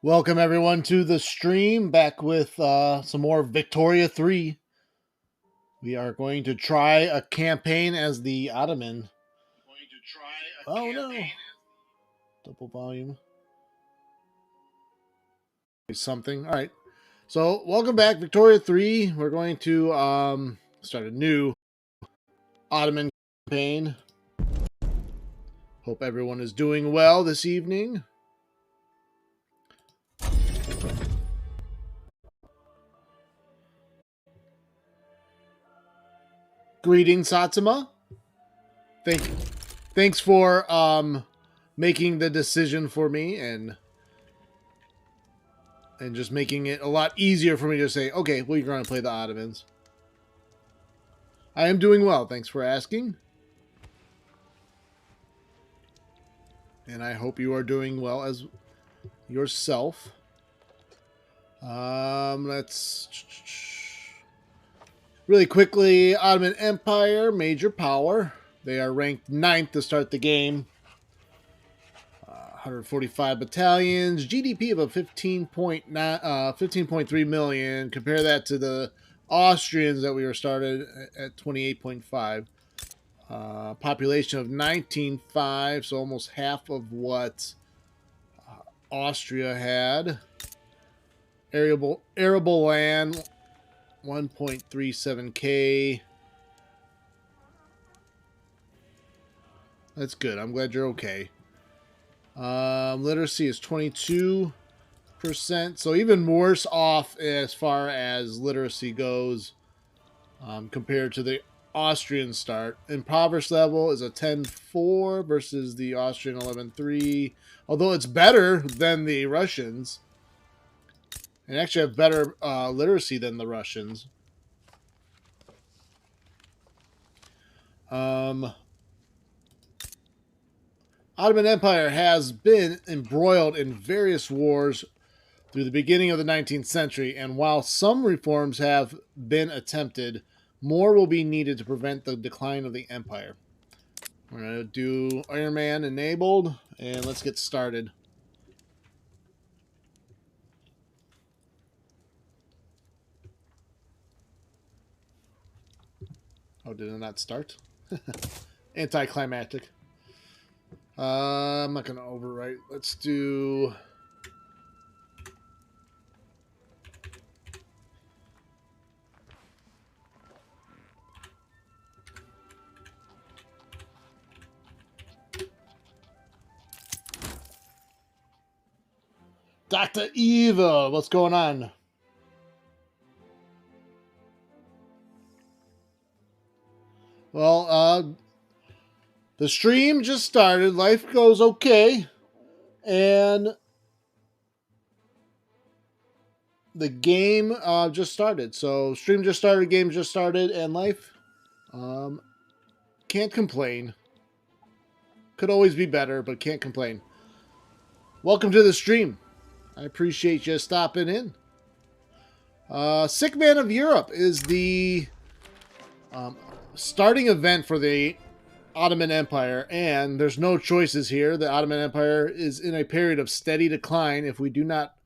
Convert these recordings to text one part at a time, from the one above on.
Welcome everyone to the stream. Back with some more Victoria 3. We are going to try a campaign as the Ottoman. Oh no. Double volume. Something. All right. So, welcome back, Victoria 3. We're going to start a new Ottoman campaign. Hope everyone is doing well this evening. Greetings, Satsuma. Thanks for making the decision for me and just making it a lot easier for me to say, okay, well, you're going to play the Ottomans. I am doing well. Thanks for asking. And I hope you are doing well as yourself. Let's really quickly. Ottoman Empire, major power. They are ranked 9th to start the game. 145 battalions, GDP of a 15.3 million. Compare that to the Austrians that we were started at 28.5. Population of 19.5, so almost half of what Austria had. Arable land, 1.37k. That's good. I'm glad you're okay. Literacy is 22%, so even worse off as far as literacy goes compared to the Austrian start. Impoverished level is a 10.4 versus the Austrian 11.3, although it's better than the Russians. And actually have better literacy than the Russians. Ottoman Empire has been embroiled in various wars through the beginning of the 19th century, and while some reforms have been attempted, more will be needed to prevent the decline of the empire. We're going to do Iron Man enabled, and let's get started. Oh, did it not start? Anticlimactic. I'm not going to overwrite. Let's do... Dr. Eva, what's going on? Well, the stream just started. Life goes okay. And the game just started. So, stream just started, game just started, and life can't complain. Could always be better, but can't complain. Welcome to the stream. I appreciate you stopping in. Sick Man of Europe is the starting event for the Ottoman Empire, and there's no choices here. The Ottoman Empire is in a period of steady decline. If we do not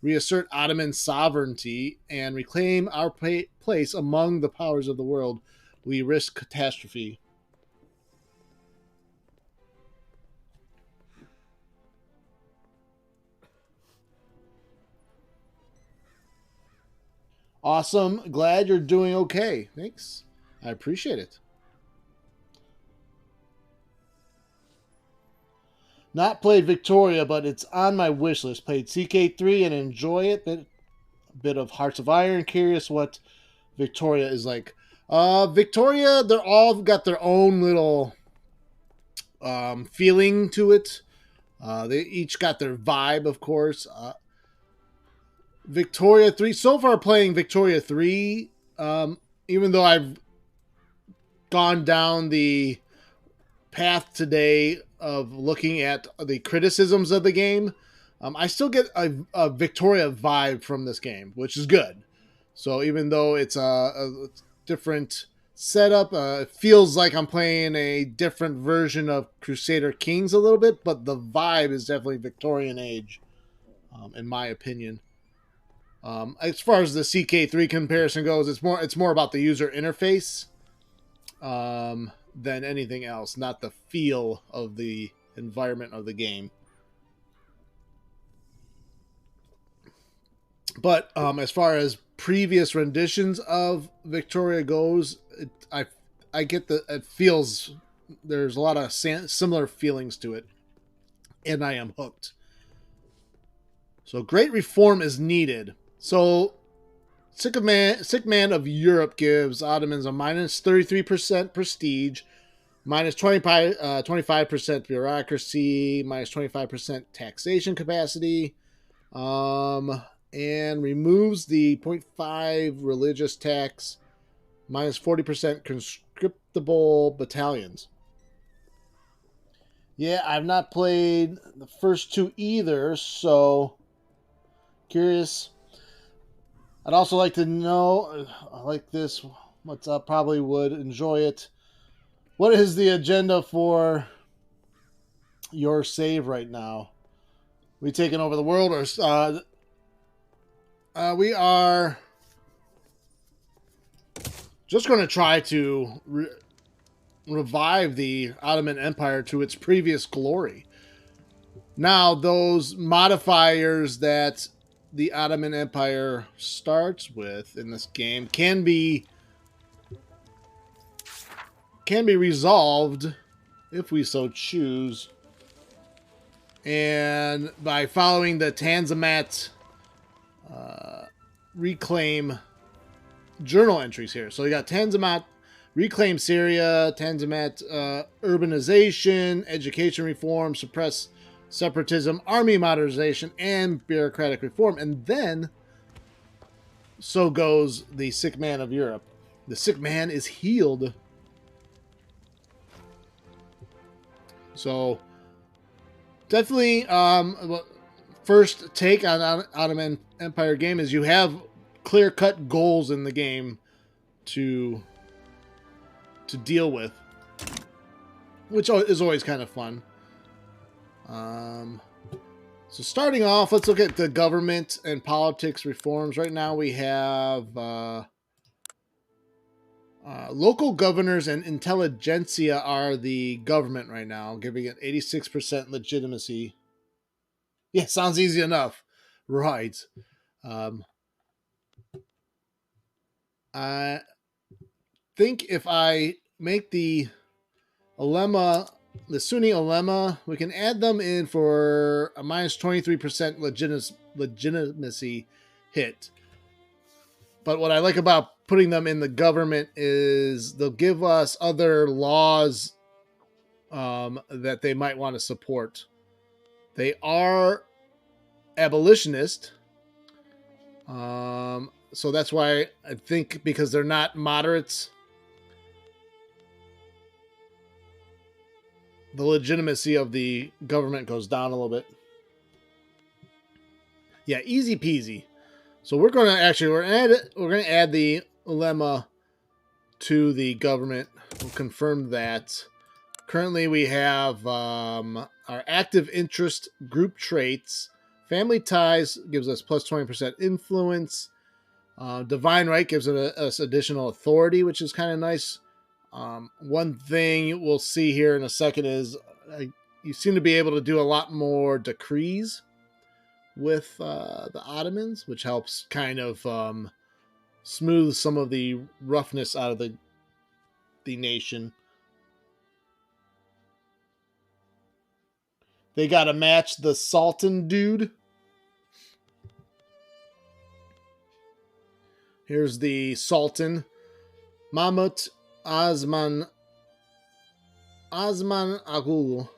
reassert Ottoman sovereignty and reclaim our place among the powers of the world, we risk catastrophe. Awesome. Glad you're doing okay. Thanks. I appreciate it. Not played Victoria, but it's on my wish list. Played CK3 and enjoy it. Bit of Hearts of Iron. Curious what Victoria is like. Victoria, they're all got their own little feeling to it. They each got their vibe, of course. Victoria 3, so far playing Victoria 3, even though I've gone down the path today of looking at the criticisms of the game, I still get a Victoria vibe from this game, which is good. So even though it's a different setup, it feels like I'm playing a different version of Crusader Kings a little bit, but the vibe is definitely Victorian age. in my opinion. As far as the CK3 comparison goes, it's more about the user interface than anything else, not the feel of the environment of the game. But as far as previous renditions of Victoria goes, I get that it feels there's a lot of similar feelings to it, and I am hooked. So great reform is needed. So Sick Man of Europe gives Ottomans a minus 33% prestige, minus 25% bureaucracy, minus 25% taxation capacity, and removes the 0.5 religious tax, minus 40% conscriptable battalions. Yeah, I've not played the first two either, so curious. I'd also like to know, like this, what's up, probably would enjoy it. What is the agenda for your save right now? We taking over the world, or we are just going to try to revive the Ottoman Empire to its previous glory. Now, those modifiers that the Ottoman Empire starts with in this game can be resolved if we so choose, and by following the Tanzimat reclaim journal entries here. So you got Tanzimat reclaim Syria, Tanzimat urbanization, education reform, suppress separatism, army modernization, and bureaucratic reform. And then so goes the Sick Man of Europe. The Sick Man is healed. So definitely first take on Ottoman Empire game is you have clear-cut goals in the game to deal with, which is always kind of fun. So starting off, let's look at the government and politics reforms. Right now we have local governors and intelligentsia are the government right now, giving it 86% legitimacy. Yeah, sounds easy enough. Right. I think if I make the ulema, the Sunni ulema, we can add them in for a minus 23% legitimacy hit. But what I like about putting them in the government is they'll give us other laws that they might want to support. They are abolitionist. So that's why I think, because they're not moderates, the legitimacy of the government goes down a little bit. Yeah, easy peasy. So we're going to add the ulema to the government. We'll confirm that. Currently, we have our active interest group traits. Family ties gives us plus 20% influence. Divine right gives us additional authority, which is kind of nice. One thing we'll see here in a second is you seem to be able to do a lot more decrees with the Ottomans, which helps kind of smooth some of the roughness out of the nation. They got to match the Sultan dude. Here's the Sultan, Mahmut Osman Agul.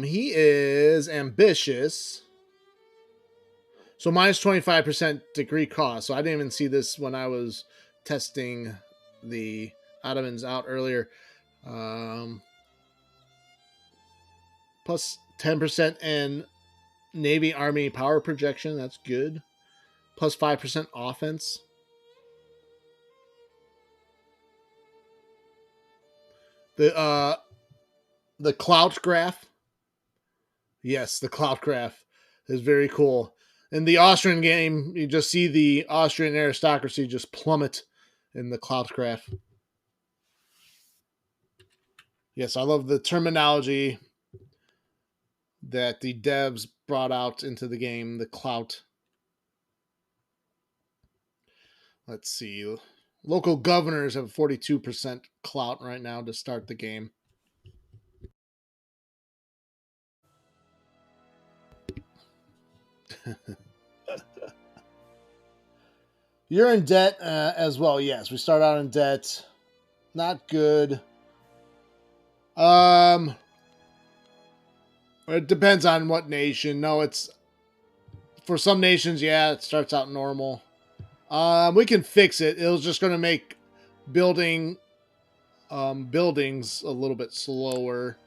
He is ambitious. So minus 25% degree cost. So I didn't even see this when I was testing the Ottomans out earlier. Plus 10% in Navy Army power projection. That's good. Plus 5% offense. The clout graph. Yes, the cloudcraft is very cool. In the Austrian game, you just see the Austrian aristocracy just plummet in the cloudcraft. Yes, I love the terminology that the devs brought out into the game, the clout. Let's see. Local governors have 42% clout right now to start the game. You're in debt as well. Yes, we start out in debt. Not good. It depends on what nation. No, it's for some nations. Yeah, it starts out normal. We can fix it. It was just going to make building buildings a little bit slower.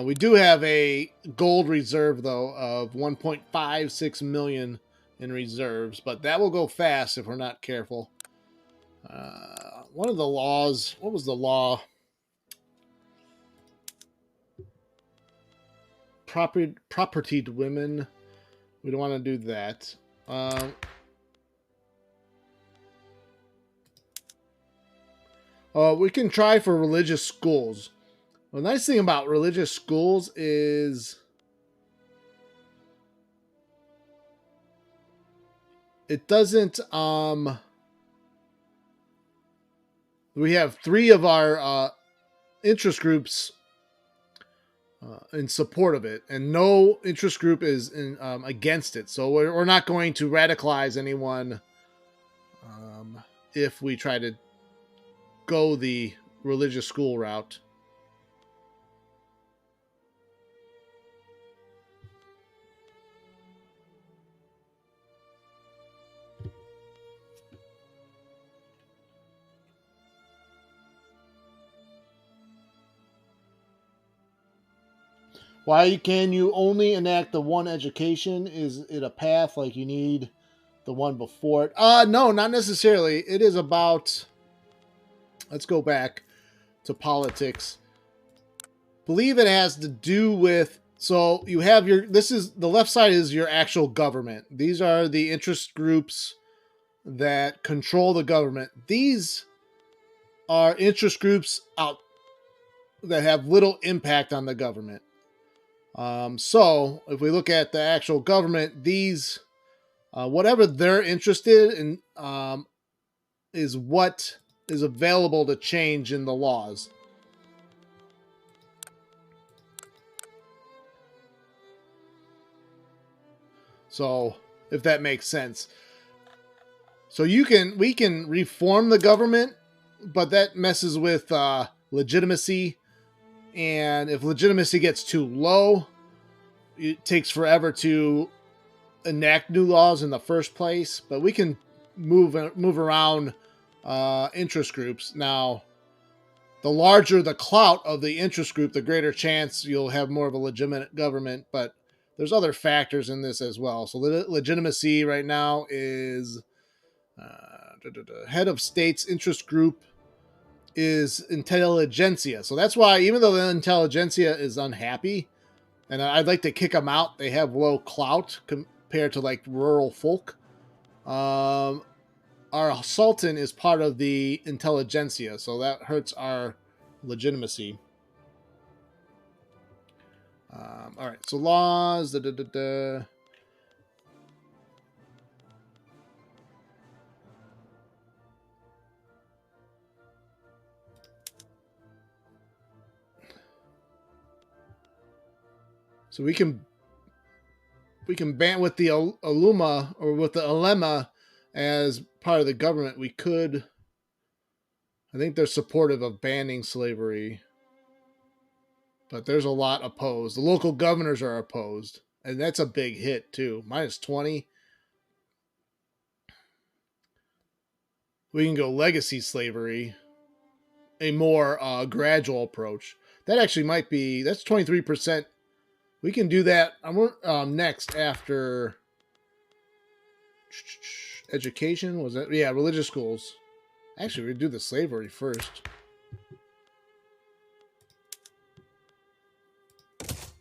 We do have a gold reserve though of 1.56 million in reserves, but that will go fast if we're not careful. One of the laws. What was the law? Property to women. We don't want to do that. We can try for religious schools. The nice thing about religious schools is it doesn't. We have 3 of our interest groups in support of it, and no interest group is against it. So we're not going to radicalize anyone if we try to go the religious school route. Why can you only enact the one education? Is it a path like you need the one before it? No, not necessarily. It is about. Let's go back to politics. Believe it has to do with. So you have your. This is the left side is your actual government. These are the interest groups that control the government. These are interest groups out that have little impact on the government. So if we look at the actual government, these whatever they're interested in is what is available to change in the laws. So if that makes sense. So we can reform the government, but that messes with legitimacy. And if legitimacy gets too low, it takes forever to enact new laws in the first place. But we can move around interest groups. Now, the larger the clout of the interest group, the greater chance you'll have more of a legitimate government. But there's other factors in this as well. So legitimacy right now is head of state's interest group is intelligentsia. So that's why, even though the intelligentsia is unhappy, and I'd like to kick them out, they have low clout compared to like rural folk. Our sultan is part of the intelligentsia, so that hurts our legitimacy. All right, so laws. So we can ban with the Aluma or with the Alema as part of the government. We could. I think they're supportive of banning slavery, but there's a lot opposed. The local governors are opposed, and that's a big hit too. -20. We can go legacy slavery, a more gradual approach. That actually might be. That's 23%. We can do that next after education. Was it? Yeah, religious schools. Actually, we do the slavery first.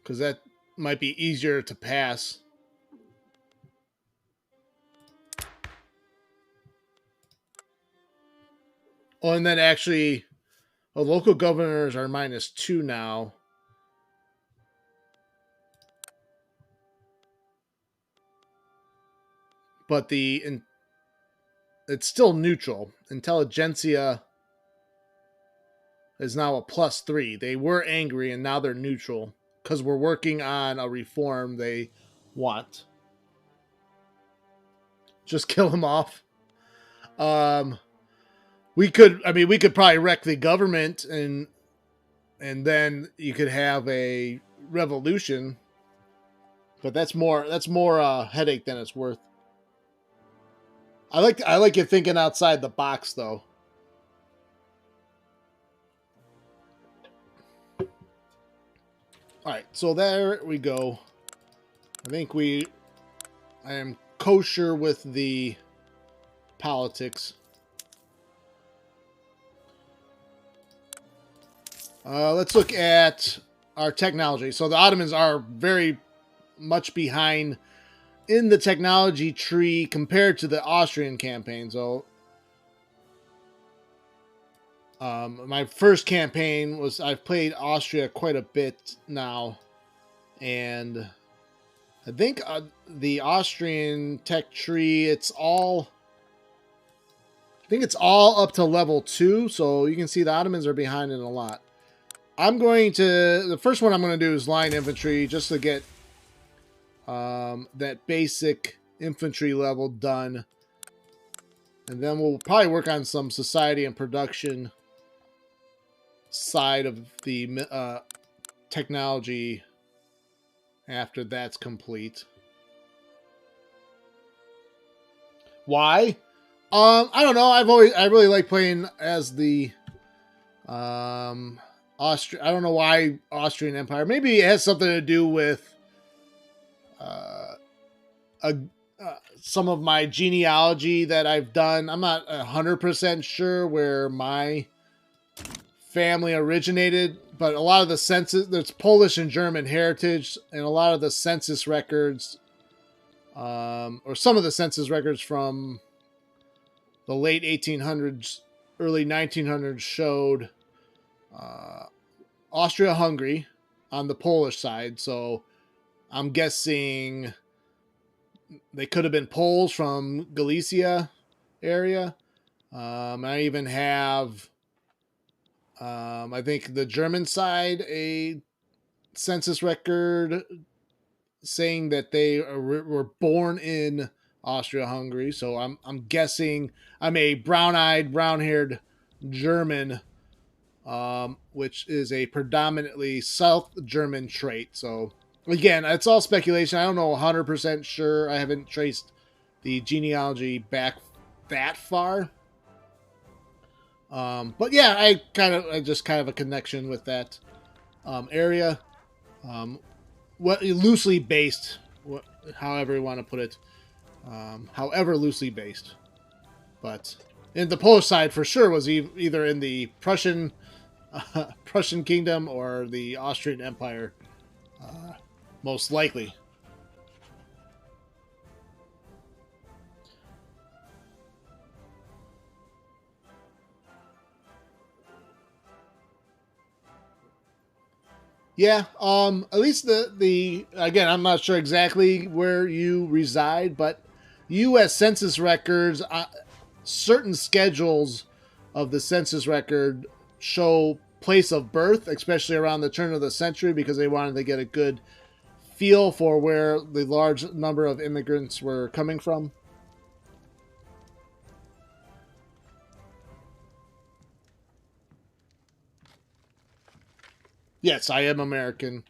because that might be easier to pass. Oh, and then actually, local governors are -2 now. But it's still neutral. Intelligentsia is now a +3. They were angry and now they're neutral because we're working on a reform they want. Just kill them off. We could probably wreck the government and then you could have a revolution. But that's more headache than it's worth. I like you thinking outside the box though. All right, so there we go. I think I am kosher with the politics. Let's look at our technology. So the Ottomans are very much behind in the technology tree compared to the Austrian campaign. So my first campaign was, I've played Austria quite a bit now, and I think the Austrian tech tree, I think it's all up to level 2, so you can see the Ottomans are behind in a lot. The first one I'm going to do is line infantry, just to get that basic infantry level done. And then we'll probably work on some society and production side of the technology after that's complete. Why? I don't know. I really like playing as the I don't know why Austrian Empire. Maybe it has something to do with some of my genealogy that I've done. I'm not 100% sure where my family originated, but a lot of the census, there's Polish and German heritage, and a lot of the census records, or some of the census records from the late 1800s, early 1900s showed Austria-Hungary on the Polish side. So I'm guessing they could have been Poles from Galicia area. I even have, I think the German side, a census record saying that they were born in Austria-Hungary. So I'm guessing I'm a brown-eyed, brown-haired German, which is a predominantly South German trait. So again, it's all speculation. I don't know 100% sure. I haven't traced the genealogy back that far. But yeah, I just kind of a connection with that area. What loosely based, however you want to put it, however loosely based. But in the Polish side, for sure, was either in the Prussian kingdom or the Austrian Empire, most likely. Yeah, at least the again, I'm not sure exactly where you reside, but U.S. Census records, certain schedules of the census record show place of birth, especially around the turn of the century, because they wanted to get a good feel for where the large number of immigrants were coming from. Yes, I am American.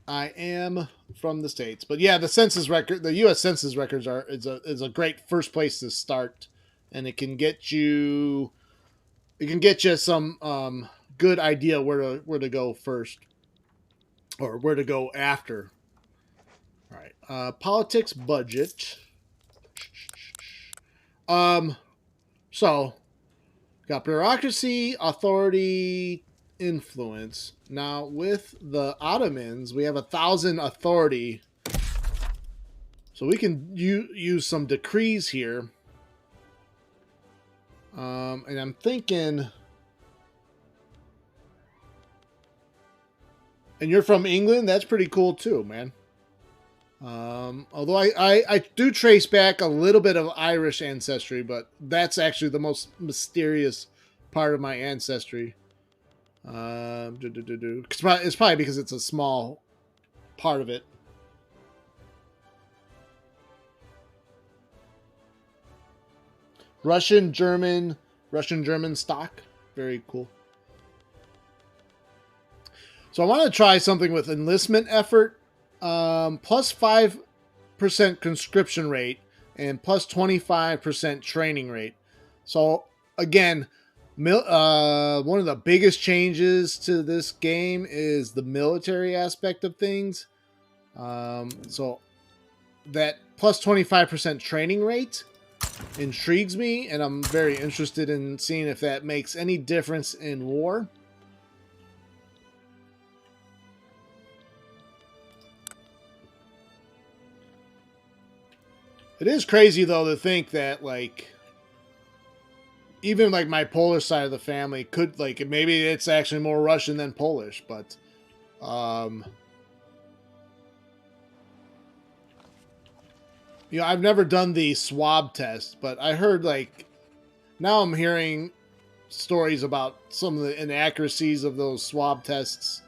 I am from the States. But yeah, the US Census records is a great first place to start, and it can get you some good idea where to go first, or where to go after. All right. Politics budget. So got bureaucracy, authority, influence. Now with the Ottomans, we have 1,000 authority. So we can use some decrees here. And I'm thinking... And you're from England? That's pretty cool too, man. Although I do trace back a little bit of Irish ancestry, but that's actually the most mysterious part of my ancestry. It's probably because it's a small part of it. Russian German stock. Very cool. So I want to try something with enlistment effort, plus 5% conscription rate, and plus 25% training rate. So again, one of the biggest changes to this game is the military aspect of things. So that plus 25% training rate intrigues me, and I'm very interested in seeing if that makes any difference in war. It is crazy, though, to think that, like, even, like, my Polish side of the family could, like, maybe it's actually more Russian than Polish, but, you know, I've never done the swab test, but I heard, like, now I'm hearing stories about some of the inaccuracies of those swab tests.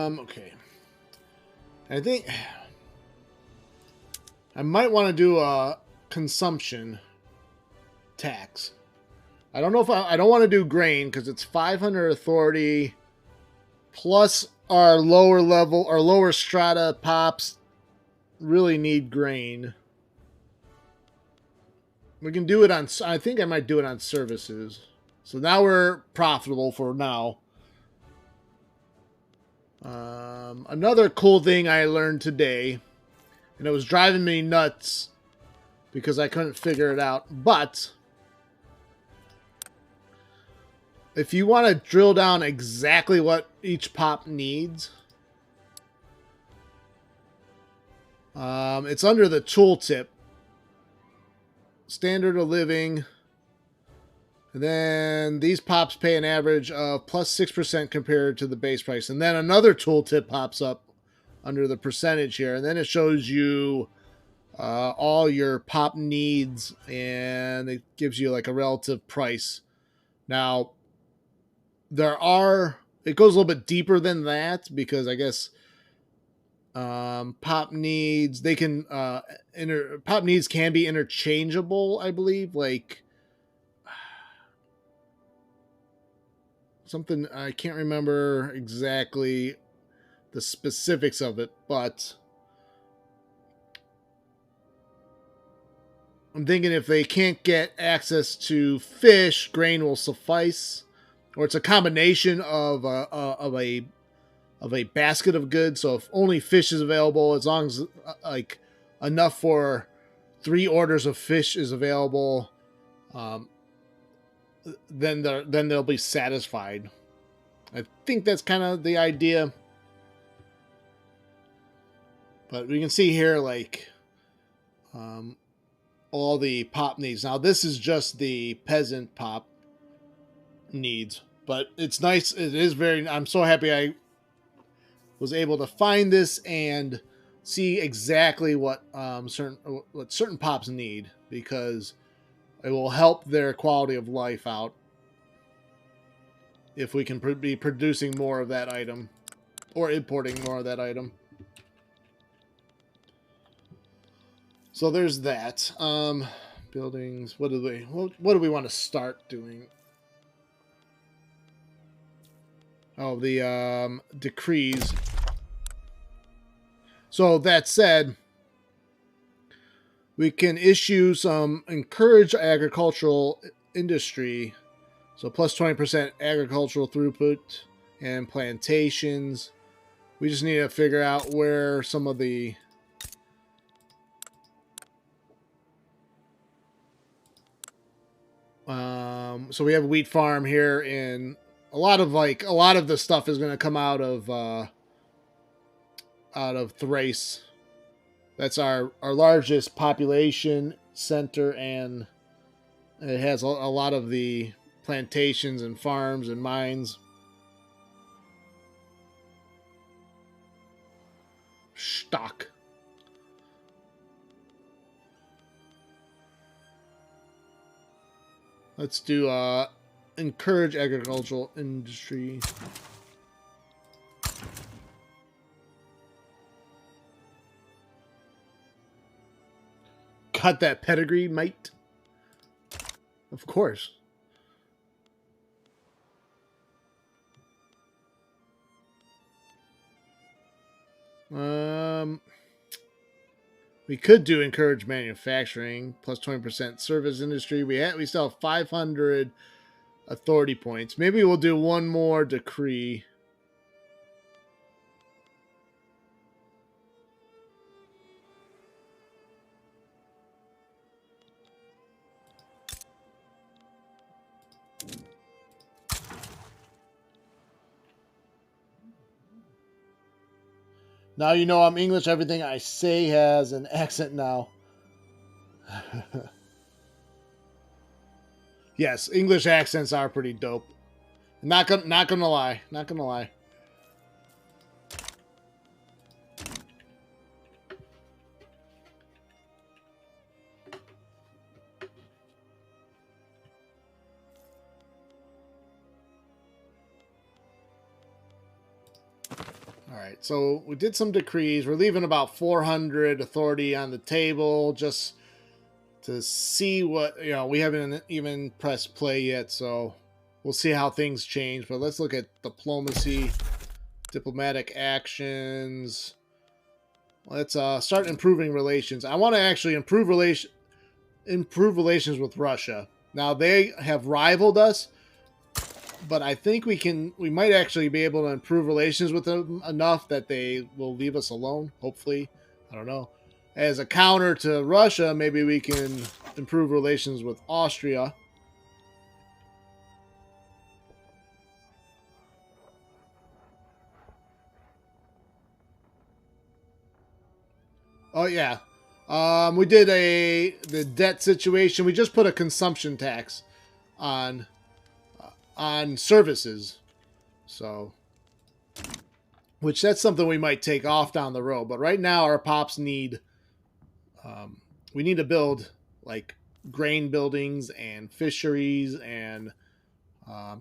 Okay. I think I might want to do a consumption tax. I don't know if I don't want to do grain because it's 500 authority plus our lower level, our lower strata pops really need grain. We can do it on, I think I might do it on services. So now we're profitable for now. Another cool thing I learned today, and it was driving me nuts because I couldn't figure it out, but if you want to drill down exactly what each pop needs, it's under the tooltip. Standard of living. And then these pops pay an average of plus 6% compared to the base price. And then another tooltip pops up under the percentage here. And then it shows you all your pop needs. And it gives you like a relative price. Now, it goes a little bit deeper than that. Because I guess pop needs, they can, pop needs can be interchangeable, I believe. Like, something, I can't remember exactly the specifics of it, but I'm thinking if they can't get access to fish, grain will suffice, or it's a combination of a basket of goods. So if only fish is available, as long as like enough for 3 orders of fish is available, then they'll be satisfied. I think that's kind of the idea. But we can see here, like, all the pop needs. Now, this is just the peasant pop needs. But it's nice. It is very... I'm so happy I was able to find this and see exactly what certain pops need. Because it will help their quality of life out if we can be producing more of that item or importing more of that item. So there's that. Buildings. What do we want to start doing? Oh, the decrees. So that said, we can issue some encourage agricultural industry. So plus 20% agricultural throughput and plantations. We just need to figure out where some of the so we have a wheat farm here, and a lot of the stuff is going to come out of Thrace. That's our largest population center, and it has a lot of the plantations and farms and mines. Stock. Let's do encourage agricultural industry. Got that pedigree, mate? Of course. We could do encourage manufacturing plus 20% service industry. We still have 500 authority points. Maybe we'll do one more decree. Now you know I'm English. Everything I say has an accent now. Yes, English accents are pretty dope. Not gonna lie. Not gonna lie. All right, so we did some decrees. We're leaving about 400 authority on the table just to see what, we haven't even pressed play yet, so we'll see how things change. But let's look at diplomacy, diplomatic actions. Let's start improving relations. I want to actually improve relations with Russia. Now they have rivaled us, but I think we might actually be able to improve relations with them enough that they will leave us alone, hopefully. I don't know. As a counter to Russia, maybe we can improve relations with Austria. Oh, yeah. We did the debt situation. We just put a consumption tax on services. So, which that's something we might take off down the road. But right now, our pops need, we need to build like grain buildings and fisheries, and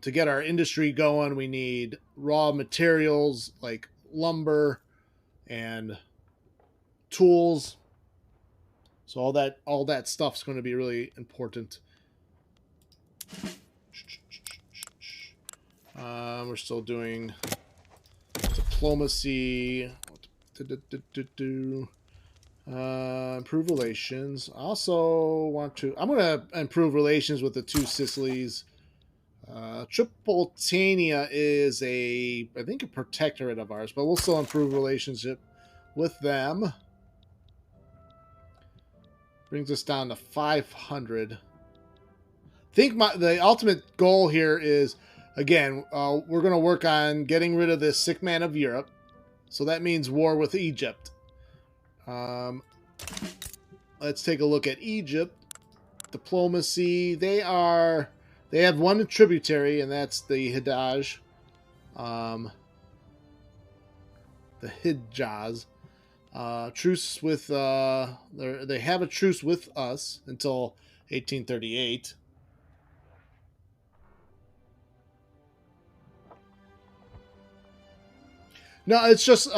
to get our industry going, we need raw materials like lumber and tools. So all that stuff's going to be really important. We're still doing diplomacy. Improve relations. I also I'm going to improve relations with the two Sicilies. Tripolitania is I think a protectorate of ours, but we'll still improve relationship with them. Brings us down to 500. I think the ultimate goal here is, again, we're going to work on getting rid of this sick man of Europe. So that means war with Egypt. Let's take a look at Egypt. Diplomacy. They have one tributary, and that's the Hidaj. The Hijaz. Truce with they have a truce with us until 1838. No, it's just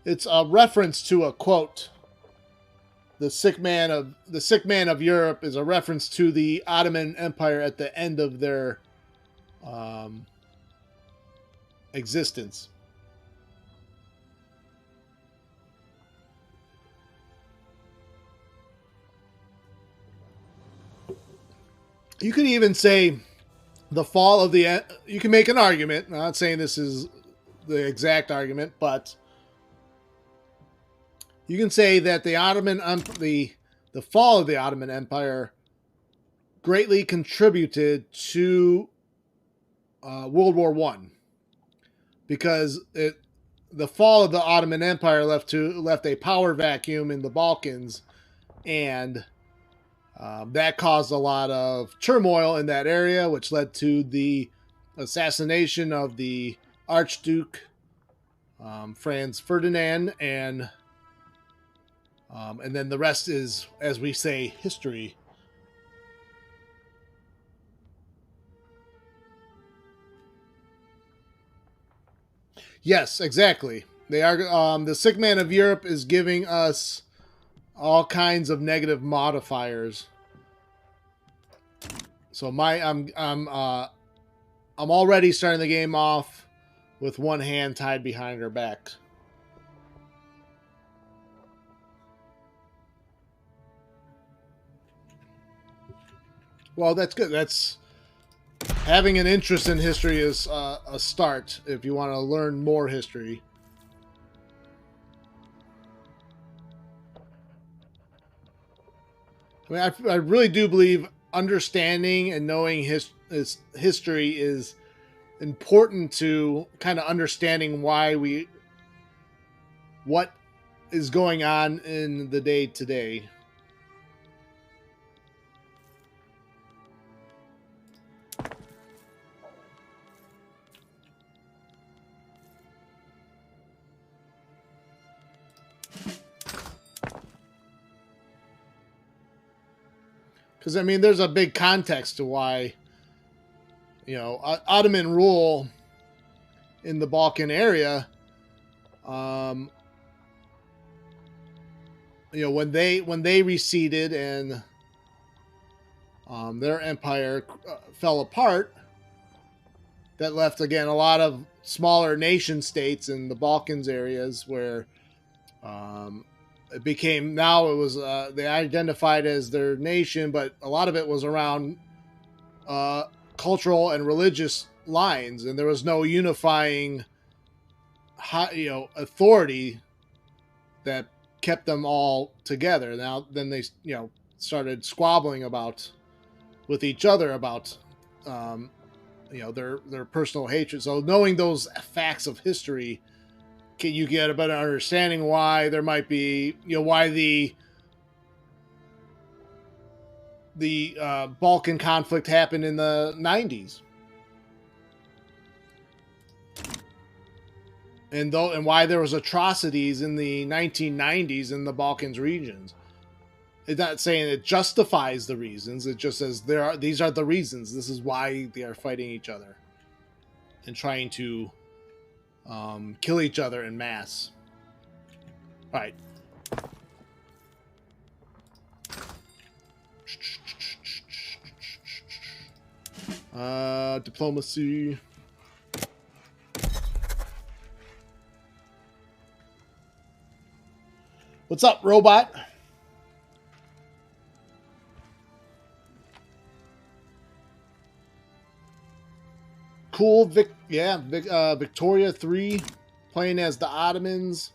it's a reference to a quote. The sick man of Europe is a reference to the Ottoman Empire at the end of their existence. You could even say the fall of the, you can make an argument. I'm not saying this is the exact argument, but you can say that the fall of the Ottoman Empire greatly contributed to World War One, because the fall of the Ottoman Empire left a power vacuum in the Balkans, and that caused a lot of turmoil in that area, which led to the assassination of the Archduke Franz Ferdinand, and then the rest is, as we say, history. Yes, exactly. They are. The Sick Man of Europe is giving us all kinds of negative modifiers. So I'm already starting the game off with one hand tied behind her back. Well, that's good. That's having an interest in history is a start if you want to learn more history. I mean, I really do believe understanding and knowing history is important to kind of understanding what is going on in the day to day. Because I mean, there's a big context to why, Ottoman rule in the Balkan area. When they receded and their empire fell apart, that left again a lot of smaller nation states in the Balkans areas where it became, now it was they identified as their nation, but a lot of it was around cultural and religious lines, and there was no unifying authority that kept them all together. Now then they started squabbling with each other about their personal hatred. So knowing those facts of history, you get a better understanding why there might be, why the Balkan conflict happened in the 90s. And why there was atrocities in the 1990s in the Balkans regions. It's not saying it justifies the reasons. It just says these are the reasons. This is why they are fighting each other and trying to kill each other in mass. All right. Diplomacy. What's up, robot? Cool, Victoria 3, playing as the Ottomans.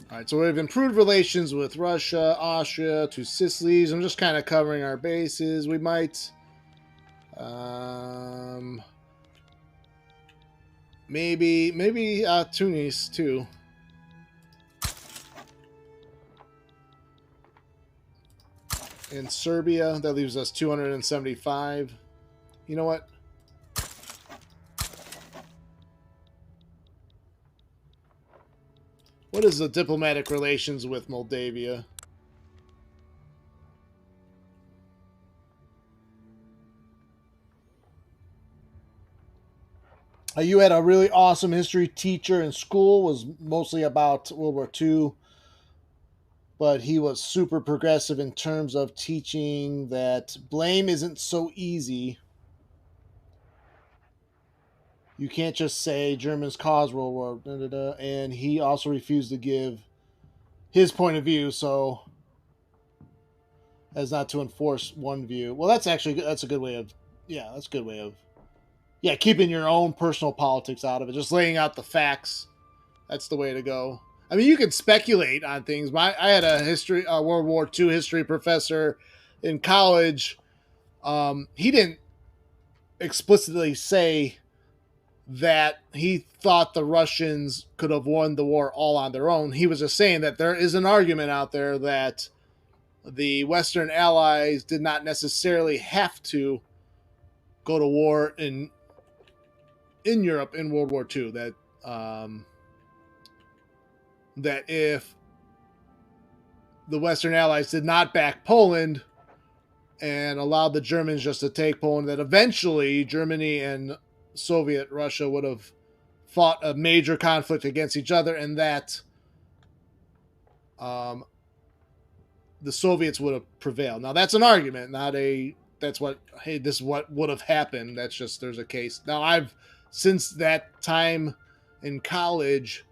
Alright, so we've improved relations with Russia, Austria, to Sicilies. I'm just kind of covering our bases. We might... maybe Tunis, too. In Serbia, that leaves us 275. You know what? What is the diplomatic relations with Moldavia? You had a really awesome history teacher in school. Was mostly about World War II. But he was super progressive in terms of teaching that blame isn't so easy. You can't just say Germans caused World War, and he also refused to give his point of view. So as not to enforce one view. Well, that's actually that's a good way of that's a good way of keeping your own personal politics out of it. Just laying out the facts. That's the way to go. I mean, you can speculate on things. I had a World War II history professor in college. He didn't explicitly say that he thought the Russians could have won the war all on their own. He was just saying that there is an argument out there that the Western Allies did not necessarily have to go to war in Europe in World War II. That if the Western Allies did not back Poland and allowed the Germans just to take Poland, that eventually Germany and Soviet Russia would have fought a major conflict against each other, and that the Soviets would have prevailed. Now that's an argument, not a that's what this is what would have happened. That's just there's a case. Now I've since that time in college,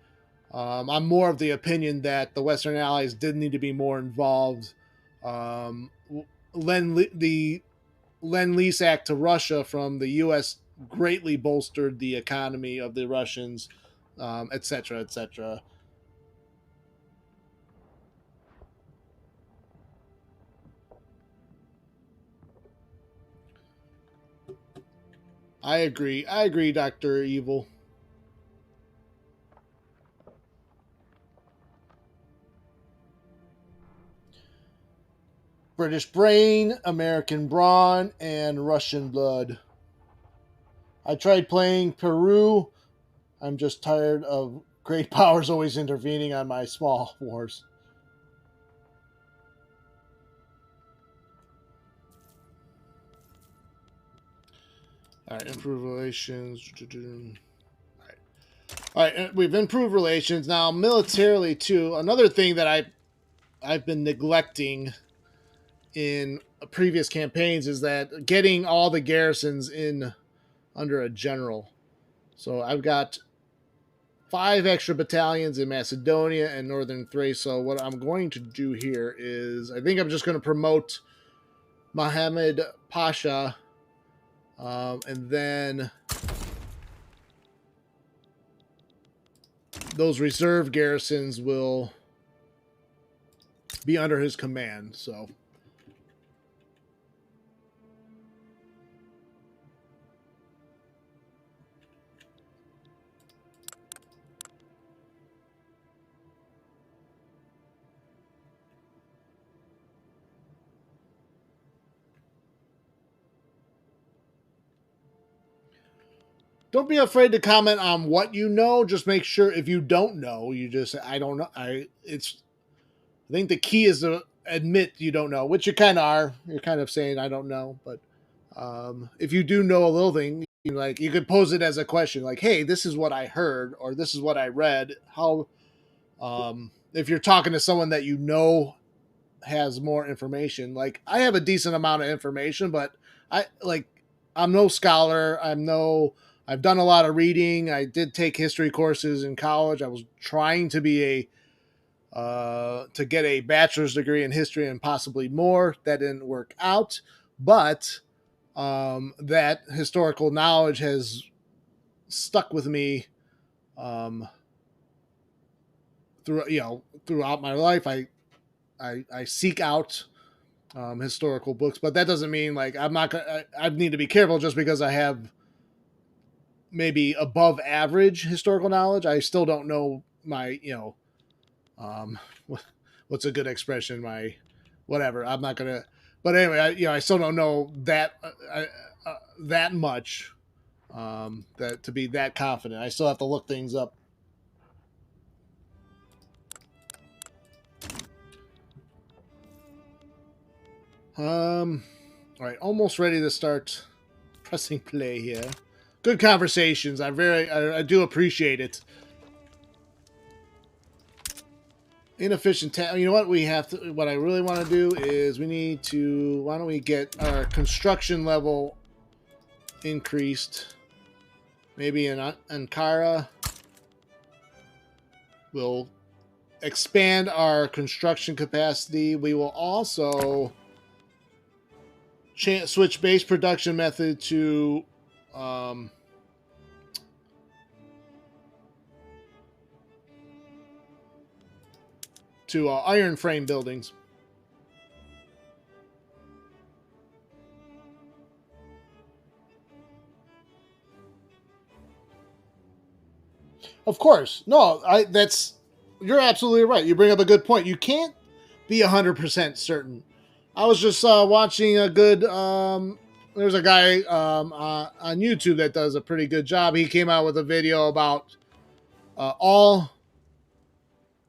I'm more of the opinion that the Western Allies did need to be more involved. The Lend-Lease Act to Russia from the U.S. greatly bolstered the economy of the Russians, etc., etc. I agree, Dr. Evil. British brain, American brawn, and Russian blood. I tried playing Peru. I'm just tired of great powers always intervening on my small wars. All right, improve relations. All right, we've improved relations now militarily too. Another thing that I've been neglecting in previous campaigns is that getting all the garrisons in under a general. So I've got 5 extra battalions in Macedonia and Northern Thrace. So what I'm going to do here is I think I'm just going to promote Mohammed Pasha, and then those reserve garrisons will be under his command. So don't be afraid to comment on what you know. Just make sure if you don't know, you just I don't know. I think the key is to admit you don't know, which you kind of are. You're kind of saying I don't know, but if you do know a little thing, you could pose it as a question, like, "Hey, this is what I heard," or "This is what I read." How, if you're talking to someone that you know has more information, like I have a decent amount of information, but I'm no scholar. I've done a lot of reading. I did take history courses in college. I was trying to be to get a bachelor's degree in history and possibly more. That didn't work out, but that historical knowledge has stuck with me throughout my life. I seek out historical books, but that doesn't mean like I'm not gonna. I need to be careful just because I have maybe above average historical knowledge. I still don't know my um, what's a good expression? My whatever. I'm not gonna. But anyway, I still don't know that much that to be that confident. I still have to look things up. All right, almost ready to start pressing play here. Good conversations. I do appreciate it. Inefficient you know what we have to what I really want to do is we need to why don't we get our construction level increased, maybe in Ankara. We'll expand our construction capacity. We will also switch base production method to um, iron frame buildings. Of course, no, you're absolutely right. You bring up a good point. You can't be 100% certain. I was just watching a good. There's a guy on YouTube that does a pretty good job. He came out with a video about all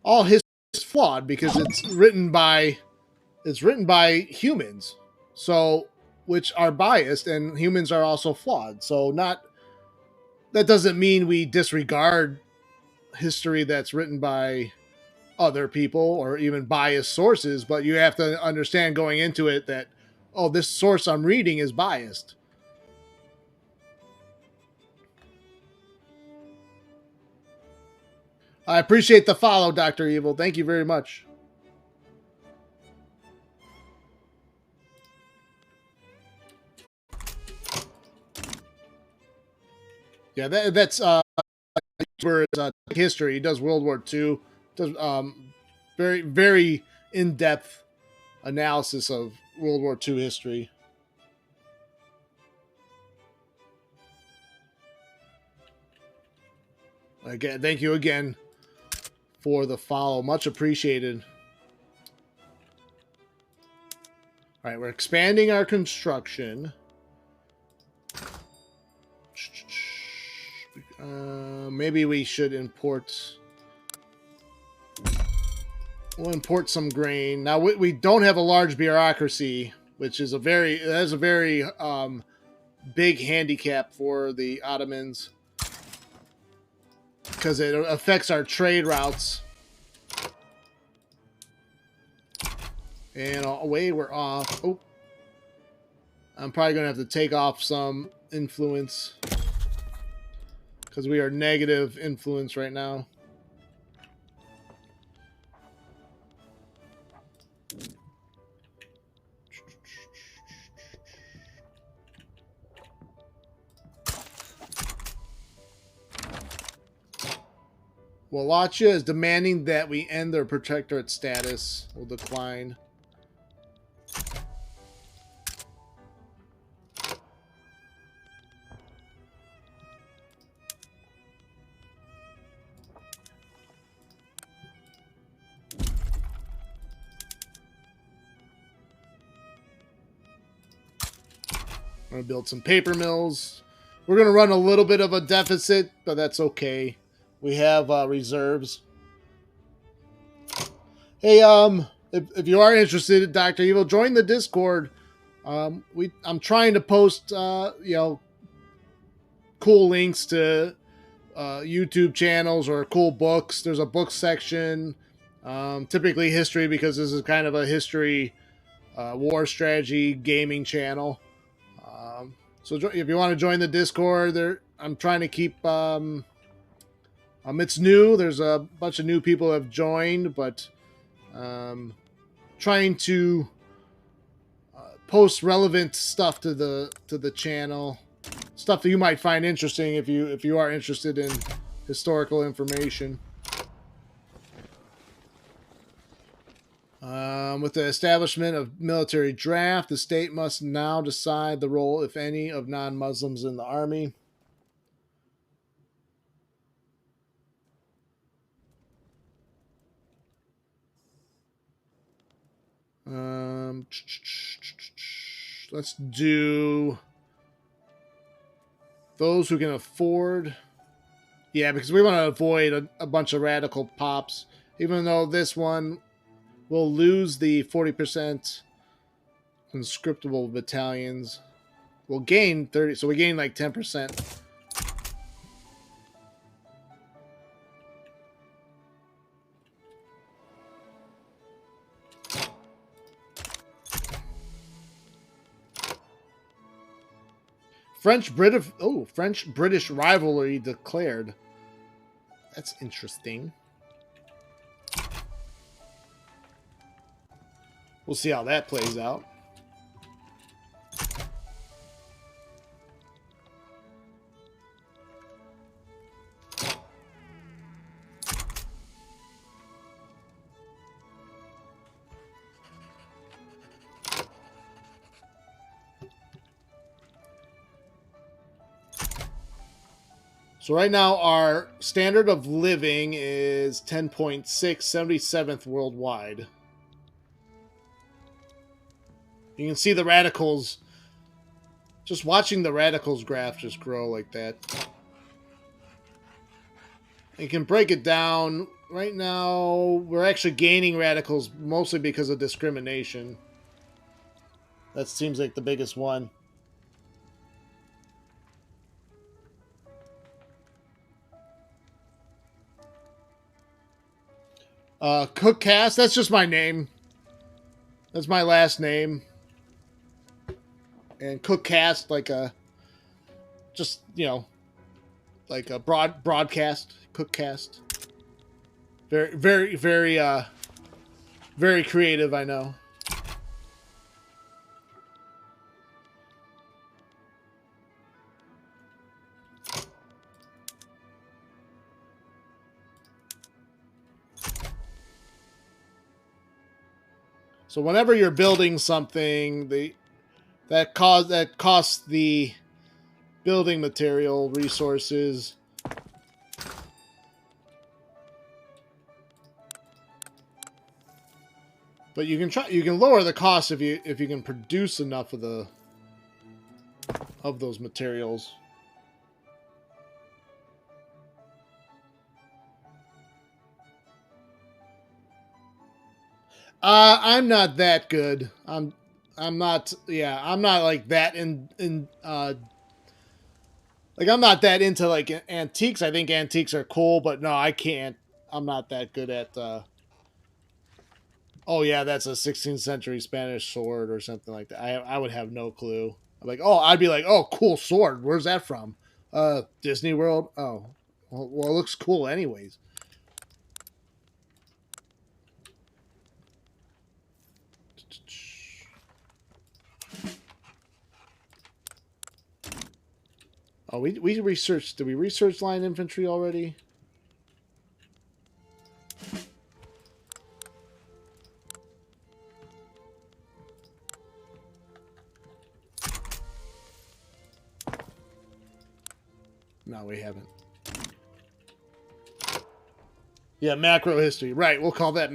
history is flawed because it's written by humans, so which are biased, and humans are also flawed. So not that doesn't mean we disregard history that's written by other people or even biased sources, but you have to understand going into it that, oh, this source I'm reading is biased. I appreciate the follow, Dr. Evil. Thank you very much. Yeah, that's history. He does World War II. Does very, very in-depth analysis of World War II history. Again, thank you again for the follow. Much appreciated. All right, we're expanding our construction. Maybe we should import. We'll import some grain. Now we don't have a large bureaucracy, which is a very big handicap for the Ottomans because it affects our trade routes. And away we're off. Oh, I'm probably gonna have to take off some influence because we are negative influence right now. Wallachia is demanding that we end their protectorate status. Will decline. I'm going to build some paper mills. We're going to run a little bit of a deficit, but that's okay. We have reserves. Hey, if you are interested, Dr. Evil, join the Discord. I'm trying to post, cool links to YouTube channels or cool books. There's a book section, typically history, because this is kind of a history, war strategy gaming channel. So if you want to join the Discord, I'm trying to keep. It's new. There's a bunch of new people have joined, but trying to post relevant stuff to the channel, stuff that you might find interesting if you are interested in historical information. With the establishment of military draft, the state must now decide the role, if any, of non-Muslims in the army. Let's do those who can afford. Yeah, because we want to avoid a bunch of radical pops, even though this one will lose the 40% conscriptable battalions. We'll gain 30, so we gain like 10%. French-British rivalry declared. That's interesting. We'll see how that plays out. So right now our standard of living is 10.6, 77th worldwide. You can see the radicals. Just watching the radicals graph just grow like that. You can break it down. Right now, we're actually gaining radicals mostly because of discrimination. That seems like the biggest one. Cookcast, that's just my name. That's my last name. And Cookcast, like a, just, you know, like a broadcast, Cookcast. Very creative, I know. So whenever you're building something, that costs the building material resources. But you can lower the cost if you can produce enough of those materials. I'm not that good. I'm not, yeah, I'm not like that like I'm not that into like antiques. I think antiques are cool, but no, I can't. I'm not that good at oh yeah, that's a 16th century Spanish sword or something like that. I would have no clue. I'm like, oh, I'd be like, oh, cool sword. Where's that from? Disney World. Oh, well, it looks cool anyways. Oh, we researched. Did we research line infantry already? No, we haven't. Yeah, macro history. Right, we'll call that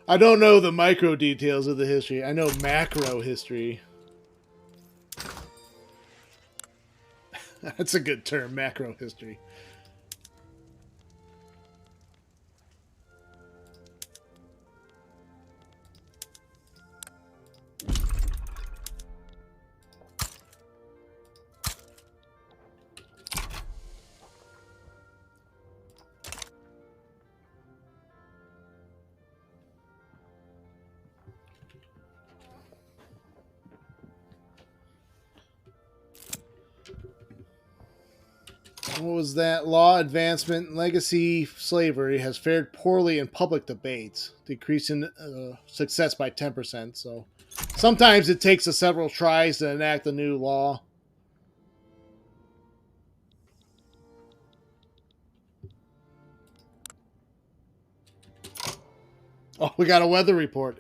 I don't know the micro details of the history. I know macro history. That's a good term, macro history. What was that? Law advancement legacy slavery has fared poorly in public debates, decreasing success by 10%. So sometimes it takes several tries to enact a new law. Oh, we got a weather report.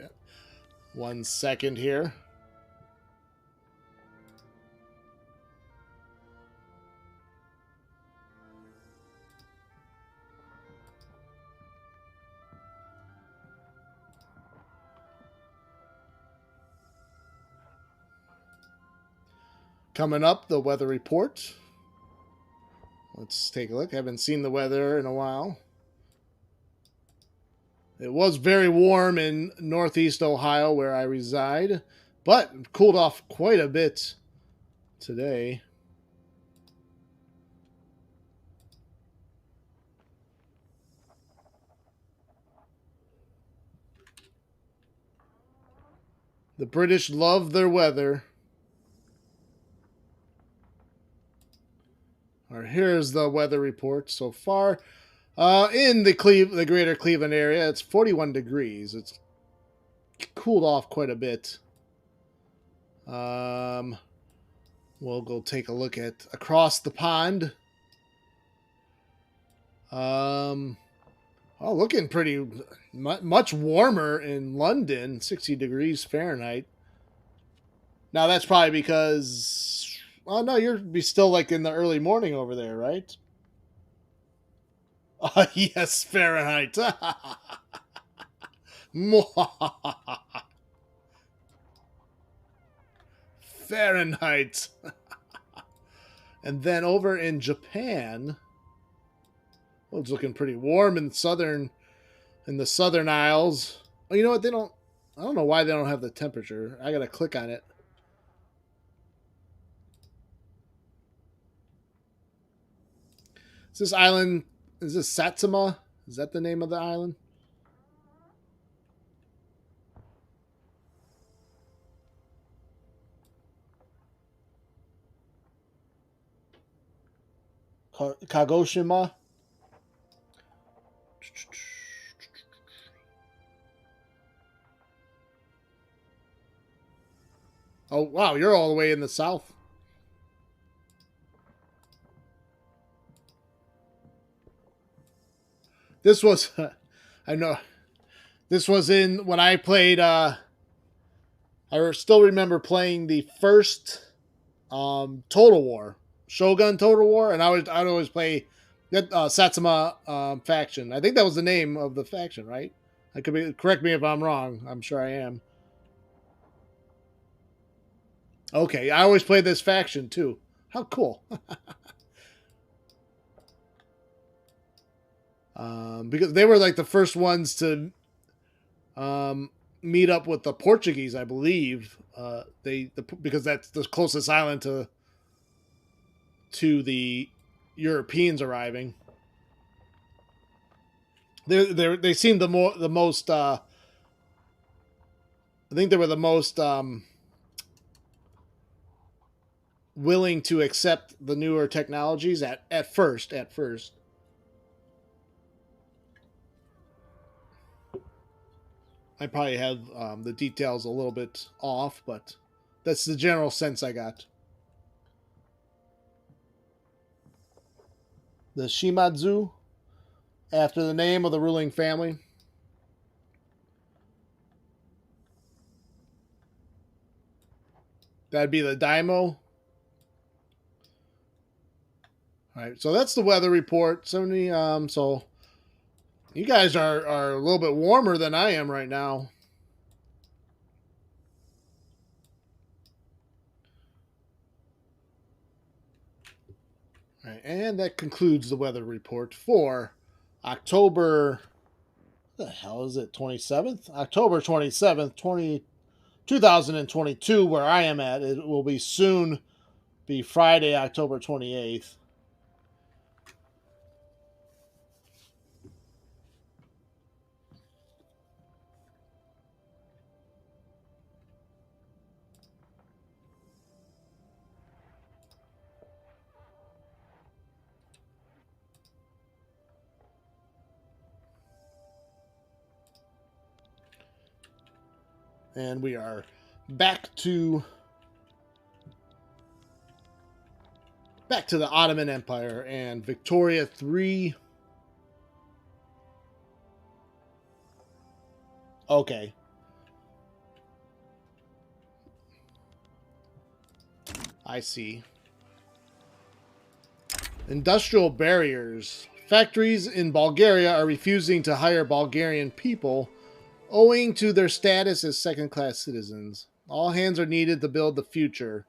1 second here. Coming up, the weather report. Let's take a look. I haven't seen the weather in a while. It was very warm in northeast Ohio where I reside, but it cooled off quite a bit today. The British love their weather. All right, here's the weather report so far. In the greater Cleveland area, it's 41 degrees. It's cooled off quite a bit. We'll go take a look at across the pond. Oh, looking pretty much warmer in London, 60 degrees Fahrenheit. Now that's probably because, oh no, you're still like in the early morning over there, right? Yes, Fahrenheit. Fahrenheit. And then over in Japan, well, it's looking pretty warm in the southern Isles. Oh, you know what? They don't. I don't know why they don't have the temperature. I gotta click on it. Is this island? Is this Satsuma? Is that the name of the island? Kagoshima. Oh wow, you're all the way in the south. This was, I know, this was in when I played. I still remember playing the first Total War, Shogun Total War, and I'd always play that Satsuma faction. I think that was the name of the faction, right? I could be correct me if I'm wrong. I'm sure I am. Okay, I always played this faction too. How cool! Because they were like the first ones to meet up with the Portuguese, I believe. Because that's the closest island to the Europeans arriving. They seemed the most. I think they were the most willing to accept the newer technologies at first. At first, I probably have the details a little bit off, but that's the general sense I got. The Shimadzu, after the name of the ruling family. That'd be the Daimo. All right, so that's the weather report. 70. So you guys are a little bit warmer than I am right now. All right, and that concludes the weather report for October. What the hell is it? 27th? October 27th, 2022, where I am at. It will be soon be Friday, October 28th. And we are back to the Ottoman Empire and Victoria 3. Okay. I see. Industrial barriers. Factories in Bulgaria are refusing to hire Bulgarian people owing to their status as second-class citizens. All hands are needed to build the future.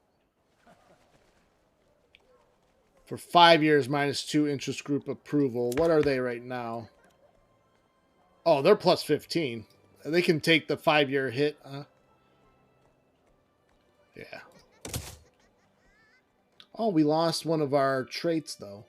For 5 years, -2 interest group approval. What are they right now? Oh, they're plus 15. They can take the 5-year hit. Yeah. Oh, we lost one of our traits, though.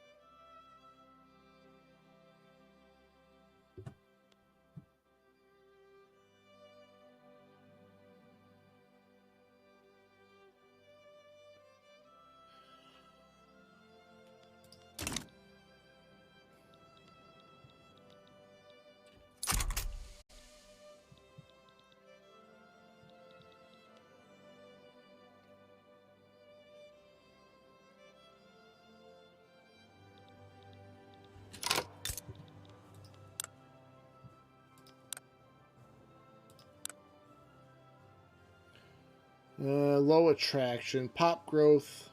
Low attraction, pop growth.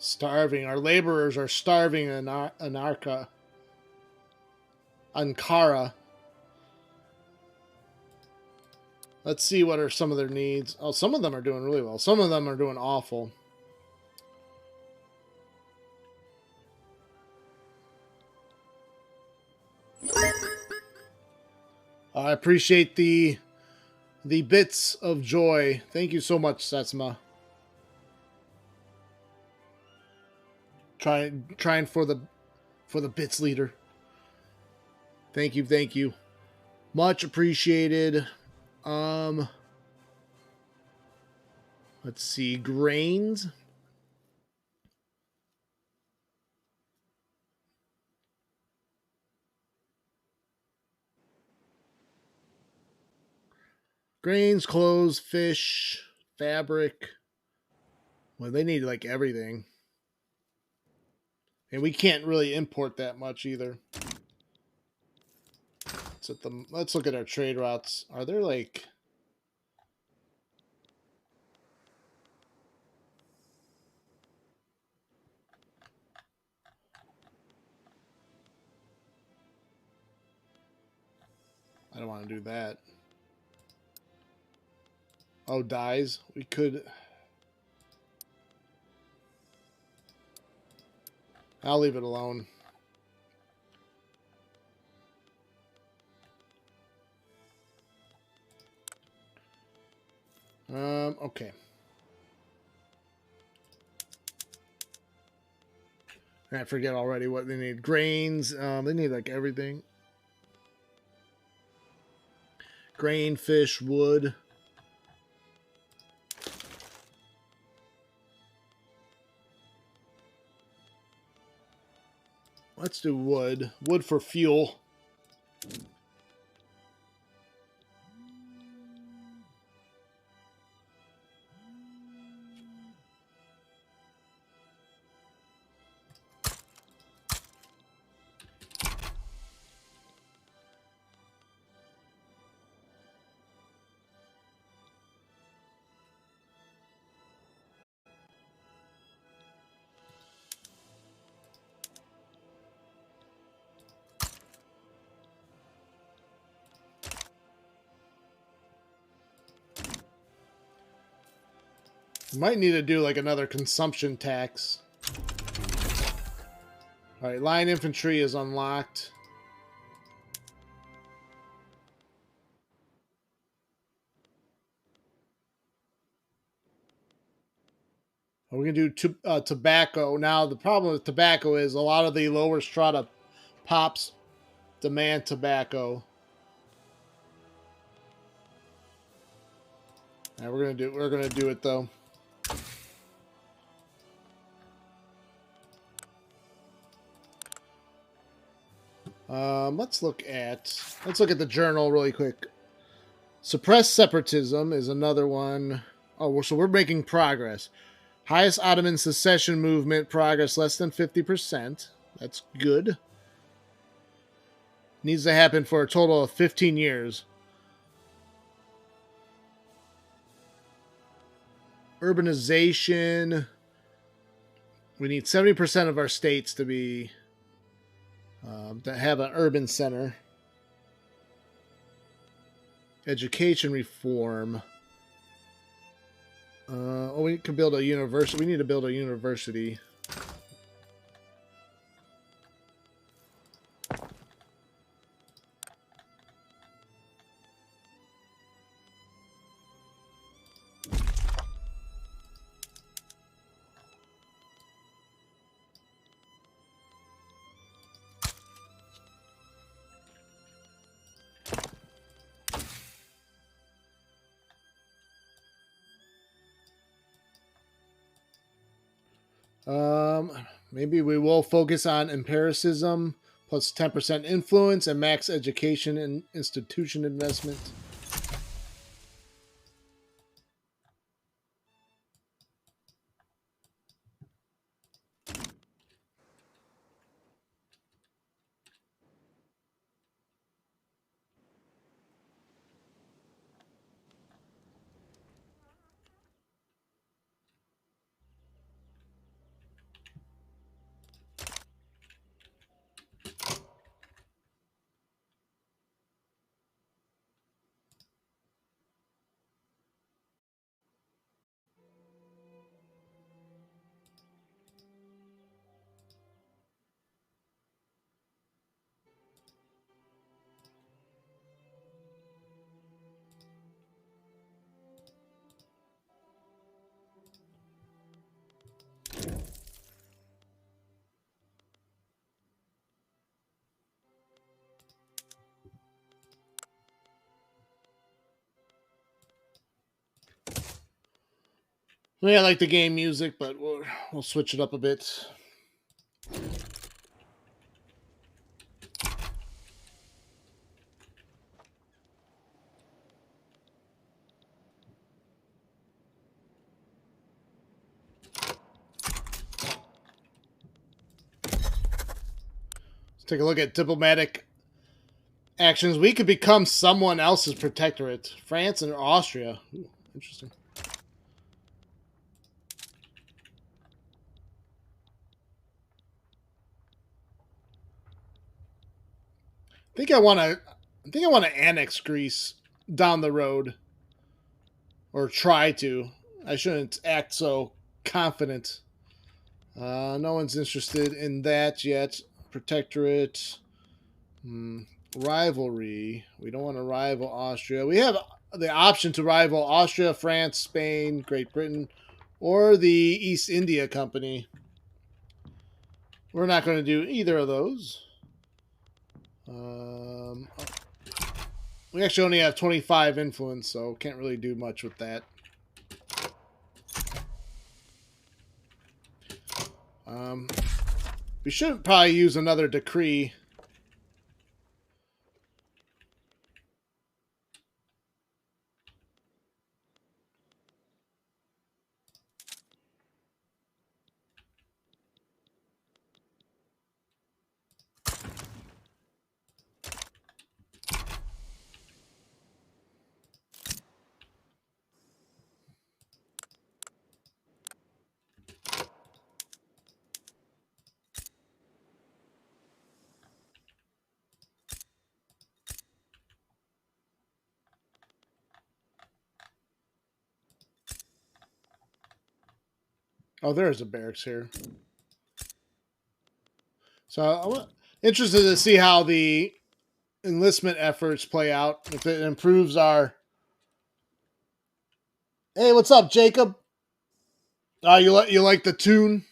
Starving. Our laborers are starving in Ankara. Let's see what are some of their needs. Oh, some of them are doing really well. Some of them are doing awful. I appreciate the bits of joy. Thank you so much, Setsuma. Trying for the bits leader. Thank you, thank you. Much appreciated. Let's see, grains. Grains, clothes, fish, fabric. Well, they need like everything. And we can't really import that much either. Let's look at our trade routes. Are there like... I don't want to do that. Oh, dyes. We could... I'll leave it alone. Okay. I forget already what they need. Grains. They need like everything. Grain, fish, wood. Let's do wood. Wood for fuel. We might need to do like another consumption tax. Alright, line infantry is unlocked. We're going to do tobacco. Now, the problem with tobacco is a lot of the lower strata pops demand tobacco. Right, we're gonna do it though. Let's look at the journal really quick. Suppress separatism is another one. Oh, so we're making progress. Highest Ottoman secession movement progress less than 50%. That's good. Needs to happen for a total of 15 years. Urbanization. We need 70% of our states to be to have an urban center. Education reform. We can build a university. We need to build a university. Maybe we will focus on empiricism plus 10% influence and max education and institution investment. Yeah, I like the game music, but we'll switch it up a bit. Let's take a look at diplomatic actions. We could become someone else's protectorate. France and Austria. Ooh, interesting. I think I want to. I think I want to annex Greece down the road, or try to. I shouldn't act so confident. No one's interested in that yet. Protectorate. Hmm. Rivalry. We don't want to rival Austria. We have the option to rival Austria, France, Spain, Great Britain, or the East India Company. We're not going to do either of those. We actually only have 25 influence, so can't really do much with that. We should probably use another decree. Oh, there's a barracks here. So I'm interested to see how the enlistment efforts play out. If it improves our. Hey, what's up, Jacob? You like the tune?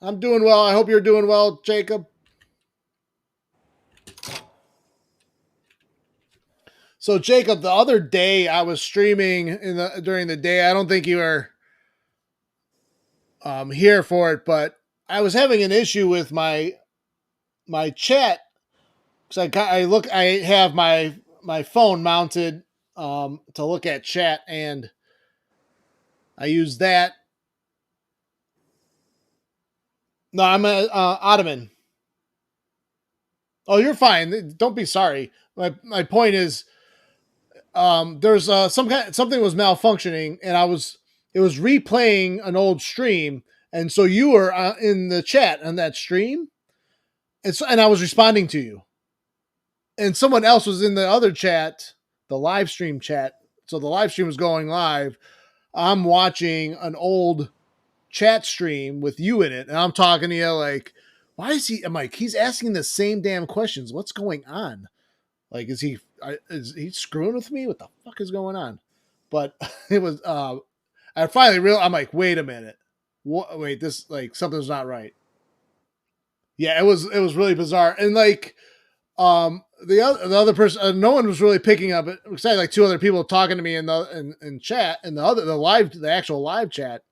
I'm doing well. I hope you're doing well, Jacob. So, Jacob, the other day I was streaming during the day. I don't think you were here for it, but I was having an issue with my chat because I have my phone mounted to look at chat, and I use that. No, I'm a Ottoman. Oh, you're fine. Don't be sorry. My point is, there's something was malfunctioning, and it was replaying an old stream, and so you were in the chat on that stream, and I was responding to you, and someone else was in the other chat, the live stream chat. So the live stream was going live. I'm watching an old chat stream with you in it, and I'm talking to you like, why is he? I'm like, he's asking the same damn questions. What's going on? Like, is he screwing with me? What the fuck is going on? But it was. I finally realized. I'm like, wait a minute. What? Wait, this like something's not right. Yeah, it was really bizarre, and like the other person, no one was really picking up it. Besides like two other people talking to me in chat, and the actual live chat.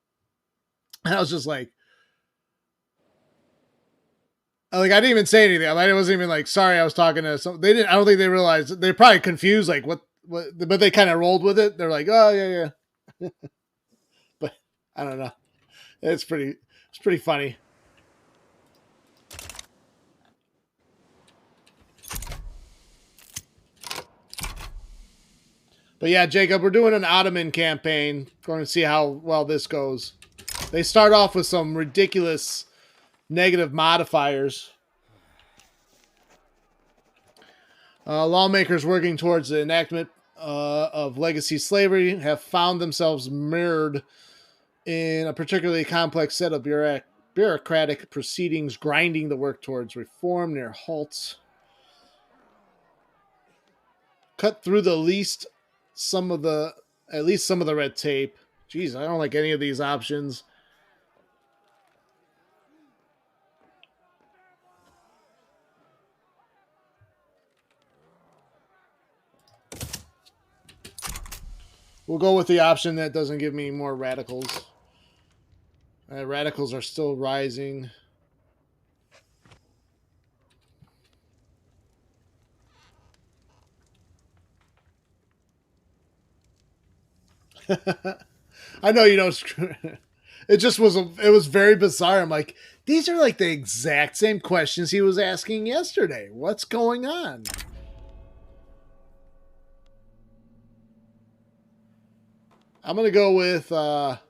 And I was just like I didn't even say anything. I wasn't even like sorry. I was talking to some. They didn't. I don't think they realized. They're probably confused. Like what? But they kind of rolled with it. They're like, oh yeah, yeah. But I don't know. It's pretty funny. But yeah, Jacob, we're doing an Ottoman campaign. Going to see how well this goes. They start off with some ridiculous negative modifiers. Lawmakers working towards the enactment of legacy slavery have found themselves mirrored in a particularly complex set of bureaucratic proceedings, grinding the work towards reform near halts. Cut through the least some of the at least some of the red tape. Jeez, I don't like any of these options. We'll go with the option that doesn't give me more radicals. Radicals are still rising. I know you don't. It just was. It was very bizarre. I'm like, these are like the exact same questions he was asking yesterday. What's going on? I'm gonna go with. I'm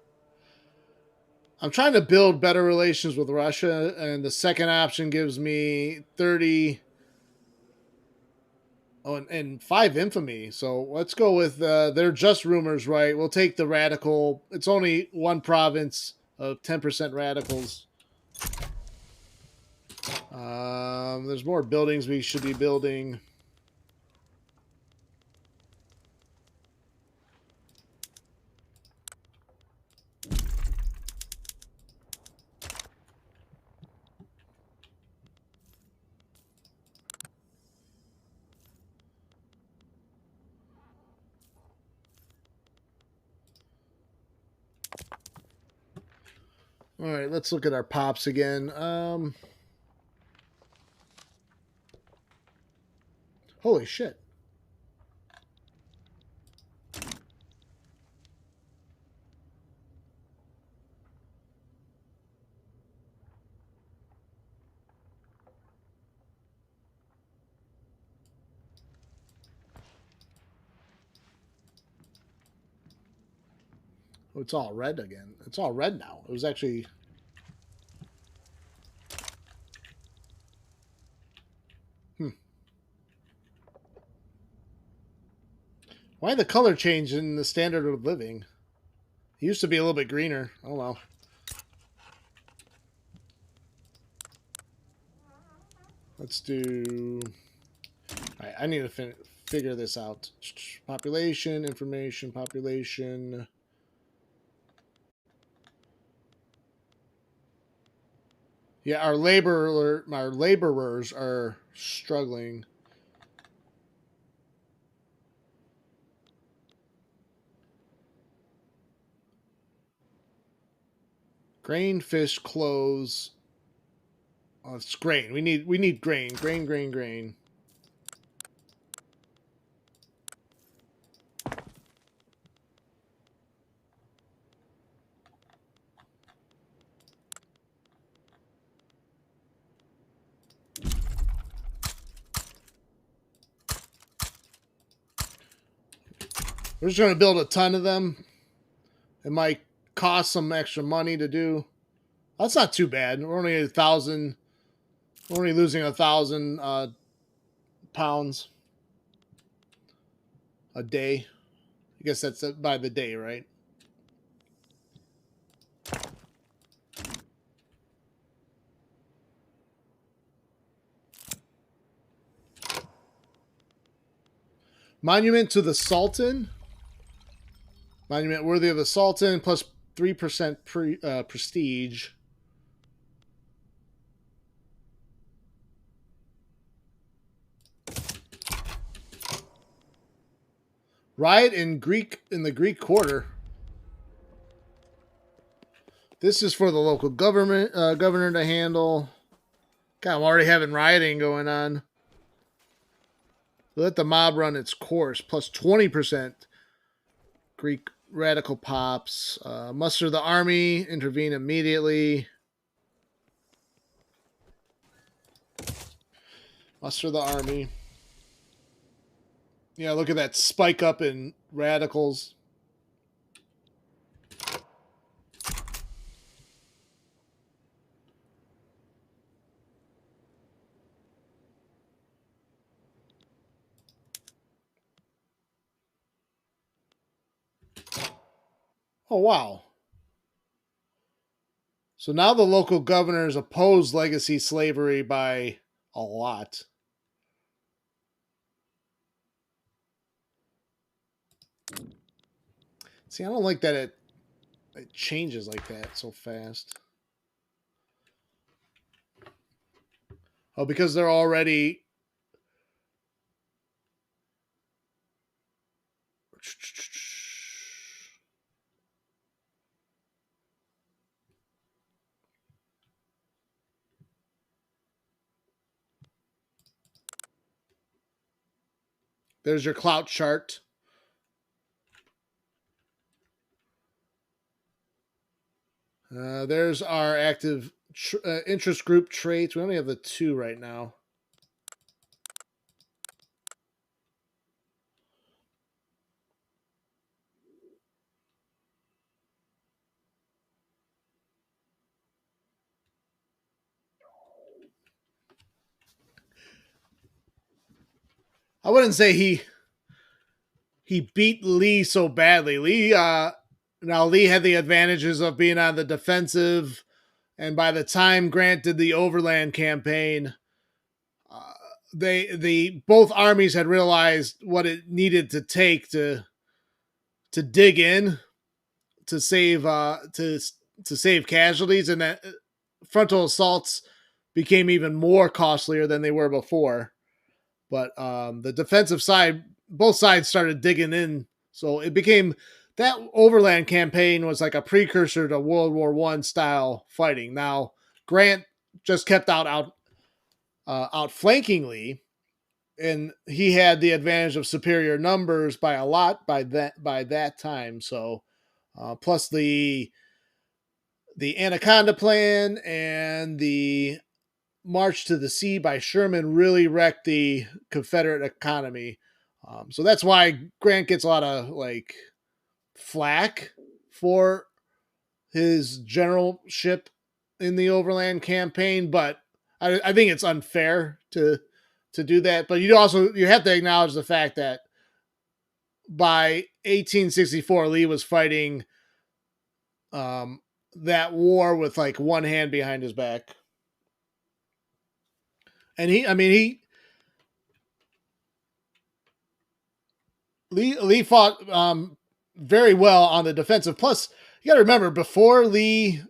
trying to build better relations with Russia, and the second option gives me 30. Oh, and 5 infamy. So let's go with they're just rumors, right? We'll take the radical. It's only one province of 10% radicals. There's more buildings we should be building. All right, let's look at our pops again. Holy shit. Oh, it's all red again. It's all red now. It was actually... Why the color change in the standard of living? It used to be a little bit greener. Oh, well. Let's do... All right, I need to figure this out. Population, information, population... Yeah, our laborers are struggling. Grain, fish, clothes. Oh, it's grain. We need grain. Grain. We're just going to build a ton of them. It might cost some extra money to do. That's not too bad. We're only 1,000. We're only losing 1,000 pounds a day. I guess that's by the day, right? Monument to the Sultan. Monument worthy of the Sultan plus 3% prestige. Riot in the Greek Quarter. This is for the local governor to handle. God, I'm already having rioting going on. Let the mob run its course. Plus 20% Greek radical pops. Muster the army. Intervene immediately. Muster the army. Yeah, look at that spike up in radicals. Oh, wow. So now the local governors oppose legacy slavery by a lot. See, I don't like that it changes like that so fast. Oh, because they're already... There's your clout chart. There's our active interest group traits. We only have the 2 right now. I wouldn't say he beat Lee so badly. Lee had the advantages of being on the defensive, and by the time Grant did the overland campaign, the both armies had realized what it needed to take to dig in to save casualties, and that frontal assaults became even more costlier than they were before. But the defensive side, both sides started digging in, so it became that overland campaign was like a precursor to World War One style fighting. Now Grant just kept outflanking Lee, and he had the advantage of superior numbers by a lot by that time. So plus the Anaconda Plan and the March to the Sea by Sherman really wrecked the Confederate economy. So that's why Grant gets a lot of like flack for his generalship in the overland campaign, but I think it's unfair to do that. But you have to acknowledge the fact that by 1864, Lee was fighting that war with like one hand behind his back, and Lee fought very well on the defensive. Plus, you got to remember before Lee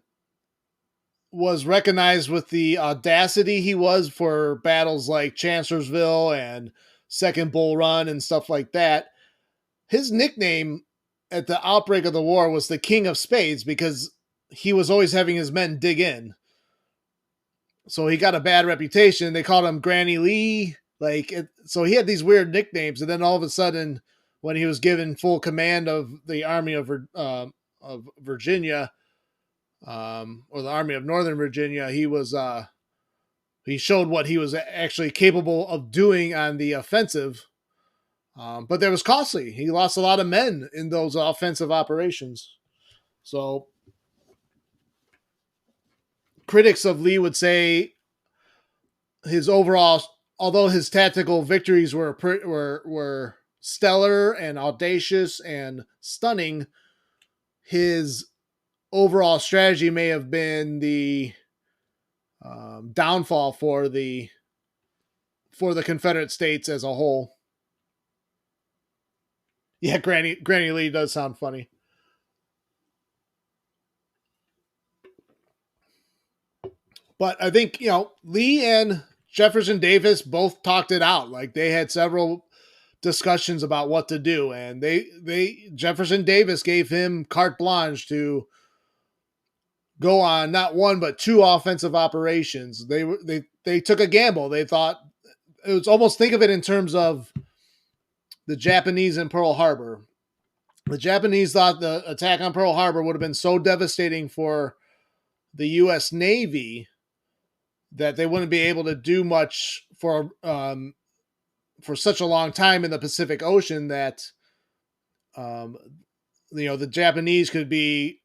was recognized with the audacity he was for battles like Chancellorsville and Second Bull Run and stuff like that. His nickname at the outbreak of the war was the King of Spades because he was always having his men dig in. So he got a bad reputation. They called him Granny Lee. So he had these weird nicknames, and then all of a sudden, when he was given full command of the Army of Virginia, or the Army of Northern Virginia, he showed what he was actually capable of doing on the offensive. But that was costly. He lost a lot of men in those offensive operations. So critics of Lee would say although his tactical victories were stellar and audacious and stunning, his overall strategy may have been the downfall for the Confederate States as a whole. Yeah, Granny Lee does sound funny. But I think, Lee and Jefferson Davis both talked it out. Like they had several discussions about what to do, and Jefferson Davis gave him carte blanche to go on not one but 2 offensive operations. They took a gamble. They thought it was almost, think of it in terms of the Japanese in Pearl Harbor. The Japanese thought the attack on Pearl Harbor would have been so devastating for the U.S. Navy that they wouldn't be able to do much for such a long time in the Pacific Ocean that the Japanese could be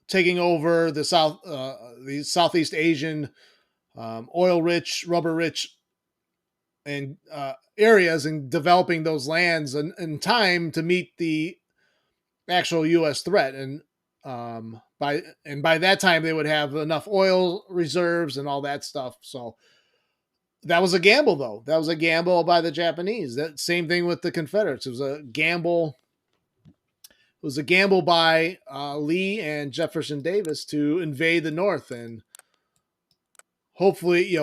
taking over the Southeast Asian oil rich, rubber rich, and areas, and developing those lands in time to meet the actual U.S. threat. And by that time they would have enough oil reserves and all that stuff. So that was a gamble, though. That was a gamble by the Japanese. That same thing with the Confederates. It was a gamble. It was a gamble by Lee and Jefferson Davis to invade the North, and hopefully,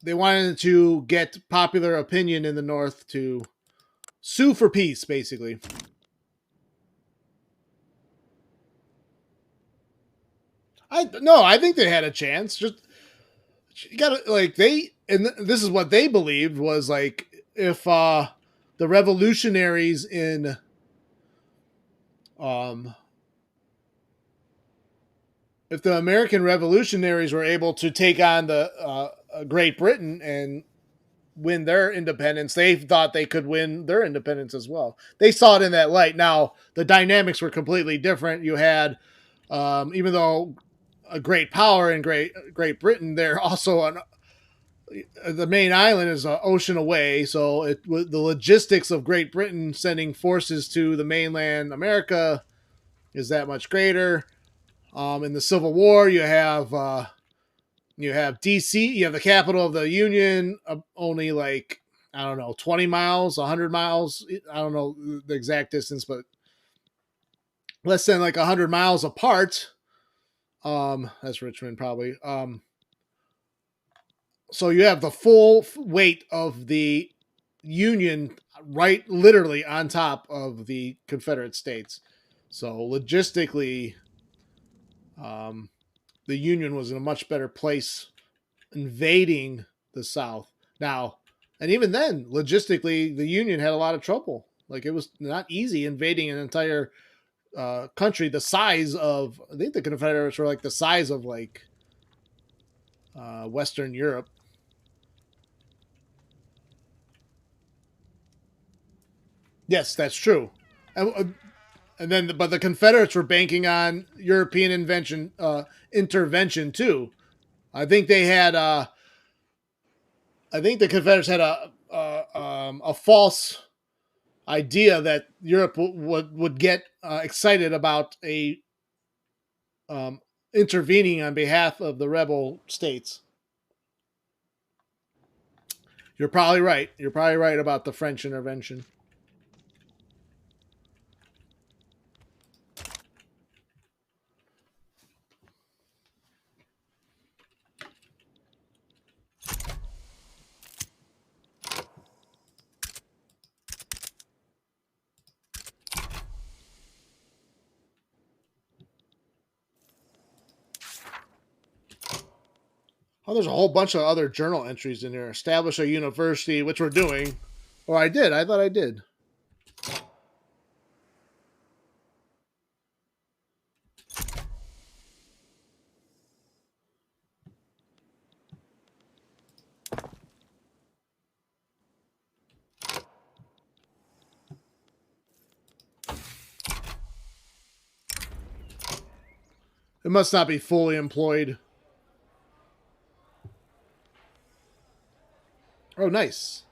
they wanted to get popular opinion in the North to sue for peace, basically. I think they had a chance. Just you gotta, like, and this is what they believed was like if the revolutionaries in um, if the American revolutionaries were able to take on the Great Britain and win their independence, they thought they could win their independence as well. They saw it in that light. Now the dynamics were completely different. You had, even though a great power in Great Britain, they're also the main island is an ocean away, so the logistics of Great Britain sending forces to the mainland America is that much greater. In the Civil War, you have DC, you have the capital of the Union, only like, I don't know, 20 miles, 100 miles. I don't know the exact distance, but less than like 100 miles apart. That's Richmond probably. So you have the full weight of the Union right literally on top of the Confederate States. So logistically, the Union was in a much better place invading the South. Now, and even then, logistically, the Union had a lot of trouble. Like, it was not easy invading an entire country the size of, I think the Confederates were like the size of like Western Europe. Yes, that's true. And then, but the Confederates were banking on European intervention too. I think they had. I think the Confederates had a false idea that Europe would get excited about a intervening on behalf of the rebel states. You're probably right. You're probably right about the French intervention. Oh, there's a whole bunch of other journal entries in here. Establish a university, which we're doing. Or I did. I thought I did. It must not be fully employed. Oh, nice.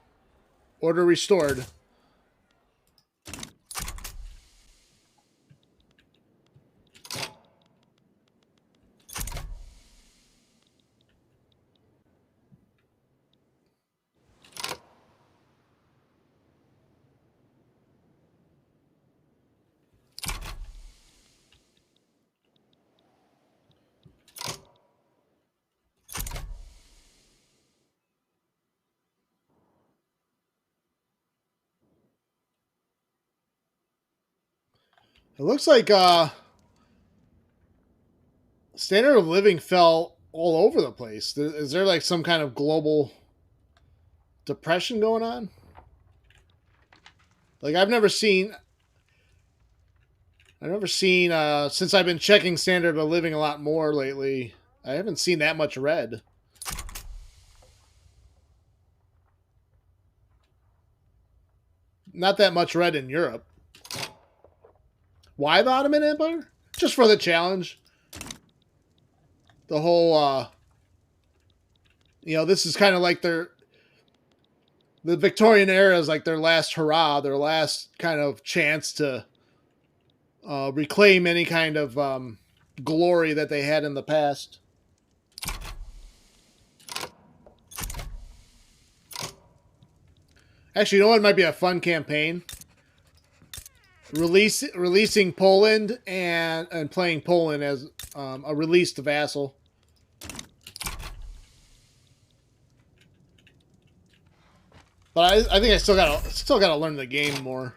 Order restored. It looks like standard of living fell all over the place. Is there like some kind of global depression going on? Like, I've never seen since I've been checking standard of living a lot more lately. I haven't seen that much red. Not that much red in Europe. Why the Ottoman Empire? Just for the challenge. The whole this is kind of like the Victorian era is like their last hurrah, their last kind of chance to reclaim any kind of glory that they had in the past. Actually, you know what might be a fun campaign? Releasing Poland and playing Poland as a released vassal. But I think I still gotta learn the game more.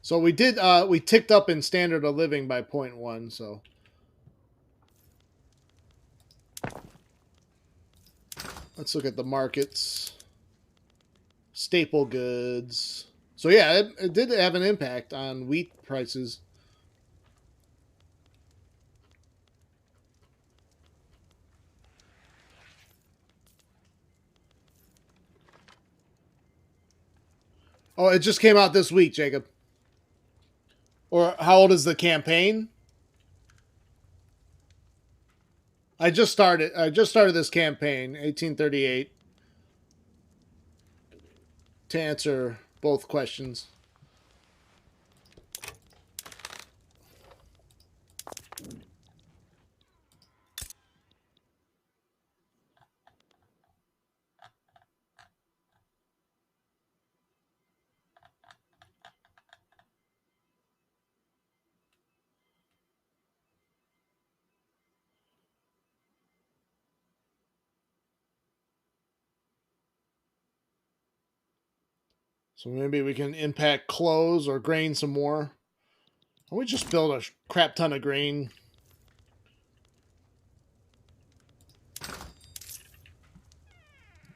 So we ticked up in standard of living by 0.1, so Let's look at the markets. Staple goods. So yeah, it did have an impact on wheat prices. Oh, it just came out this week, Jacob. Or how old is the campaign? I just started. I just started this campaign, 1838, to answer both questions. So maybe we can impact clothes or grain some more. Or we just build a crap ton of grain.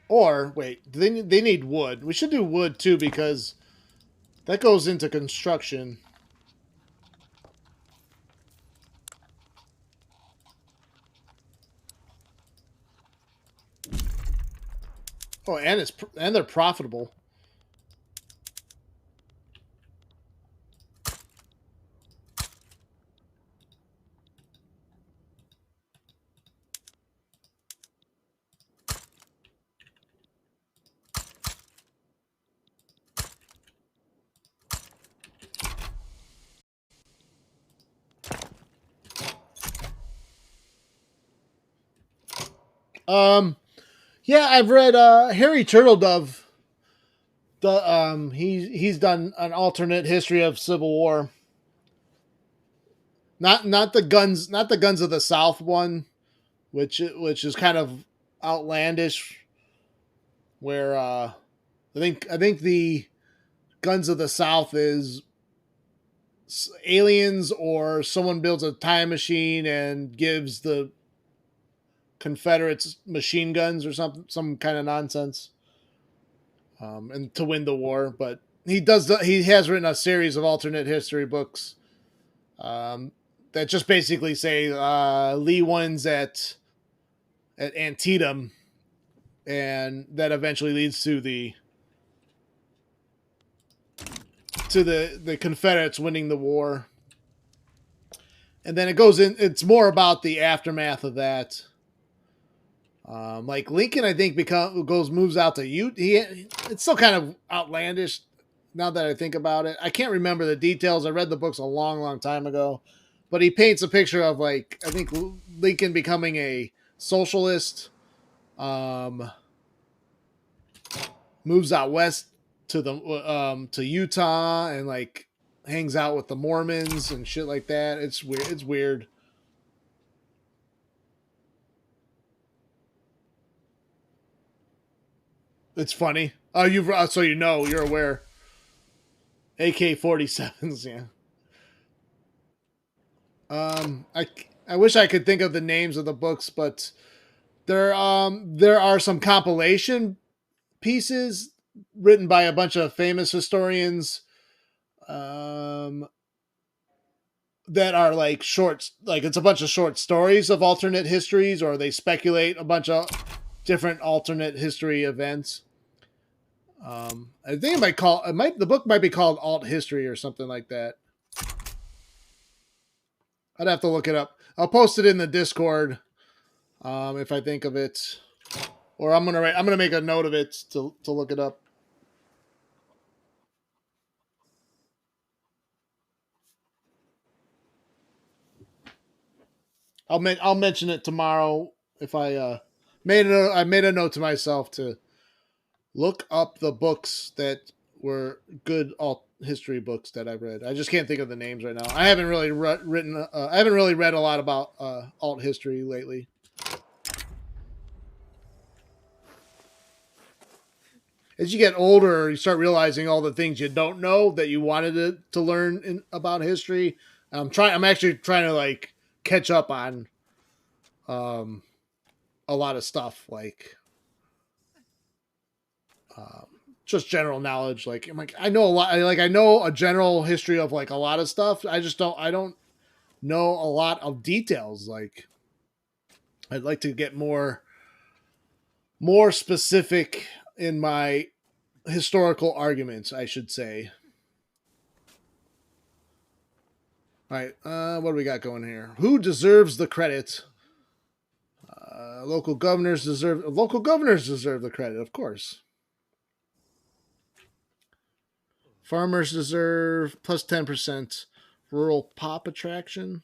Or wait, they need wood. We should do wood too because that goes into construction. Oh, and they're profitable. Um, yeah, I've read Harry Turtledove. He's done an alternate history of Civil War. Not the Guns of the South one, which is kind of outlandish. Where I think the Guns of the South is aliens or someone builds a time machine and gives the Confederates machine guns or some kind of nonsense, and to win the war. But he has written a series of alternate history books, that just basically say Lee wins at Antietam, and that eventually leads to the Confederates winning the war. And then it goes in. It's more about the aftermath of that. Like Lincoln, I think moves out to Utah. It's still kind of outlandish now that I think about it. I can't remember the details. I read the books a long, long time ago, but he paints a picture of like I think Lincoln becoming a socialist. Moves out west to Utah and like hangs out with the Mormons and shit like that. It's weird. It's weird. It's funny. Oh, so you're aware. AK-47s, yeah. I wish I could think of the names of the books, but there are some compilation pieces written by a bunch of famous historians, um, that are like short, like it's a bunch of short stories of alternate histories, or they speculate a bunch of different alternate history events. I think the book might be called Alt History or something like that. I'd have to look it up. I'll post it in the Discord, if I think of it, or I'm gonna make a note of it to look it up. I'll mention it tomorrow if I made a note to myself to look up the books that were good alt history books that I've read. I just can't think of the names right now. I haven't really written. I haven't really read a lot about alt history lately. As you get older, you start realizing all the things you don't know that you wanted to learn about history. I'm actually trying to like catch up on um, a lot of stuff. Like Um, just general knowledge. Like I'm like I know a lot. I know a general history of like a lot of stuff. I don't know a lot of details. Like I'd like to get more specific in my historical arguments, I should say. All right, what do we got going here? Who deserves the credit? Local governors deserve the credit, of course. Farmers deserve plus 10% rural pop attraction.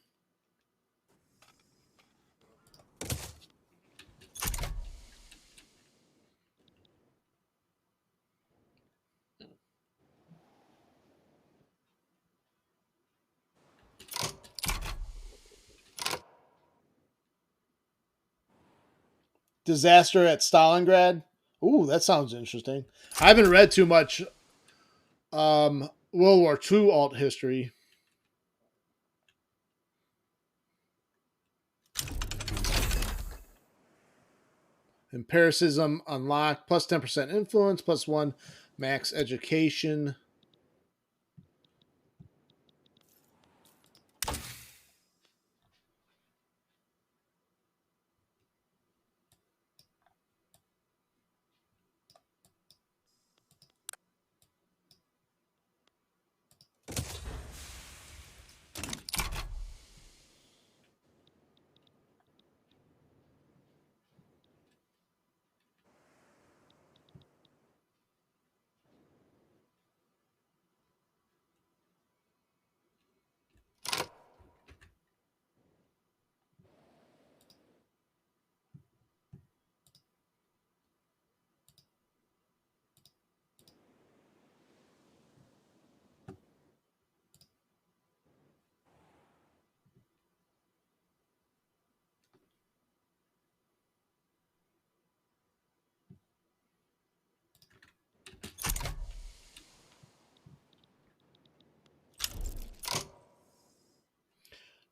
Disaster at Stalingrad. Ooh, that sounds interesting. I haven't read too much World War II alt history. Empiricism unlocked, plus 10% influence, plus 1 max education.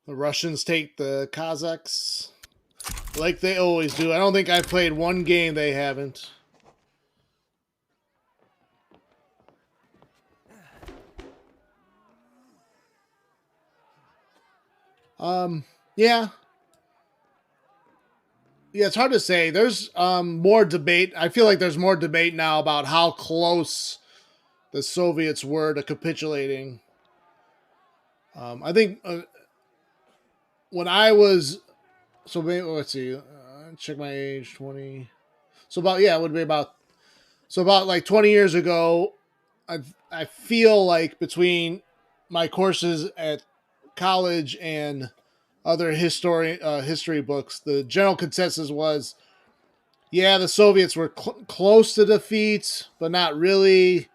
The Russians take the Kazakhs like they always do. I don't think I've played one game they haven't. Yeah. Yeah, it's hard to say. There's more debate. I feel like there's more debate now about how close the Soviets were to capitulating. I think when I was so maybe, let's see, check my age 20. So about yeah, it would be about like 20 years ago. I feel like between my courses at college and other history books, the general consensus was, yeah, the Soviets were close to defeat, but not really.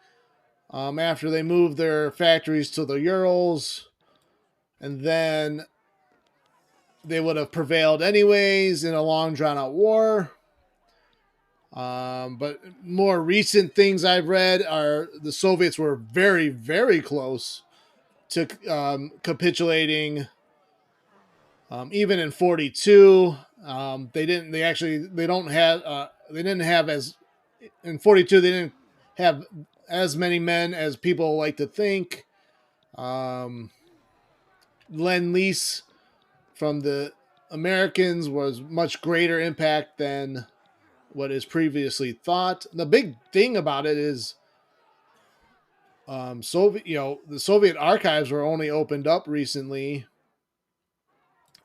After they moved their factories to the Urals, and then they would have prevailed anyways in a long, drawn out war. But more recent things I've read are the Soviets were very, very close to capitulating. Even in 42, they didn't. They actually they don't have. They didn't have as in 42. They didn't have as many men as people like to think. Lend lease from the Americans was much greater impact than what is previously thought. The big thing about it is Soviet, the Soviet archives were only opened up recently,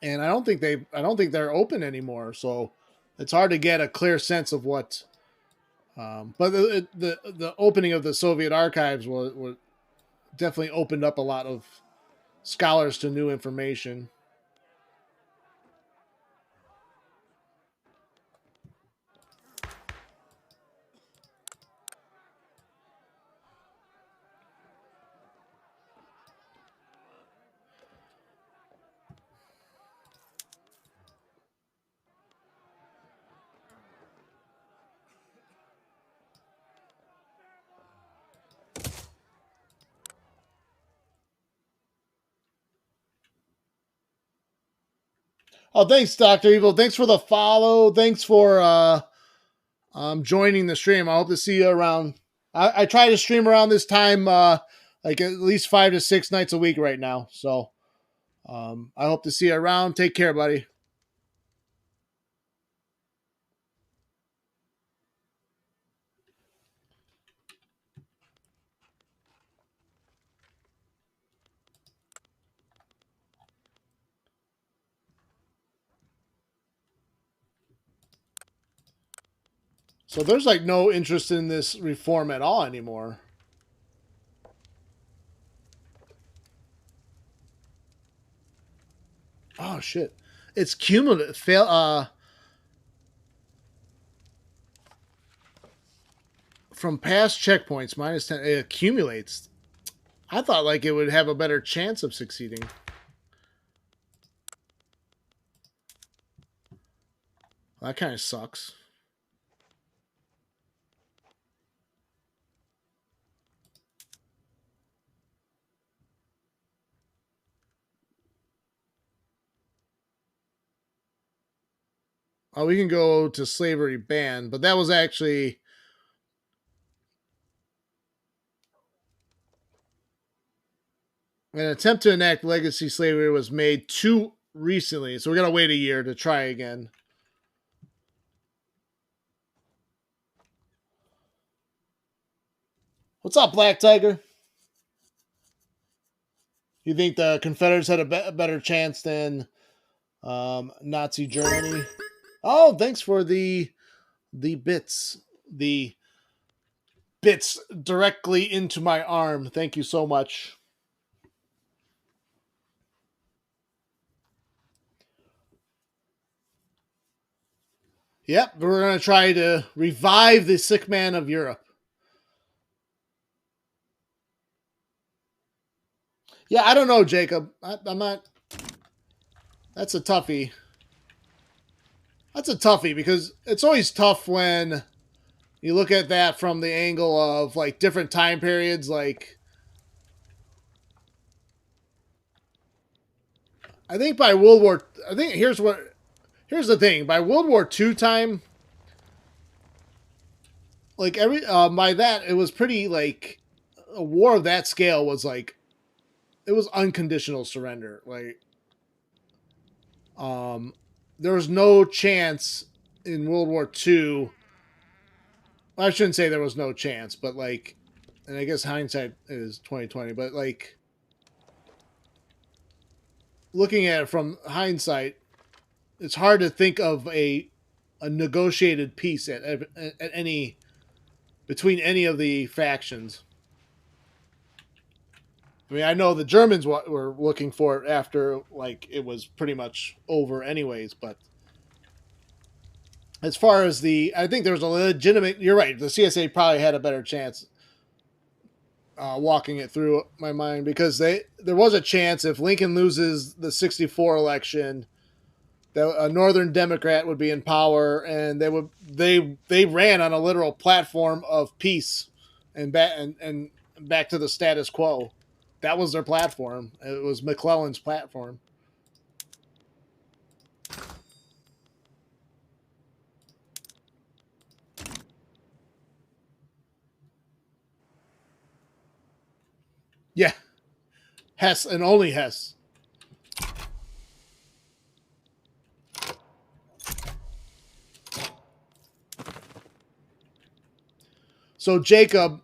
and I don't think they're open anymore. So it's hard to get a clear sense of what. But the opening of the Soviet archives was definitely opened up a lot of scholars to new information. Oh, thanks, Doctor Evil. Thanks for the follow. Thanks for joining the stream. I hope to see you around. I try to stream around this time, like at least 5 to 6 nights a week right now. So I hope to see you around. Take care, buddy. So there's like no interest in this reform at all anymore. Oh shit! It's cumulative. From past checkpoints -10. It accumulates. I thought like it would have a better chance of succeeding. Well, that kind of sucks. Oh, we can go to slavery ban, but that was actually an attempt to enact legacy slavery was made too recently, so we're gonna wait a year to try again. What's up, Black Tiger? You think the Confederates had a better chance than Nazi Germany? Oh, thanks for the bits. The bits directly into my arm. Thank you so much. Yep, we're going to try to revive the sick man of Europe. Yeah, I don't know, Jacob. I'm not. That's a toughie. That's a toughie because it's always tough when you look at that from the angle of like different time periods. Like, I think by World War, I think here's the thing. By World War II time, like by that it was pretty like a war of that scale was like it was unconditional surrender. Like, there was no chance in World War II. I shouldn't say there was no chance, but like, and I guess hindsight is 2020. But like, looking at it from hindsight, it's hard to think of a negotiated peace at any between any of the factions. I mean, I know the Germans were looking for it after like it was pretty much over, anyways. But as far as I think there was a legitimate. You're right. The CSA probably had a better chance walking it through my mind because there was a chance if Lincoln loses the '64 election, that a Northern Democrat would be in power, and they ran on a literal platform of peace and back to the status quo. That was their platform. It was McClellan's platform. Yeah, Hess and only Hess. So Jacob,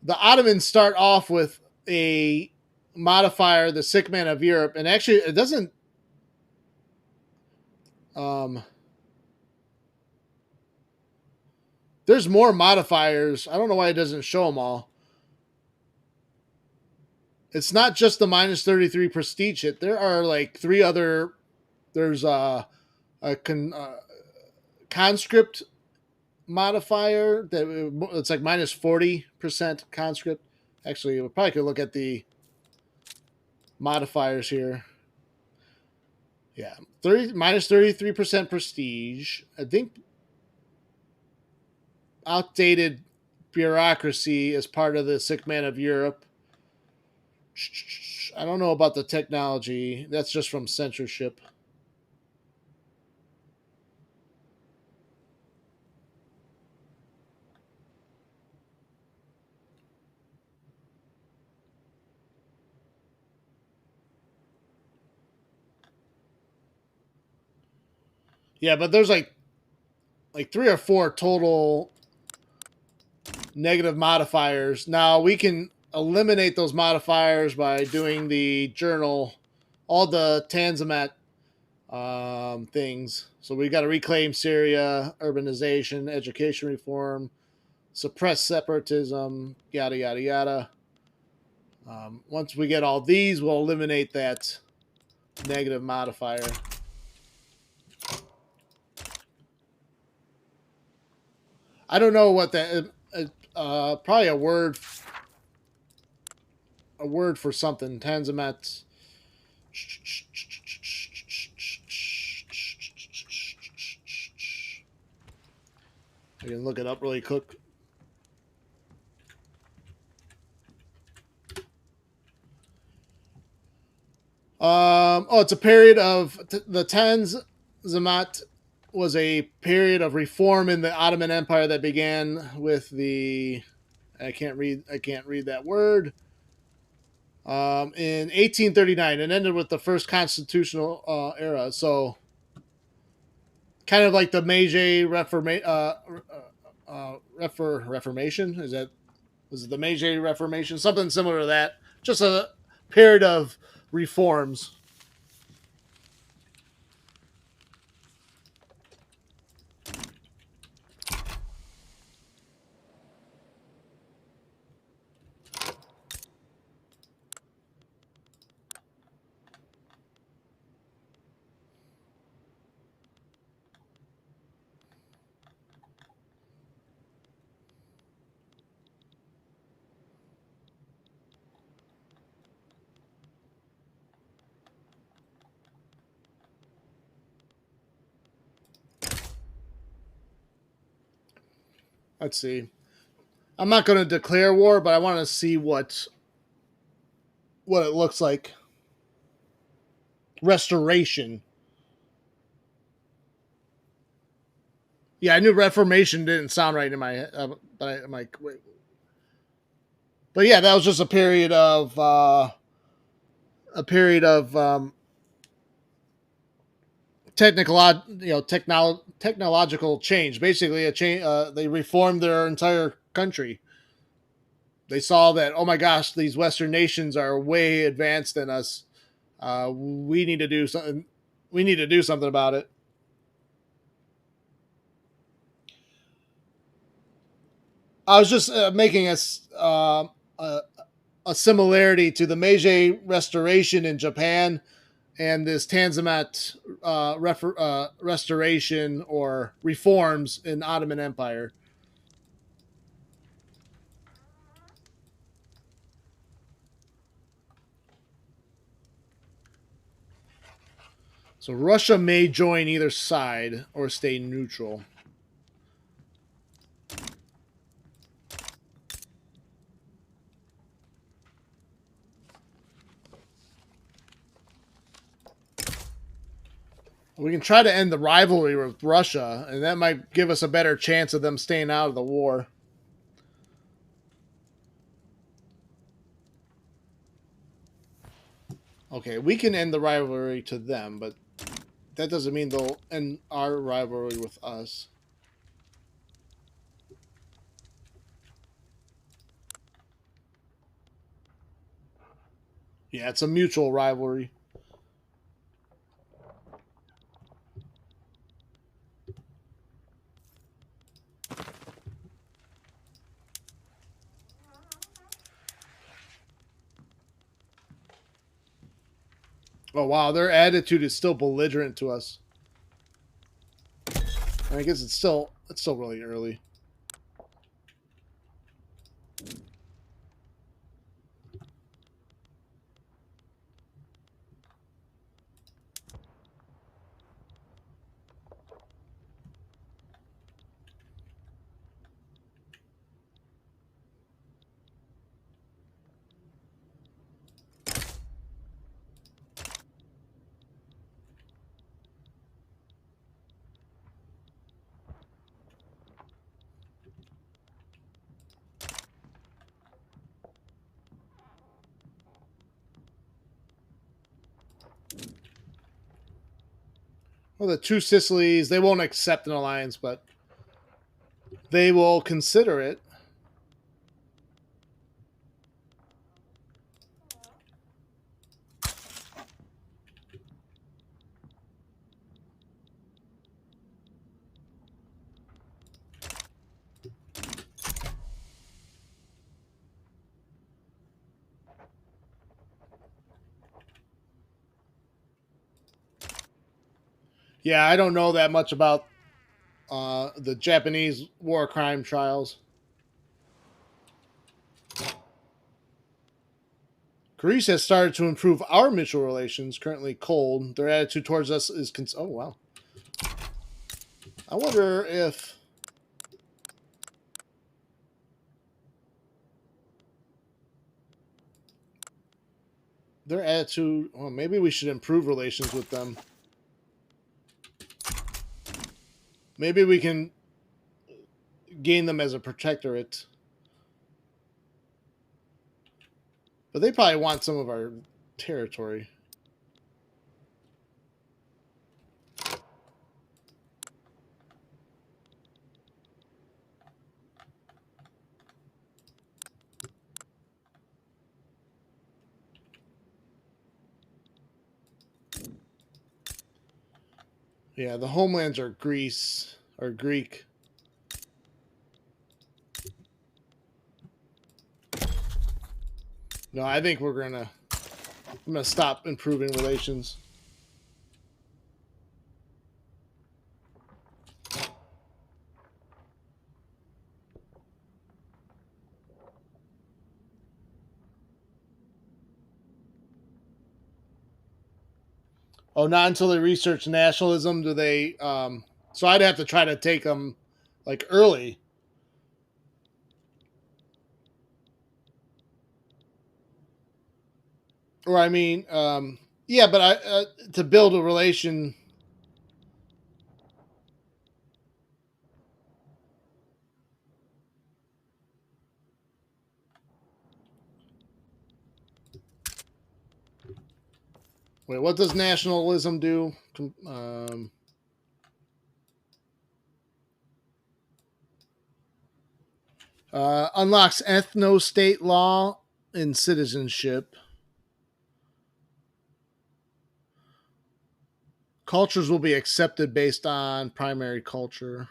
the Ottomans start off with a modifier, the sick man of Europe, and actually it doesn't. There's more modifiers. I don't know why it doesn't show them all. It's not just the -33 prestige hit. There are like three other. There's a conscript modifier that it's like -40% conscript. Actually, we probably could look at the modifiers here. Yeah, -33% prestige. I think outdated bureaucracy is part of the sick man of Europe. I don't know about the technology. That's just from censorship. Yeah, but there's like 3 or 4 total negative modifiers. Now we can eliminate those modifiers by doing the journal, all the Tanzimat things. So we got to reclaim Syria, urbanization, education reform, suppress separatism, yada yada yada. Once we get all these, we'll eliminate that negative modifier. I don't know what that. Probably a word for something. Tanzimat. I can look it up really quick. It's a period of the Tanzimat was a period of reform in the Ottoman Empire that began with the I can't read that word. In 1839 and ended with the first constitutional era. So kind of like the Meiji Reformation. Is that was it the Meiji Reformation? Something similar to that. Just a period of reforms. Let's see. I'm not going to declare war, but I want to see what it looks like. Restoration. Yeah, I knew Reformation didn't sound right in my head, but I'm like, wait. But yeah, that was just a period of technological change. Basically, a change. They reformed their entire country. They saw that, oh my gosh, these Western nations are way advanced than us. We need to do something. We need to do something about it. I was just making a a similarity to the Meiji Restoration in Japan and this Tanzimat restoration or reforms in Ottoman Empire. So Russia may join either side or stay neutral. We can try to end the rivalry with Russia, and that might give us a better chance of them staying out of the war. Okay, we can end the rivalry to them, but that doesn't mean they'll end our rivalry with us. Yeah, it's a mutual rivalry. Oh wow, their attitude is still belligerent to us. I guess it's still really early. Well, the two Sicilies, they won't accept an alliance, but they will consider it. Yeah, I don't know that much about the Japanese war crime trials. Greece has started to improve our mutual relations, currently cold. Their attitude towards us is... oh, wow. I wonder if... their attitude... well, maybe we should improve relations with them. Maybe we can gain them as a protectorate. But they probably want some of our territory. Yeah, the homelands are Greece or Greek. No, I think I'm gonna stop improving relations. Oh, not until they research nationalism do they. So I'd have to try to take them like early. Or I mean, yeah, but to build a relation. Wait, what does nationalism do? Unlocks ethno-state law and citizenship. Cultures will be accepted based on primary culture.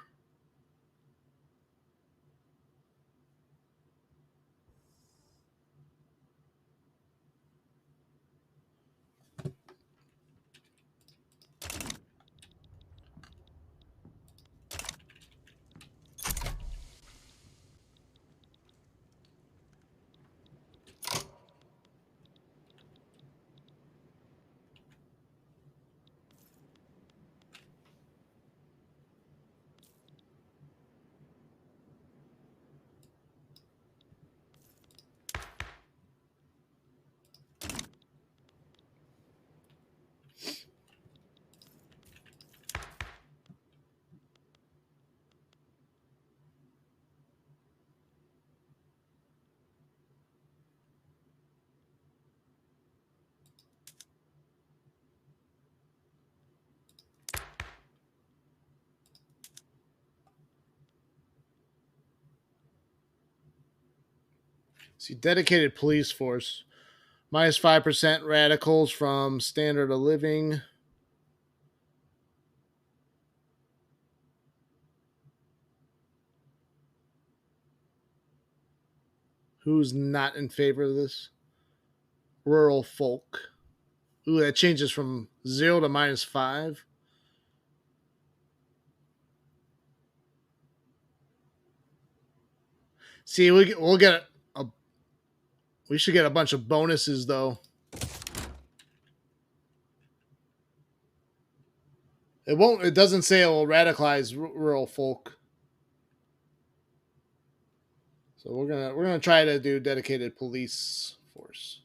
See, dedicated police force. Minus 5% radicals from standard of living. Who's not in favor of this? Rural folk. Ooh, that changes from 0 to -5. See, we'll get we should get a bunch of bonuses though. It won't. It doesn't say it will radicalize rural folk. So we're gonna try to do dedicated police force.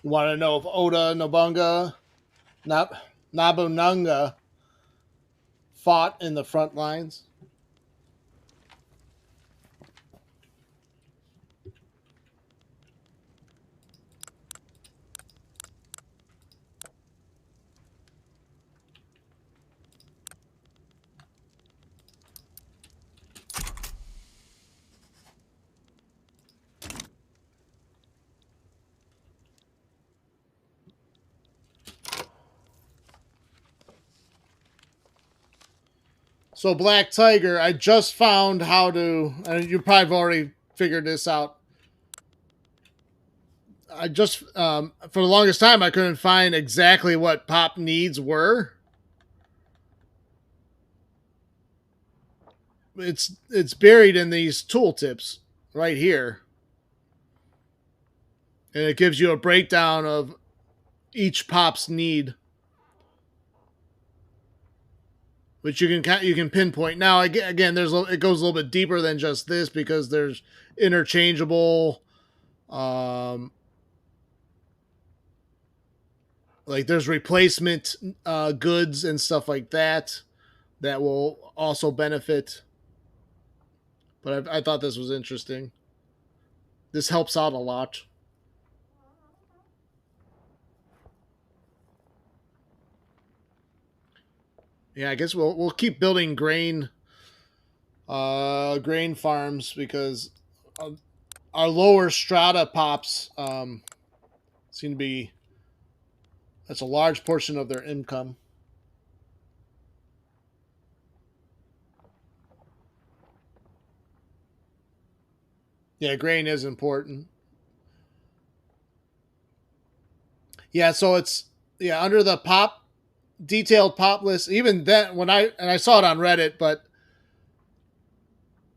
Want to know if Oda Nobunaga, Nab- Nobunaga fought in the front lines? So Black Tiger, I just found how to, and you probably have already figured this out. I just, for the longest time, I couldn't find exactly what pop needs were. It's buried in these tooltips right here, and it gives you a breakdown of each pop's need, which you can pinpoint. Now again, it goes a little bit deeper than just this because there's interchangeable, um, like there's replacement goods and stuff like that that will also benefit. But I thought this was interesting. This helps out a lot. Yeah, I guess we'll keep building grain farms because uh, our lower strata pops seem to be that's a large portion of their income. Yeah, grain is important. Yeah, so it's yeah under the pop detailed pop list. Even then, when I saw it on Reddit, but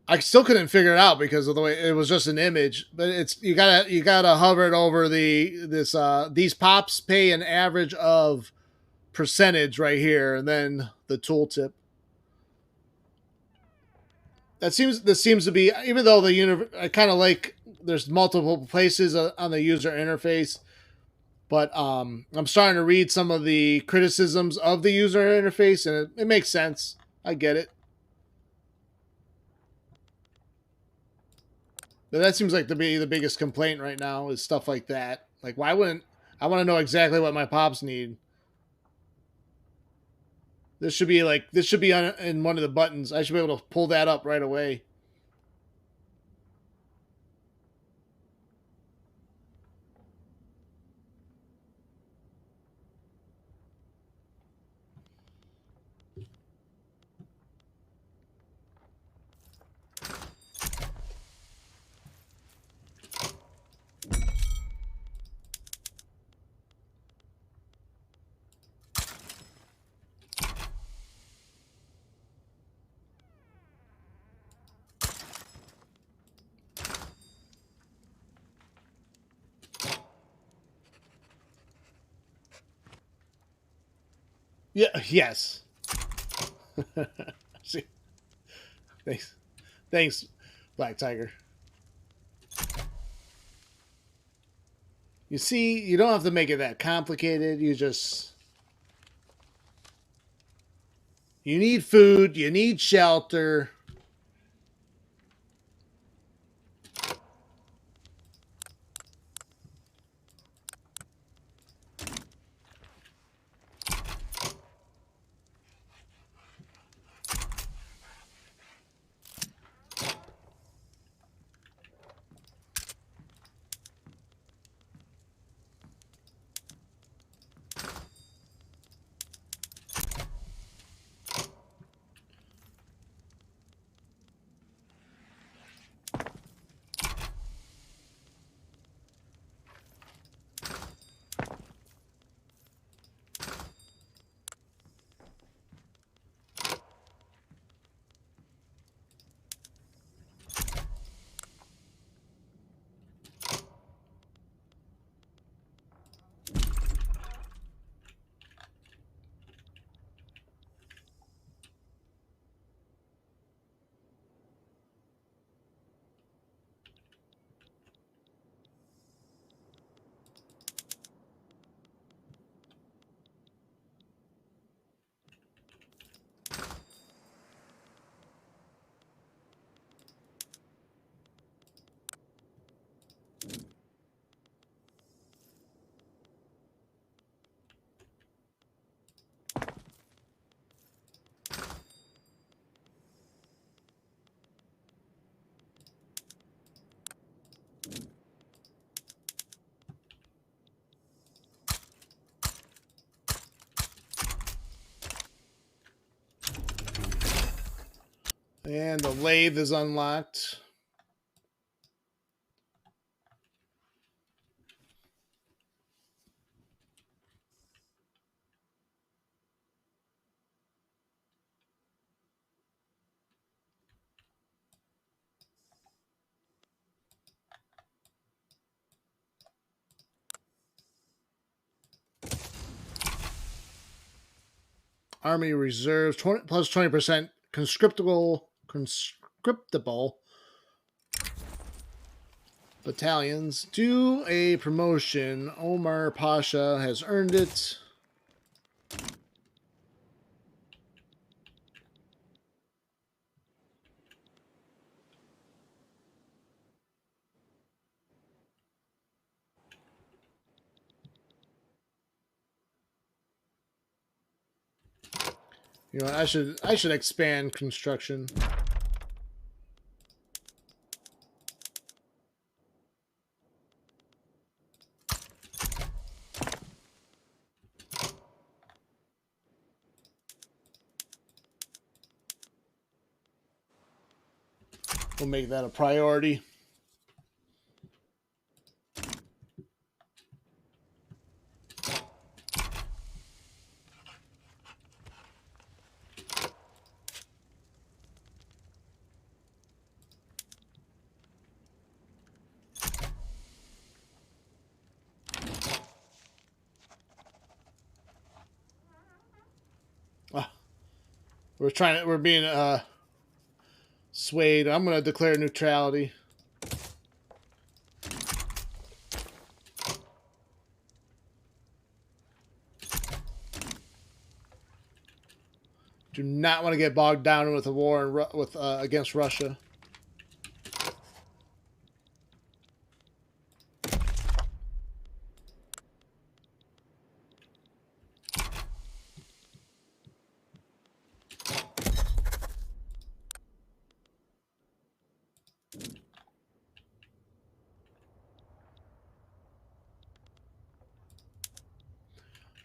I still couldn't figure it out because of the way it was just an image. But it's you gotta hover it over these pops pay an average of percentage right here, and then the tooltip. This seems to be even though I kind of like there's multiple places on the user interface, but I'm starting to read some of the criticisms of the user interface, and it makes sense. I get it. But that seems like to be the biggest complaint right now is stuff like that. Like, why wouldn't I want to know exactly what my pops need? This should be on in one of the buttons. I should be able to pull that up right away. Yeah. Yes. See, thanks. Thanks, Black Tiger. You see, you don't have to make it that complicated. You need food, you need shelter. And the lathe is unlocked. Army reserves plus 20% conscriptable battalions. Do a promotion. Omar Pasha has earned it. You know, I should expand construction. We'll make that a priority. We're being swayed. I'm going to declare neutrality. Do not want to get bogged down with a war against Russia.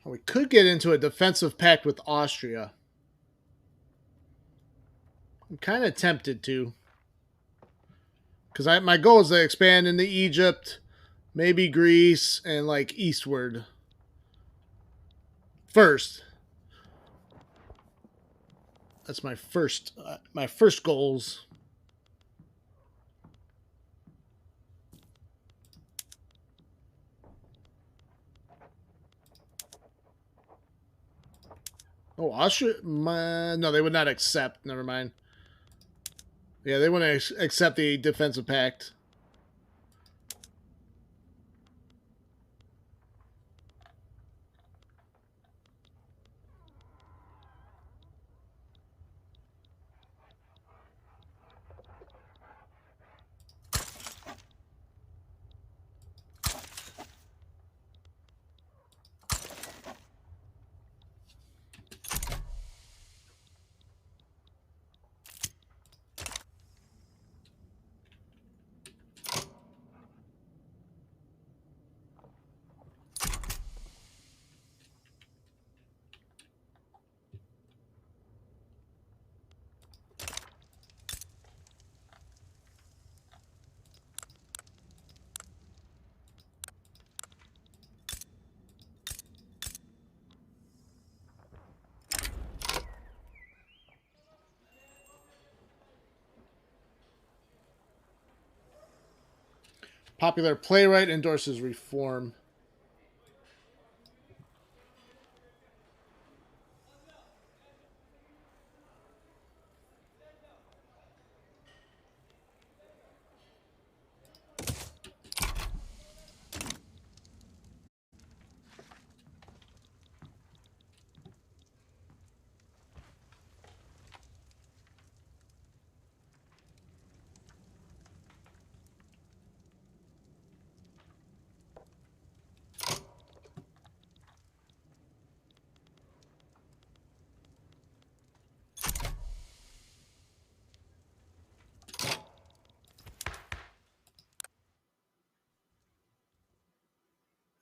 We could get into a defensive pact with Austria. I'm kind of tempted to. Because my goal is to expand into Egypt, maybe Greece, and like eastward. First. That's my first goals. Oh, Austria? No, they would not accept. Never mind. Yeah, they wouldn't accept the defensive pact. Popular playwright endorses reform.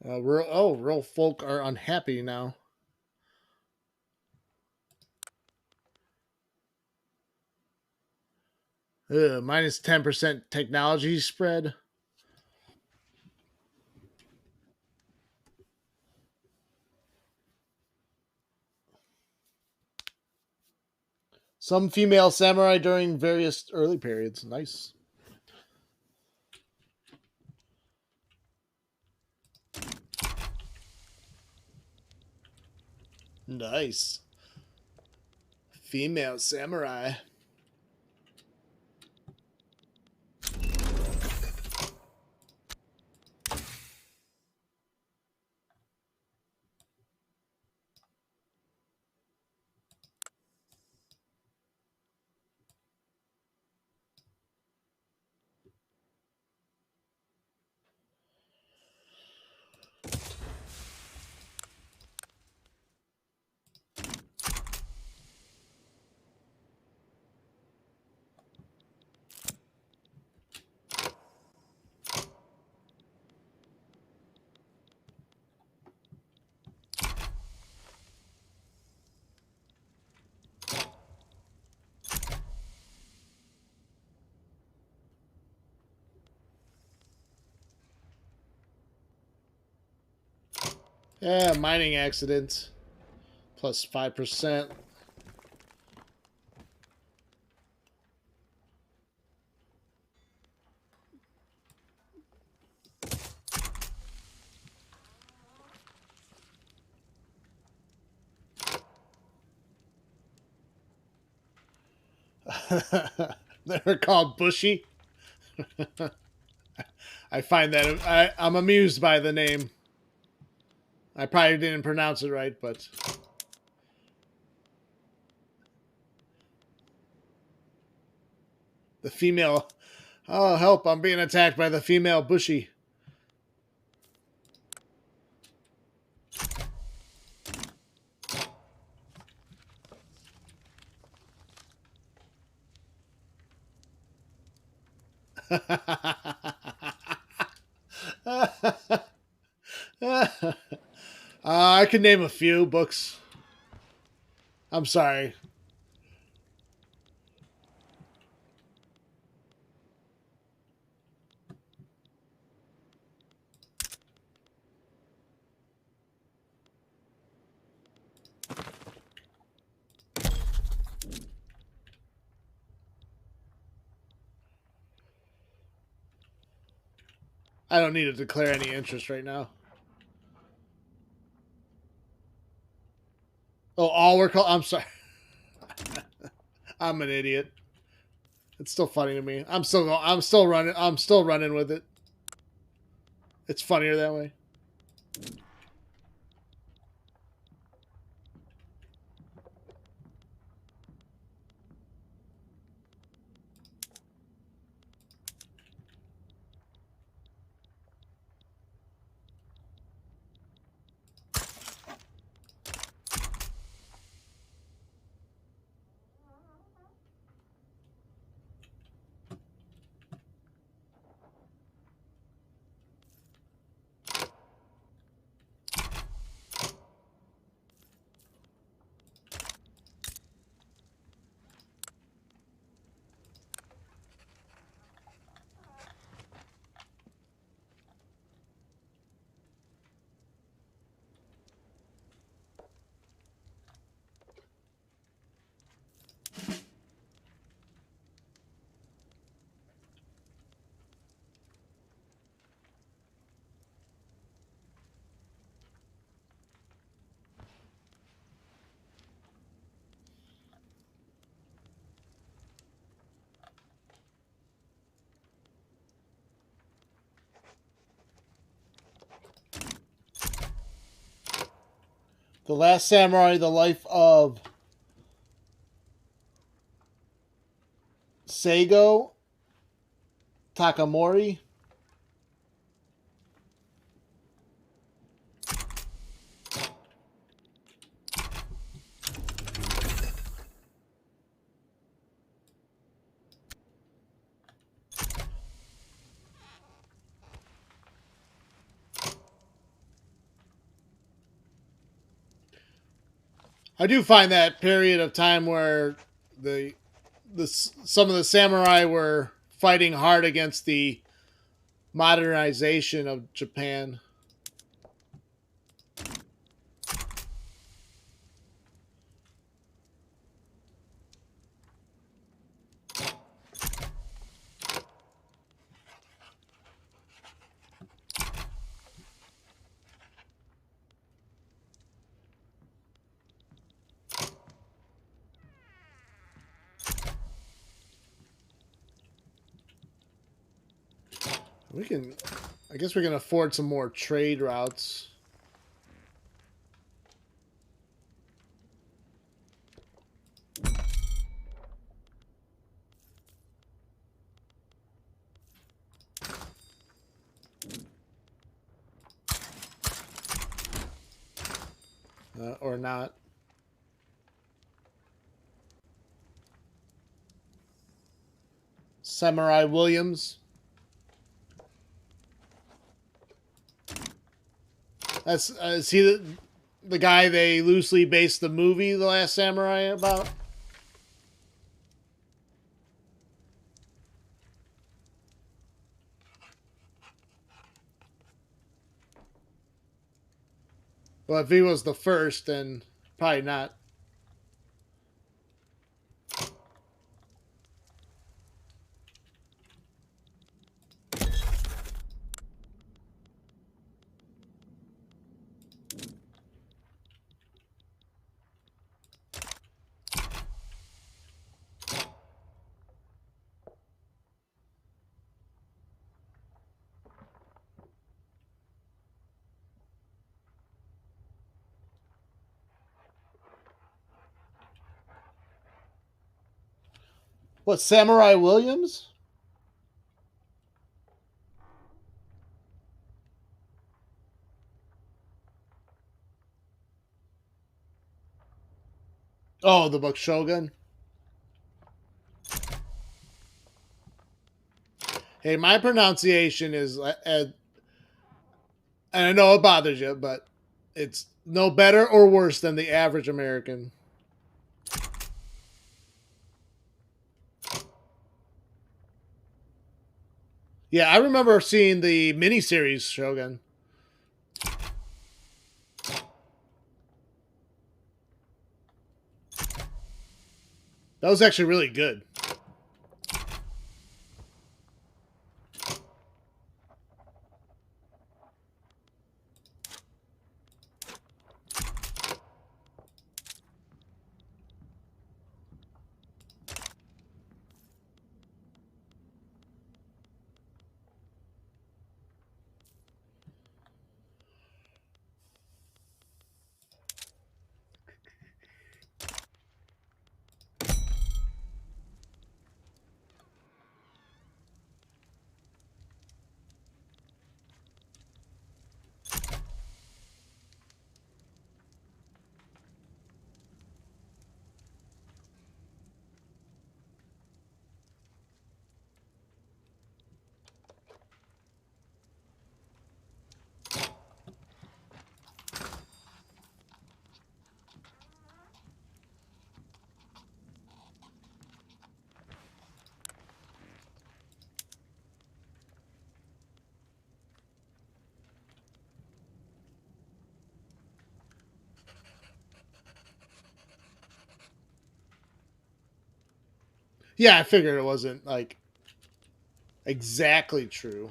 Rural folk are unhappy now. Minus 10% technology spread. Some female samurai during various early periods. Nice. Nice. Female samurai. Yeah, mining accidents. Plus 5%. They're called bushy. I find that I'm amused by the name. I probably didn't pronounce it right, but the female. Oh, help! I'm being attacked by the female bushy. I can name a few books. I'm sorry. I don't need to declare any interest right now. Oh, all we're called. I'm sorry. I'm an idiot. It's still funny to me. I'm still running. I'm still running with it. It's funnier that way. The Last Samurai: The Life of Seigo Takamori. I do find that period of time where the some of the samurai were fighting hard against the modernization of Japan. We can, I guess we can afford some more trade routes. Or not. Samurai Williams. That's is he the guy they loosely based the movie The Last Samurai about? Well, if he was the first, then probably not. What, Samurai Williams? Oh, the book Shogun. Hey, my pronunciation is, and I know it bothers you, but it's no better or worse than the average American. Yeah, I remember seeing the miniseries Shogun. That was actually really good. Yeah, I figured it wasn't like exactly true.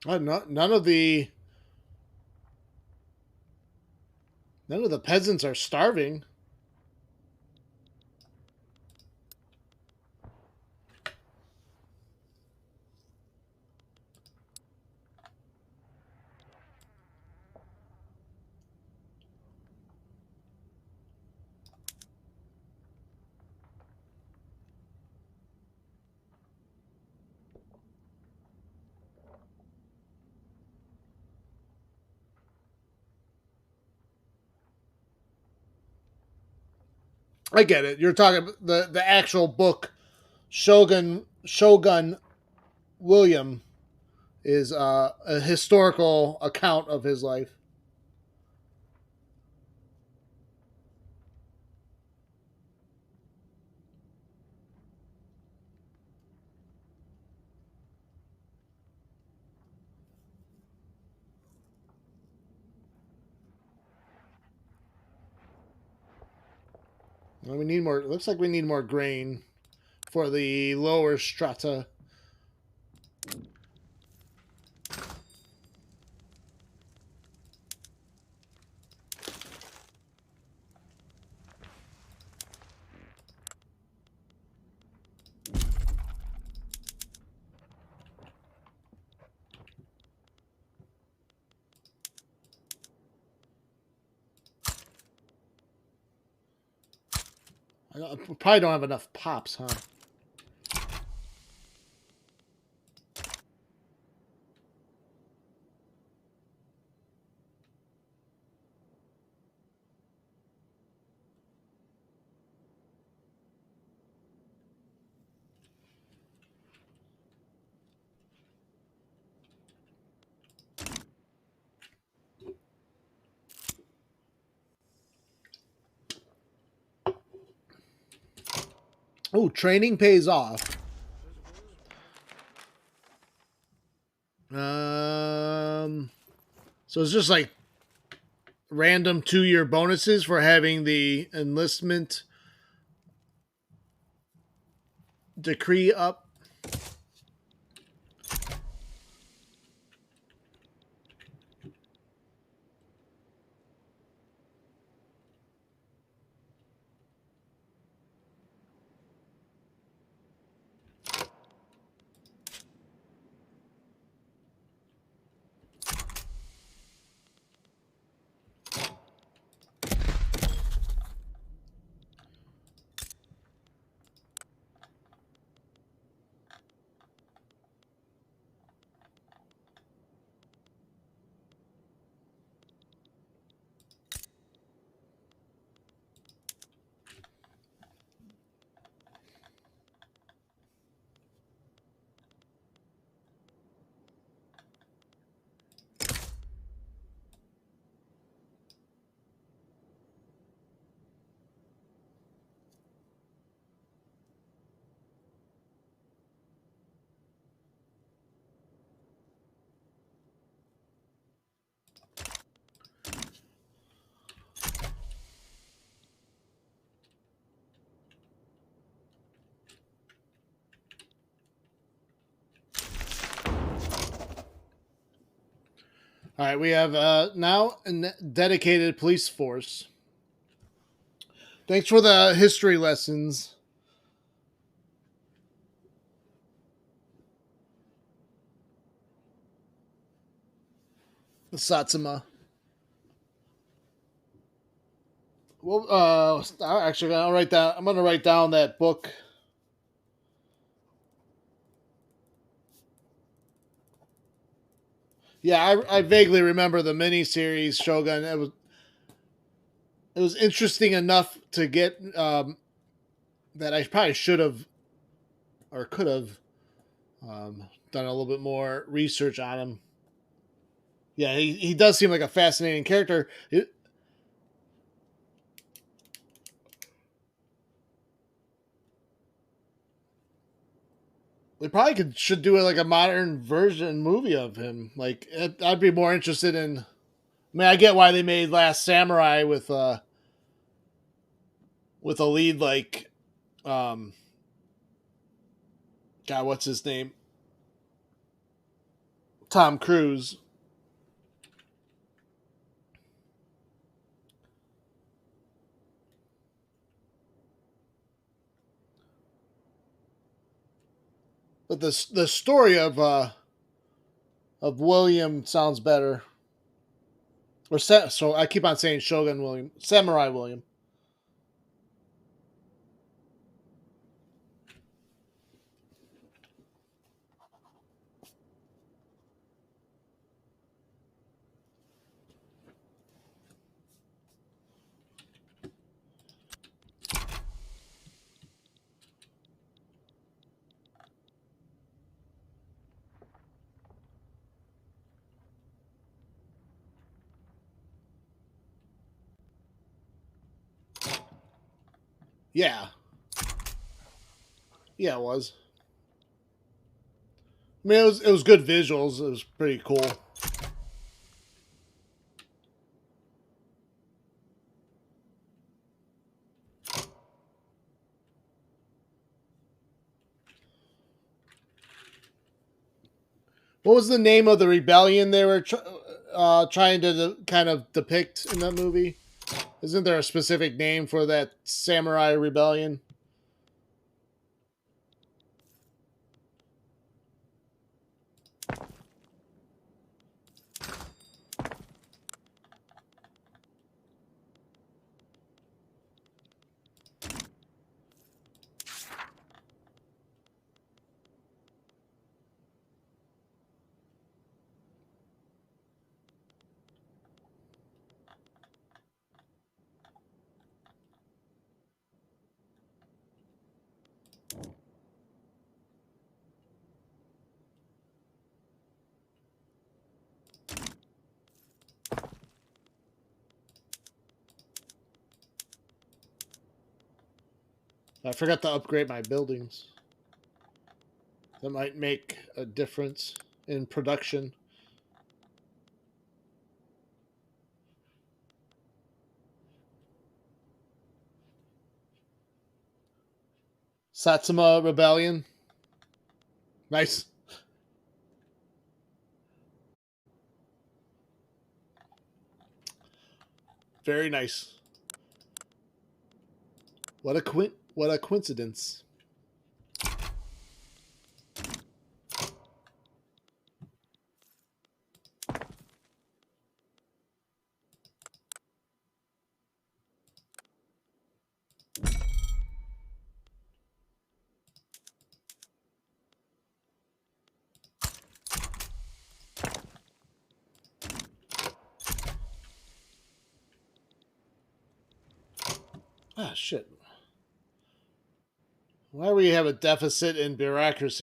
None of the peasants are starving. I get it. You're talking about the actual book Shogun William is a historical account of his life. Well, we need more. It looks like we need more grain for the lower strata. I probably don't have enough pops, huh? Oh, training pays off. So it's just like random 2-year bonuses for having the enlistment decree up. All right, we have now a dedicated police force. Thanks for the history lessons. Satsuma. Well, actually, I'll write down. I'm going to write down that book. Yeah, I vaguely remember the miniseries Shogun. It was interesting enough to get that I probably should have or could have done a little bit more research on him. Yeah, he does seem like a fascinating character. They probably should do like a modern version movie of him. Like I'd be more interested in. I mean, I get why they made Last Samurai with a lead like um God, what's his name? Tom Cruise. But the story of William sounds better. So I keep on saying Shogun William, Samurai William. Yeah. Yeah, it was. I mean, it was good visuals. It was pretty cool. What was the name of the rebellion they were trying to kind of depict in that movie? Isn't there a specific name for that samurai rebellion? I forgot to upgrade my buildings. That might make a difference in production. Satsuma Rebellion. Nice. Very nice. What a coincidence. Ah, shit. Why do we have a deficit in bureaucracy?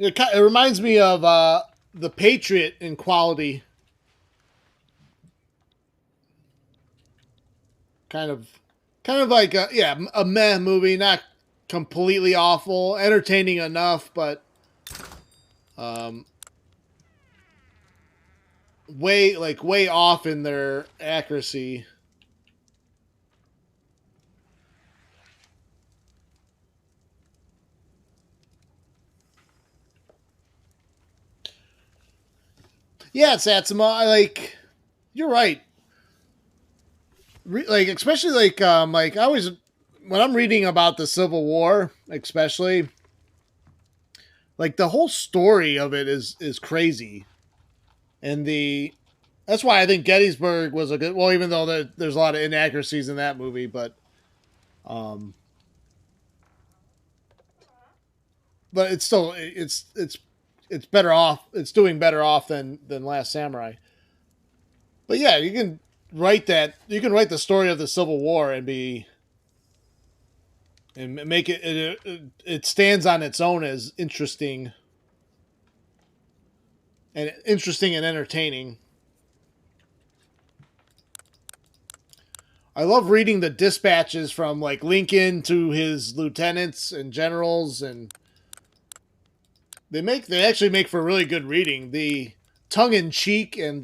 It reminds me of the Patriot in quality. Kind of, kind of like a meh movie, not completely awful, entertaining enough, but um, way off in their accuracy. Yeah, Satsuma. I like. You're right. Like especially like I always when I'm reading about the Civil War, especially like the whole story of it is crazy, and the that's why I think Gettysburg was a good. Well, even though there's a lot of inaccuracies in that movie, um, but it's still it's better off. It's doing better off than Last Samurai. But yeah, you can write that. You can write the story of the Civil War and make it stands on its own as interesting and entertaining. I love reading the dispatches from like Lincoln to his lieutenants and generals, and they actually make for really good reading. The tongue in cheek and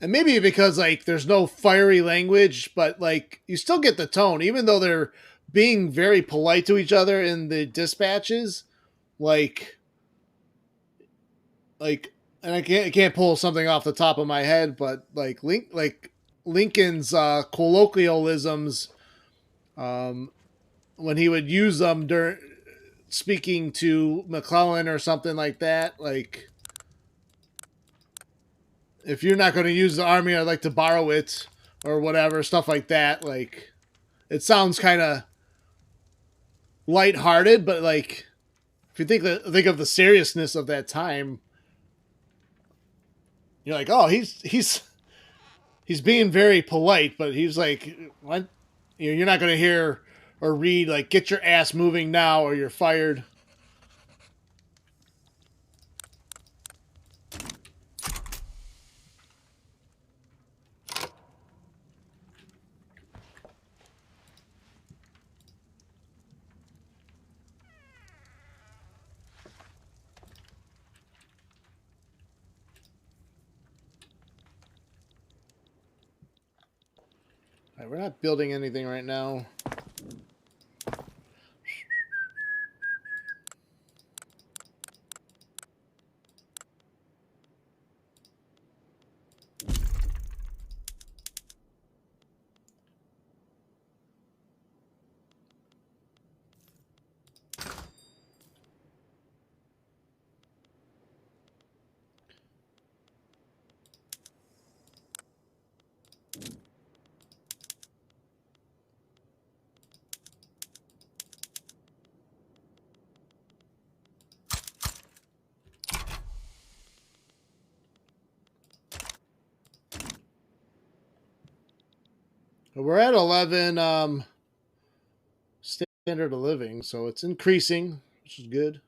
maybe because like there's no fiery language, but like you still get the tone, even though they're being very polite to each other in the dispatches. Like like and I can't pull something off the top of my head, but like Lincoln's colloquialisms, um, when he would use them during speaking to McClellan or something like that. Like, if you're not going to use the army, I'd like to borrow it or whatever, stuff like that. Like, it sounds kind of lighthearted, but like if you think of the seriousness of that time, you're like, oh, he's being very polite, but he's like, what? You're not going to hear or read like "get your ass moving now" or "you're fired." All right, we're not building anything right now. We're at 11 standard of living, so it's increasing, which is good.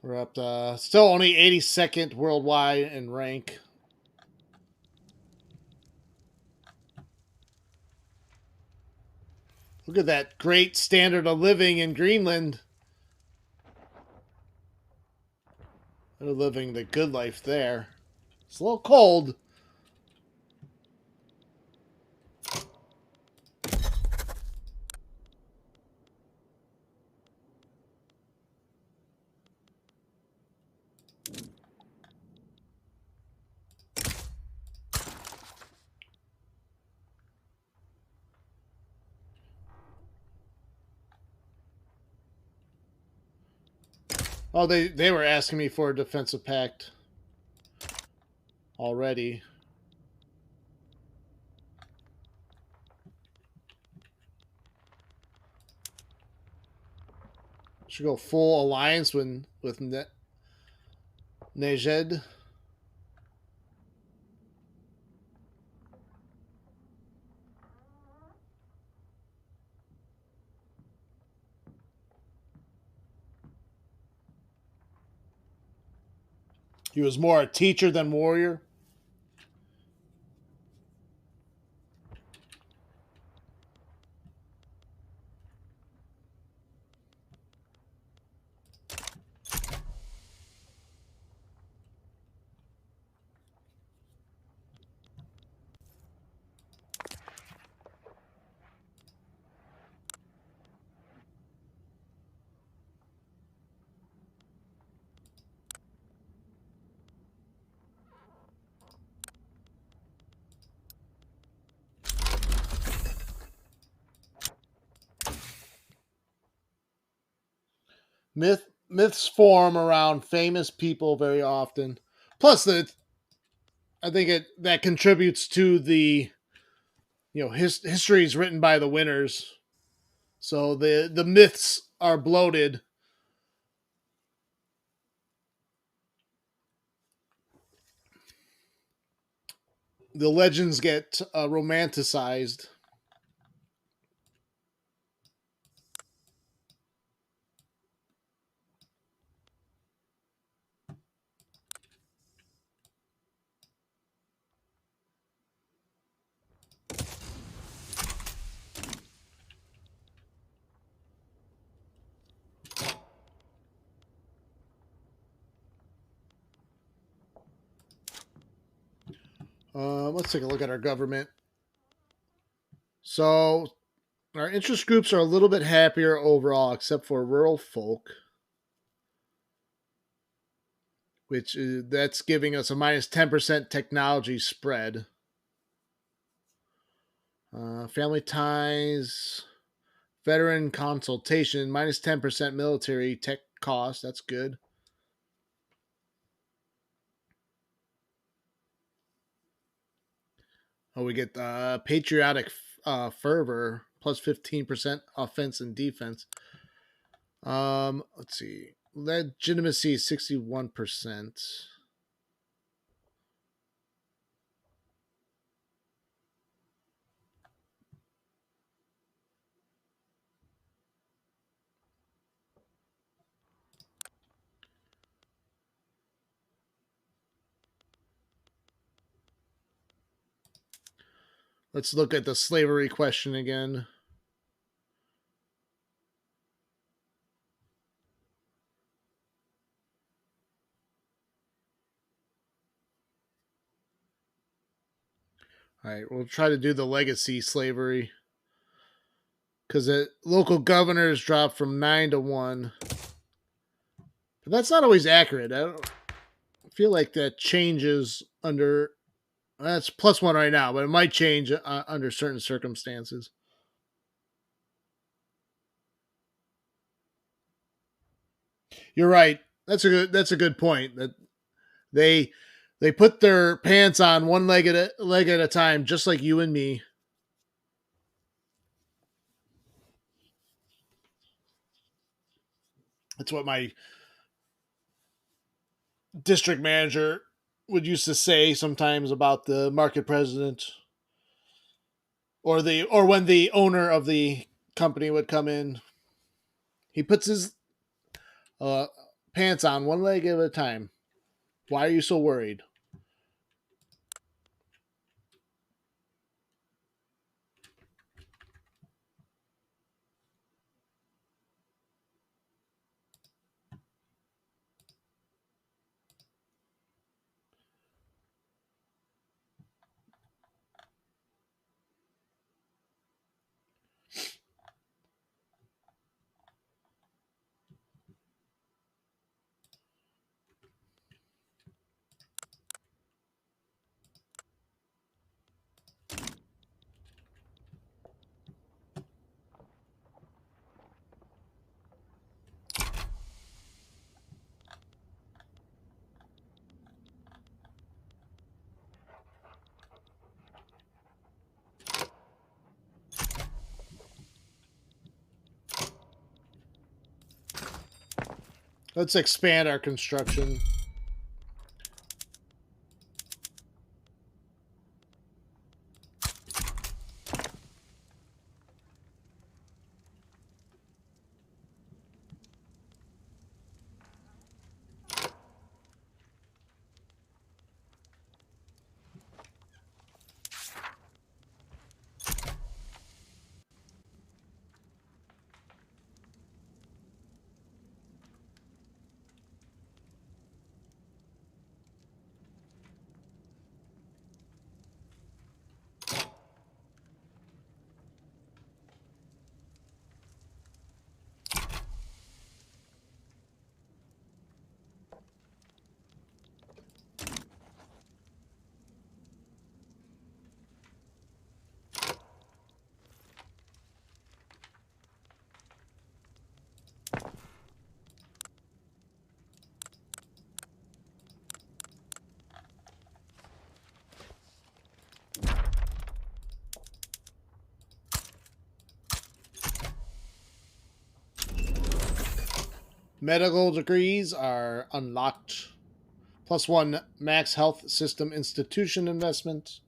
We're up to still only 82nd worldwide in rank. Look at that great standard of living in Greenland. They're living the good life there. It's a little cold. Oh, they were asking me for a defensive pact already. Should go full alliance with Nejed. He was more a teacher than warrior. Myths form around famous people very often. Plus, I think that contributes to the history is written by the winners, so the myths are bloated. The legends get romanticized. Let's take a look at our government. So our interest groups are a little bit happier overall, except for rural folk, which that's giving us a minus 10% technology spread. Family ties, veteran consultation, minus 10% military tech cost. That's good. Oh, we get patriotic fervor plus 15% offense and defense. Let's see. Legitimacy 61%. Let's look at the slavery question again. All right, we'll try to do the legacy slavery because the local governors dropped from 9 to 1. But that's not always accurate. I don't feel like that changes under. That's +1 right now, but it might change under certain circumstances. You're right. That's a good point. That they they put their pants on one leg at a time, just like you and me. That's what my district manager would used to say sometimes about the market president or when the owner of the company would come in. He puts his uh, pants on one leg at a time. Why are you so worried? Let's expand our construction. Medical degrees are unlocked. +1 max health system institution investment.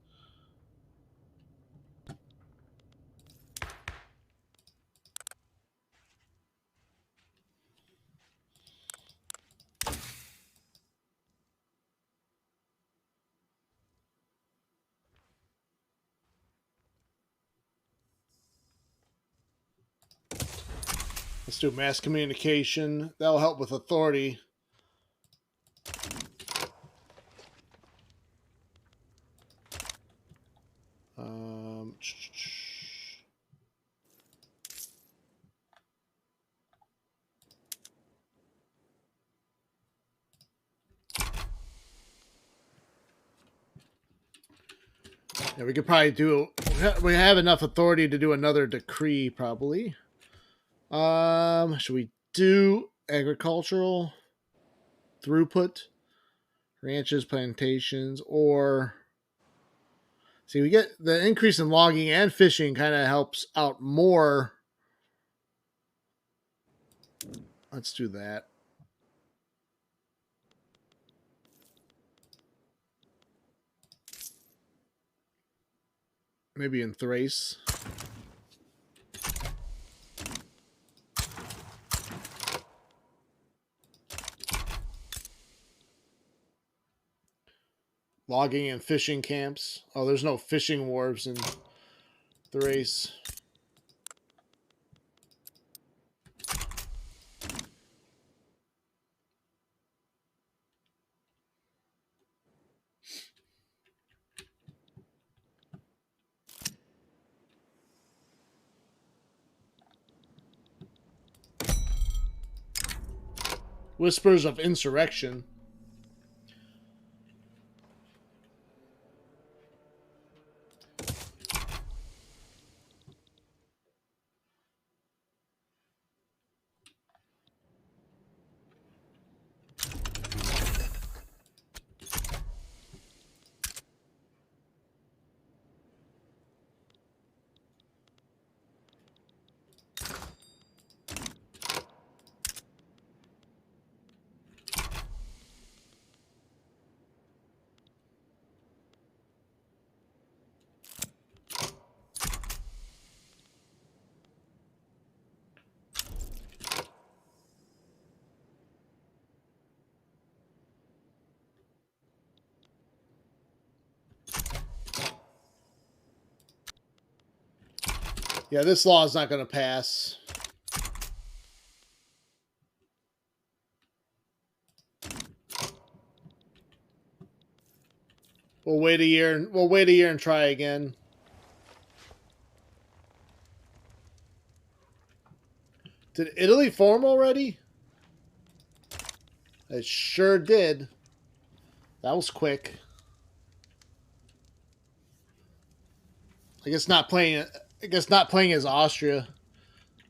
Let's do mass communication. That'll help with authority. Yeah, we could probably do. We have enough authority to do another decree, probably. Should we do agricultural throughput, ranches, plantations, or see? We get the increase in logging and fishing kind of helps out more. Let's do that. Maybe in Thrace. Logging and fishing camps. Oh, there's no fishing wharves in Thrace. Whispers of insurrection. Yeah, this law is not going to pass. We'll wait a year. We'll wait a year and try again. Did Italy form already? It sure did. That was quick. I guess not playing. I guess not playing as Austria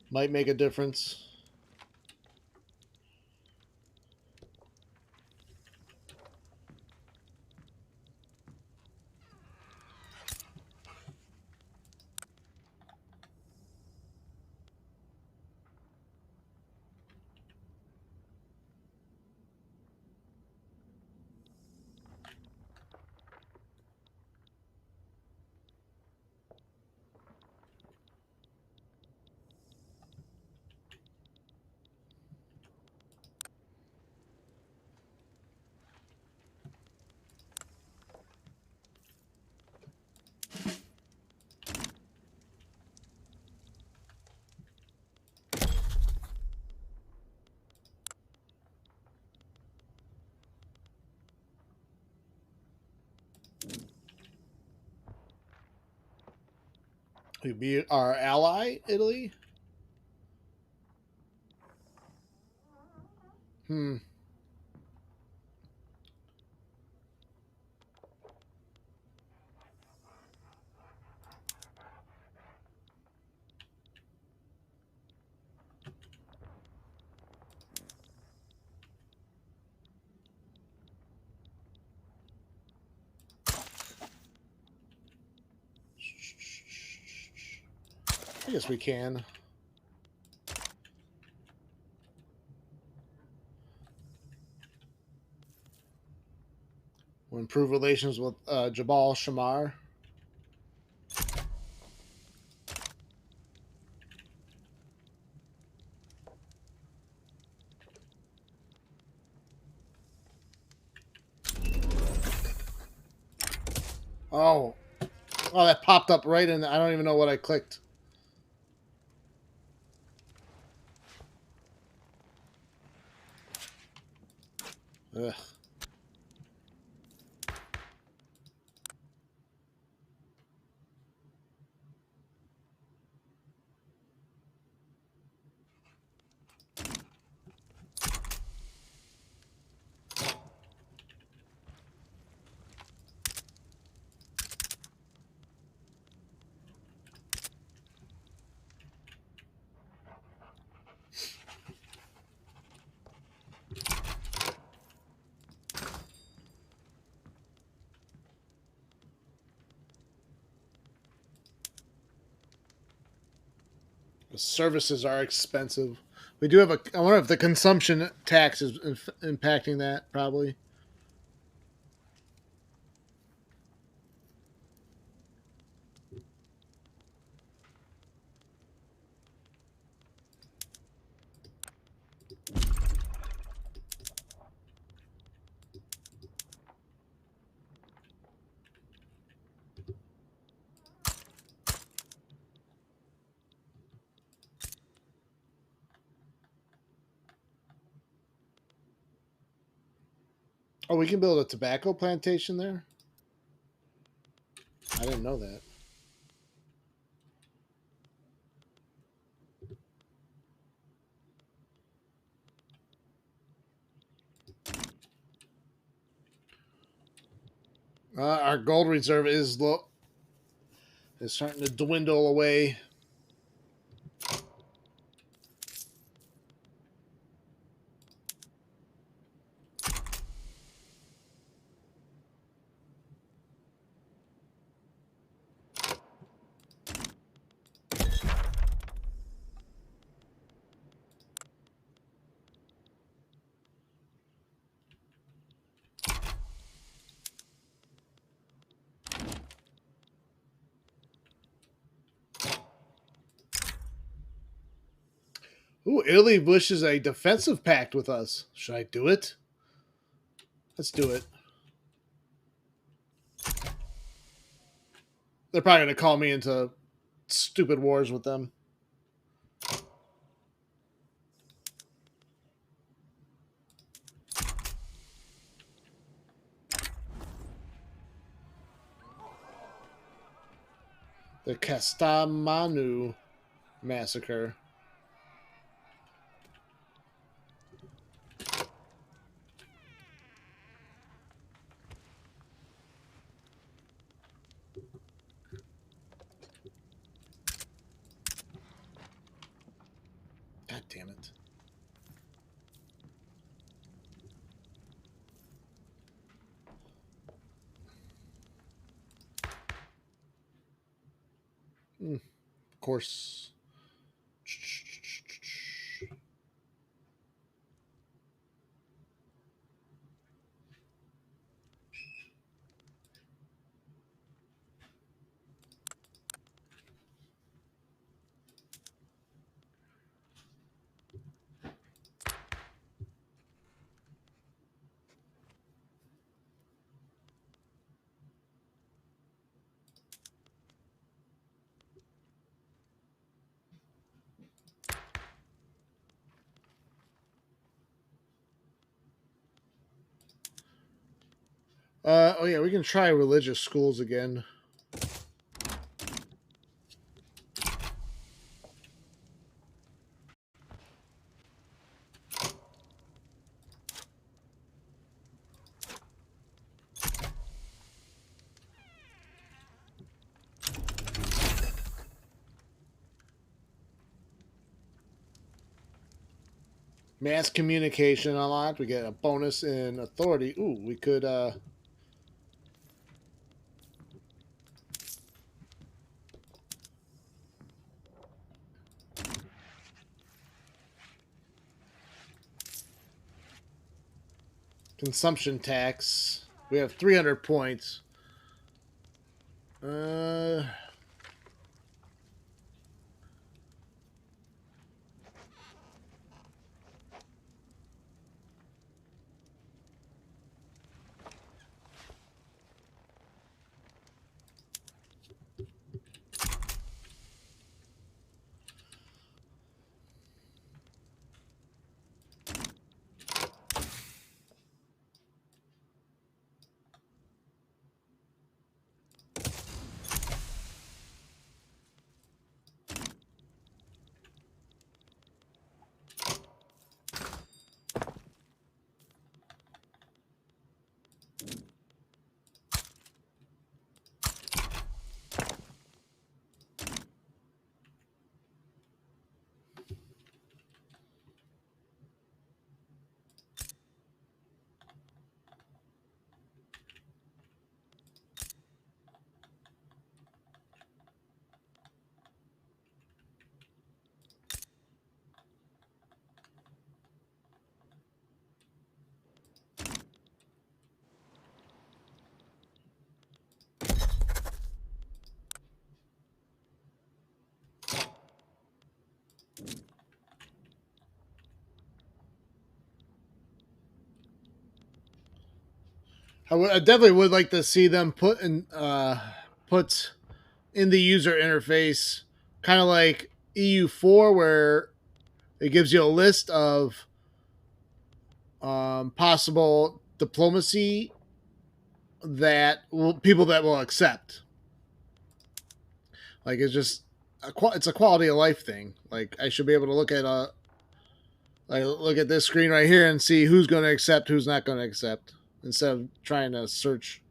might make a difference. We be our ally, Italy. Hmm. I guess we can. We'll improve relations with Jabal Shamar. Oh. Oh, that popped up right in. I don't even know what I clicked. Ugh. Services are expensive. We do have a. I wonder if the consumption tax is impacting that. Probably. Oh, we can build a tobacco plantation there? I didn't know that. Our gold reserve is low. It's starting to dwindle away. Ooh, Italy wishes a defensive pact with us. Should I do it? Let's do it. They're probably going to call me into stupid wars with them. The Castamanu massacre. God damn it. Of course. Oh yeah, we can try religious schools again. Mass communication unlocked. We get a bonus in authority. Ooh, we could consumption tax. We have 300 points. Uh I definitely would like to see them put in the user interface, kind of like EU4, where it gives you a list of possible diplomacy people that will accept. Like it's a quality of life thing. Like I should be able to look at this screen right here and see who's going to accept, who's not going to accept, instead of trying to search.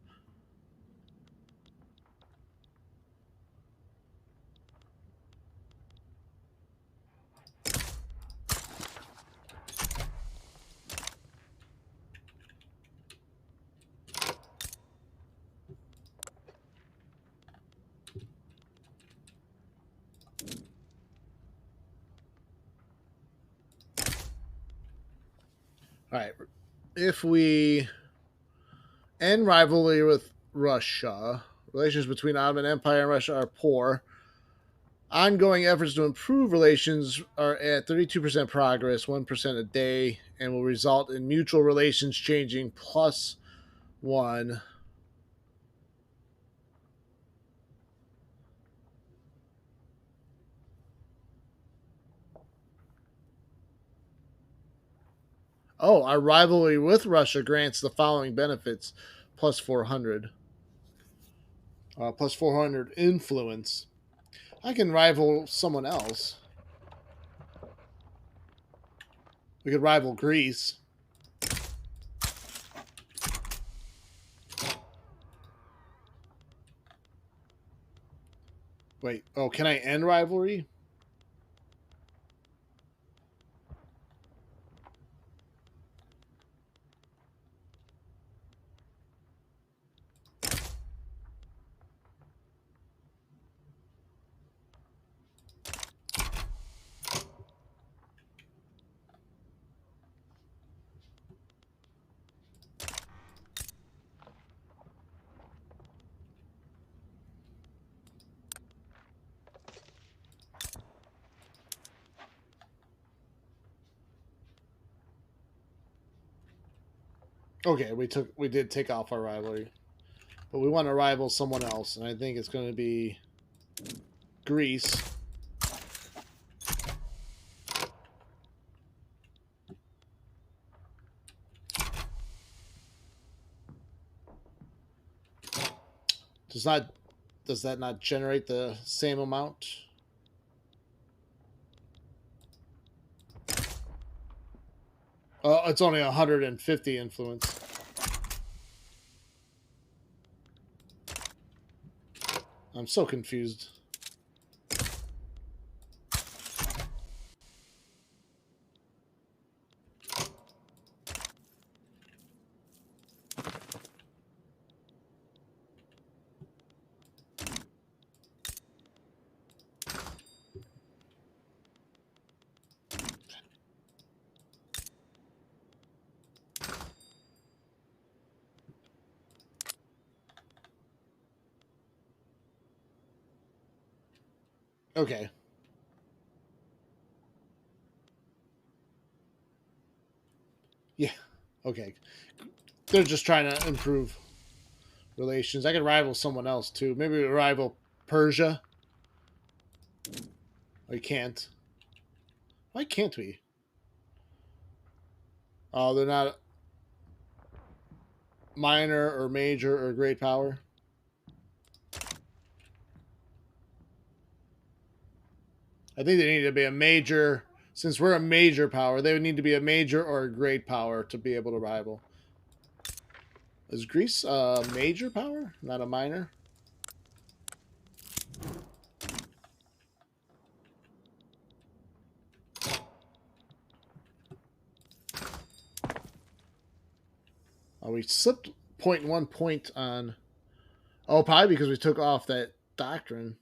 All right, if we end rivalry with Russia, relations between Ottoman Empire and Russia are poor. Ongoing efforts to improve relations are at 32% progress, 1% a day, and will result in mutual relations changing +1. Oh, our rivalry with Russia grants the following benefits: +400, +400 influence. I can rival someone else. We could rival Greece. Wait, oh, can I end rivalry? Okay, we did take off our rivalry, but we want to rival someone else, and I think it's going to be Greece. Does that not generate the same amount? It's only 150 influence. I'm so confused. Okay. Yeah. Okay. They're just trying to improve relations. I could rival someone else too. Maybe we rival Persia. We can't. Why can't we? Oh, they're not minor or major or great power. I think they need to be a major. Since we're a major power, they would need to be a major or a great power to be able to rival. Is Greece a major power, not a minor? Oh, we slipped 0.1 point on. Oh, probably because we took off that doctrine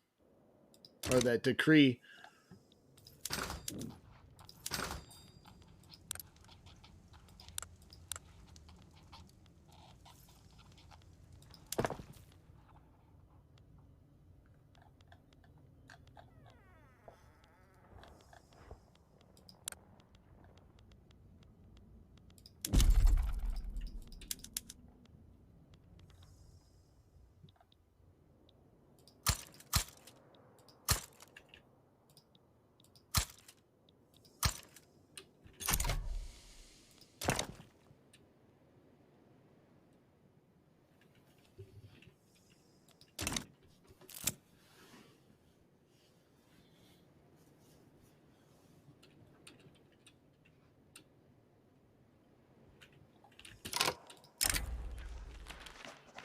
or that decree.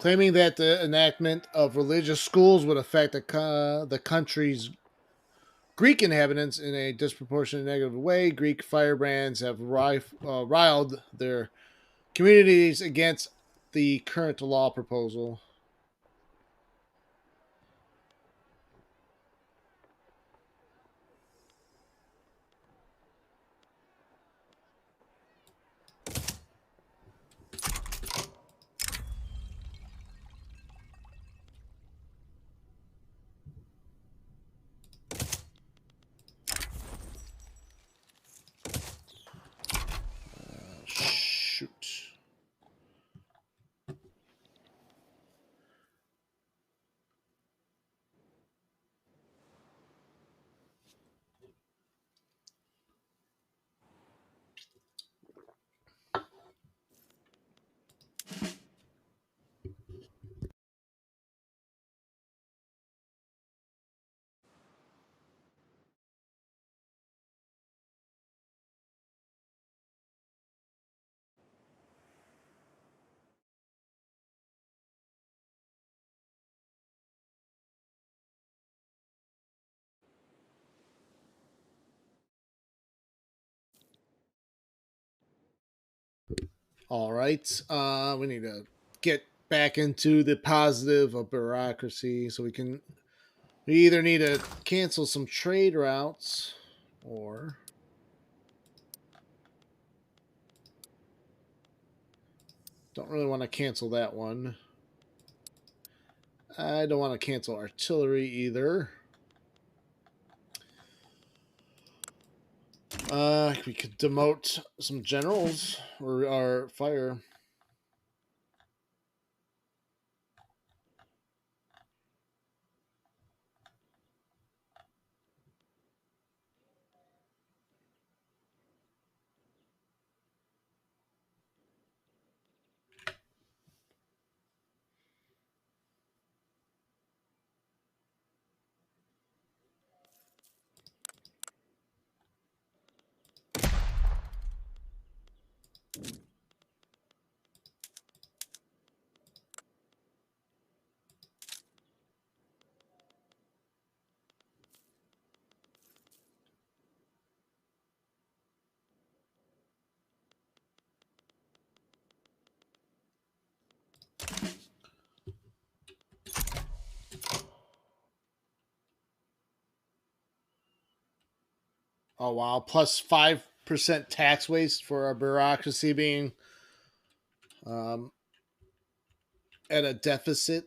claiming that the enactment of religious schools would affect the country's Greek inhabitants in a disproportionate negative way. Greek firebrands have riled their communities against the current law proposal. Shoot. All right. We need to get back into the positive of bureaucracy so we either need to cancel some trade routes or don't really want to cancel that one. I don't want to cancel artillery either. We could demote some generals or our fire. Oh wow! Plus 5% tax waste for our bureaucracy being um, at a deficit.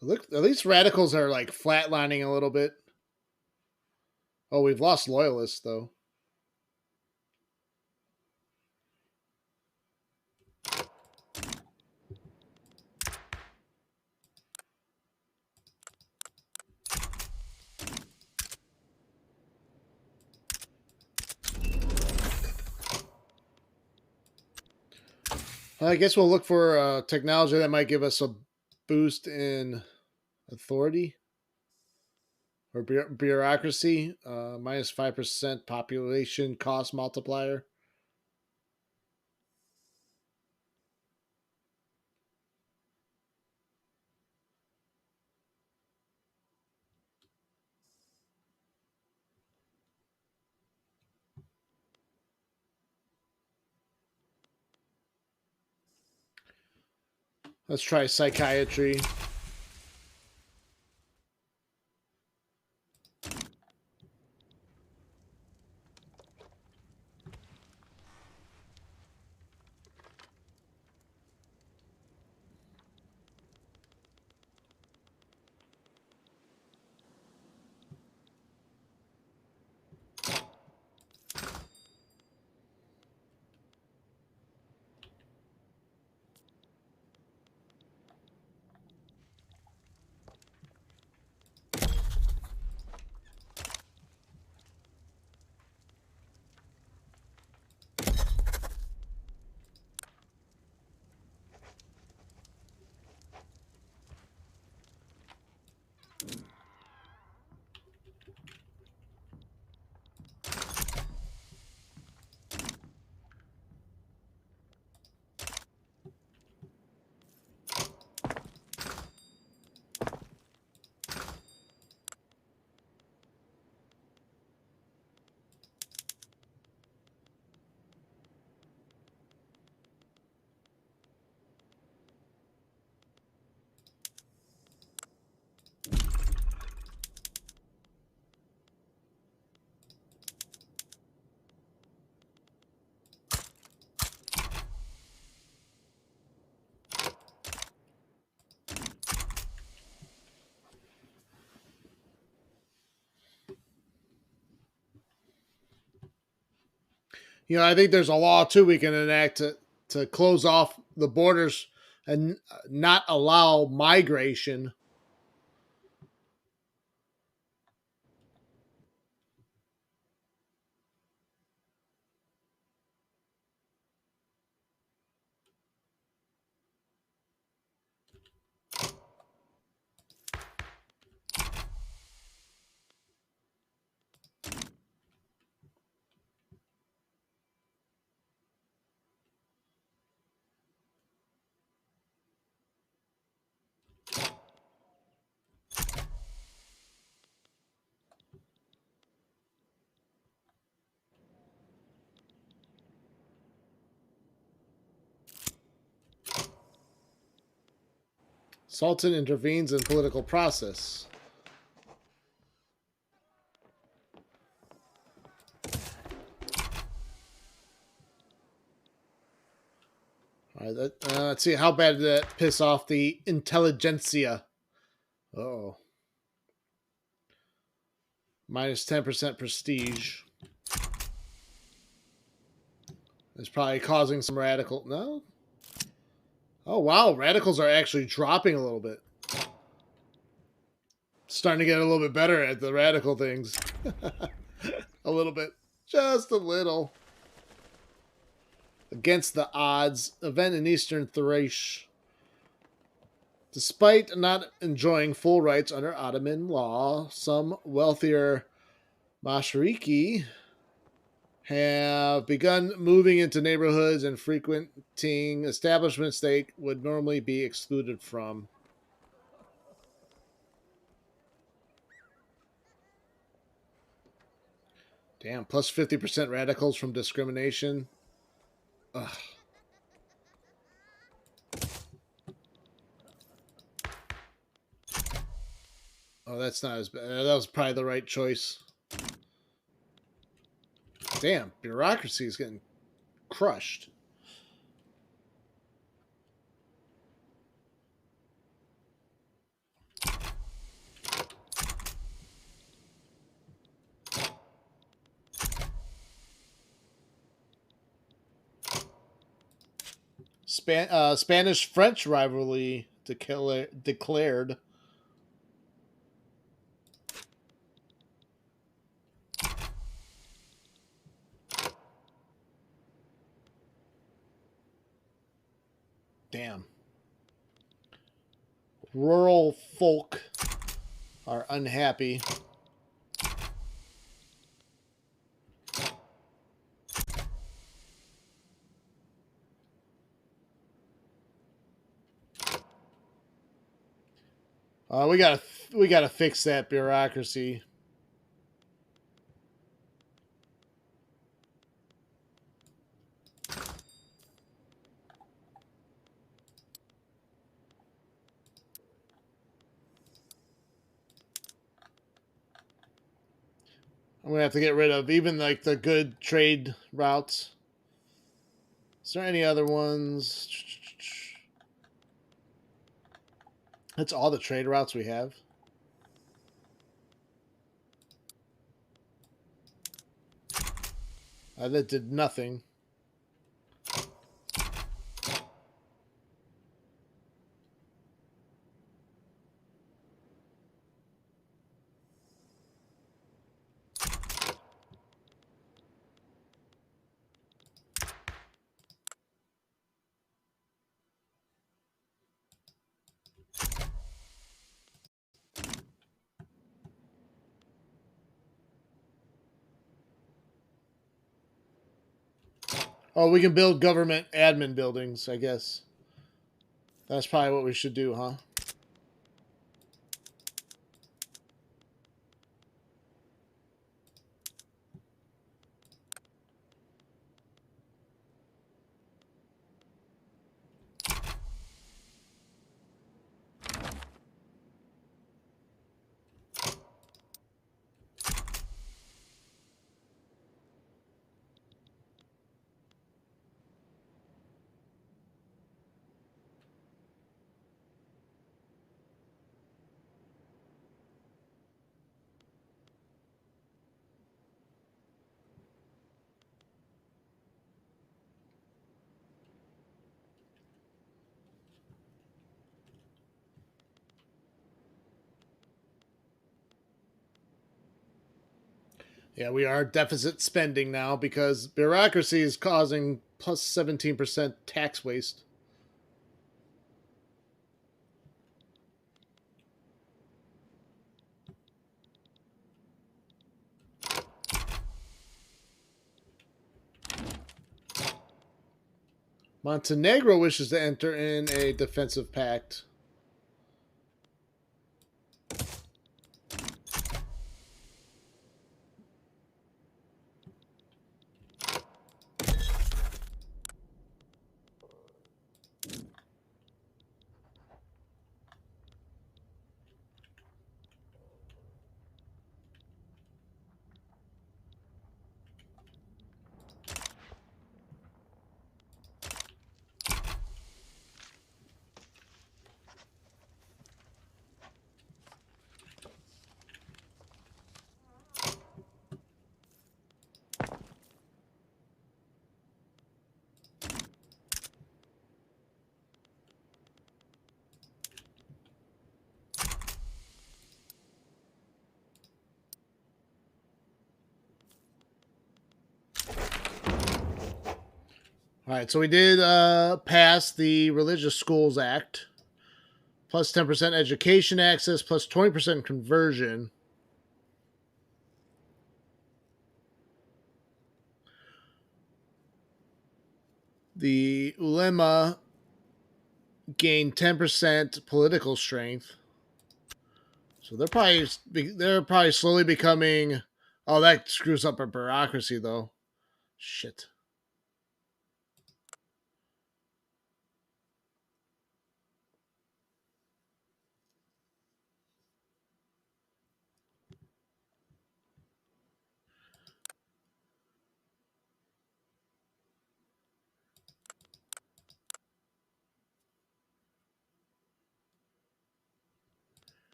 Look, at least radicals are like flatlining a little bit. Oh, we've lost loyalists though. I guess we'll look for technology that might give us a boost in authority or bureaucracy. Minus 5% population cost multiplier. Let's try psychiatry. I think there's a law too we can enact to close off the borders and not allow migration. Sultan intervenes in political process. All right, let's see how bad did that piss off the intelligentsia. Oh, minus 10% prestige. It's probably causing some radical. No. Oh wow, radicals are actually dropping a little bit. Starting to get a little bit better at the radical things. A little bit, just a little. Against the odds, event in Eastern Thrace. Despite not enjoying full rights under Ottoman law, some wealthier Mashariki have begun moving into neighborhoods and frequenting establishments they would normally be excluded from. Damn, plus 50% radicals from discrimination. Ugh. Oh, that's not as bad. That was probably the right choice. Damn, bureaucracy is getting crushed. Spanish-French rivalry declared. Damn. Rural folk are unhappy. We gotta fix that bureaucracy. I'm gonna have to get rid of even like the good trade routes. Is there any other ones? That's all the trade routes we have. That did nothing. Oh, we can build government admin buildings, I guess. That's probably what we should do, huh? Yeah, we are deficit spending now because bureaucracy is causing plus 17% tax waste. Montenegro wishes to enter in a defensive pact. All right, so we did pass the Religious Schools Act, plus 10% education access, plus 20% conversion. The ulema gained 10% political strength. So they're probably slowly becoming. Oh, that screws up our bureaucracy though. Shit.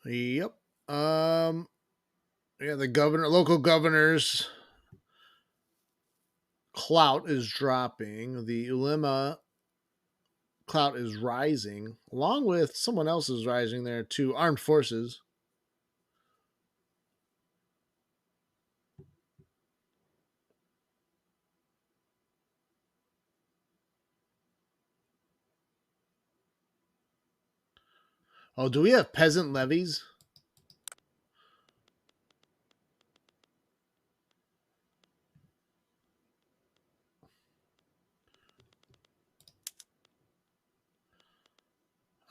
Yep. Um. Yeah, the local governors' clout is dropping. The ulema clout is rising, along with someone else is rising there too. Armed forces. Oh, do we have peasant levies?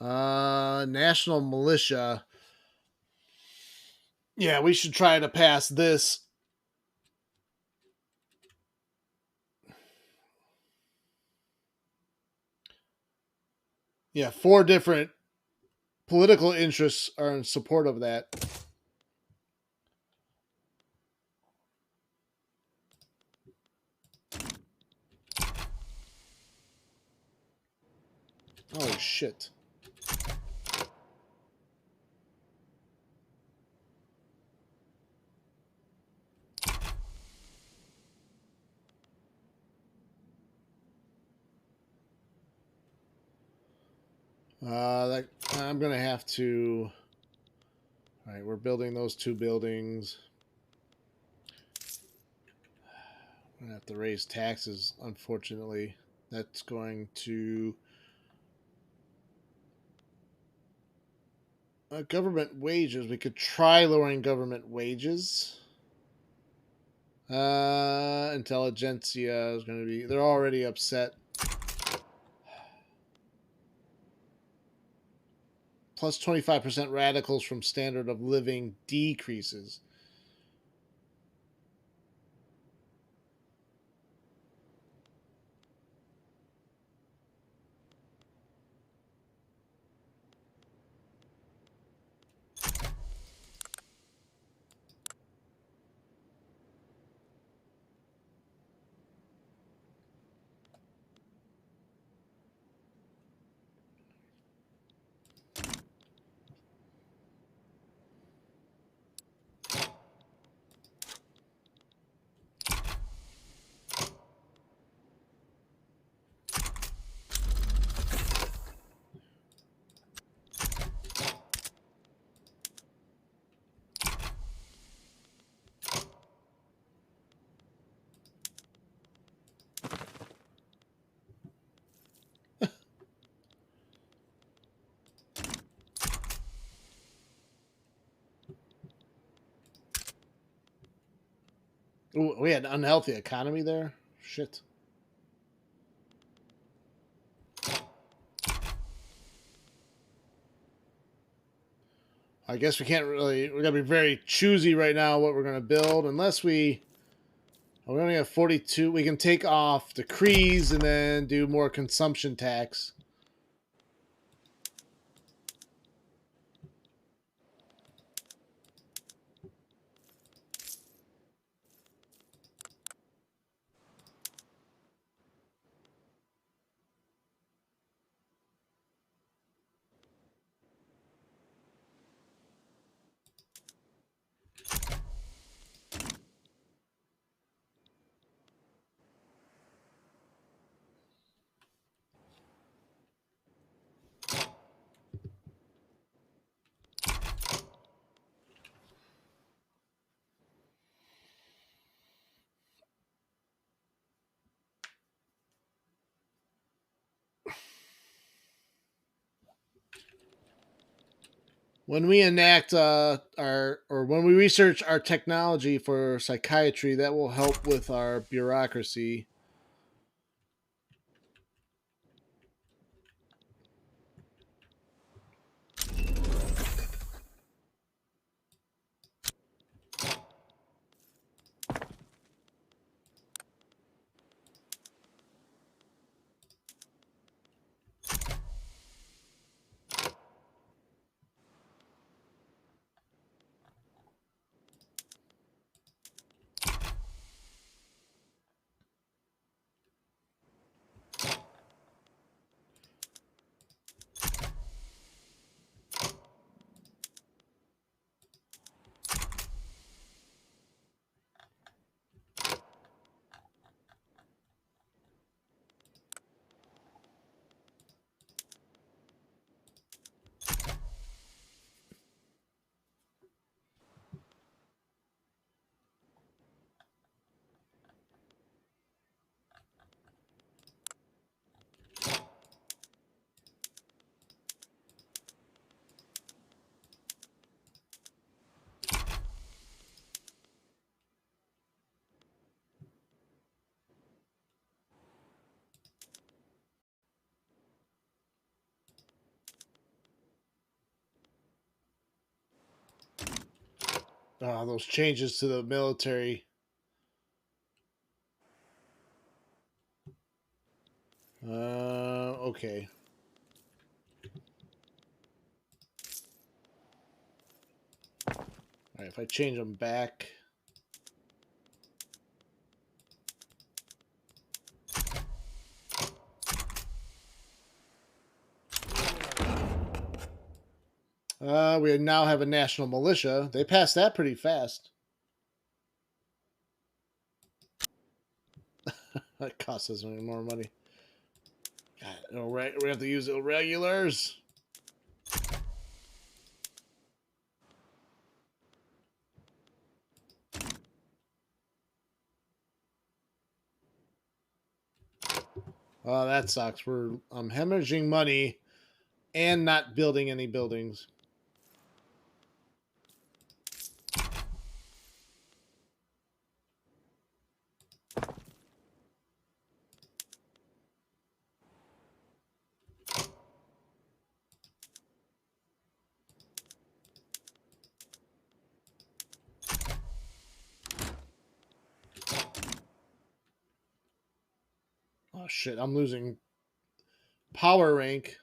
National militia. Yeah, we should try to pass this. Yeah, 4 different political interests are in support of that. Holy shit. I'm gonna have to. All right, we're building those 2 buildings. I'm gonna have to raise taxes. Unfortunately, that's going to government wages. We could try lowering government wages. Intelligentsia is going to be. They're already upset. Plus 25% radicals from standard of living decreases. Ooh, we had unhealthy economy there. Shit. I guess we can't really. We're gonna be very choosy right now what we're gonna build, unless we. We only have 42. We can take off decrees and then do more consumption tax. When we enact when we research our technology for psychiatry, that will help with our bureaucracy. Those changes to the military. Okay. All right, if I change them back. We now have a national militia. They passed that pretty fast. That costs us more money. God, we have to use irregulars. Oh, that sucks. I'm hemorrhaging money and not building any buildings. Oh shit, I'm losing power rank.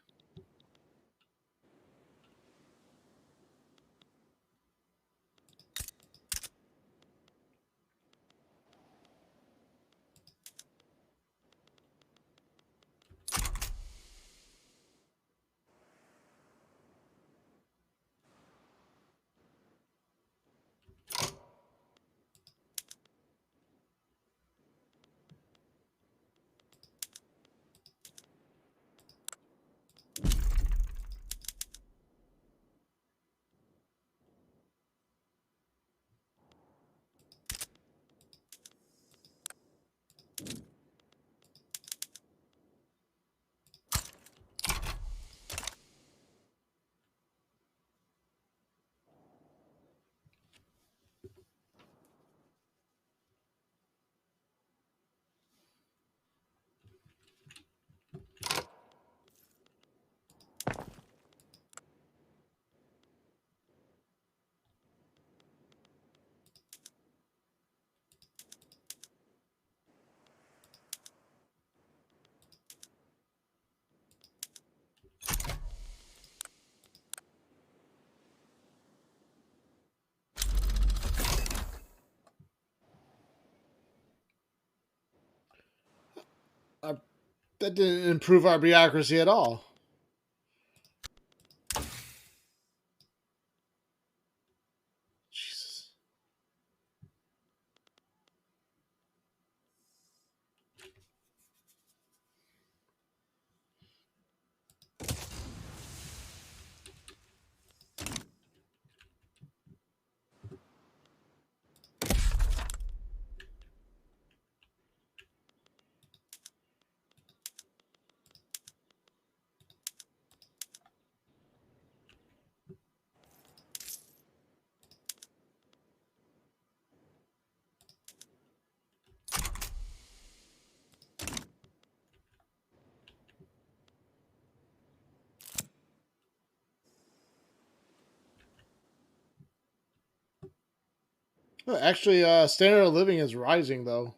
That didn't improve our bureaucracy at all. Jesus. Well, actually, standard of living is rising, though.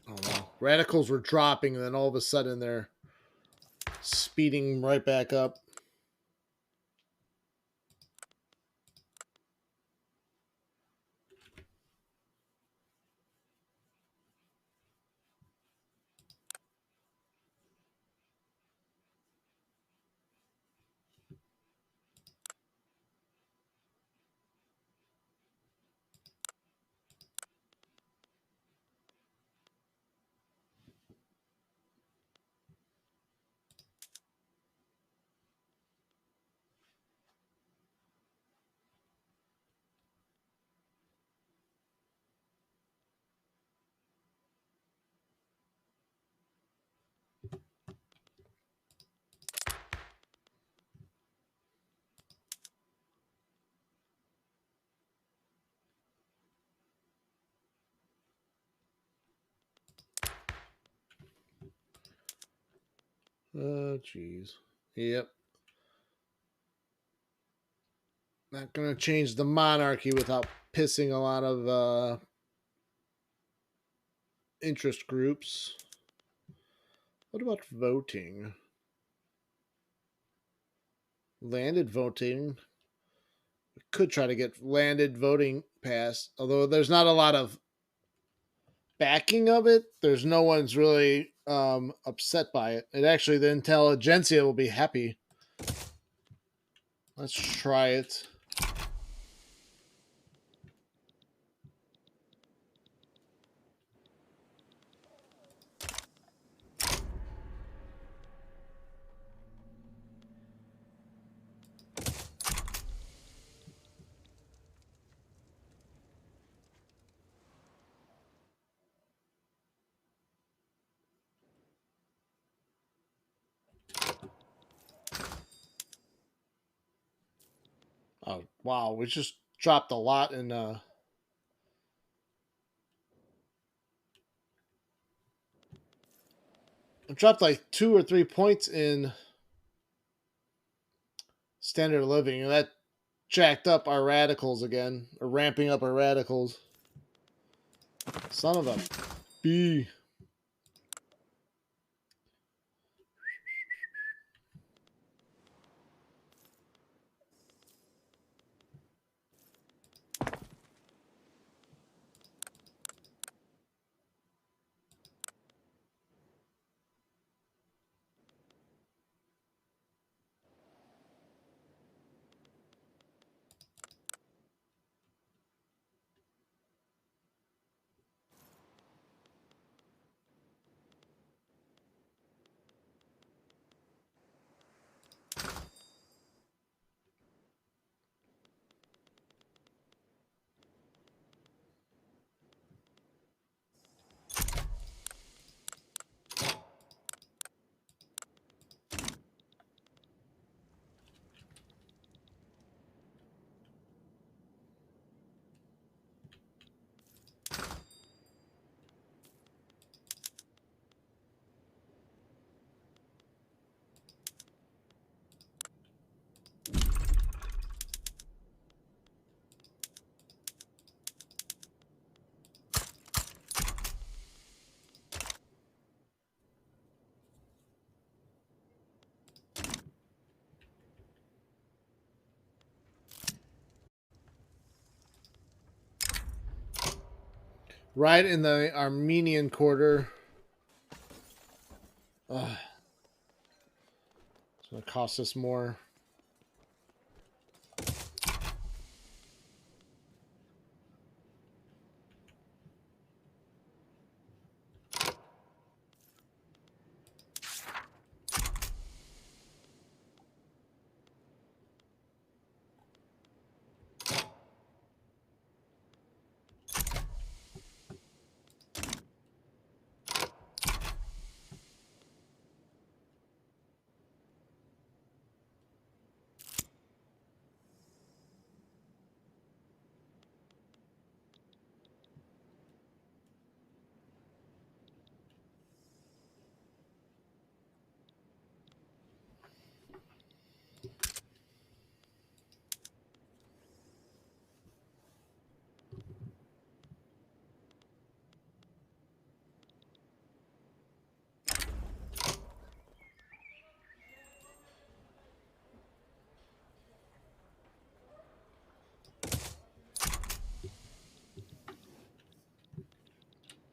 Oh, wow. Radicals were dropping, and then all of a sudden they're speeding right back up. Oh, jeez. Yep. Not going to change the monarchy without pissing a lot of interest groups. What about voting? Landed voting. We could try to get landed voting passed, although there's not a lot of backing of it. There's no one's really upset by it. And actually, the intelligentsia will be happy. Let's try it. Oh, wow. We just dropped a lot in. Dropped like 2 or 3 points in standard of living, and that jacked up our radicals again, or ramping up our radicals. Son of a B. Right in the Armenian quarter. It's going to cost us more.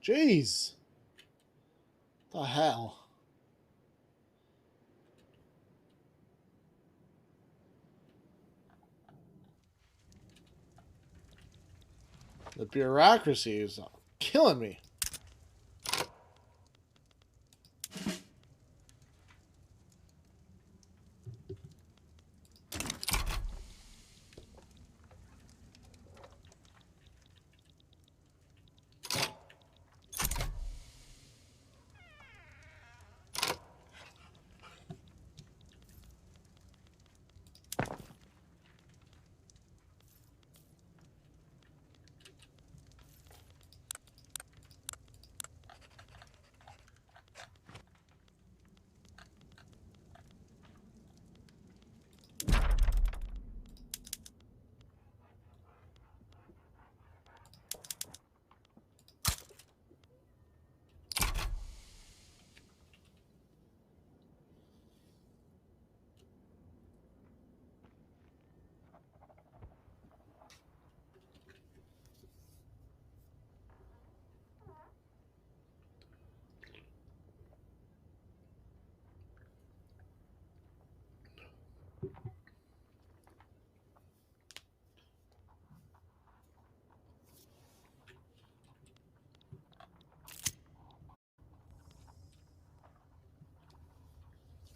Jeez. The hell? The bureaucracy is killing me.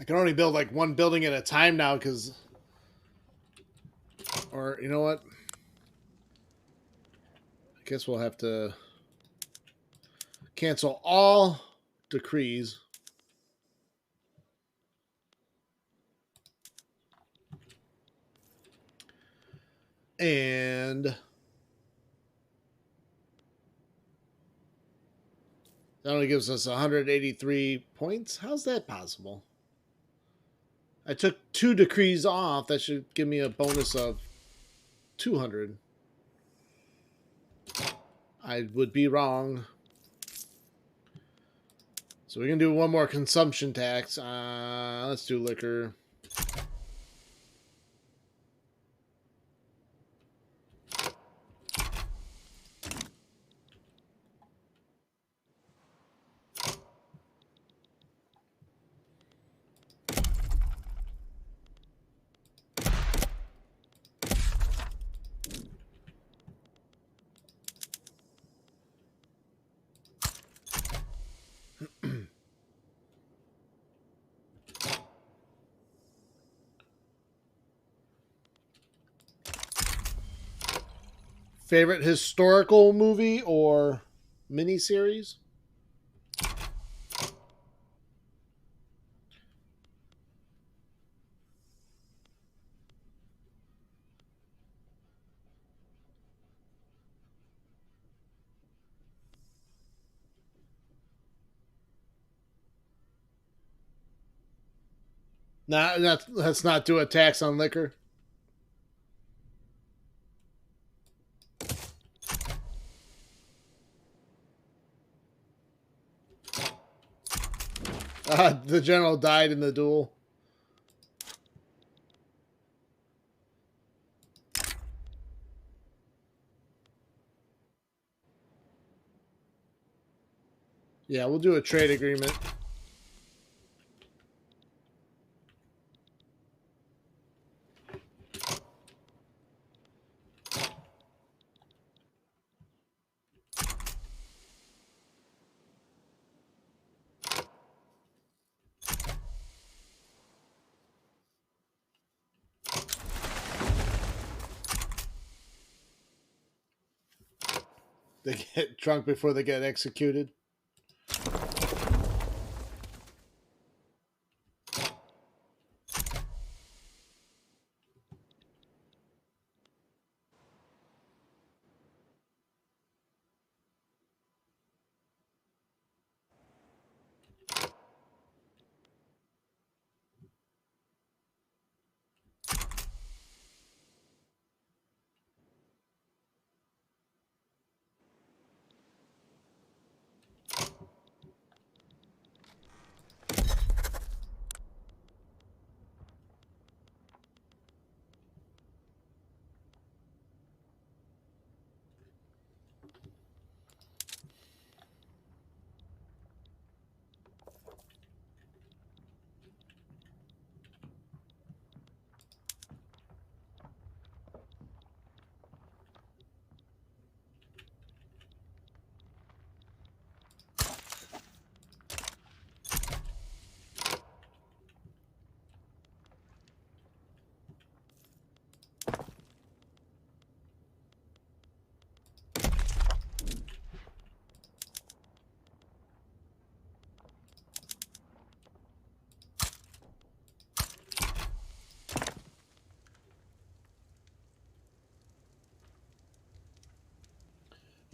I can only build like one building at a time now because, or you know what? I guess we'll have to cancel all decrees. And that only gives us 183 points. How's that possible? I took 2 decrees off. That should give me a bonus of 200. I would be wrong. So we can do one more consumption tax. Let's do liquor. Favorite historical movie or miniseries? Nah, let's not do a tax on liquor. The general died in the duel. Yeah, we'll do a trade agreement. They get drunk before they get executed.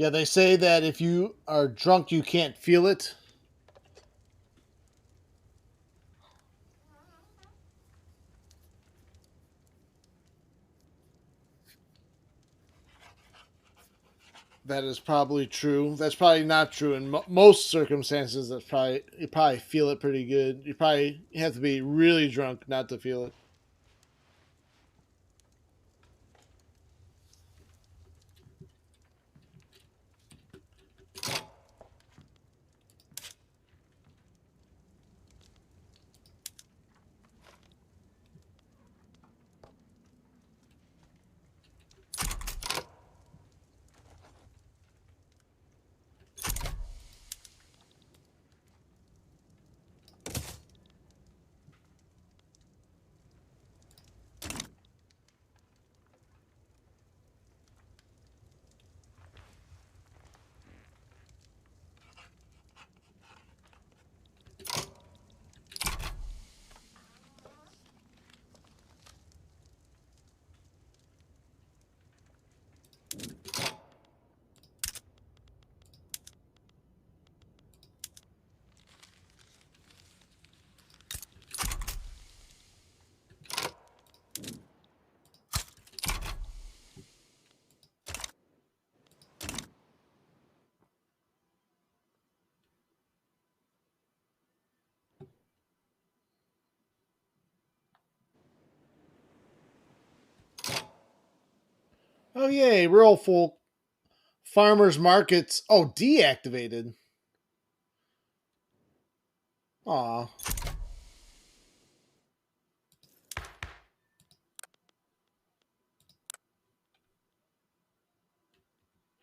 Yeah, they say that if you are drunk, you can't feel it. That is probably true. That's probably not true in most circumstances. That's probably you probably feel it pretty good. You have to be really drunk not to feel it. Oh yay, rural folk farmers markets. Oh, deactivated. Aw.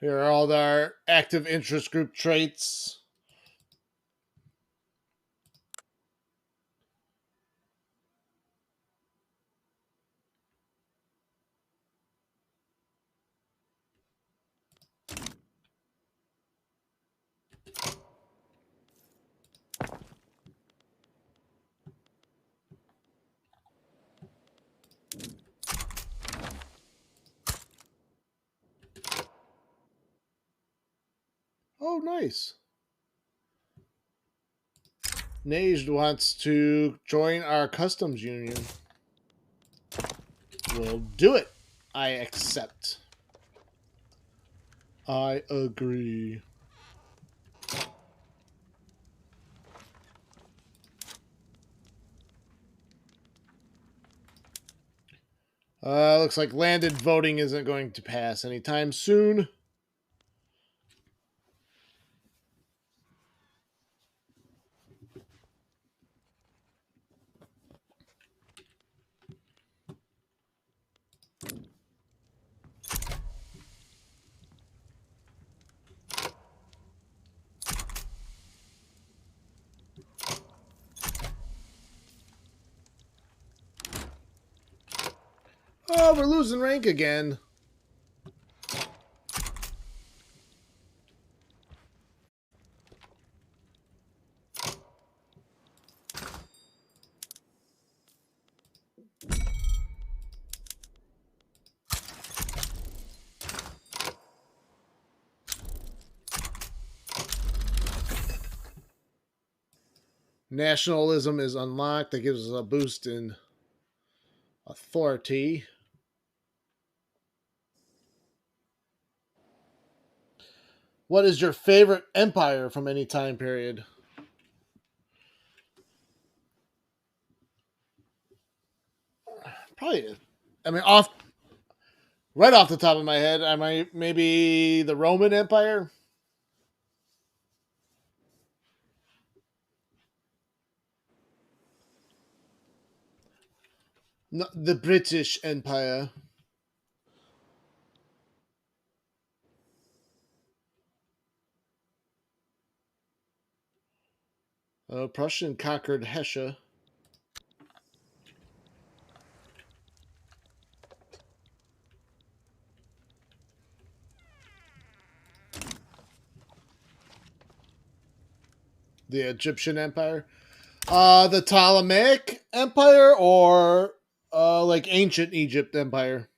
Here are all our active interest group traits. Oh, nice. Najd wants to join our customs union. We'll do it. I accept. I agree. Looks like landed voting isn't going to pass anytime soon. Oh, we're losing rank again. Nationalism is unlocked. That gives us a boost in authority. What is your favorite empire from any time period? Probably, I mean, right off the top of my head, I might maybe the Roman Empire. No, the British Empire. Prussian conquered Hesse. The Egyptian Empire. The Ptolemaic Empire or like ancient Egypt Empire.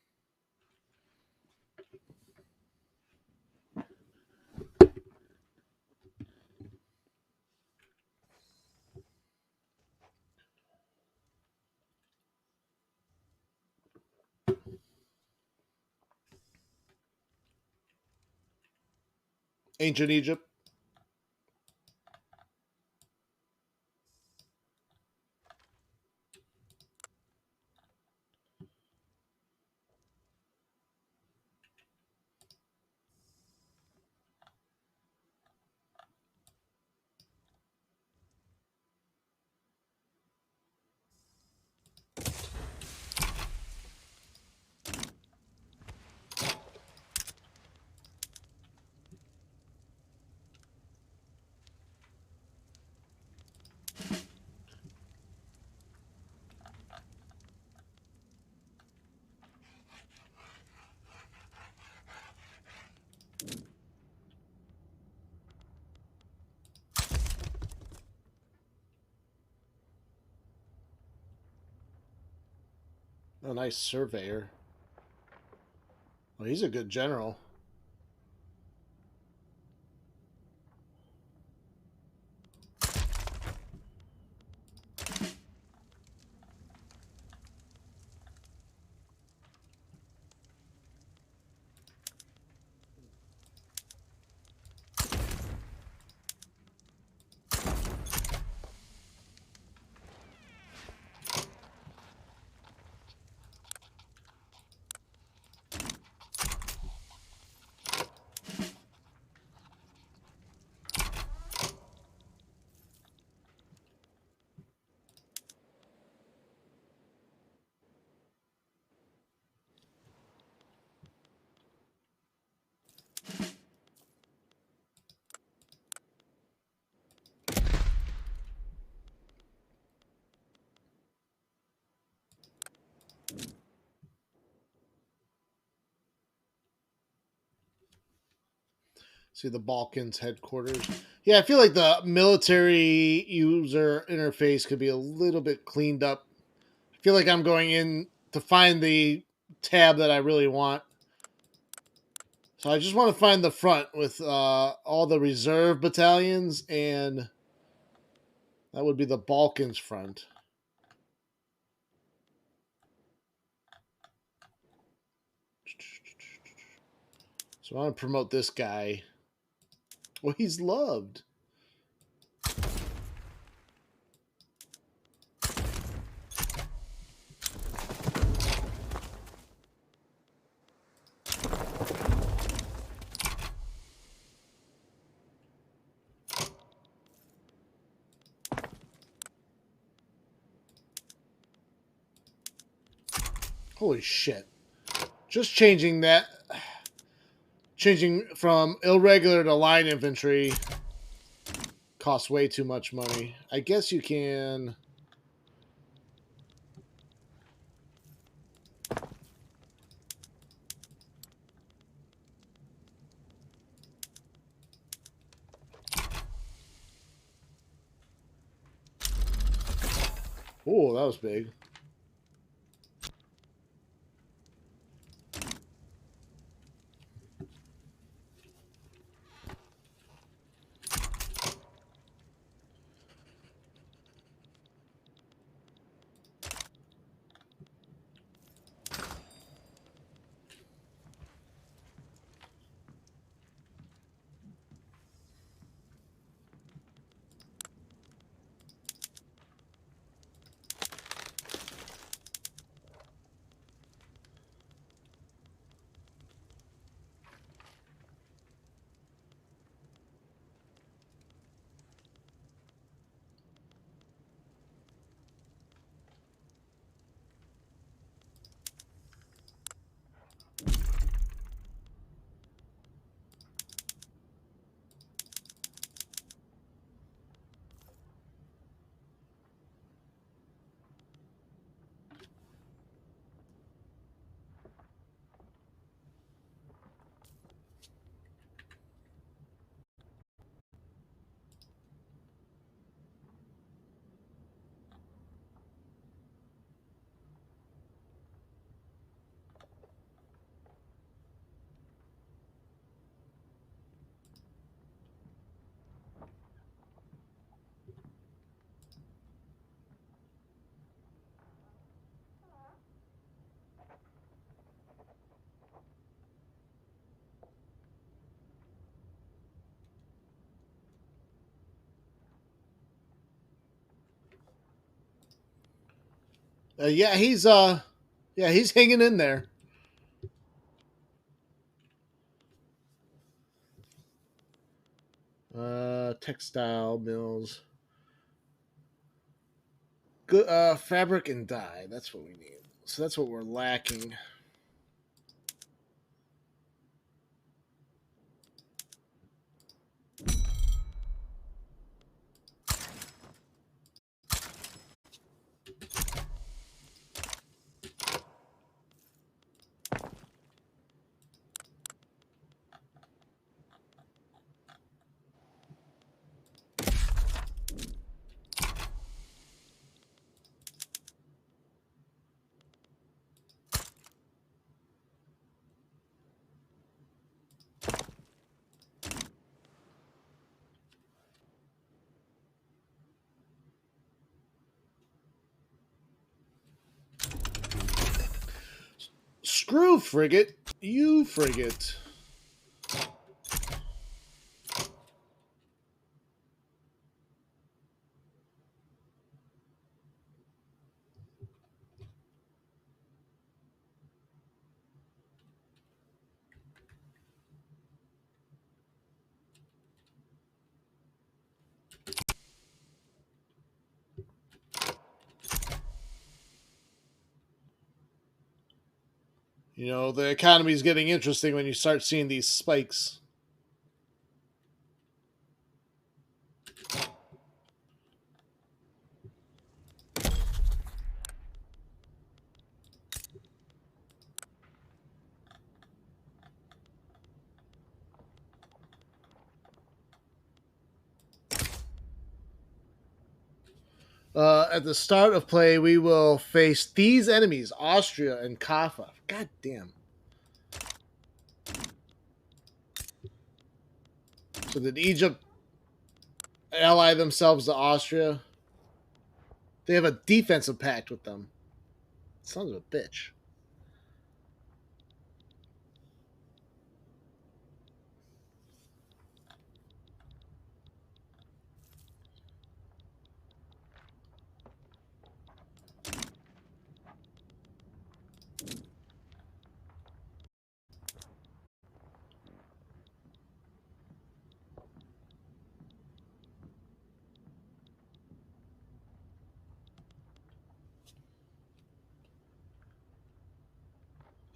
Ancient Egypt. A nice surveyor. Well, he's a good general. See the Balkans headquarters. Yeah, I feel like the military user interface could be a little bit cleaned up. I feel like I'm going in to find the tab that I really want. So I just want to find the front with all the reserve battalions, and that would be the Balkans front. So I want to promote this guy. Well, he's loved. Holy shit. Just changing that. Changing from irregular to line infantry costs way too much money. I guess you can... Oh, that was big. Yeah, he's hanging in there. Textile mills. Good fabric and dye. That's what we need. So that's what we're lacking. Screw frigate. You frigate. You know, the economy is getting interesting when you start seeing these spikes. At the start of play, we will face these enemies: Austria and Kaffa. God damn. So did Egypt ally themselves to Austria? They have a defensive pact with them. Sons of a bitch.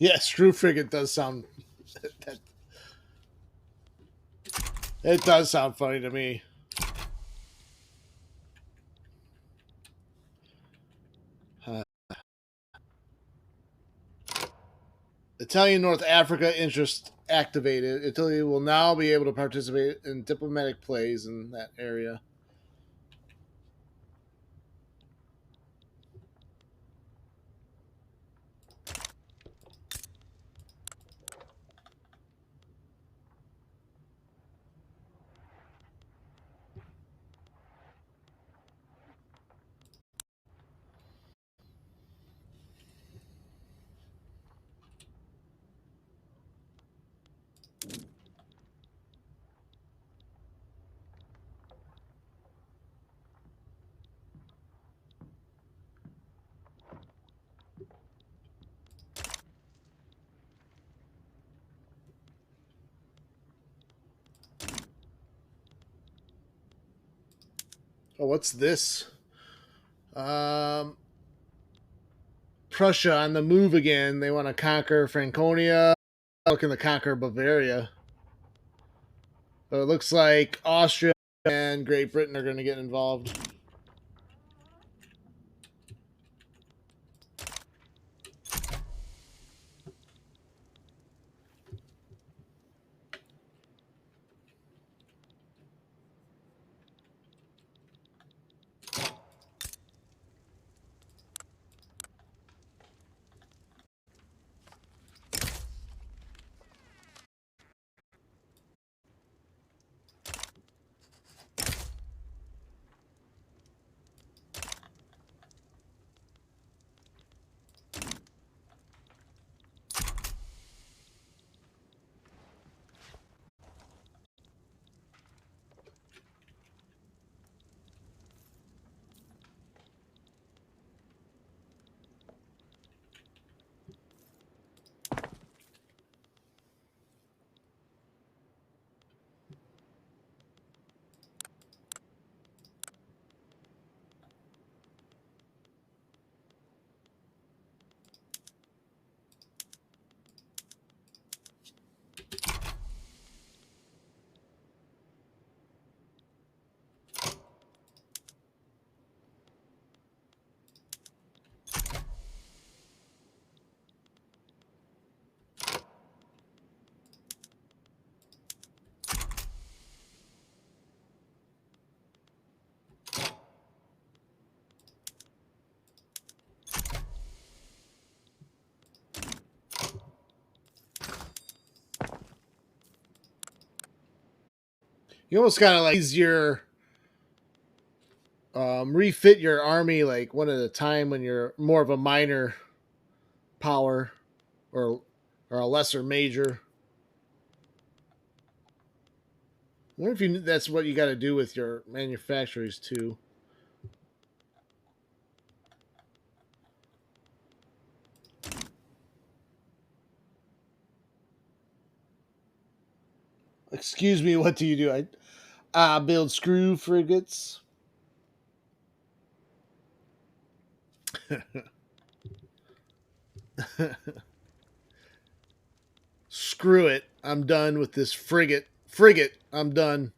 Yeah, screw frigate does sound. that, it does sound funny to me. Uh, Italian North Africa interest activated. Italy will now be able to participate in diplomatic plays in that area. Oh, what's this? Um, Prussia on the move again. They want to conquer Franconia. Looking to conquer Bavaria. But it looks like Austria and Great Britain are going to get involved. You almost gotta like use your refit your army like one at a time when you're more of a minor power or a lesser major. I wonder if that's what you got to do with your manufacturers too. Excuse me, what do you do? I build screw frigates. Screw it. I'm done with this frigate. Frigate, I'm done.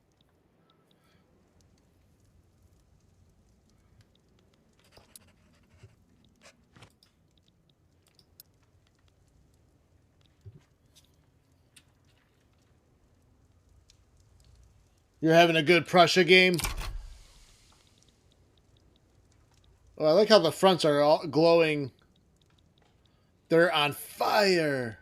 You're having a good Prussia game? Oh, I like how the fronts are all glowing. They're on fire.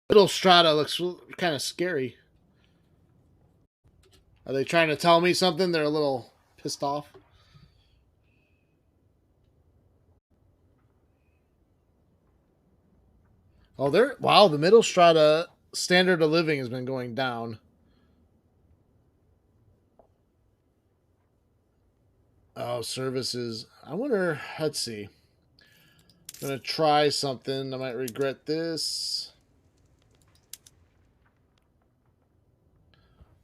Little Strata looks kind of scary. Are they trying to tell me something? They're a little pissed off. Oh, they're wow. The middle strata standard of living has been going down. Oh, services. I wonder. Let's see. I'm gonna try something. I might regret this.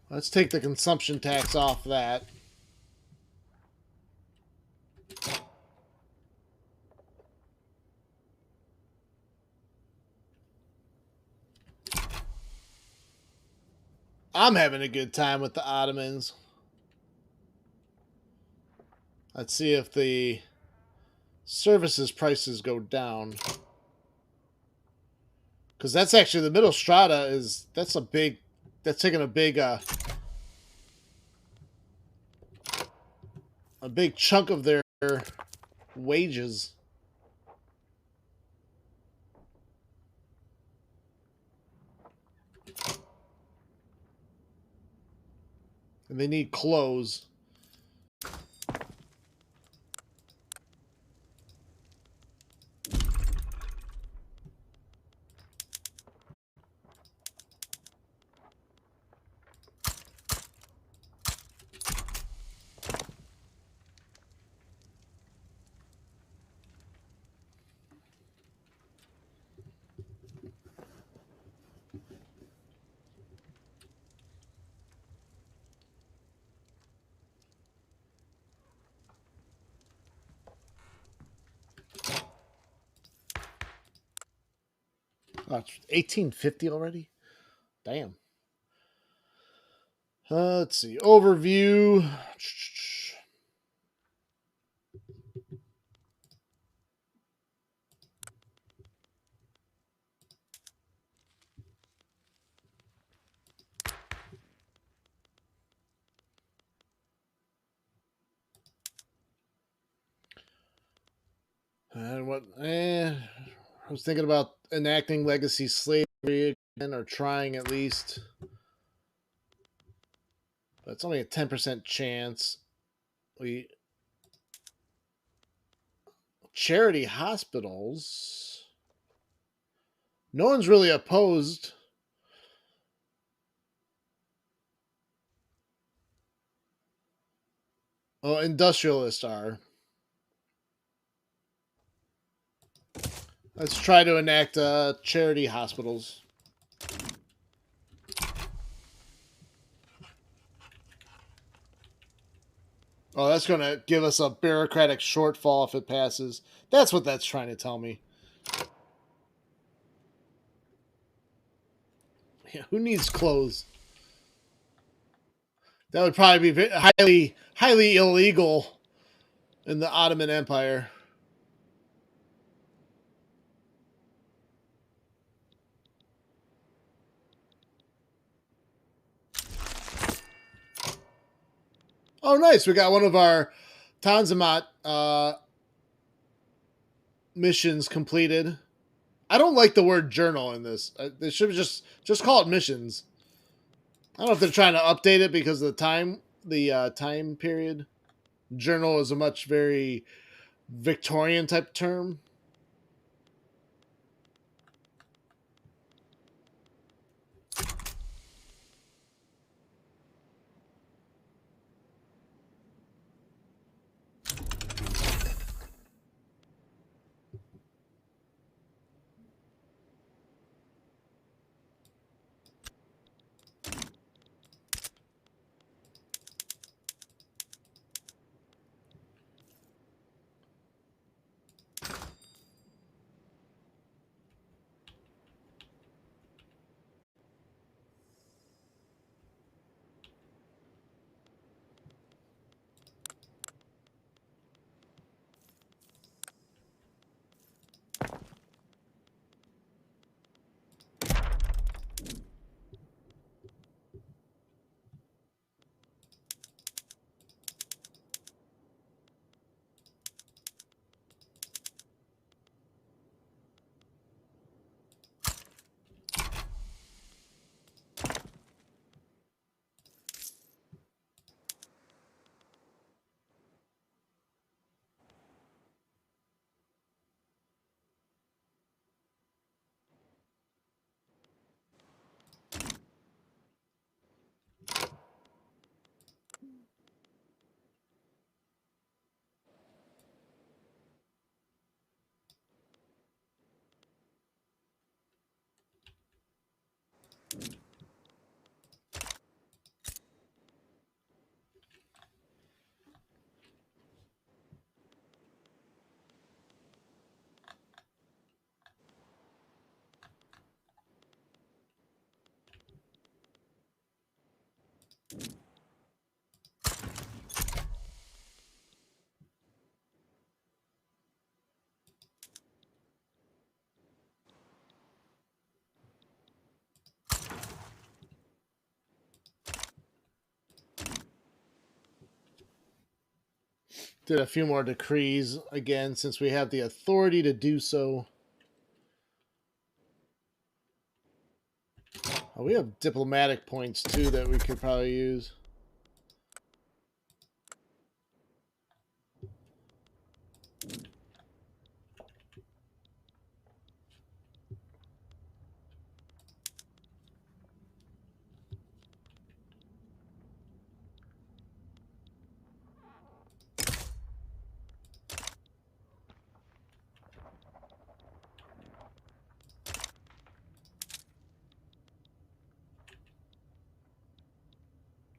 Let's take the consumption tax off that. I'm having a good time with the Ottomans. Let's see if the services prices go down. Because that's actually the middle strata is that's a big, that's taking a big chunk of their wages. And they need clothes. Oh, it's 1850 already? Damn. Let's see. Overview. And what? I was thinking about enacting legacy slavery again, or trying at least. But it's only a 10% chance. We charity hospitals. No one's really opposed. Oh, industrialists are. Let's try to enact charity hospitals. Oh, that's going to give us a bureaucratic shortfall if it passes. That's what that's trying to tell me. Yeah, who needs clothes? That would probably be highly illegal in the Ottoman Empire. Oh, nice. We got one of our Tanzimat missions completed. I don't like the word journal in this. They should just call it missions. I don't know if they're trying to update it because of the time period. Journal is a much very Victorian type term. Did a few more decrees again since we have the authority to do so. Oh, we have diplomatic points too that we could probably use.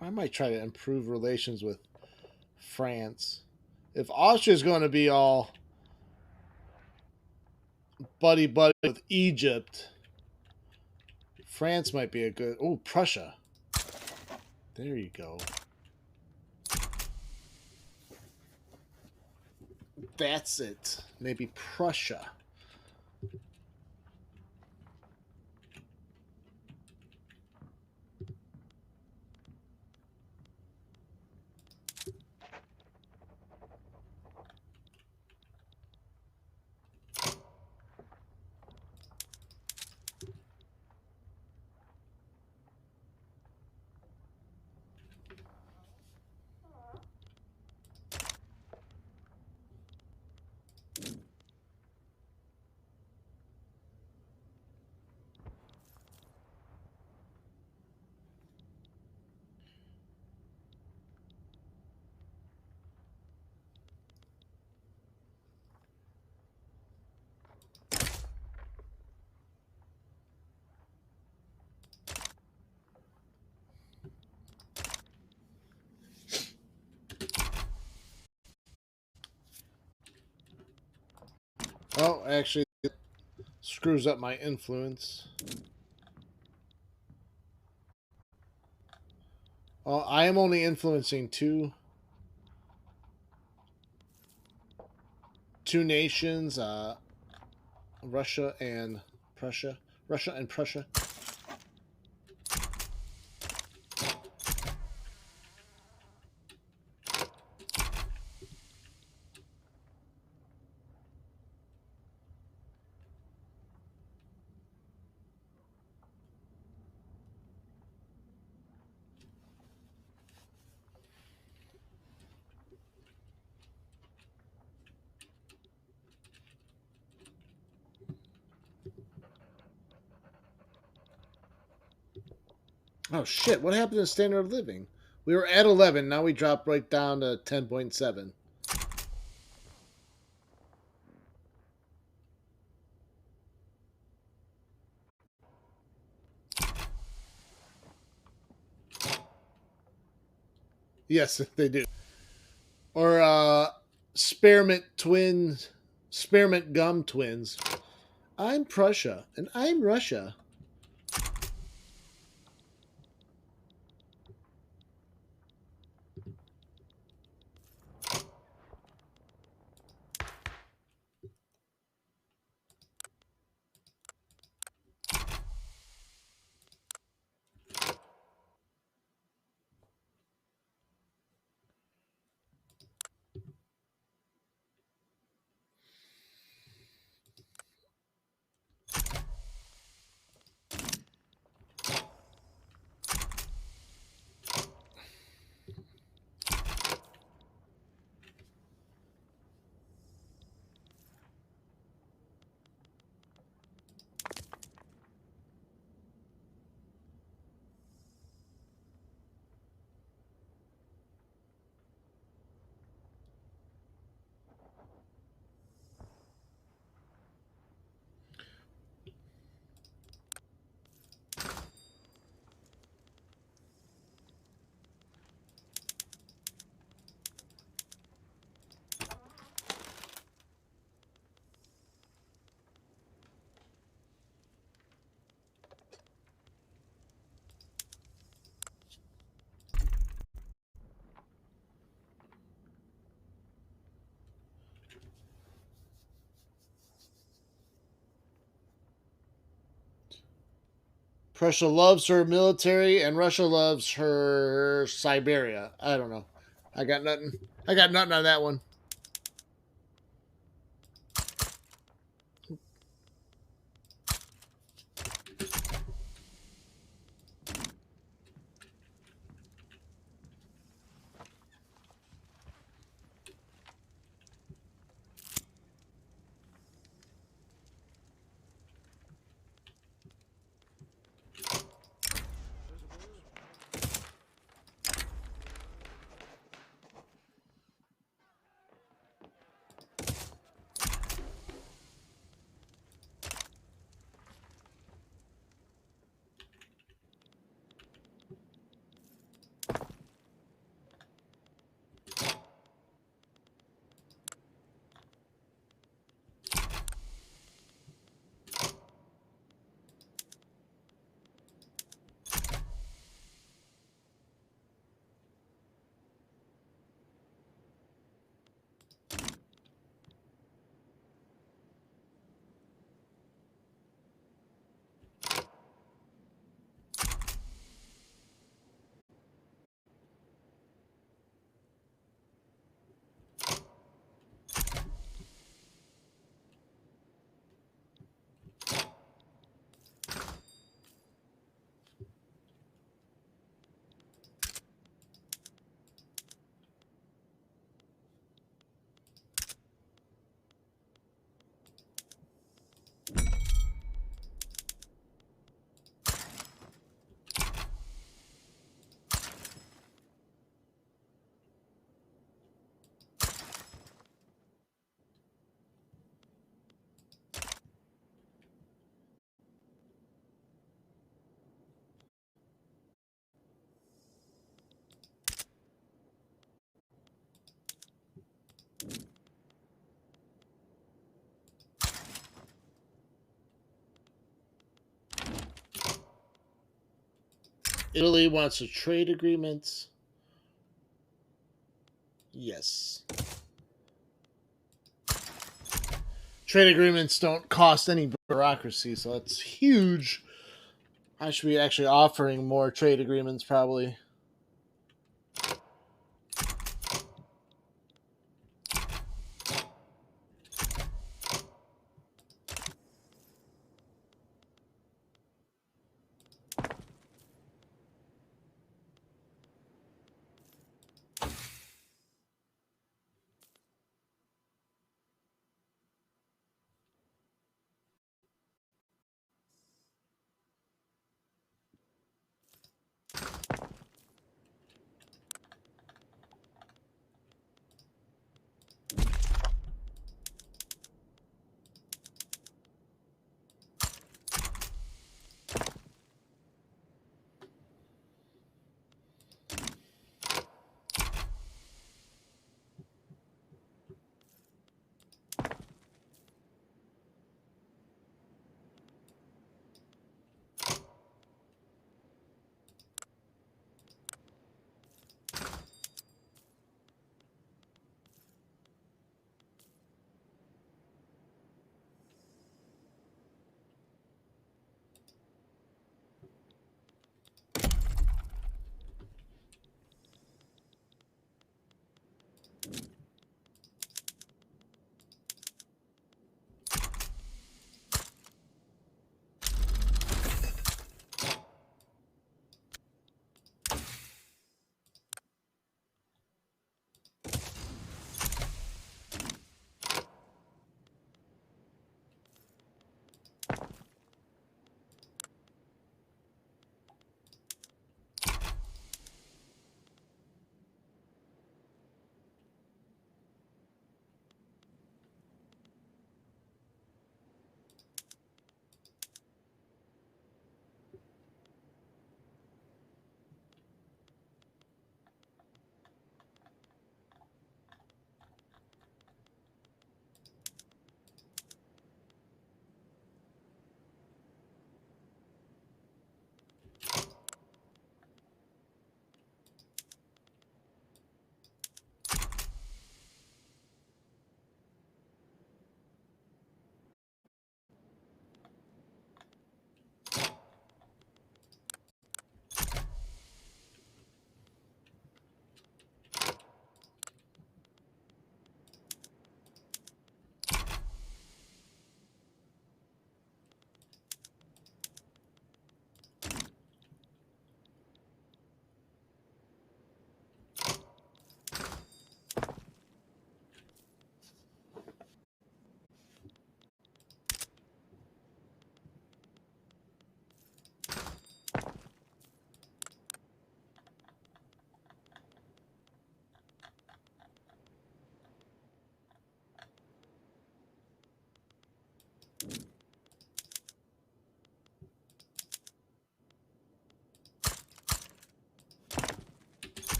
I might try to improve relations with France. If Austria's going to be all buddy with Egypt, France might be a good... Oh, Prussia. There you go. That's it. Maybe Prussia. Oh, actually, it screws up my influence. Oh, I am only influencing two nations, Russia and Prussia. Russia and Prussia. Oh shit, what happened to standard of living? We were at 11, now we dropped right down to 10.7. Yes, they do. Or Spearmint twins, Spearmint gum twins. I'm Prussia and I'm Russia. Prussia loves her military and Russia loves her Siberia. I don't know. I got nothing. I got nothing on that one. Italy wants a trade agreement. Yes. Trade agreements don't cost any bureaucracy, so that's huge. I should be actually offering more trade agreements, probably.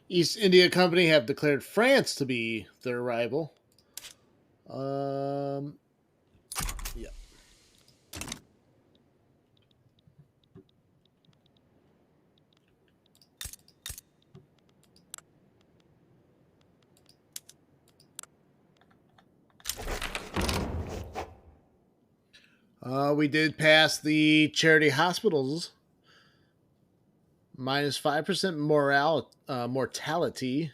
East India Company have declared France to be their rival. Yeah. We did pass the charity hospitals. Minus 5% mortality.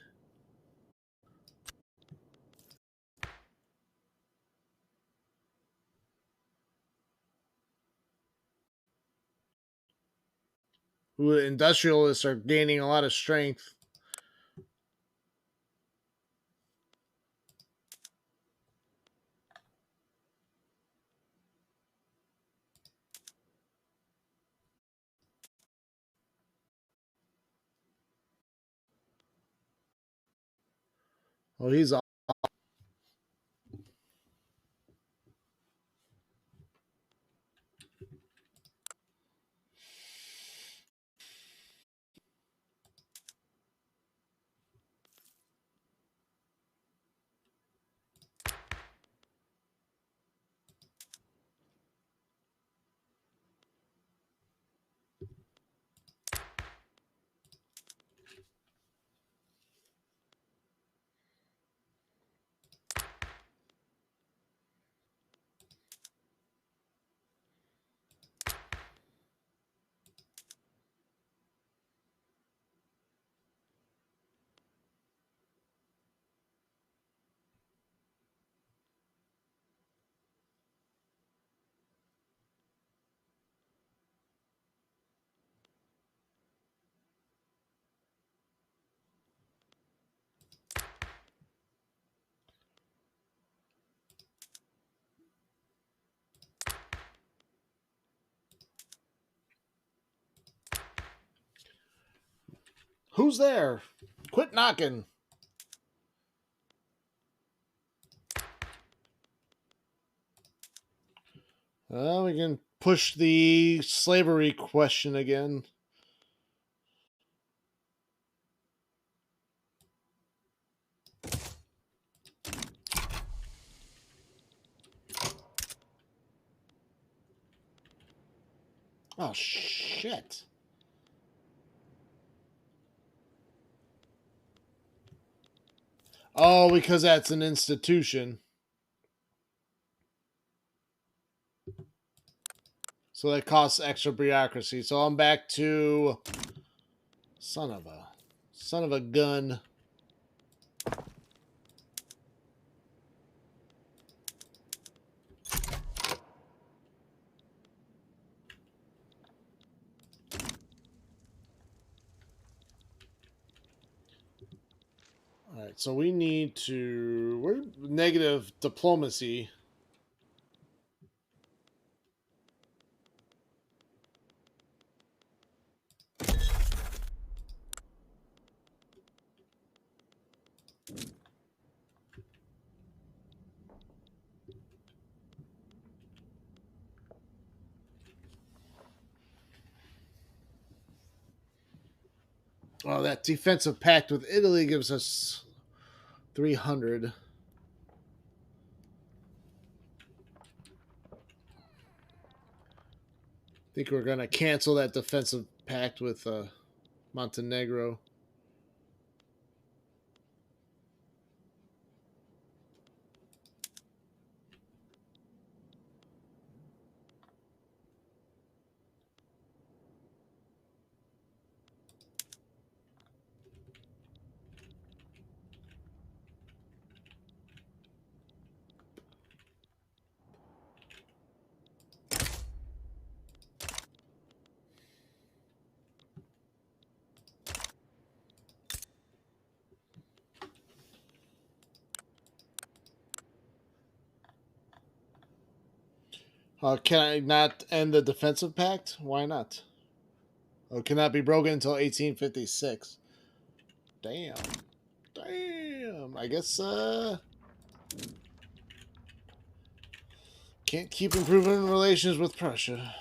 Who industrialists are gaining a lot of strength. Well, he's Who's there? Quit knocking. We can push the slavery question again. Oh, shit. Oh, because that's an institution. So that costs extra bureaucracy. So I'm back to son of a gun. All right, so we need to. We're negative diplomacy. Oh, that defensive pact with Italy gives us 300. I think we're going to cancel that defensive pact with Montenegro. Can I not end the defensive pact? Why not? Oh, it cannot be broken until 1856. Damn. Damn. I guess can't keep improving relations with Prussia.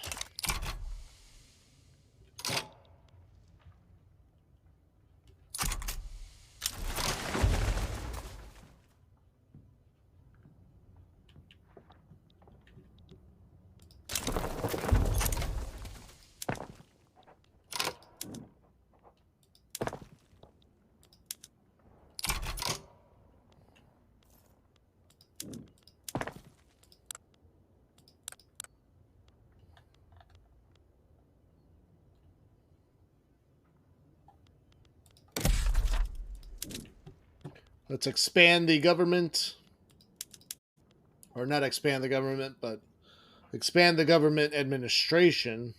Let's expand the government. Or not expand the government, but expand the government administration.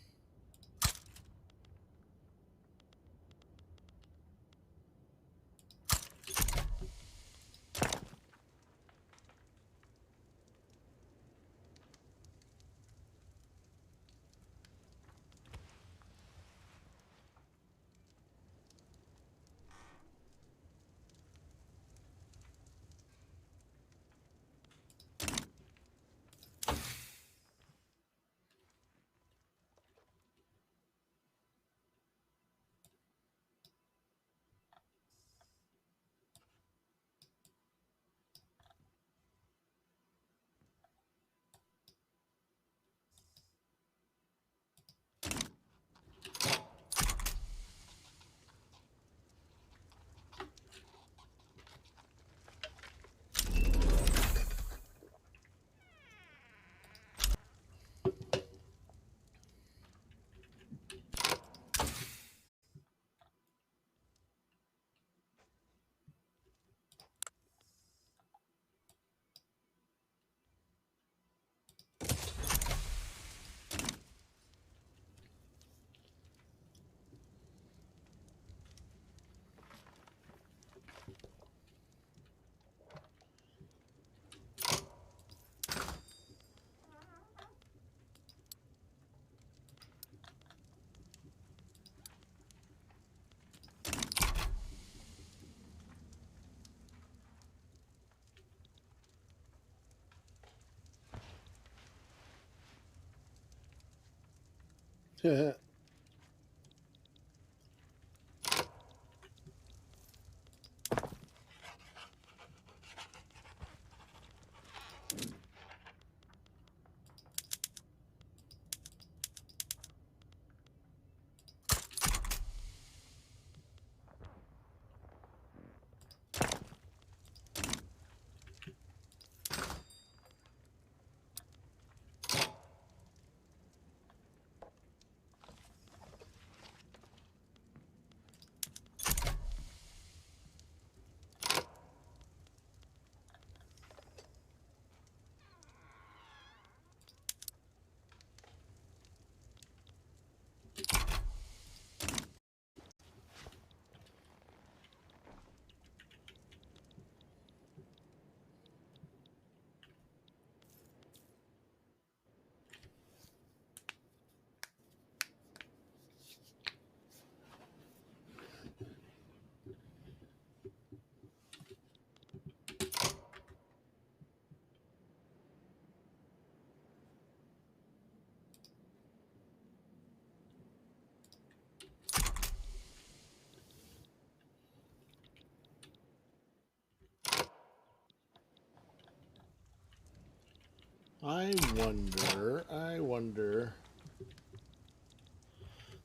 I wonder.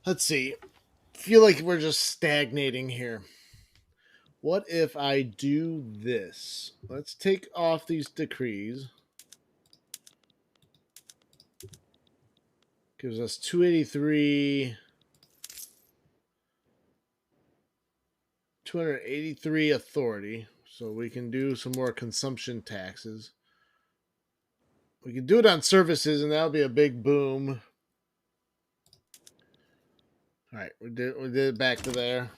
Let's see. Feel like we're just stagnating here. What if I do this? Let's take off these decrees. Gives us 283, 283 authority. So we can do some more consumption taxes. We can do it on services, and that'll be a big boom. All right, we did it back to there.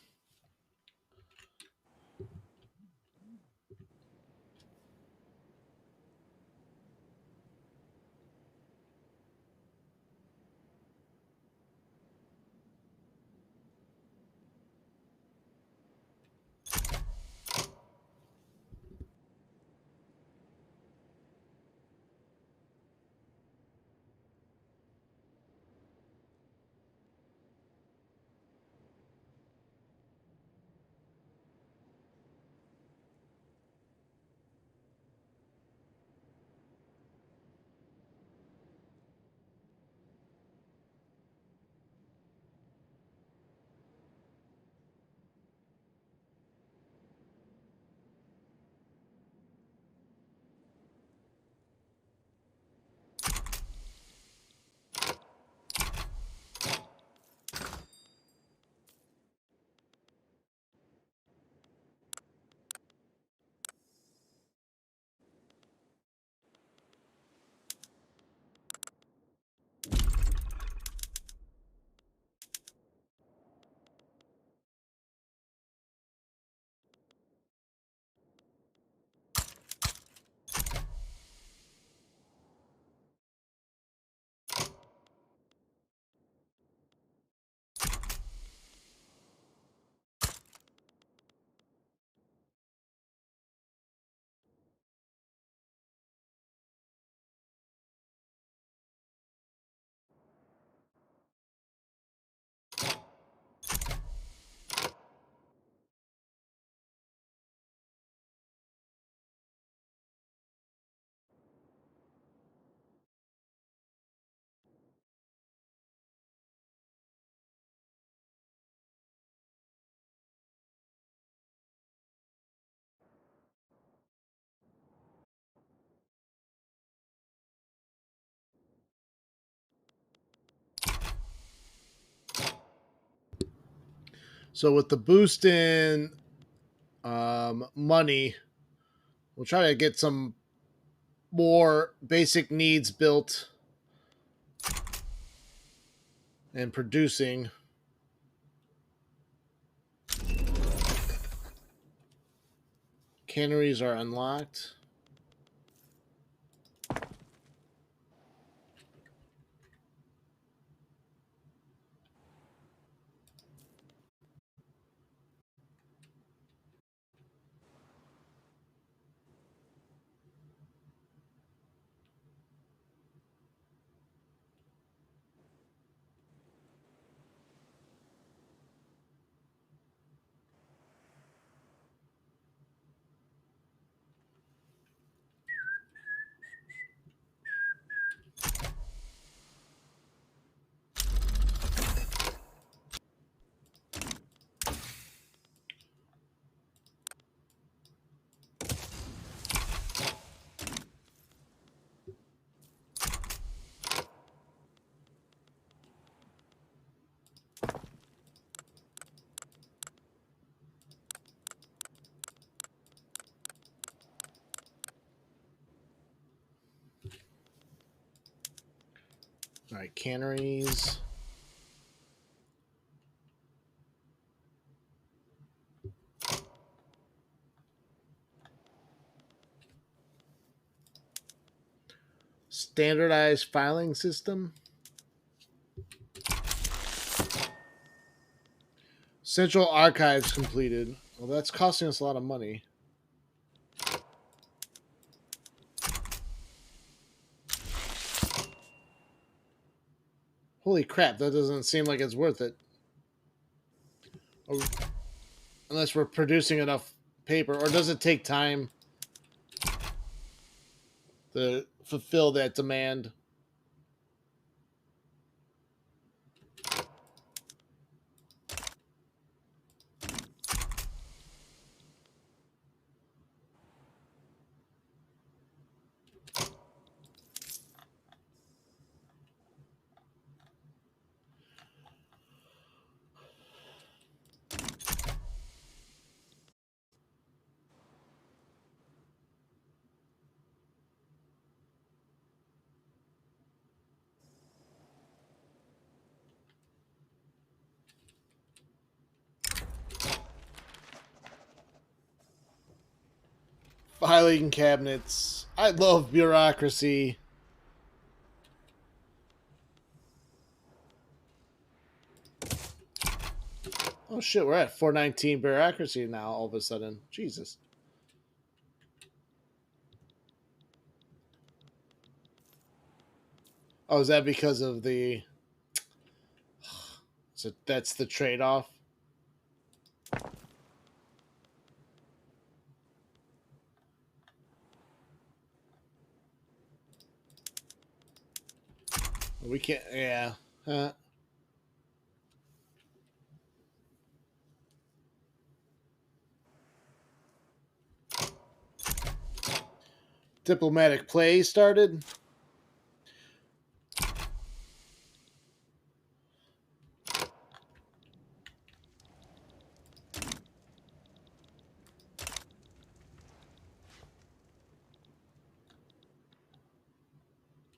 So with the boost in money, we'll try to get some more basic needs built and producing. Canneries are unlocked. All right, canneries. Standardized filing system. Central archives completed. Well, that's costing us a lot of money. Holy crap, that doesn't seem like it's worth it. Unless we're producing enough paper. Or does it take time to fulfill that demand? Filing cabinets. I love bureaucracy. Oh shit, we're at 419 bureaucracy now all of a sudden. Jesus. Oh, is that because of the... So that's the trade-off? We can't... Yeah. Diplomatic play started.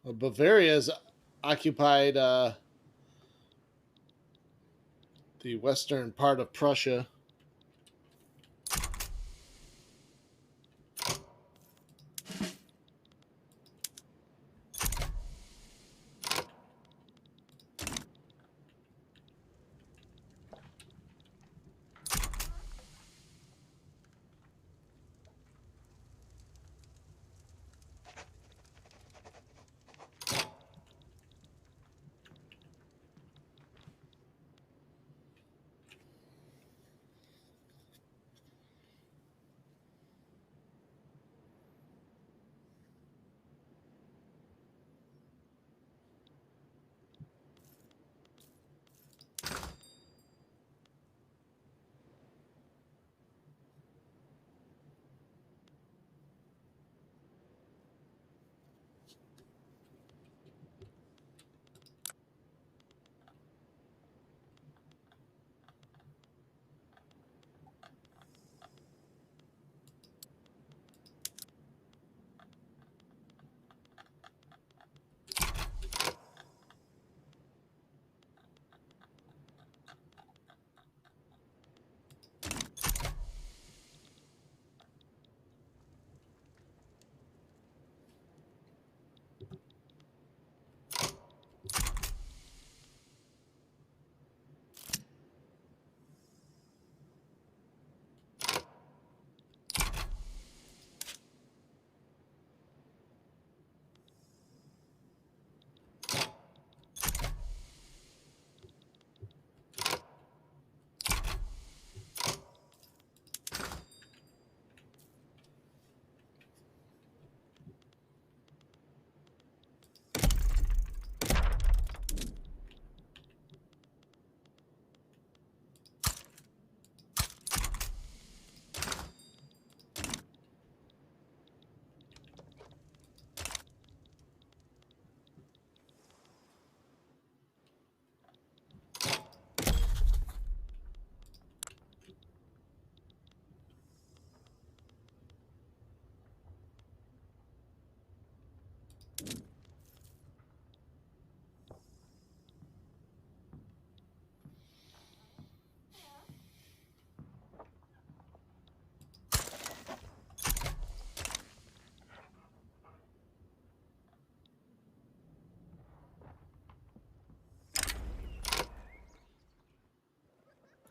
Bavaria's occupied the western part of Prussia.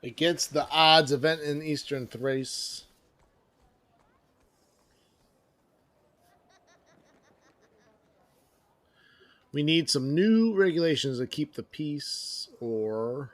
Against the odds, event in Eastern Thrace. We need some new regulations to keep the peace, or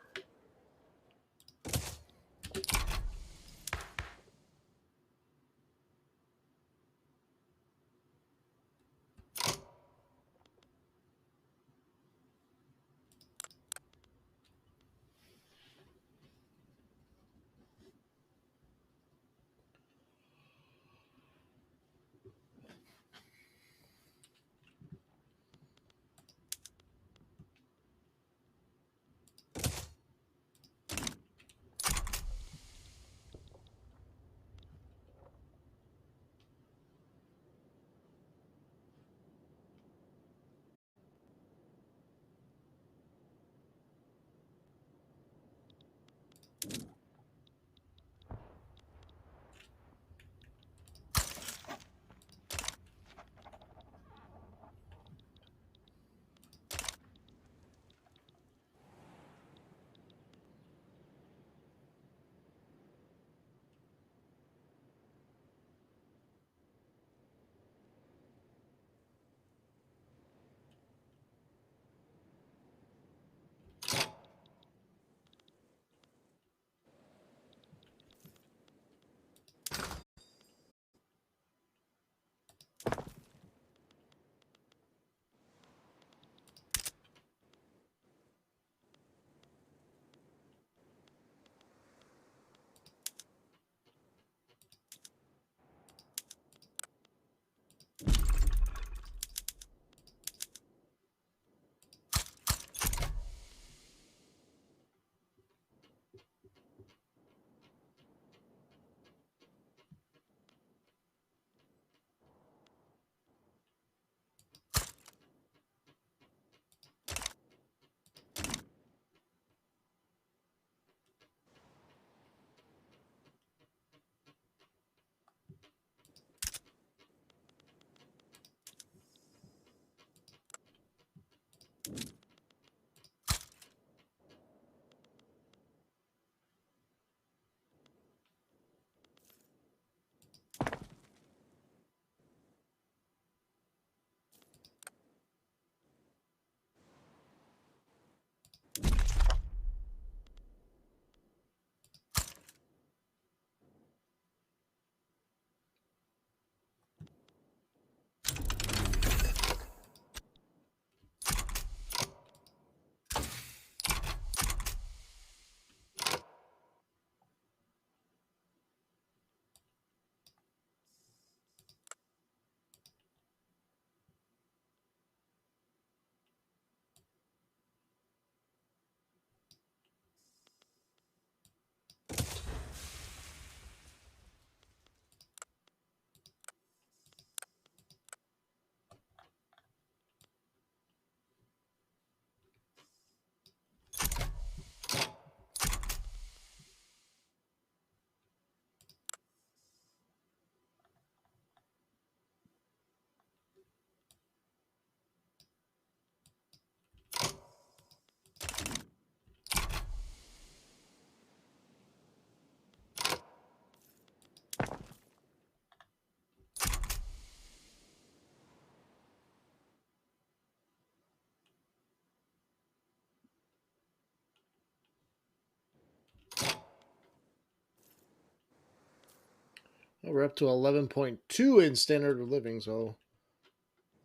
we're up to 11.2 in standard of living, so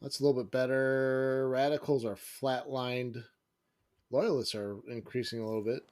that's a little bit better. Radicals are flatlined. Loyalists are increasing a little bit.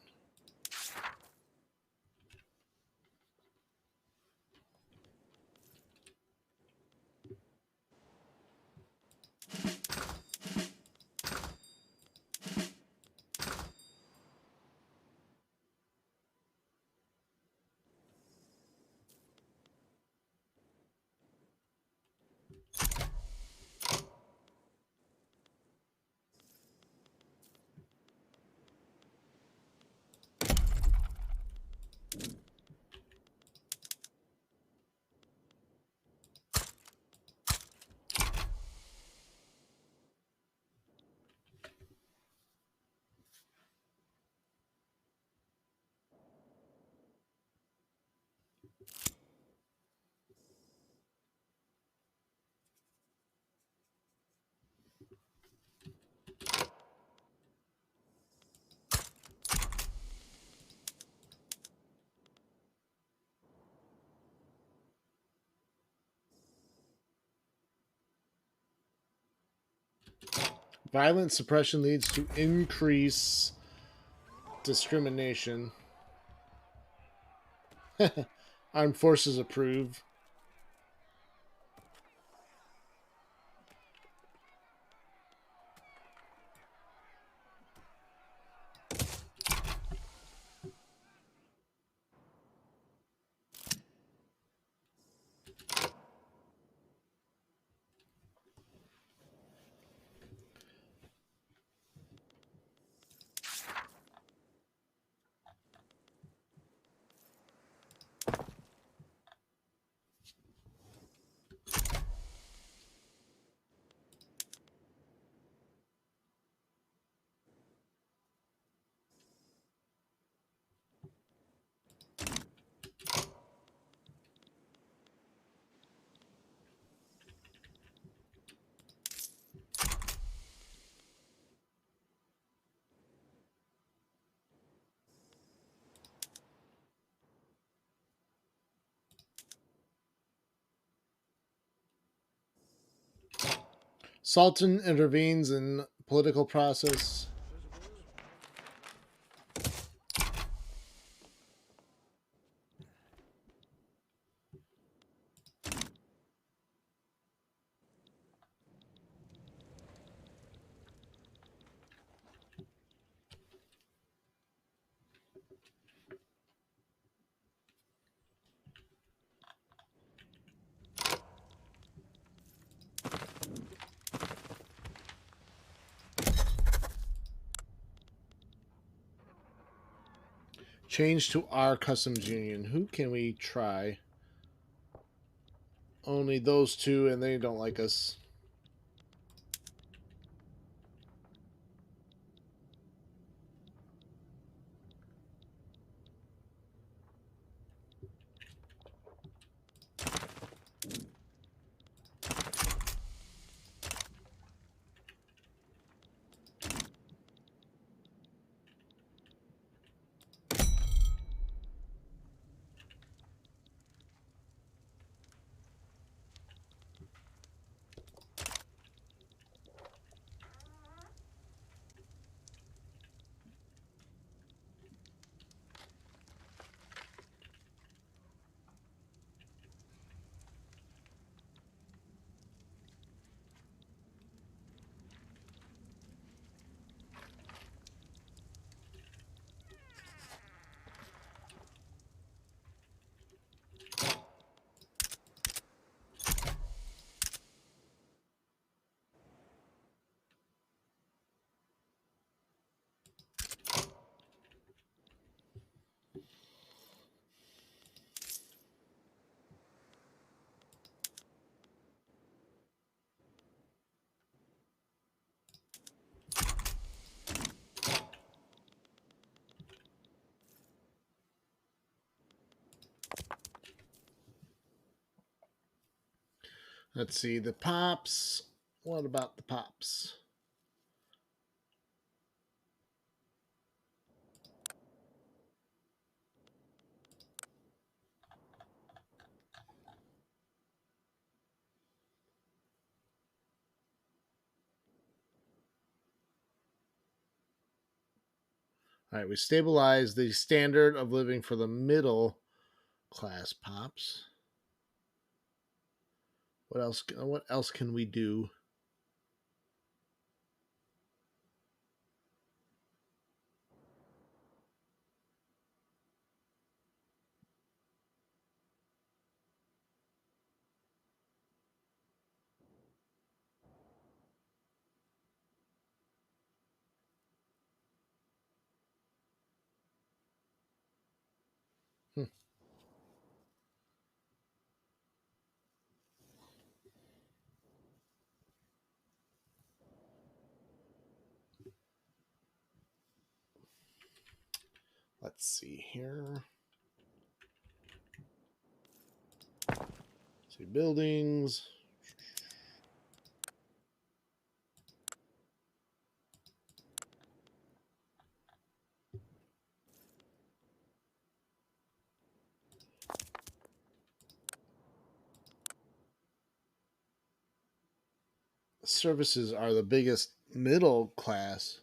Violent suppression leads to increase discrimination. Armed forces approve. Sultan intervenes in political process. Change to our customs union. Who can we try? Only those two, and they don't like us. Let's see, the pops. What about the pops? All right, we stabilize the standard of living for the middle class pops. What else? What else can we do? Hmm. Let's see here. See buildings. Services are the biggest middle class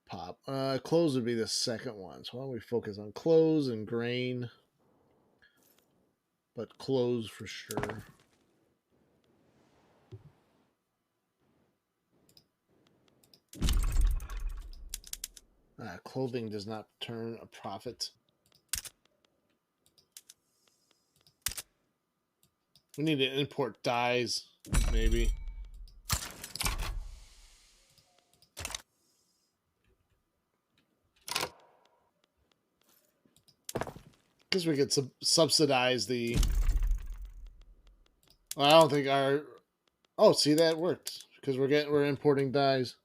pop. Clothes would be the second one. So why don't we focus on clothes and grain? But clothes for sure. Clothing does not turn a profit. We need to import dyes, maybe. Because we could subsidize the... Well, I don't think our... Oh, see, that worked. Because we're importing dyes.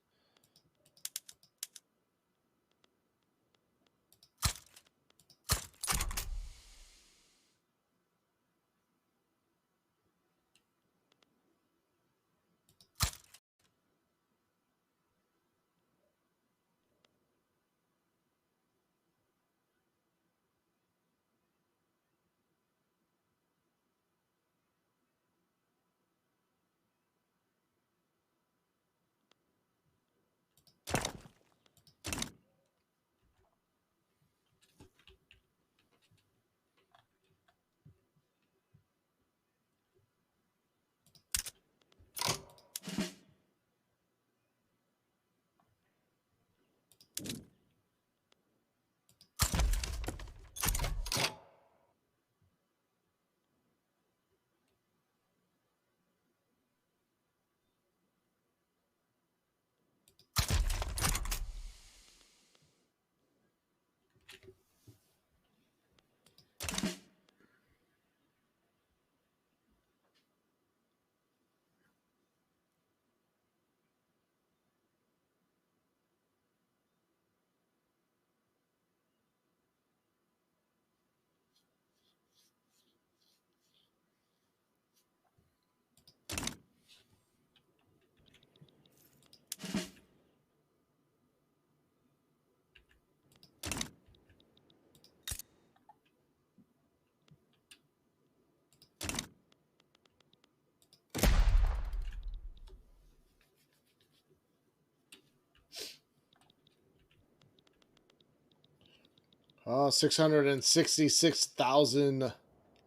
Oh, 666,000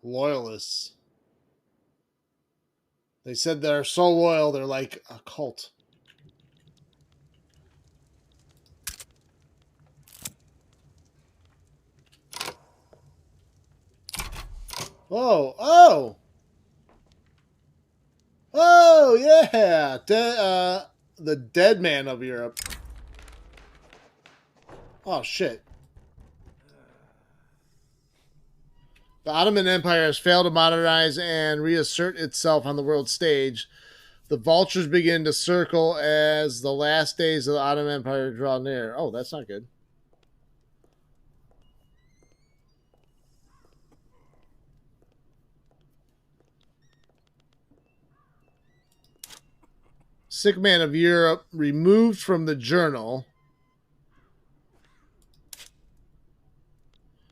loyalists. They said they're so loyal, they're like a cult. Oh, oh! Oh, yeah! The dead man of Europe. Oh, shit. The Ottoman Empire has failed to modernize and reassert itself on the world stage. The vultures begin to circle as the last days of the Ottoman Empire draw near. Oh, that's not good. Sick man of Europe removed from the journal.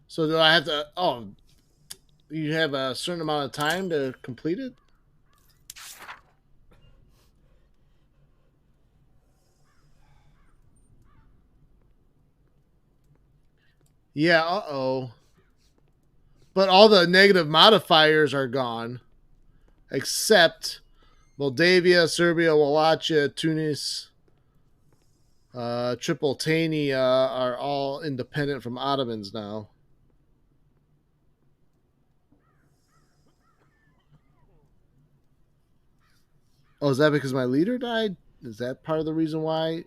So do I have to... Oh, you have a certain amount of time to complete it? Yeah, uh-oh. But all the negative modifiers are gone. Except Moldavia, Serbia, Wallachia, Tunis, Tripolitania are all independent from Ottomans now. Oh, is that because my leader died? Is that part of the reason why?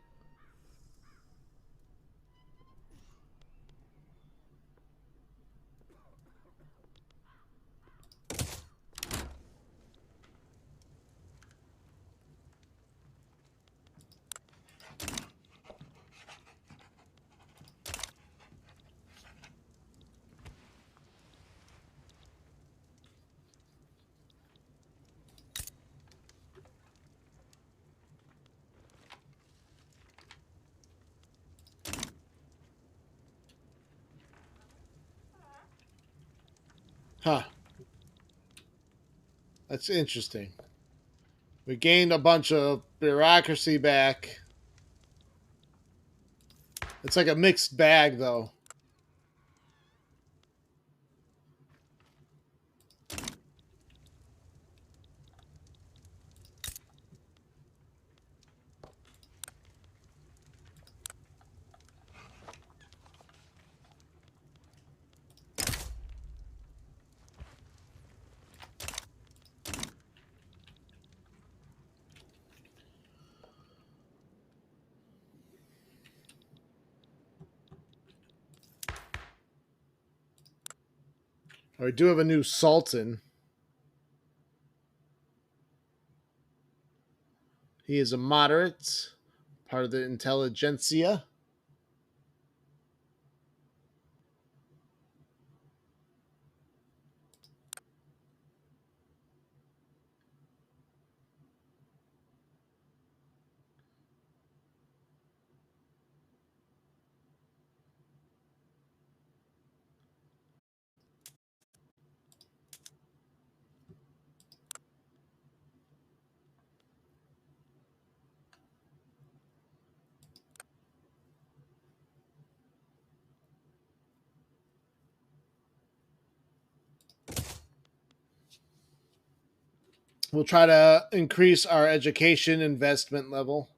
Huh. That's interesting. We gained a bunch of bureaucracy back. It's like a mixed bag, though. We do have a new sultan. He is a moderate, part of the intelligentsia. We'll try to increase our education investment level.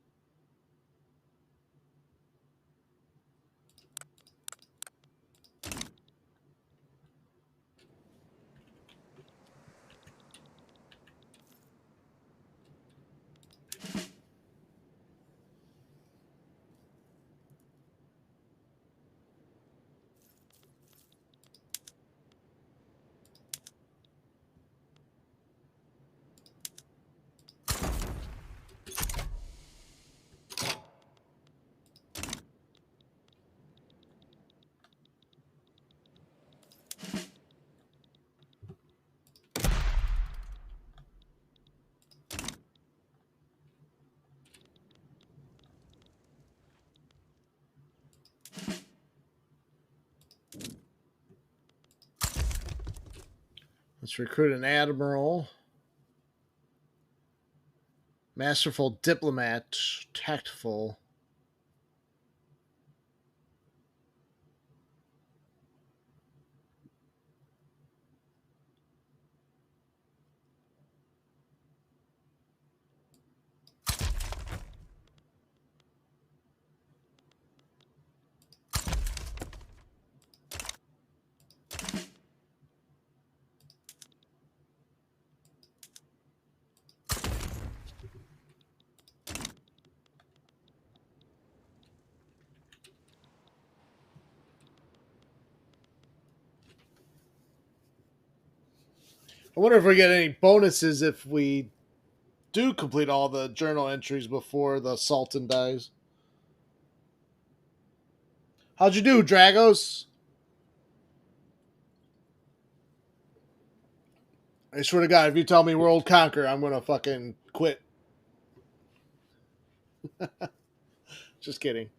Let's recruit an admiral. Masterful diplomat. Tactful. I wonder if we get any bonuses if we do complete all the journal entries before the Sultan dies. How'd you do, Dragos? I swear to God, if you tell me World Conquer, I'm gonna fucking quit. Just kidding.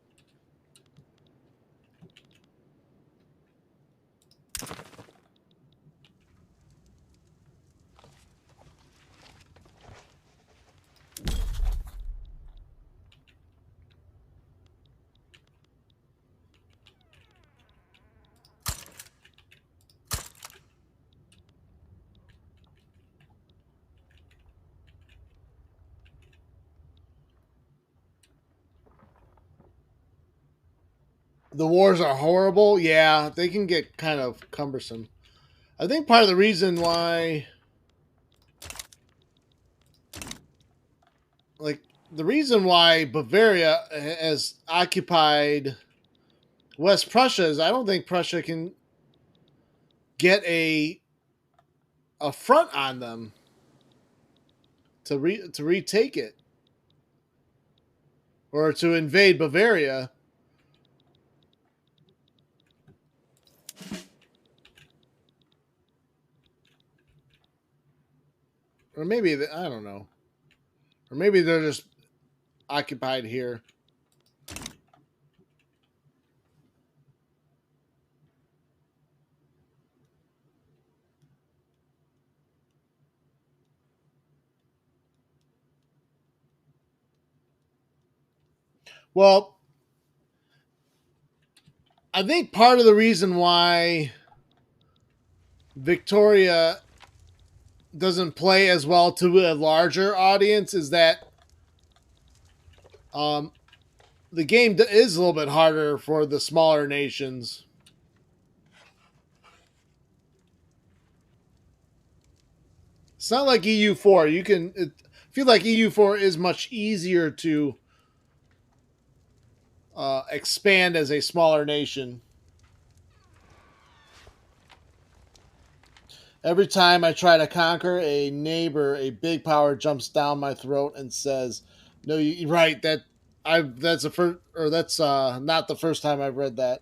The wars are horrible. Yeah, they can get kind of cumbersome. I think part of the reason why, like, the reason why Bavaria has occupied West Prussia is I don't think Prussia can get a front on them to retake it or to invade Bavaria. Or maybe I don't know. Or maybe they're just occupied here. Well, I think part of the reason why Victoria doesn't play as well to a larger audience is that um, the game is a little bit harder for the smaller nations. It's not like EU4. Feel like EU4 is much easier to expand as a smaller nation. Every time I try to conquer a neighbor, a big power jumps down my throat and says, "No, you're right. That's the first, or that's not the first time I've read that."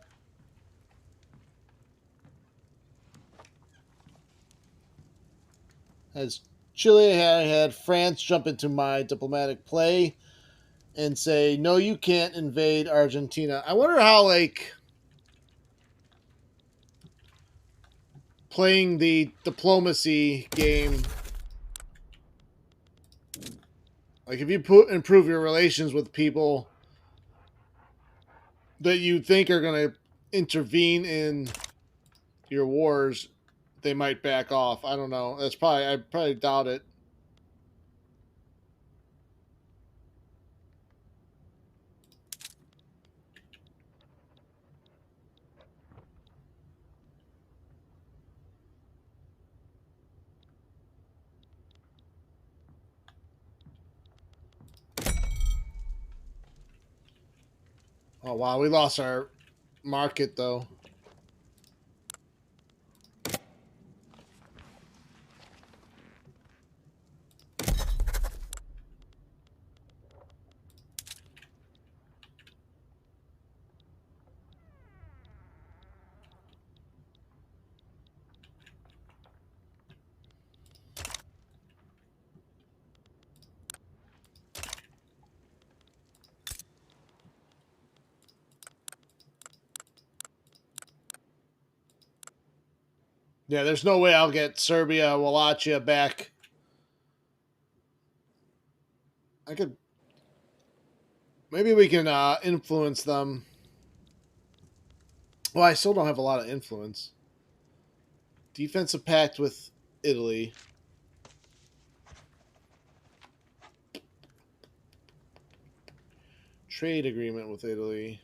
As Chile had France jump into my diplomatic play and say, "No, you can't invade Argentina." I wonder how playing the diplomacy game, like if you improve your relations with people that you think are going to intervene in your wars, they might back off. I don't know. I probably doubt it. Oh wow, we lost our market though. Yeah, there's no way I'll get Serbia, Wallachia back. I could maybe we can influence them. Well, I still don't have a lot of influence. Defensive pact with Italy. Trade agreement with Italy.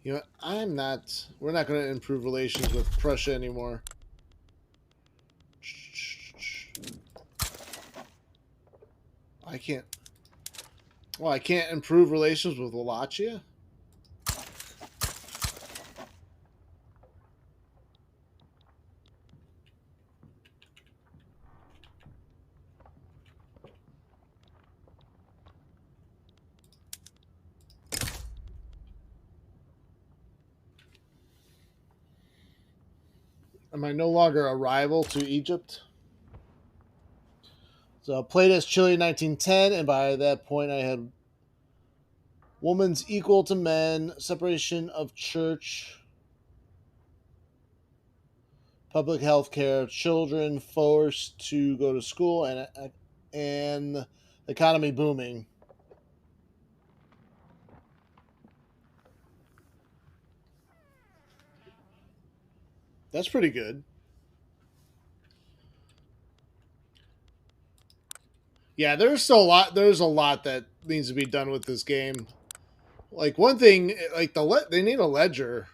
You know, I'm not. We're not going to improve relations with Prussia anymore. I can't. Well, I can't improve relations with Wallachia. Am I no longer a rival to Egypt? So I played as Chile in 1910, and by that point I had women's equal to men, separation of church, public health care, children forced to go to school, and economy booming. That's pretty good. Yeah, there's still a lot. There's a lot that needs to be done with this game. Like one thing, like they need a ledger.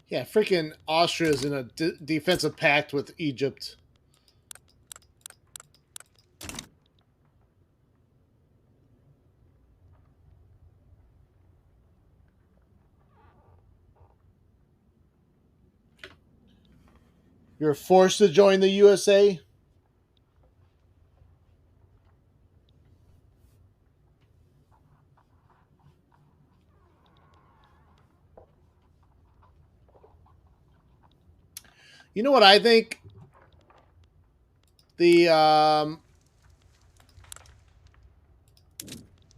Yeah, freaking Austria's in a defensive pact with Egypt. You're forced to join the USA. You know what I think? The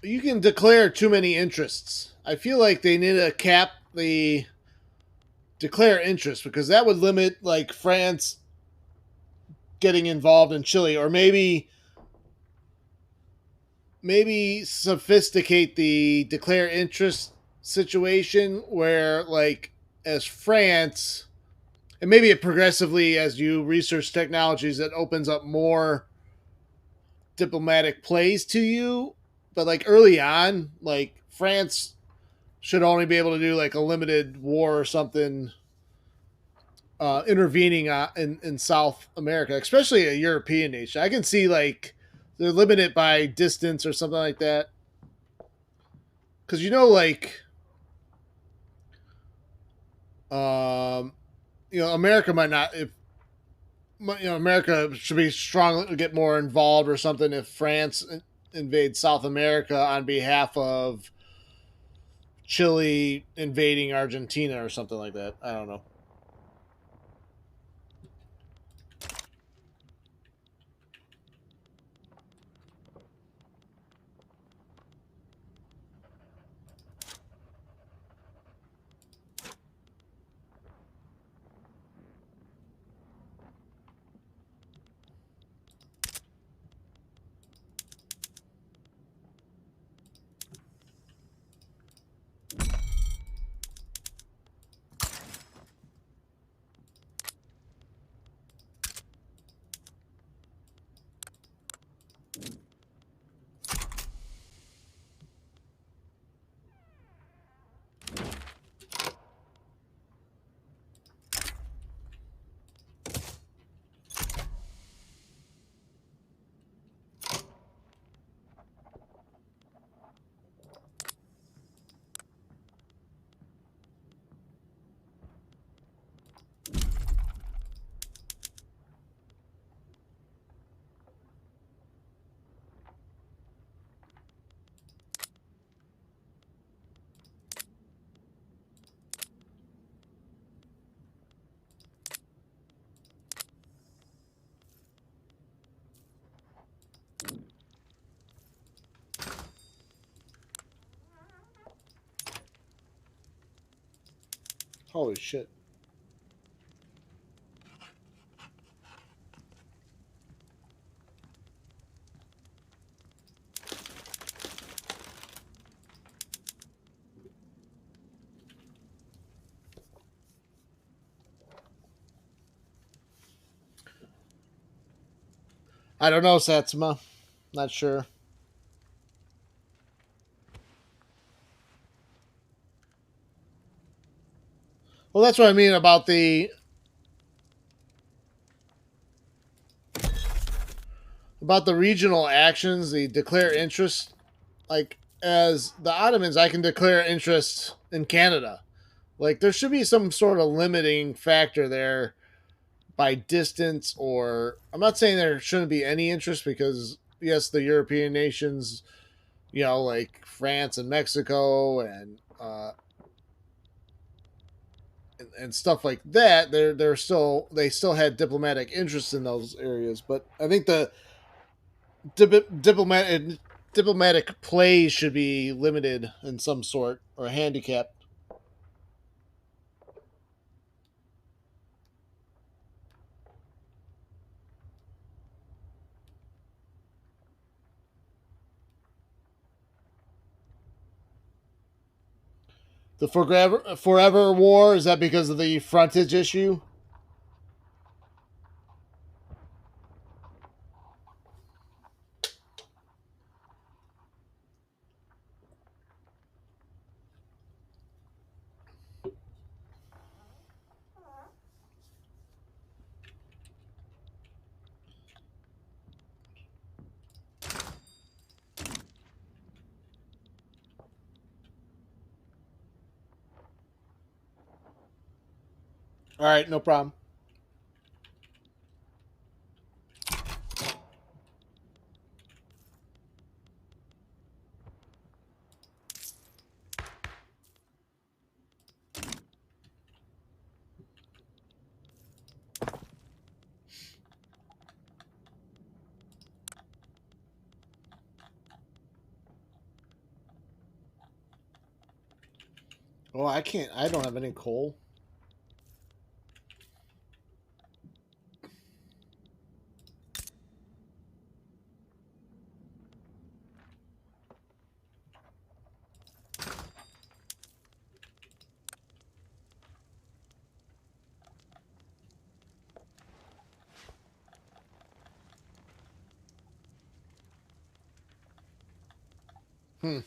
you can declare too many interests. I feel like they need to cap the declare interest because that would limit like France getting involved in Chile, or maybe sophisticate the declare interest situation where like as France, and maybe it progressively as you research technologies that opens up more diplomatic plays to you, but like early on like France should only be able to do like a limited war or something, intervening in South America, especially a European nation. I can see like they're limited by distance or something like that. Because like um, America might not if America should be strong get more involved or something if France invades South America on behalf of Chile invading Argentina or something like that. I don't know. Holy shit. I don't know, Satsuma. Not sure. Well, that's what I mean about the regional actions, the declare interest. Like as the Ottomans, I can declare interest in Canada. Like there should be some sort of limiting factor there by distance, or I'm not saying there shouldn't be any interest because yes, the European nations, like France and Mexico and stuff like that, they still had diplomatic interests in those areas. But I think the diplomatic plays should be limited in some sort or handicapped. The forever war, is that because of the frontage issue? All right, no problem. Oh, I can't. I don't have any coal. Hmm.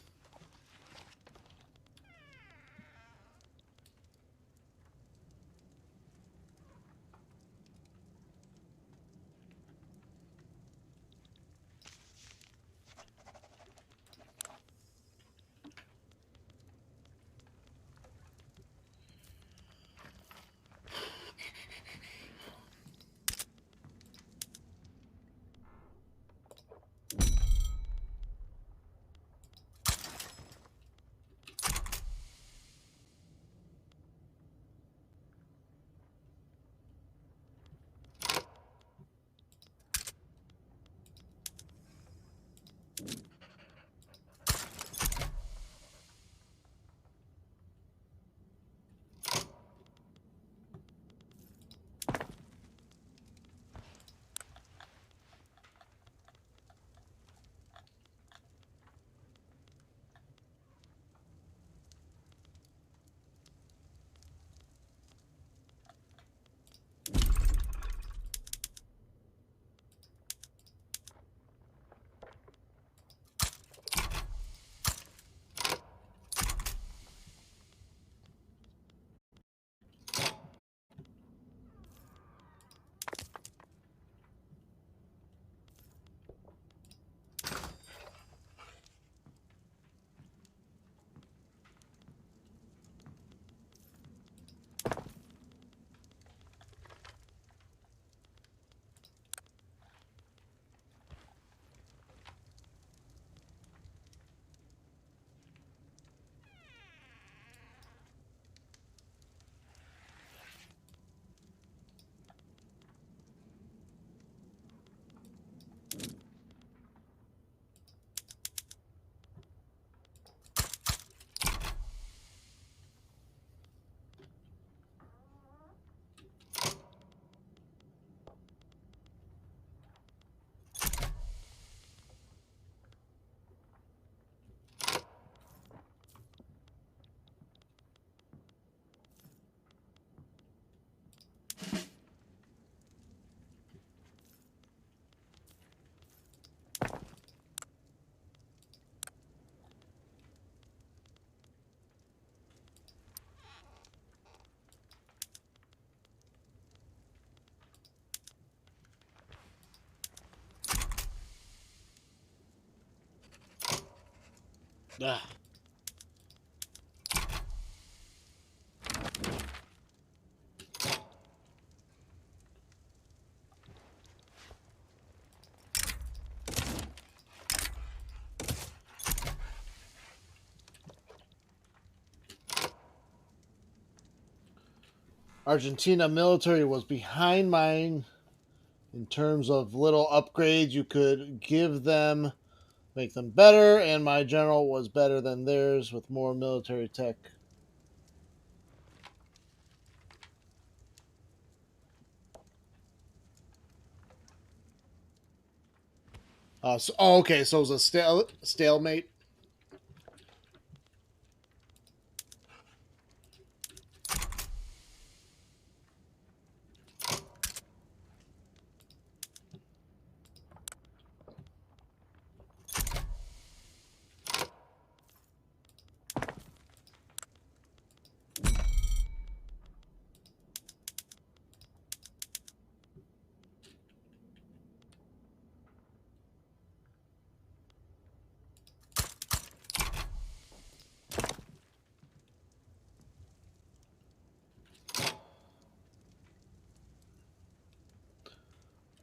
Ah. Argentina military was behind mine in terms of little upgrades you could give them, make them better, and my general was better than theirs with more military tech. Okay, so it was a stalemate.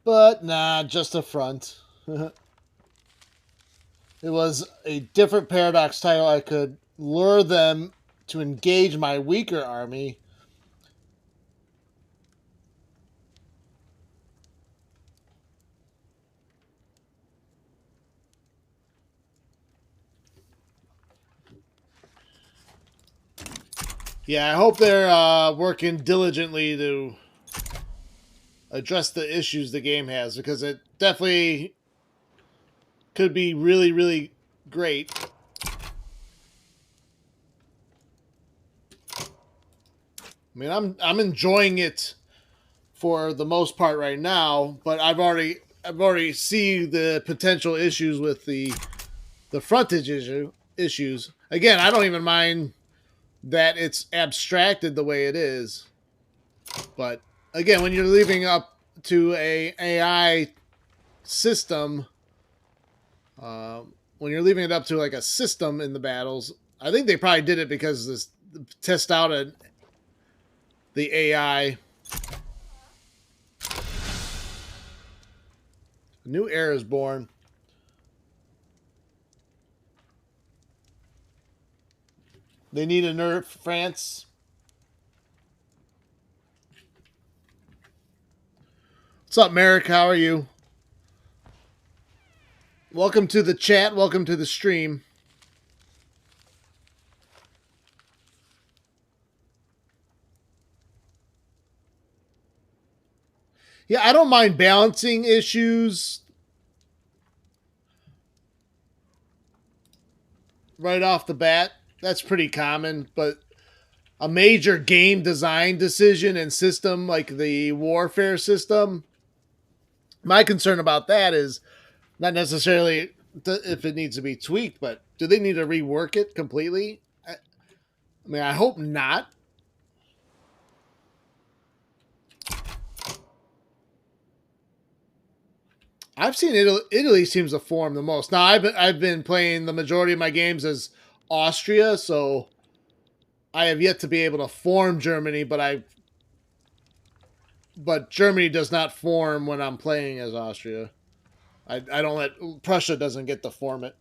But nah, just a front. It was a different paradox title. I could lure them to engage my weaker army. Yeah, I hope they're working diligently to address the issues the game has, because it definitely could be really, really great. I mean, I'm enjoying it for the most part right now, but I've already see the potential issues with the frontage issues. Again, I don't even mind that it's abstracted the way it is, but again, when you're leaving up to a AI system, when you're leaving it up to like a system in the battles, I think they probably did it because this test out the AI. A new era is born. They need a nerf France. What's up, Merrick? How are you? Welcome to the chat. Welcome to the stream. Yeah, I don't mind balancing issues right off the bat. That's pretty common, but a major game design decision and system like the warfare system, my concern about that is not necessarily if it needs to be tweaked, but do they need to rework it completely? I mean, I hope not. I've seen Italy seems to form the most. Now I've been playing the majority of my games as Austria, so I have yet to be able to form Germany, but Germany does not form when I'm playing as Austria. I don't let Prussia doesn't get to form it.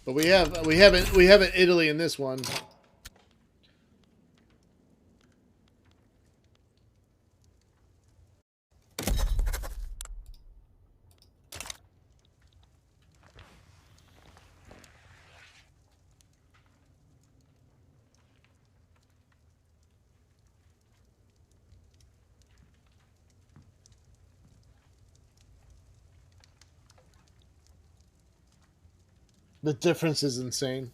But we haven't Italy in this one. The difference is insane.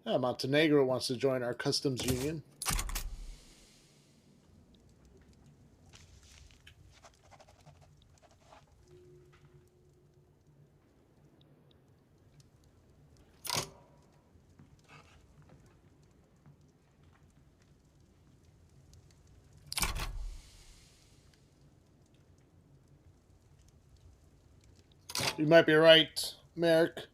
Yeah, Montenegro wants to join our customs union. You might be right, Merrick.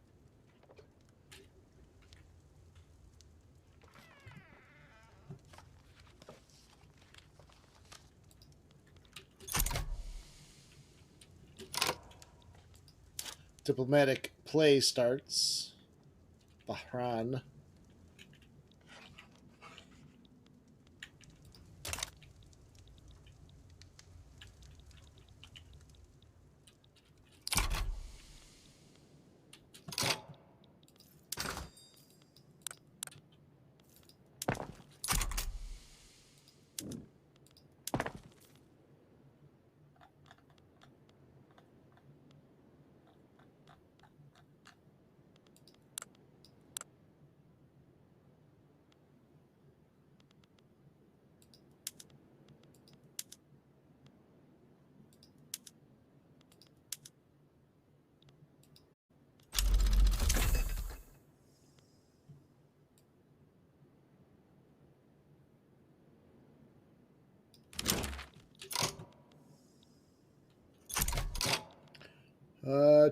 Diplomatic play starts. Bahrain.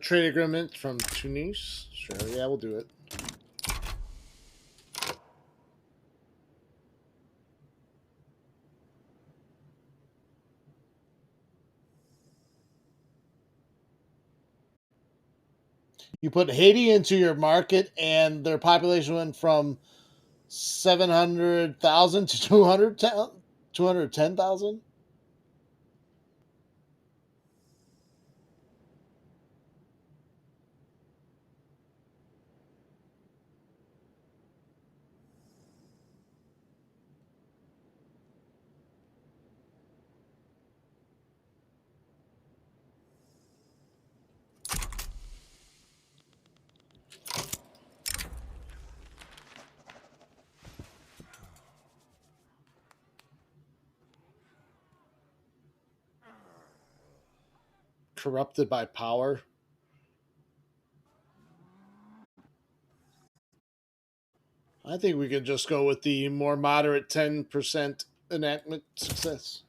Trade agreement from Tunis. Sure, yeah, we'll do it. You put Haiti into your market, and their population went from 700,000 to 210,000. Corrupted by power. I think we could just go with the more moderate 10% enactment success.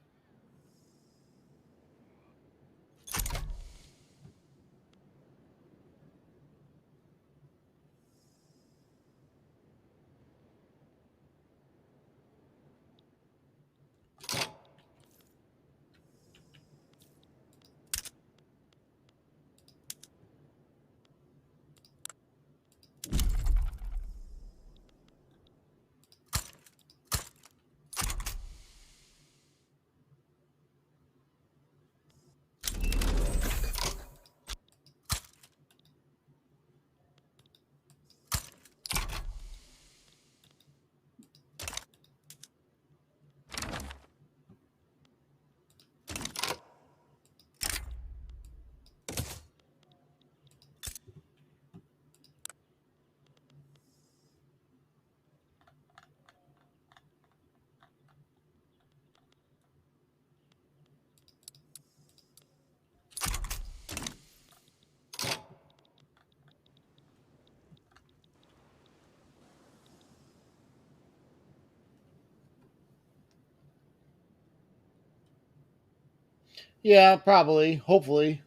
Yeah, probably. Hopefully.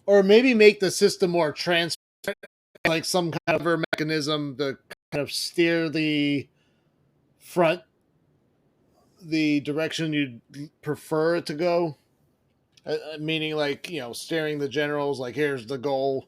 Or maybe make the system more transparent, like some kind of mechanism to kind of steer the front the direction you'd prefer it to go. Meaning, like, steering the generals, like, here's the goal.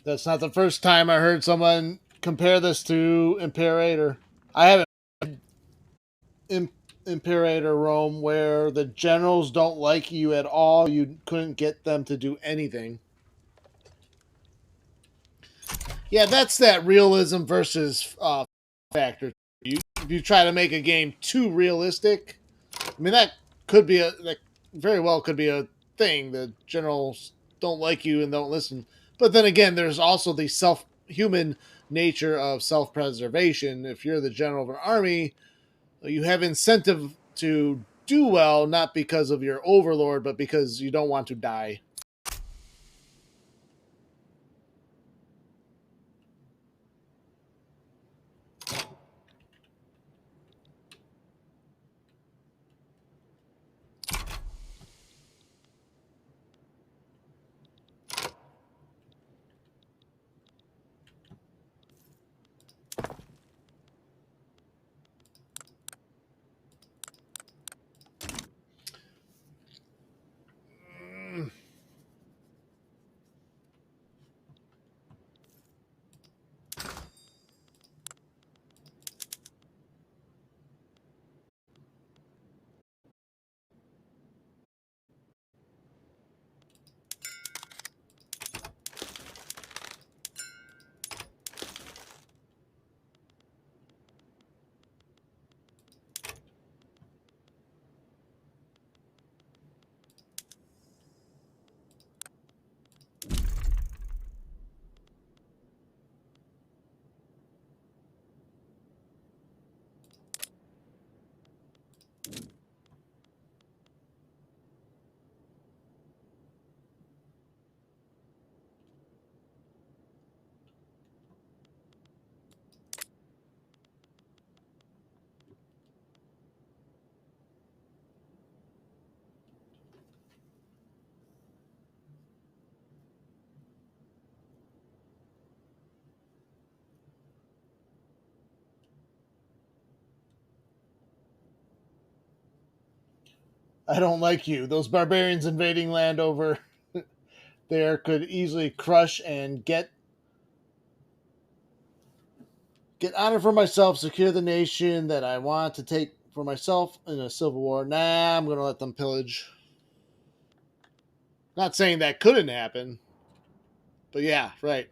That's not the first time I heard someone compare this to Imperator. I haven't Imperator Rome where the generals don't like you at all. You couldn't get them to do anything. Yeah, that's that realism versus factor. If you try to make a game too realistic, I mean that very well could be a thing. The generals don't like you and don't listen. But then again, there's also the human nature of self preservation. If you're the general of an army, you have incentive to do well, not because of your overlord, but because you don't want to die. I don't like you. Those barbarians invading land over there could easily crush and get honor for myself, secure the nation that I want to take for myself in a civil war. Nah, I'm going to let them pillage. Not saying that couldn't happen, but yeah, right.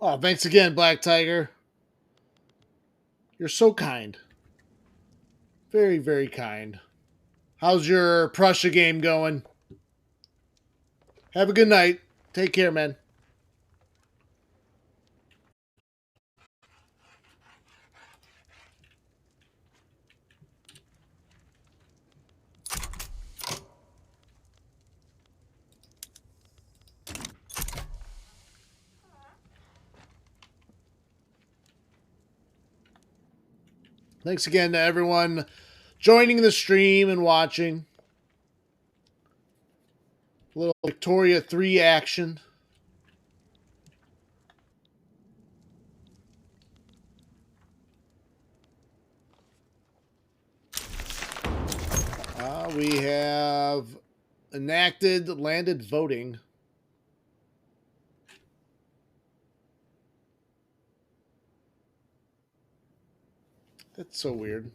Oh, thanks again, Black Tiger. You're so kind. Very, very kind. How's your Prussia game going? Have a good night. Take care, man. Thanks again to everyone joining the stream and watching. A little Victoria 3 action. We have enacted landed voting. That's so weird.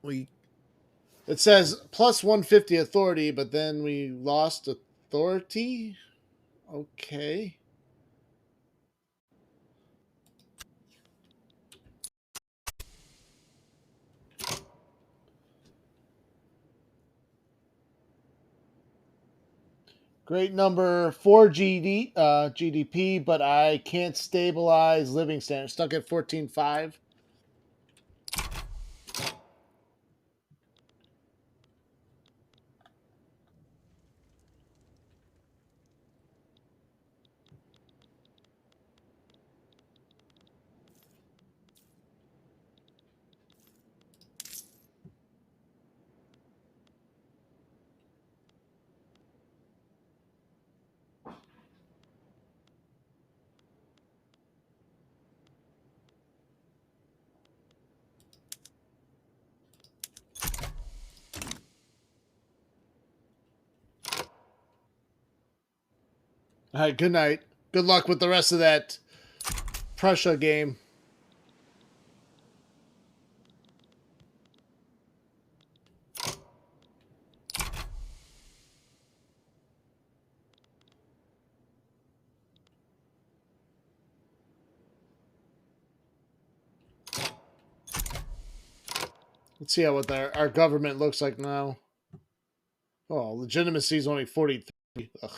It says plus 150 authority, but then we lost authority. Okay. Great number for GDP, but I can't stabilize living standards. Stuck at 14.5. All right, good night. Good luck with the rest of that Prussia game. Let's see what our government looks like now. Oh, legitimacy is only 43. Ugh.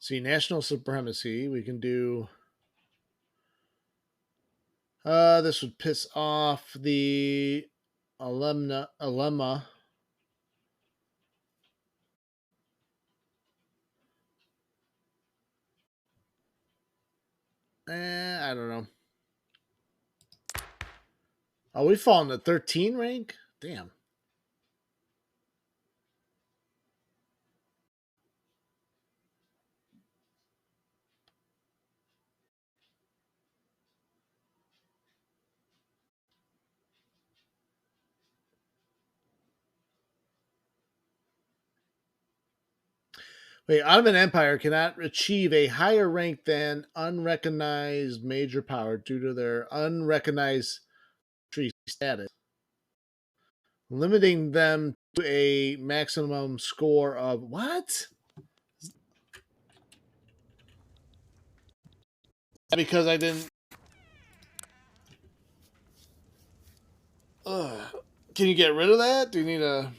See, national supremacy. We can do. This would piss off the Alema. I don't know. Oh, we fall in the 13 rank? Damn. Wait, Ottoman Empire cannot achieve a higher rank than unrecognized major power due to their unrecognized tree status, limiting them to a maximum score of what? Because I didn't. Ugh. Can you get rid of that? Do you need a?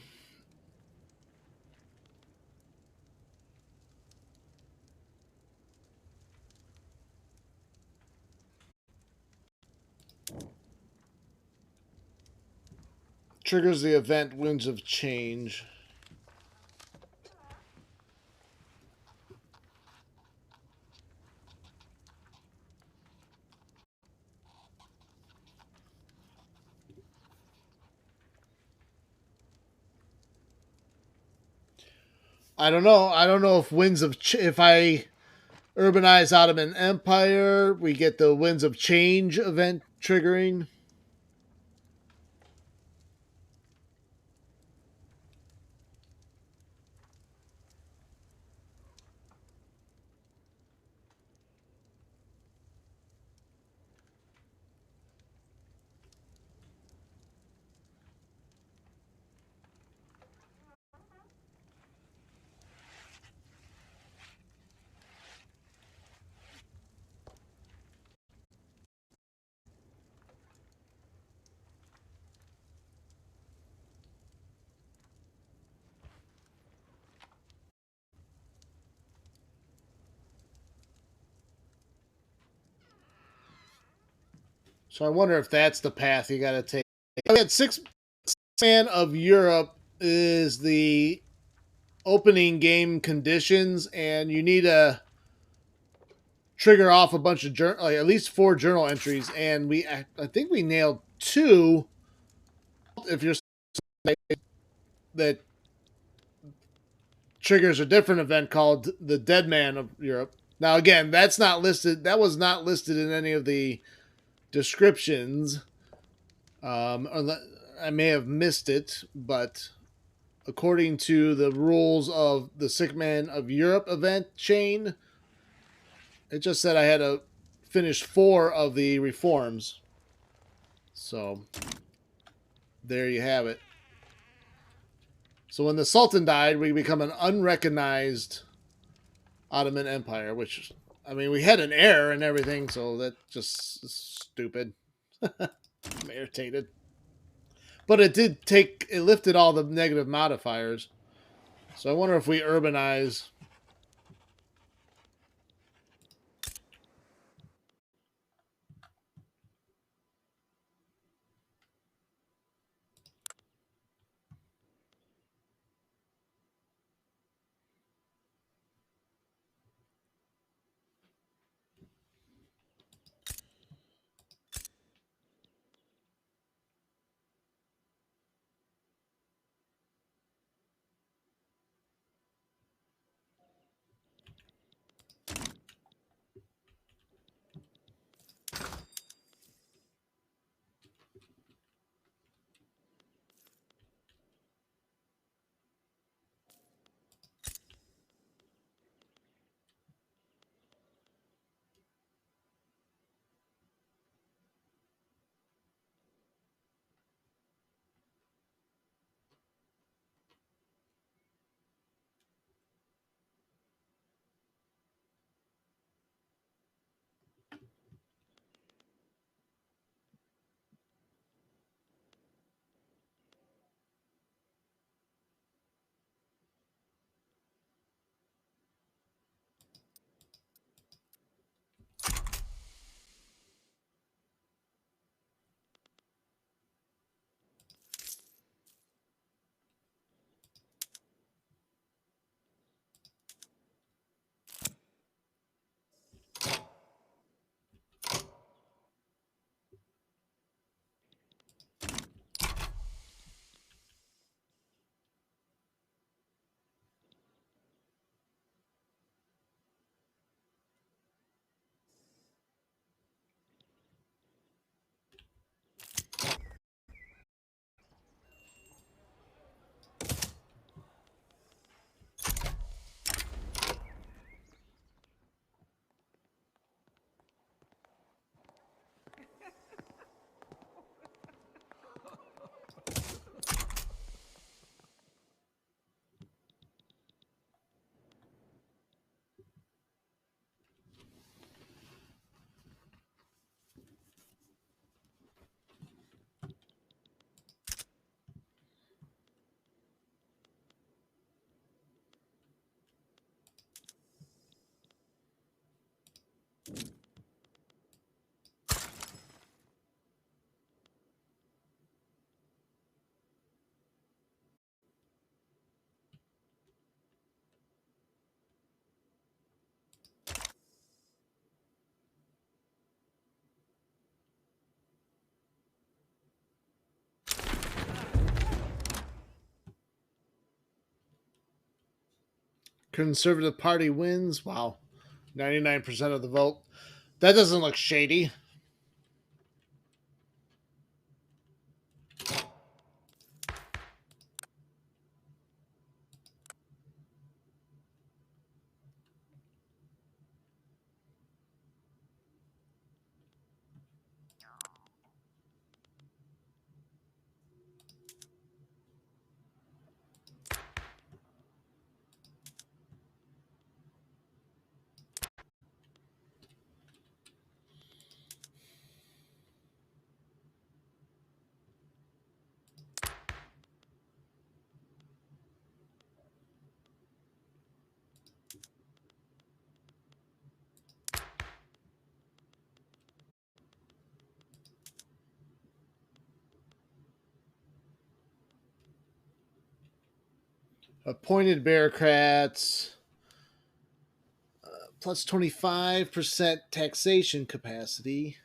Triggers the event Winds of Change. I don't know. I don't know if if I urbanize Ottoman Empire, we get the Winds of Change event triggering. So I wonder if that's the path you got to take. We had 6-man of Europe is the opening game conditions, and you need to trigger off a bunch of like at least 4 journal entries, and I think we nailed 2. If you're that triggers a different event called the Dead Man of Europe. Now again, that's not listed. That was not listed in any of the descriptions. I may have missed it, but according to the rules of the Sick Man of Europe event chain, it just said I had to finish 4 of the reforms. So there you have it. So when the Sultan died, we become an unrecognized Ottoman Empire, which, I mean, we had an heir and everything, so that just is stupid. I'm irritated. But it lifted all the negative modifiers. So I wonder if we urbanize. Conservative Party wins. Wow. 99% of the vote. That doesn't look shady. Appointed bureaucrats. Plus 25% taxation capacity.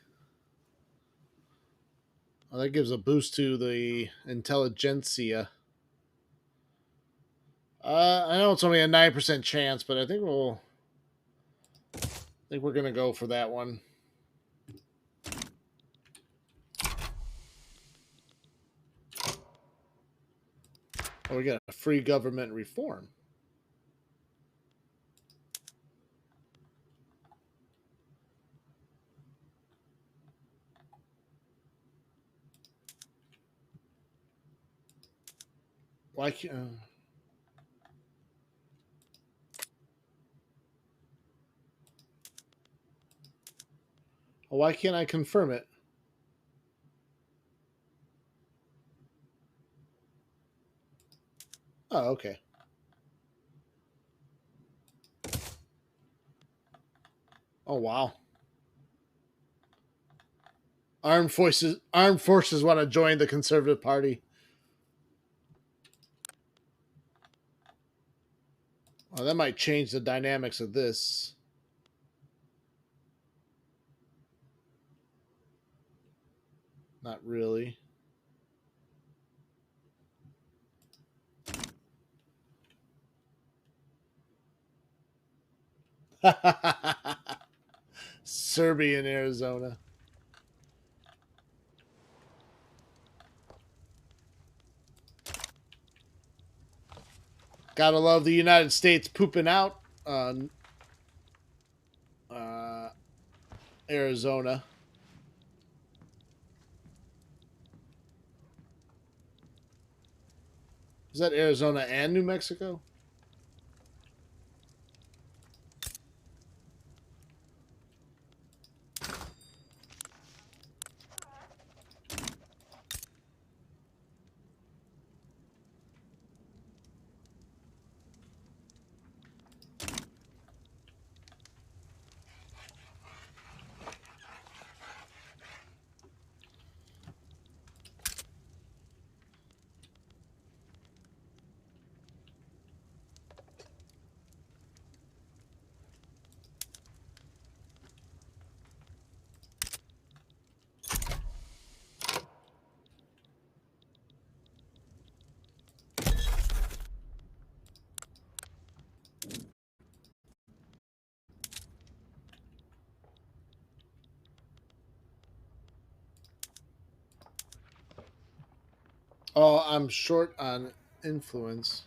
Well, that gives a boost to the intelligentsia. I know it's only a 9% chance, but I think we're gonna go for that one. Oh, we got a free government reform. Why can't? Why can't I confirm it? Oh, okay. Oh, wow. Armed forces want to join the Conservative Party. Oh, that might change the dynamics of this. Not really. Serbia and Arizona. Gotta love the United States pooping out on Arizona. Is that Arizona and New Mexico? Oh, I'm short on influence.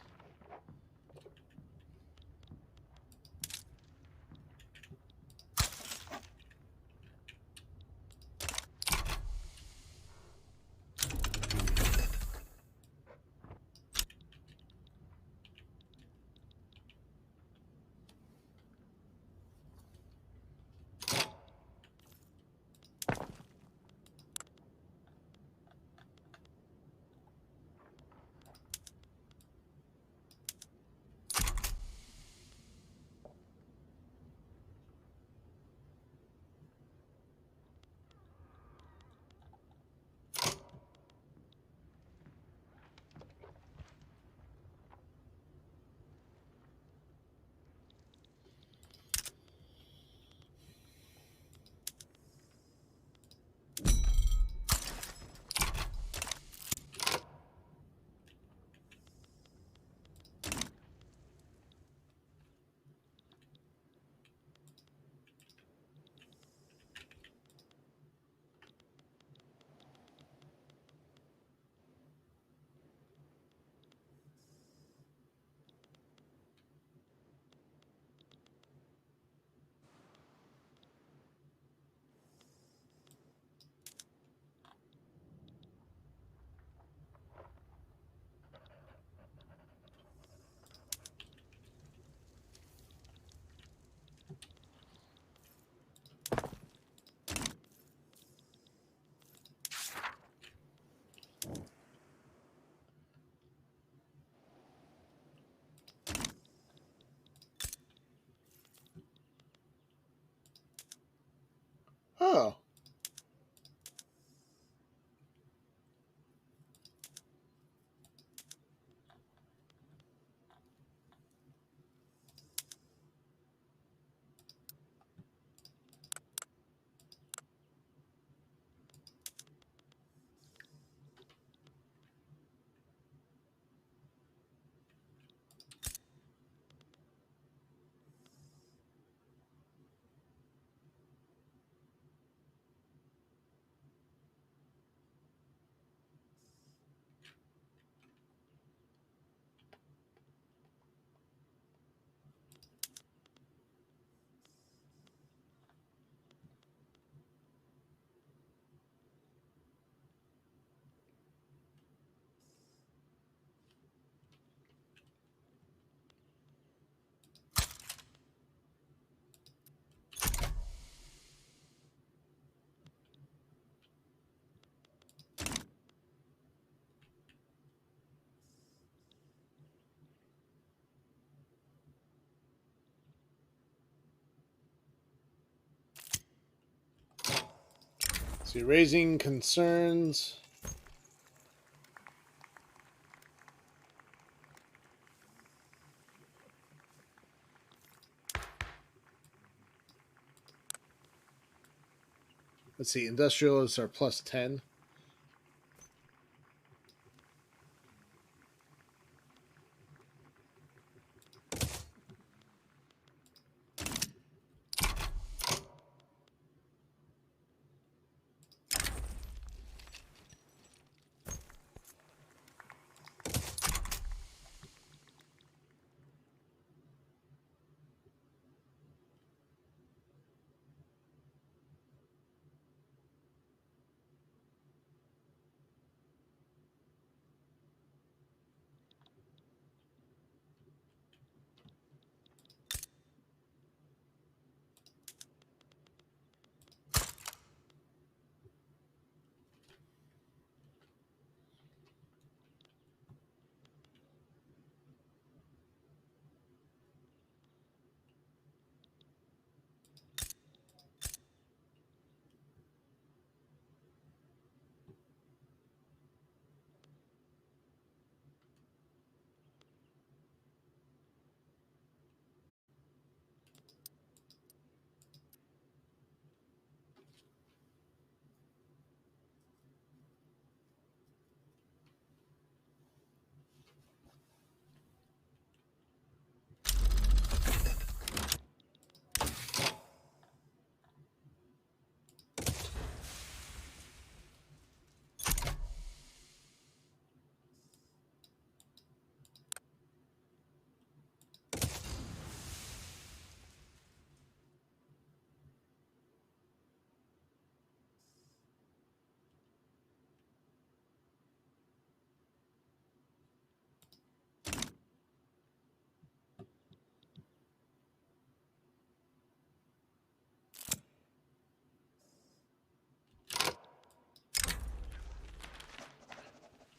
Oh. So you're raising concerns. Let's see, industrialists are plus 10.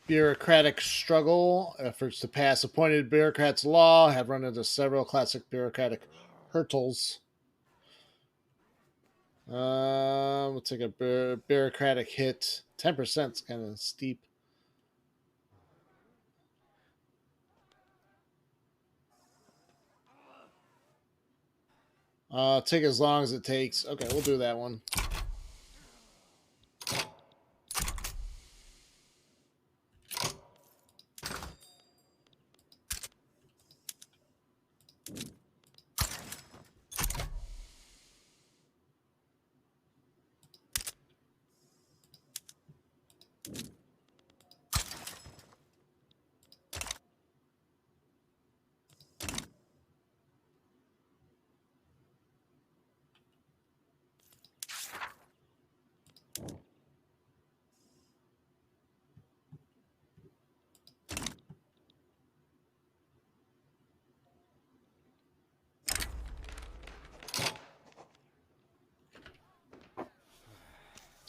Bureaucratic struggle. Efforts to pass appointed bureaucrats' law have run into several classic bureaucratic hurdles. We'll take a bureaucratic hit. 10% is kind of steep. Take as long as it takes. Okay, we'll do that one.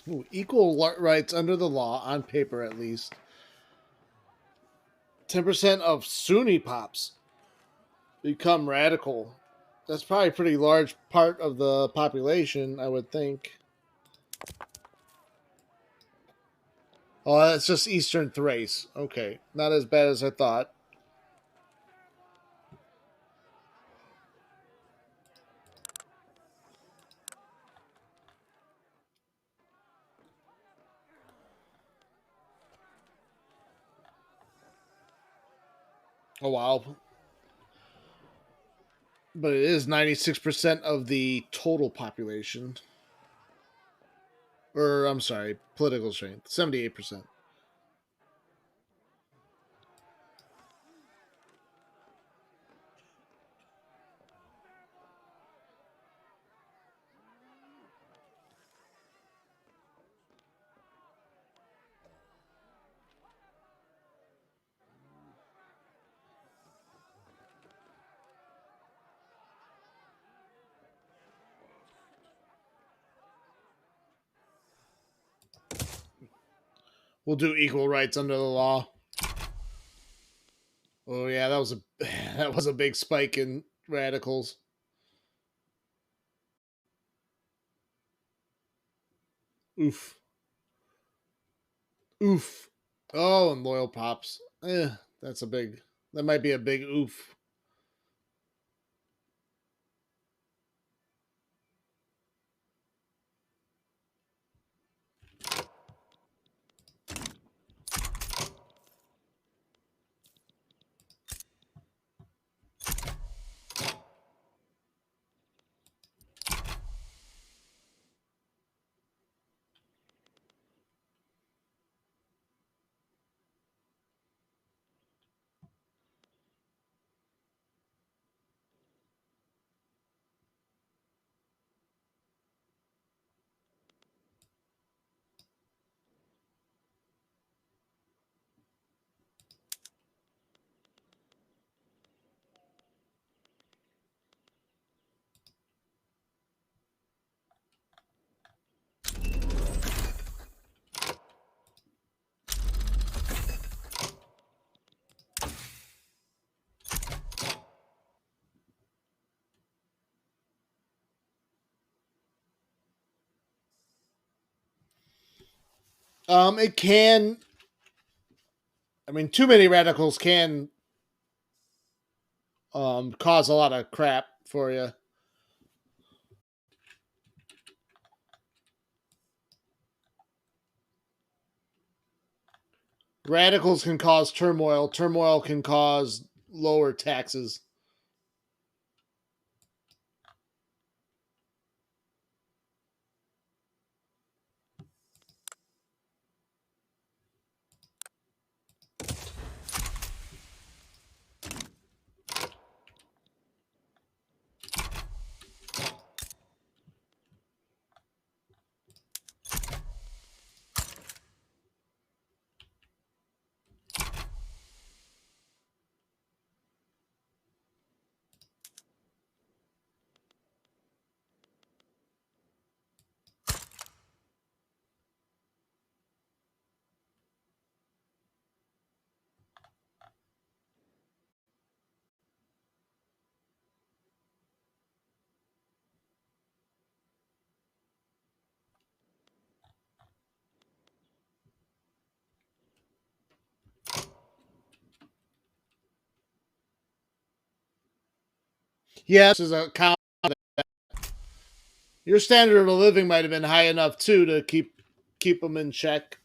Ooh, equal rights under the law, on paper at least. 10% of Sunni pops become radical. That's probably a pretty large part of the population, I would think. Oh, that's just Eastern Thrace. Okay, not as bad as I thought. Oh wow, but it is 96% of the total population. Or I'm sorry, political strength, 78%. We'll do equal rights under the law. Oh yeah, that was a that was a big spike in radicals. Oof, oof. Oh, and loyal pops. That's a big. That might be a big oof. It can. I mean, too many radicals can cause a lot of crap for you. Radicals can cause turmoil. Turmoil can cause lower taxes. Yes, is a count. Your standard of living might have been high enough too to keep them in check.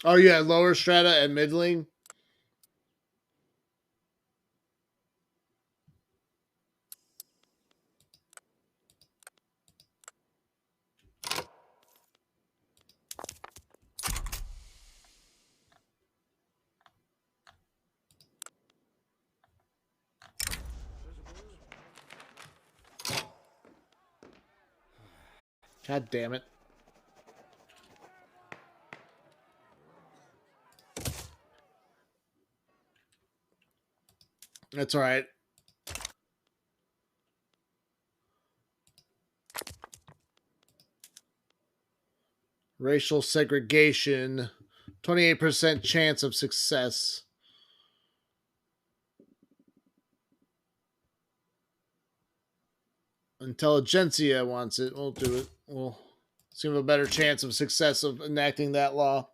Oh, you had lower strata and middling. God damn it! That's all right. Racial segregation, 28% chance of success. Intelligentsia wants it. We'll do it. We'll seem a better chance of success of enacting that law.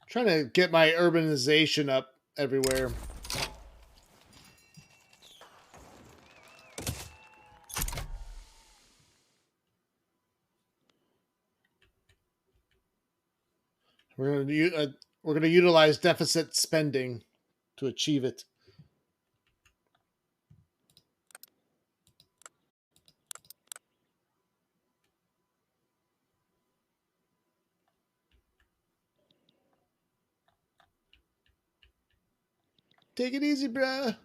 Trying to get my urbanization up everywhere. We're gonna utilize deficit spending to achieve it. Take it easy, bruh.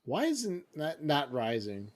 Why isn't that not rising?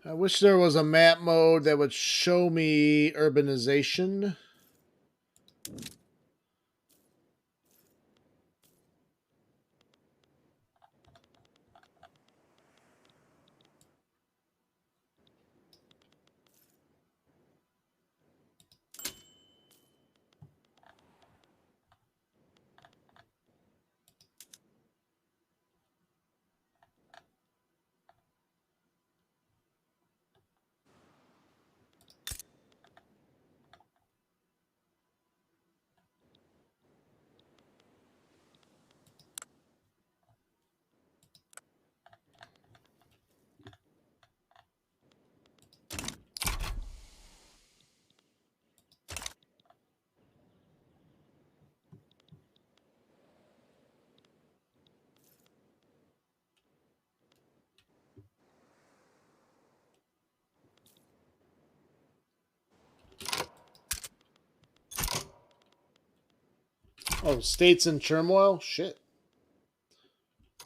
I wish there was a map mode that would show me urbanization. Oh, states in turmoil? Shit.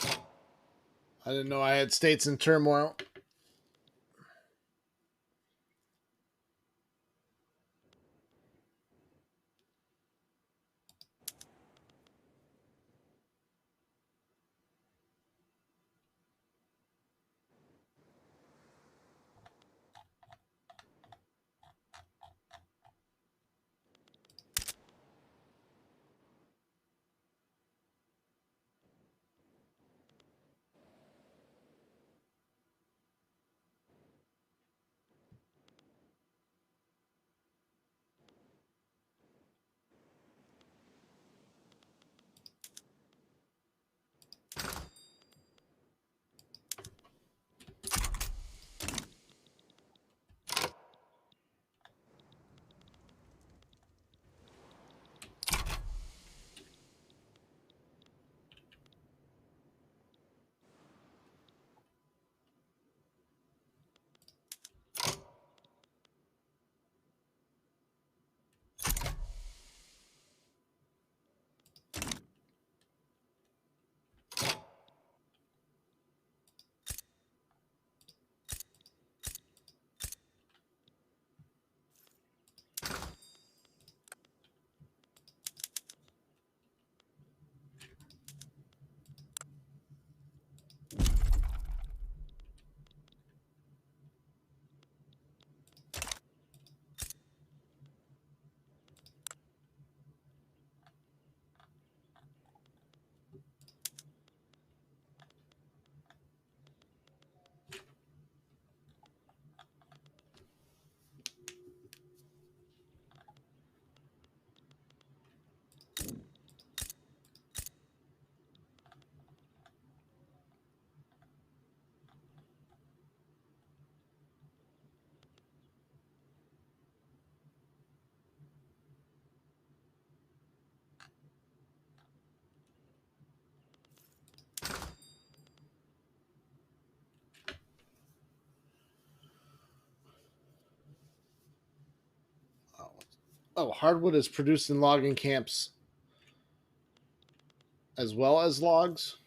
I didn't know I had states in turmoil. Oh, hardwood is produced in logging camps as well as logs.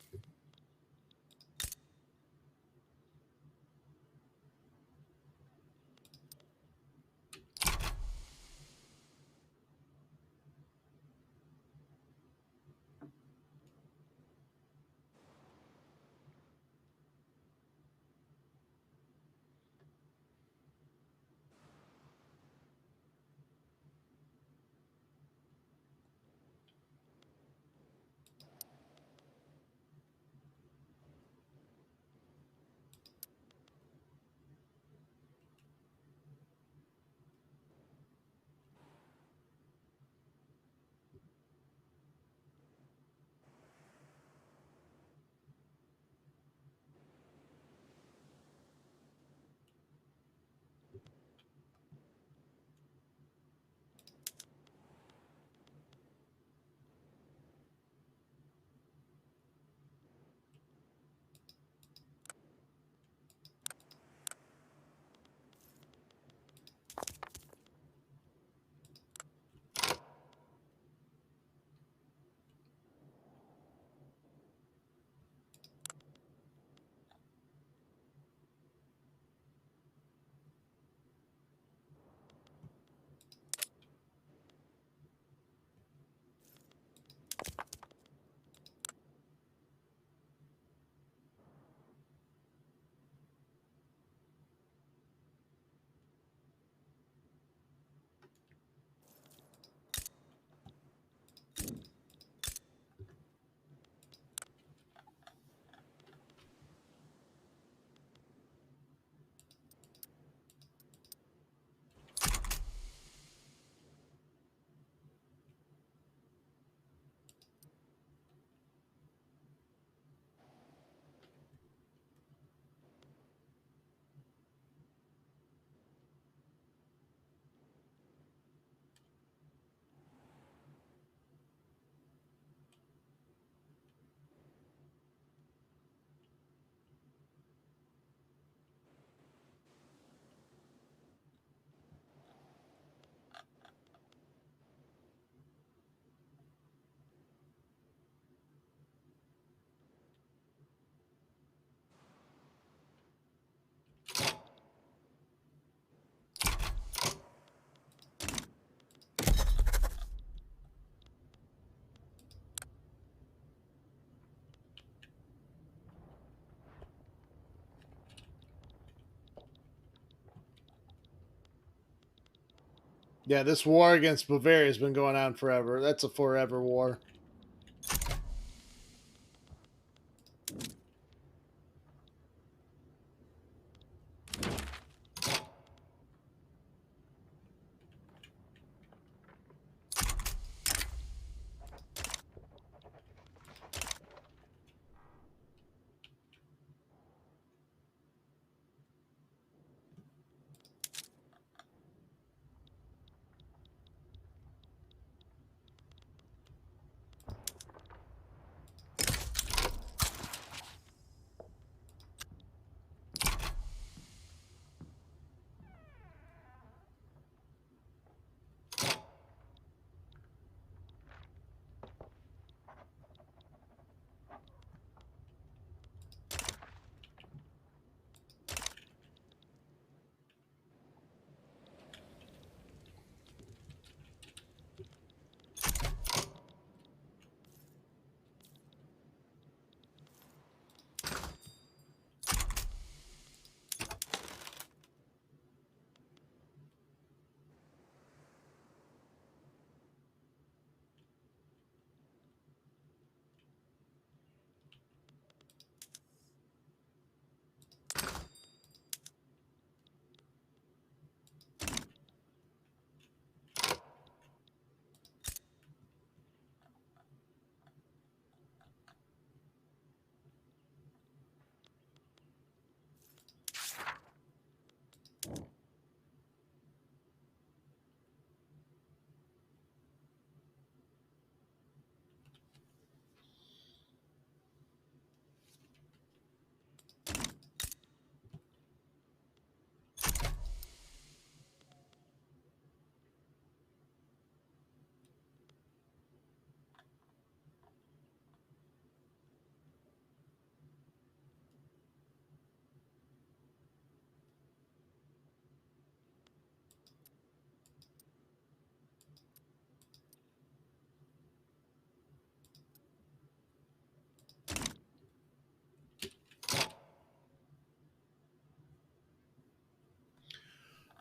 Yeah, this war against Bavaria has been going on forever. That's a forever war.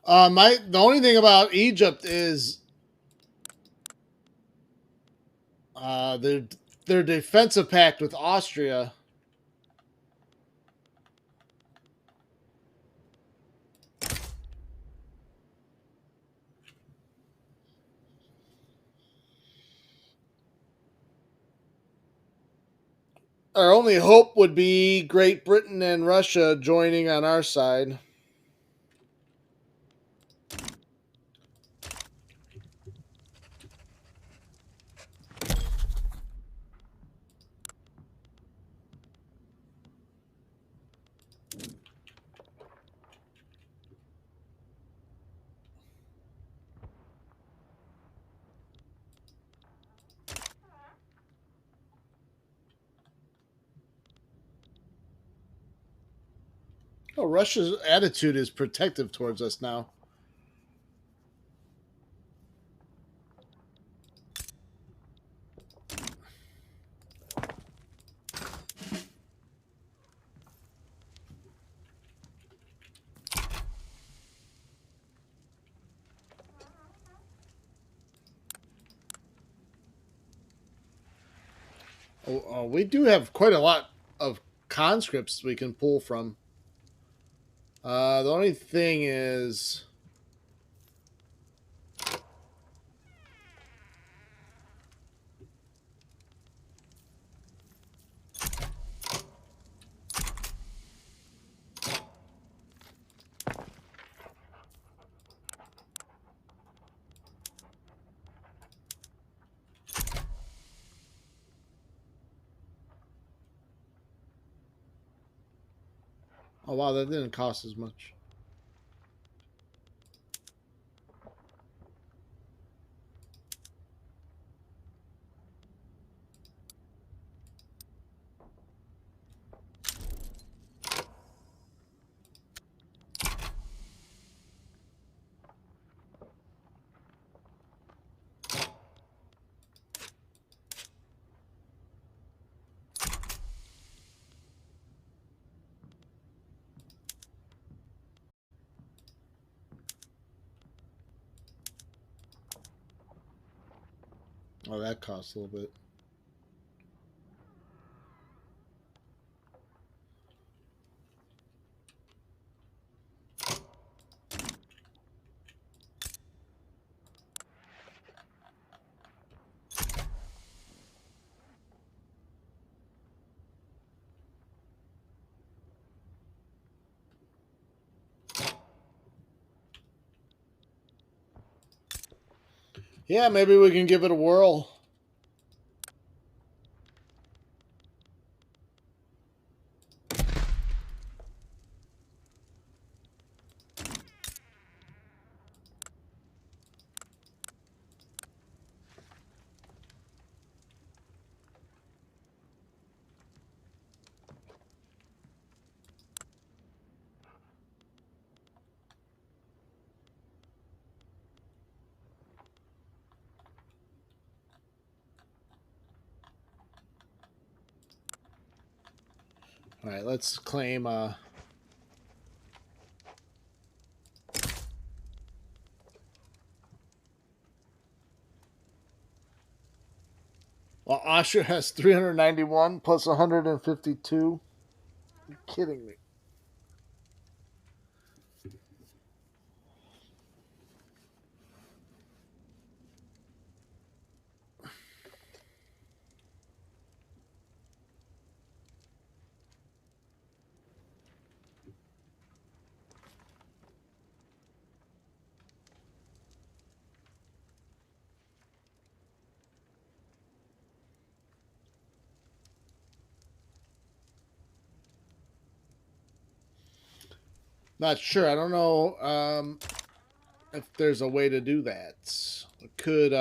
The only thing about Egypt is uh, their their defensive pact with Austria. Our only hope would be Great Britain and Russia joining on our side. Oh, Russia's attitude is protective towards us now. We do have quite a lot of conscripts we can pull from. The only thing is, oh wow, that didn't cost as much. Oh, that costs a little bit. Yeah, maybe we can give it a whirl. All right, let's claim. Well, Austria has 391 plus 152. You're kidding me. Not sure. I don't know if there's a way to do that. We could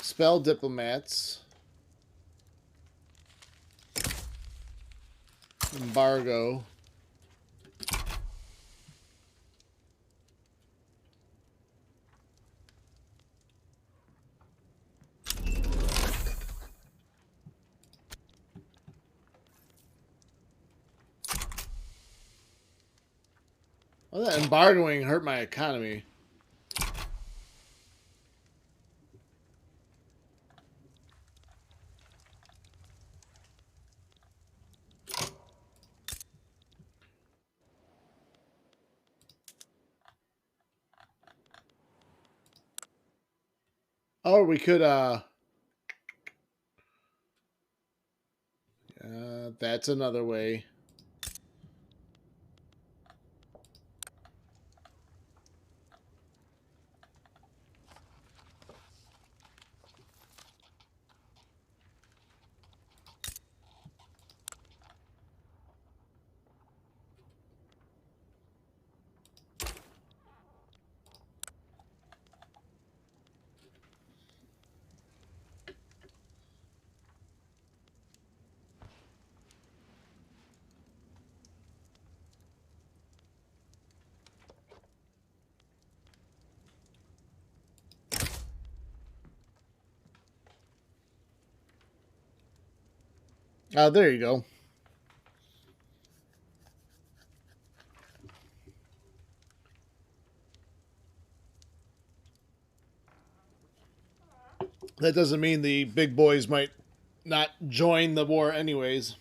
expel diplomats, embargo. Well, that embargoing hurt my economy. Or we could that's another way. There you go. That doesn't mean the big boys might not join the war anyways.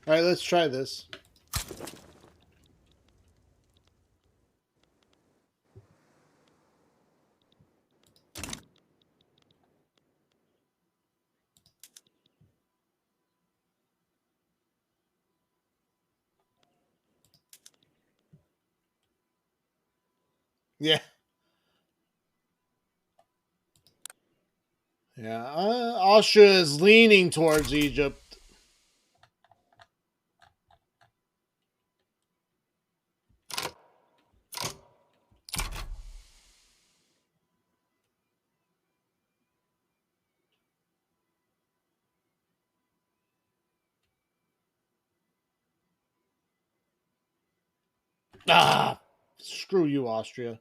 All right, let's try this. Yeah. Yeah. Austria is leaning towards Egypt. Ah, screw you, Austria.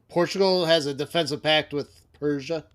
Portugal has a defensive pact with Persia.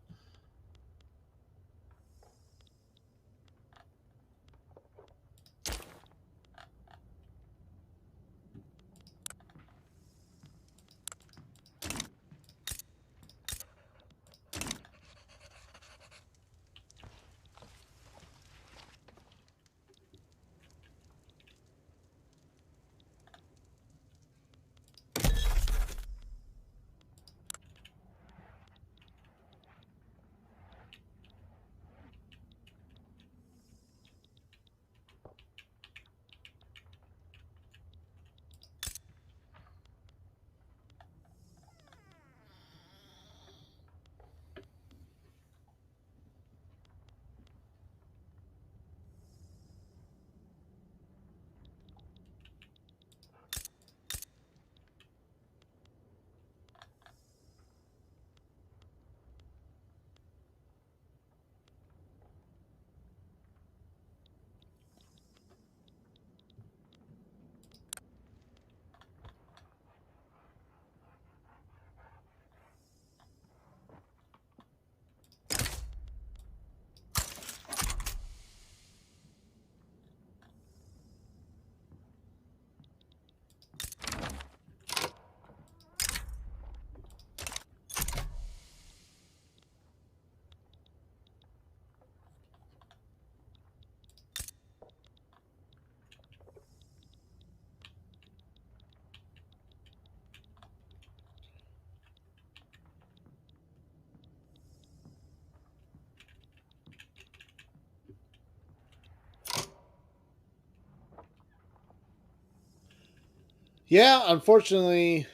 Yeah, unfortunately,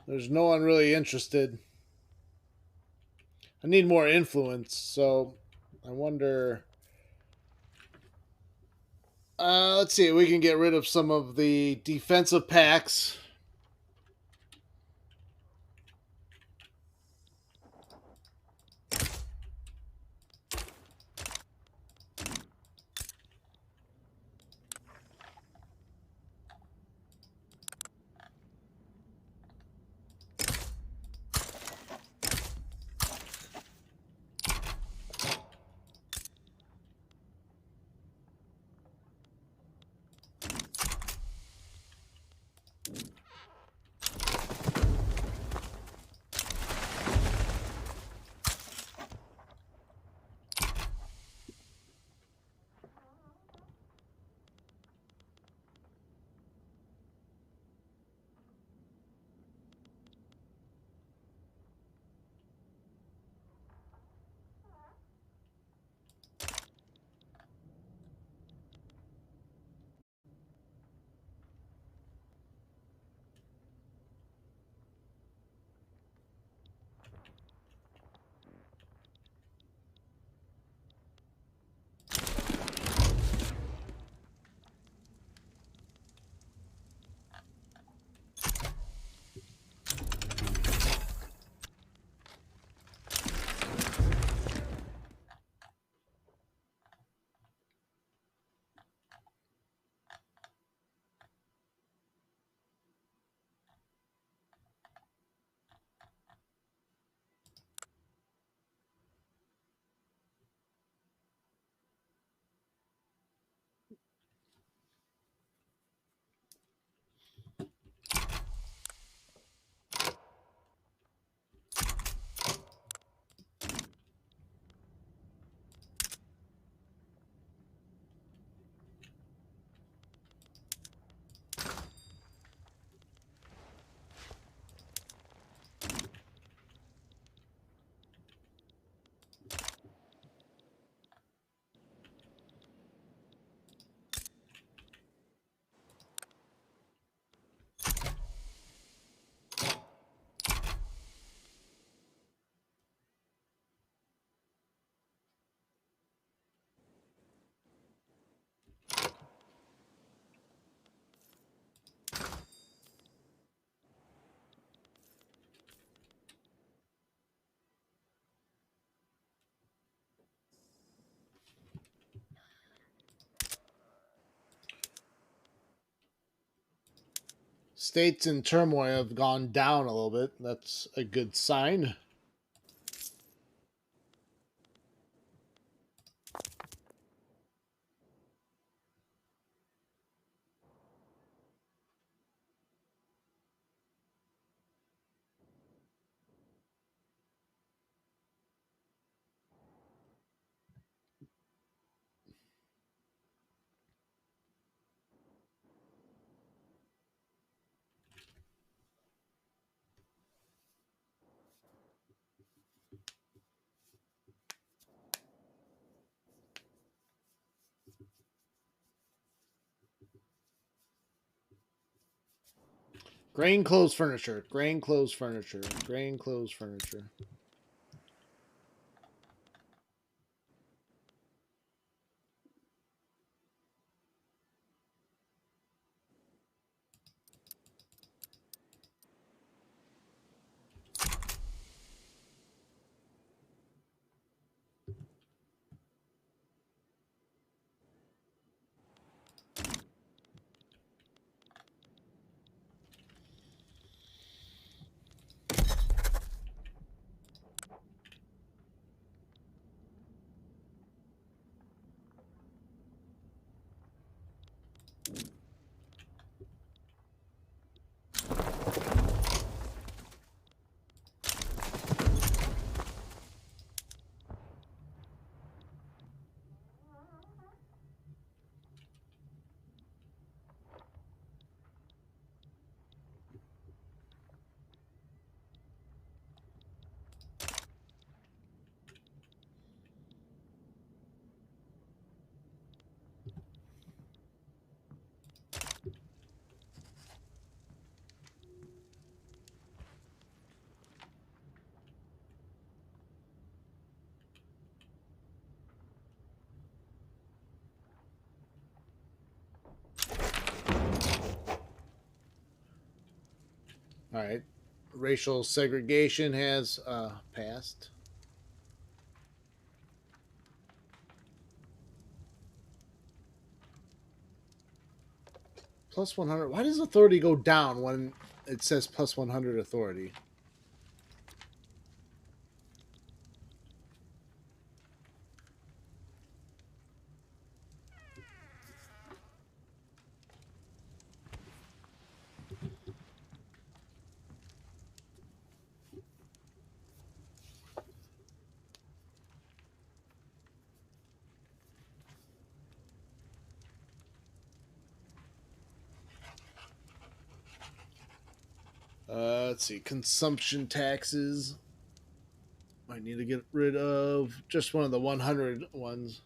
there's no one really interested. I need more influence, so I wonder. Let's see. We can get rid of some of the defensive packs. states in turmoil have gone down a little bit. That's a good sign. Grain clothes furniture. Grain clothes furniture. Grain clothes furniture. All right. Racial segregation has passed. Plus 100. Why does authority go down when it says plus 100 authority? Let's see. Consumption taxes. Might need to get rid of just one of the 100 ones.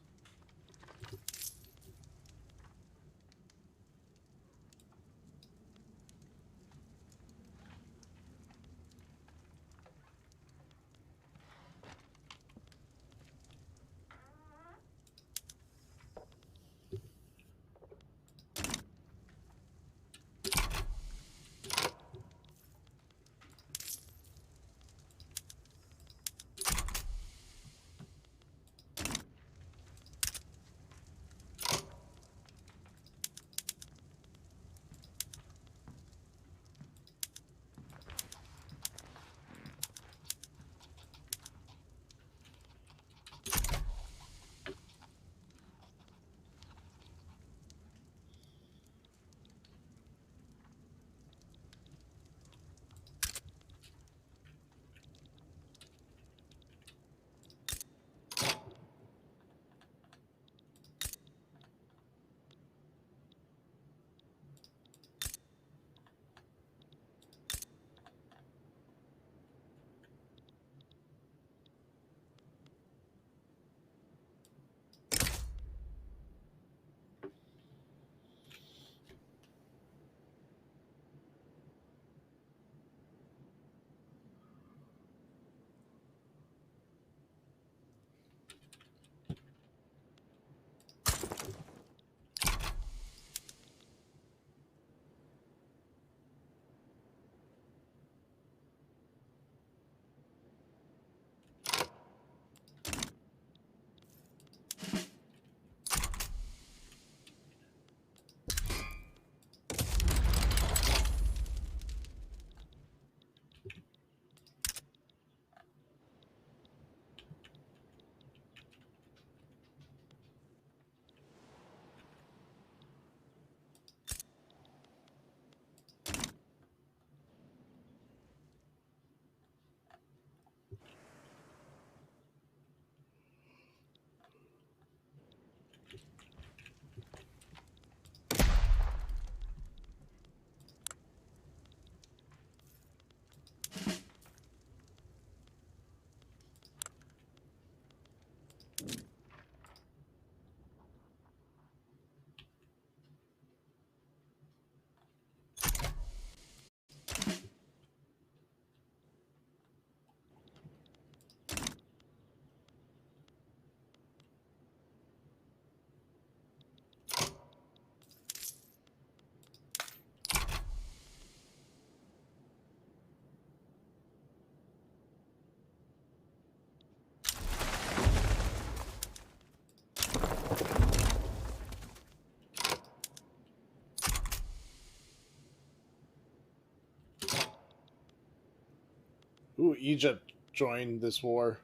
Ooh, Egypt joined this war.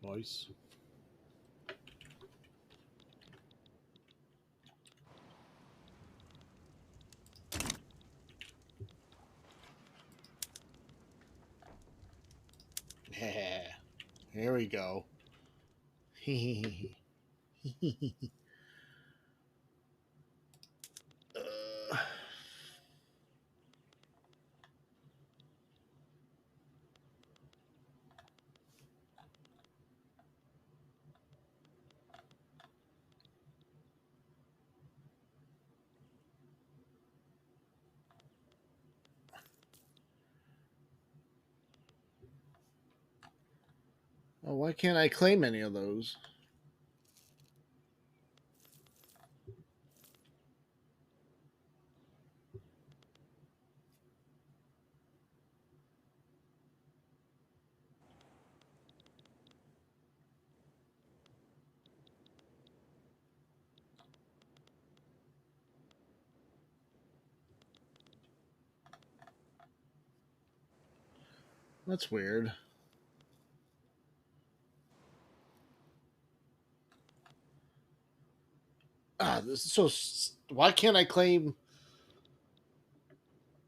Nice. Yeah. Here we go. Oh, why can't I claim any of those? That's weird. Ah, this is so. Why can't I claim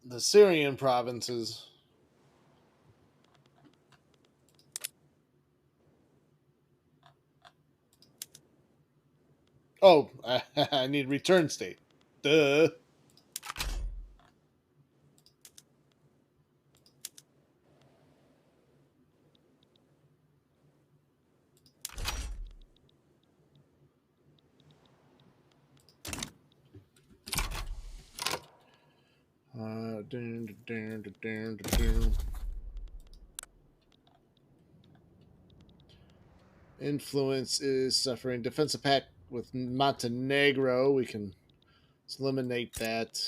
the Syrian provinces? Oh, I need return state. Duh. Dun, dun, dun, dun, dun, dun. Influence is suffering. Defensive pact with Montenegro. We can eliminate that.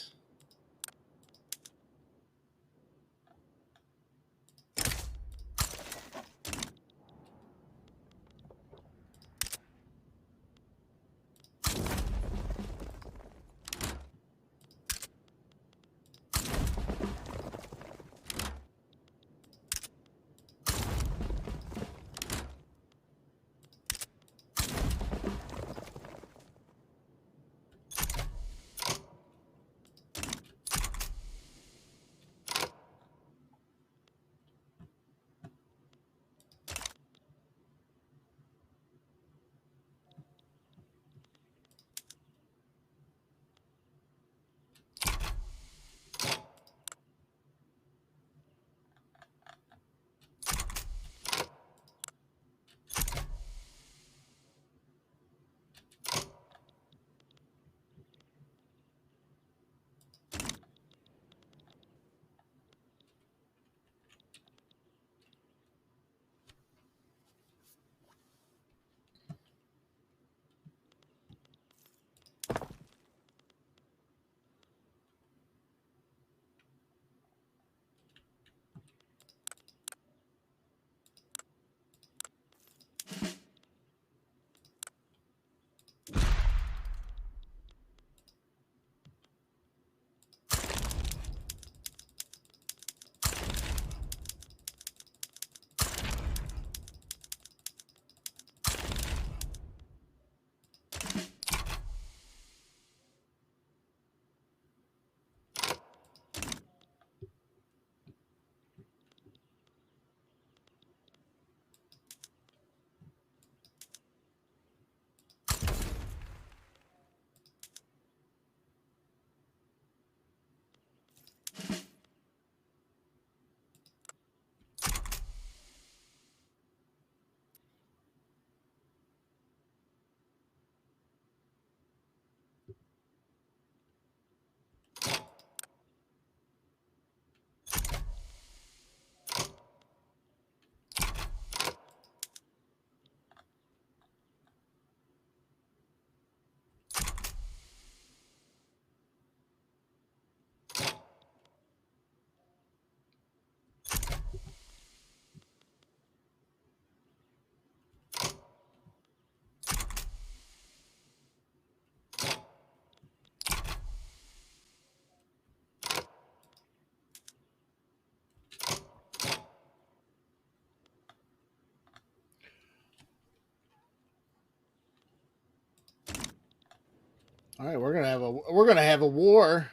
All right, we're gonna have a war.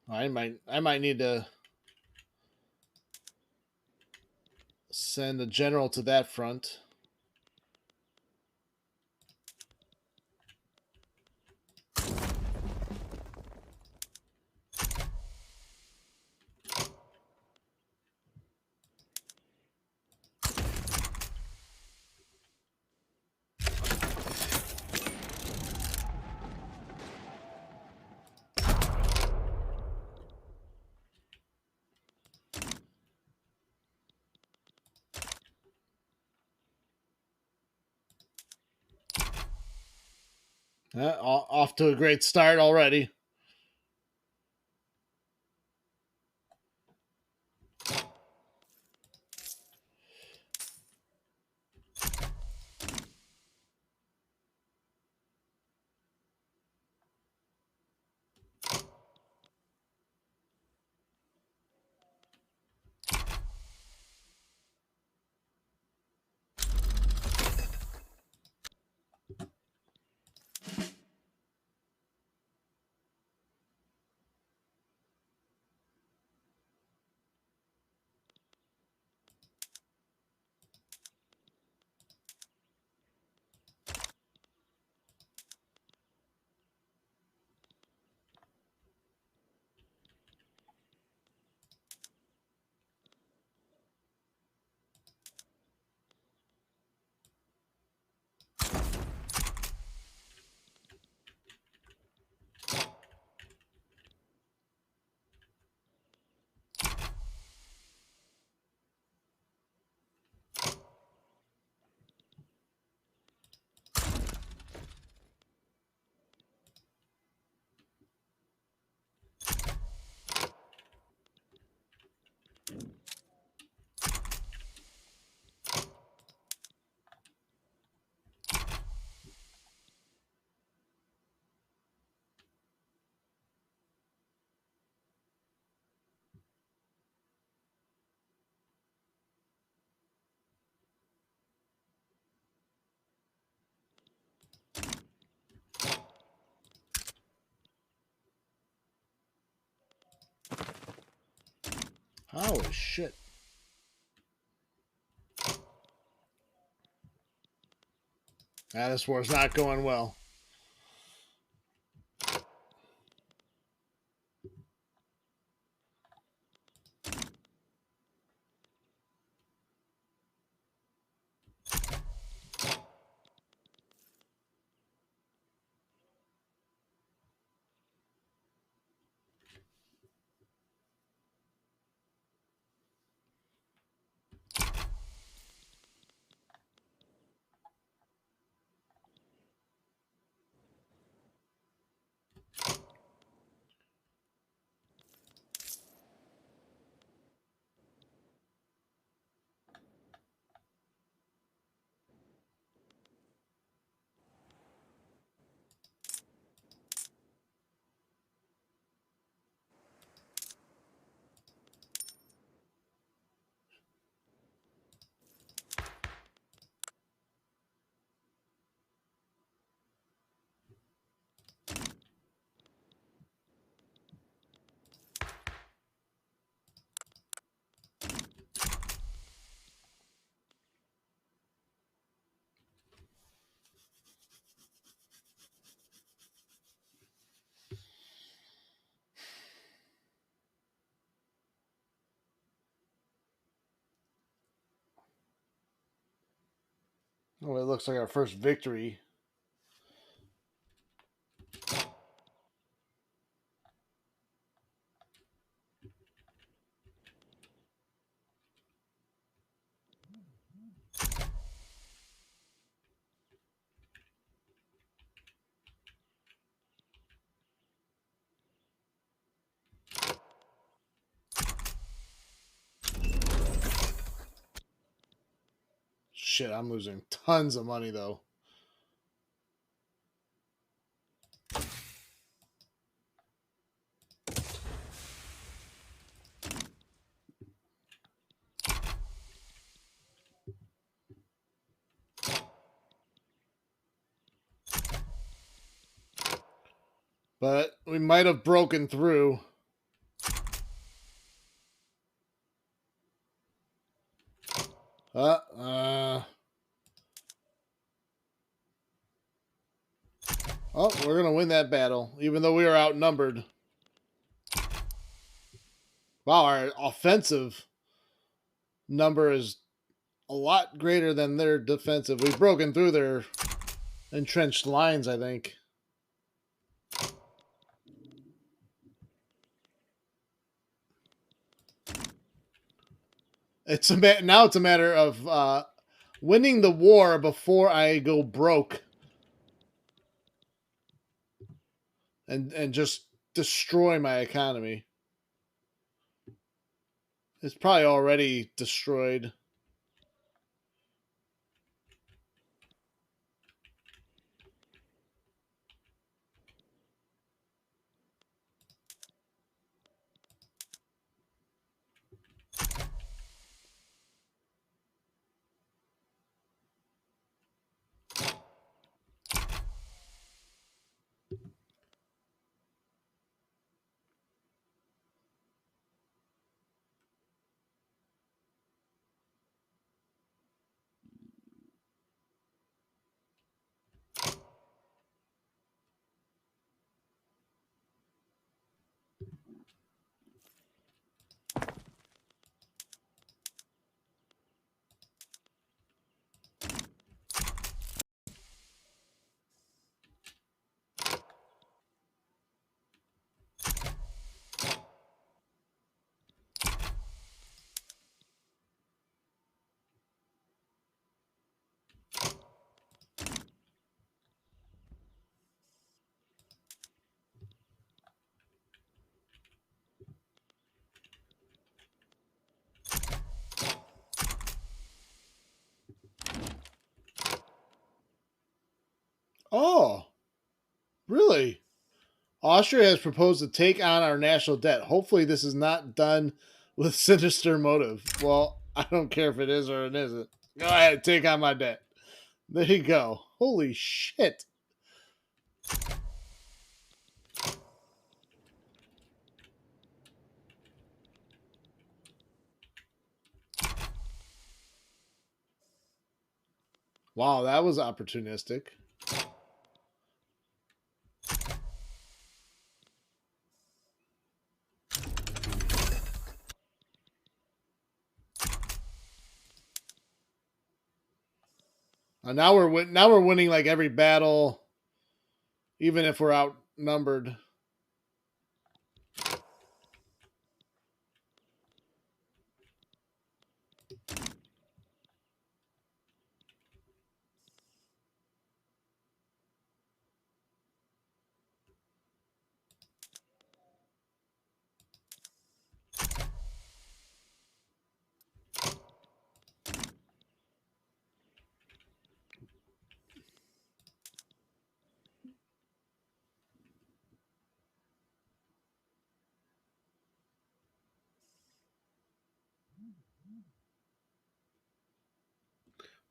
I might need to send a general to that front. Off to a great start already. Holy shit. This war's not going well. Oh, it looks like our first victory. Shit, I'm losing tons of money though. But we might have broken through. Oh, we're going to win that battle, even though we are outnumbered. Wow, our offensive number is a lot greater than their defensive. We've broken through their entrenched lines, I think. Now it's a matter of winning the war before I go broke and just destroy my economy. It's probably already destroyed. Oh, really? Austria has proposed to take on our national debt. Hopefully, this is not done with sinister motive. Well, I don't care if it is or it isn't. Go ahead, take on my debt. There you go. Holy shit. Wow, that was opportunistic. Now we're winning like every battle, even if we're outnumbered.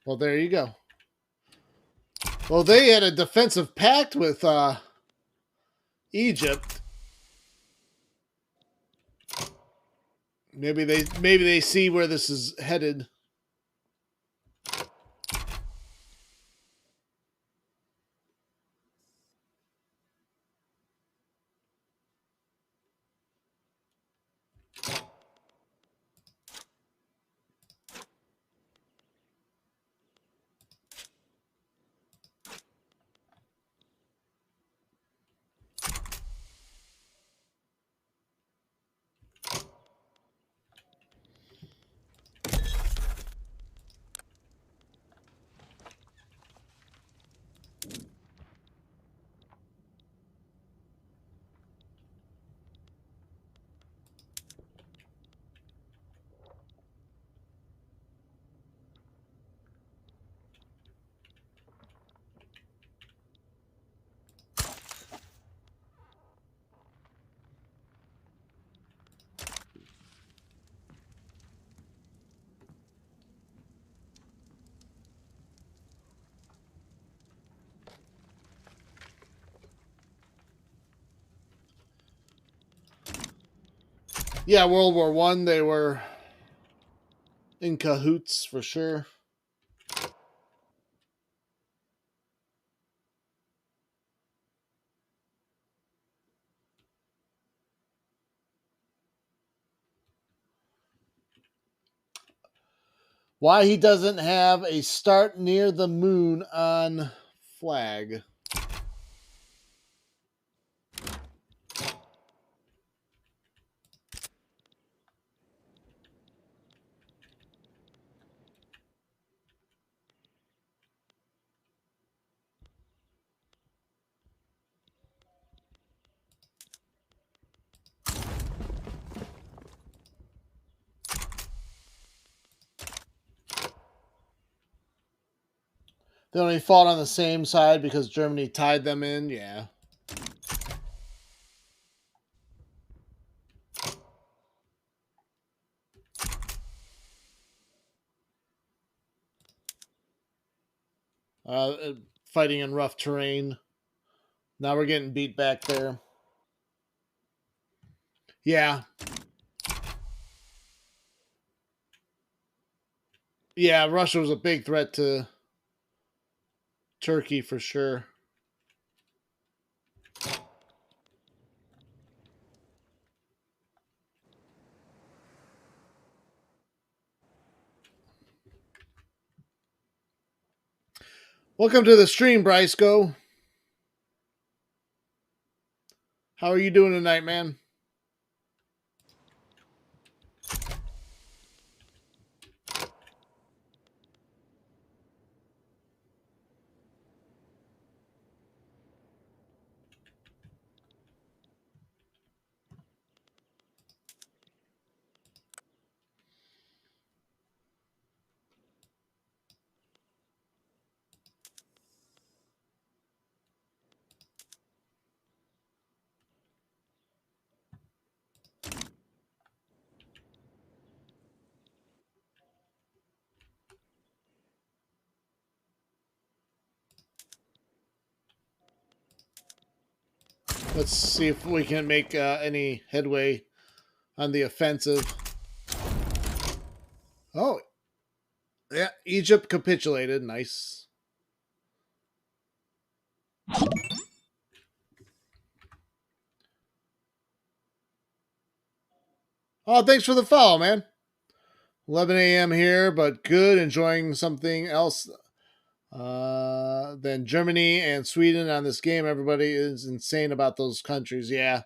Well, there you go. Well, they had a defensive pact with Egypt. Maybe they see where this is headed. Yeah, World War One, they were in cahoots for sure. Why he doesn't have a start near the moon on flag. They only fought on the same side because Germany tied them in. Yeah. Fighting in rough terrain. Now we're getting beat back there. Yeah. Yeah, Russia was a big threat to Turkey for sure. Welcome to the stream, Bryceco. How are you doing tonight, man? Let's see if we can make any headway on the offensive. Oh, yeah. Egypt capitulated. Nice. Oh, thanks for the follow, man. 11 a.m. here, but good. Enjoying something else than Germany and Sweden on this game. Everybody is insane about those countries. Yeah.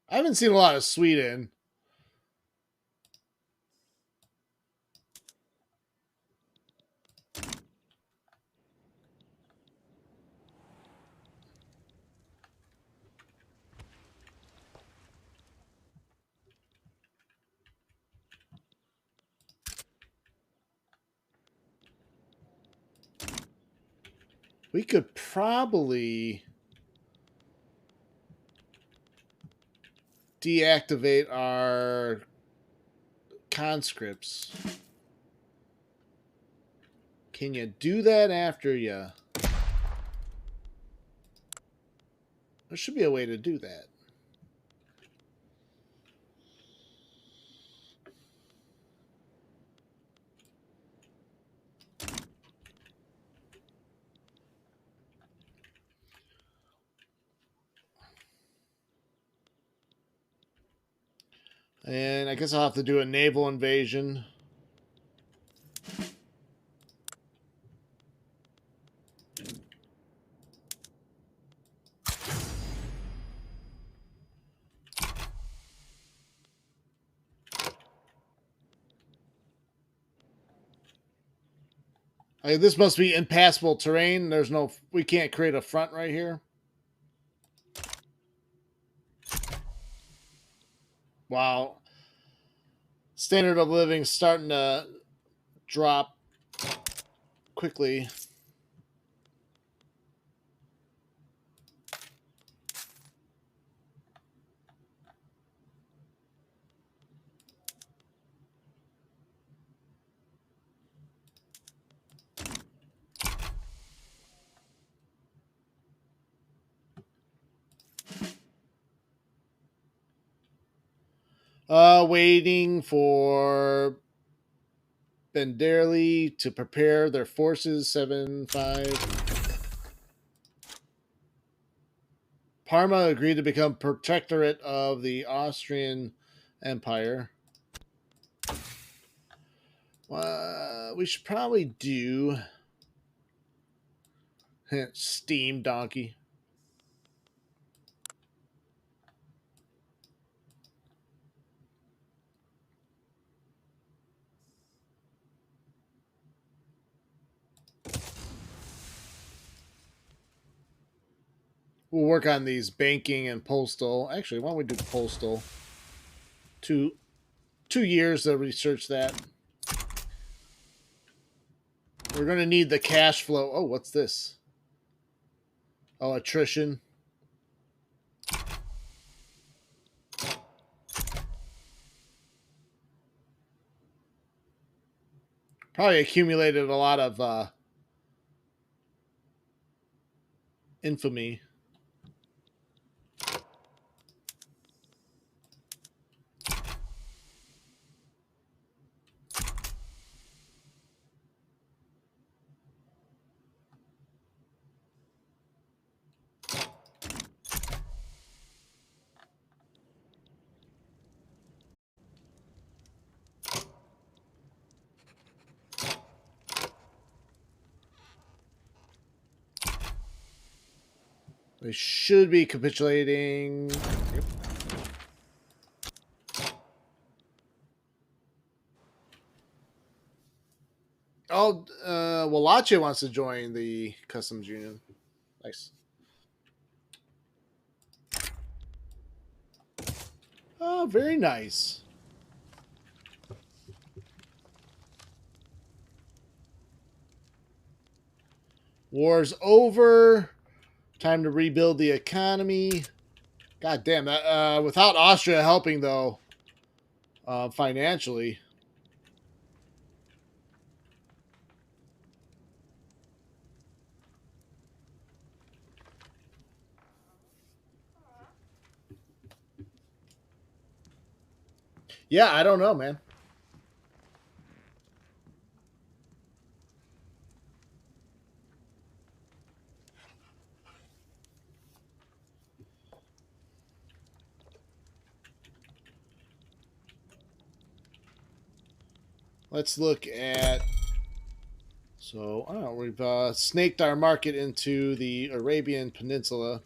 I haven't seen a lot of Sweden. We could probably deactivate our conscripts. Can you do that after you? There should be a way to do that. And I guess I'll have to do a naval invasion. This must be impassable terrain. There's no, we can't create a front right here. Wow. Standard of living starting to drop quickly. Waiting for Benderli to prepare their forces. 7-5. Parma agreed to become protectorate of the Austrian Empire. We should probably do Steam Donkey. We'll work on these banking and postal. Actually, why don't we do postal? 2 years to research that. We're going to need the cash flow. Oh, what's this? Oh, attrition. Probably accumulated a lot of infamy. They should be capitulating. Yep. Oh, Wallachia wants to join the customs union. Nice. Oh, very nice. War's over. Time to rebuild the economy. God damn that! Without Austria helping though, financially. Yeah, I don't know, man. Let's look at. So, I don't know, we've snaked our market into the Arabian Peninsula.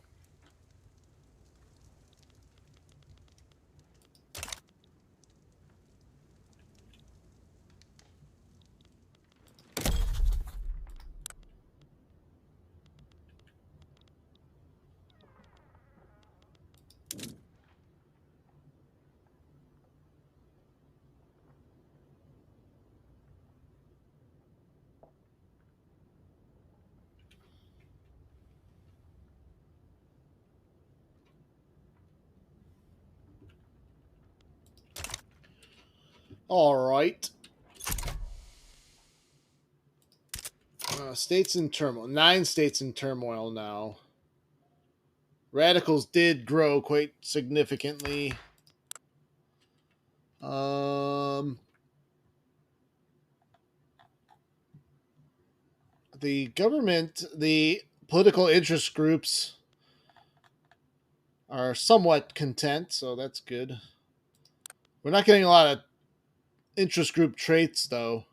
All right. States in turmoil. 9 states in turmoil now. Radicals did grow quite significantly. The government, the political interest groups are somewhat content, so that's good. We're not getting a lot of interest group traits, though.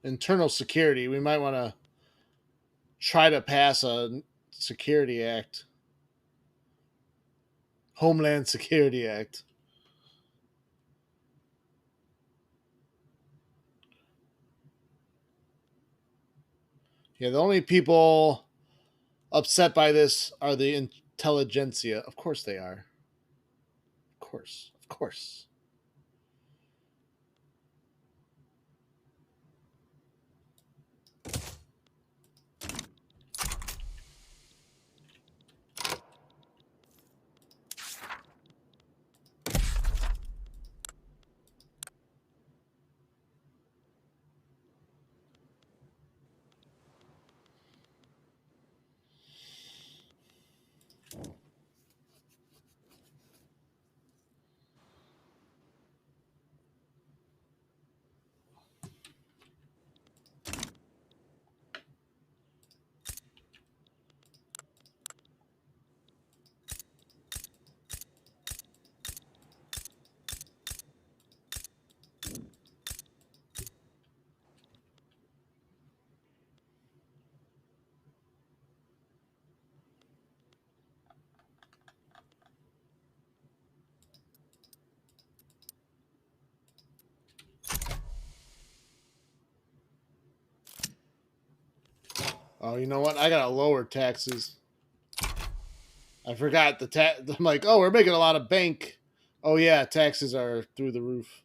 Internal security. We might want to try to pass a security act. Homeland Security Act. Yeah, the only people upset by this are the intelligentsia. Of course they are. course. Of course. Oh, you know what? I gotta lower taxes. I forgot the tax. I'm like, oh, we're making a lot of bank. Oh yeah, taxes are through the roof.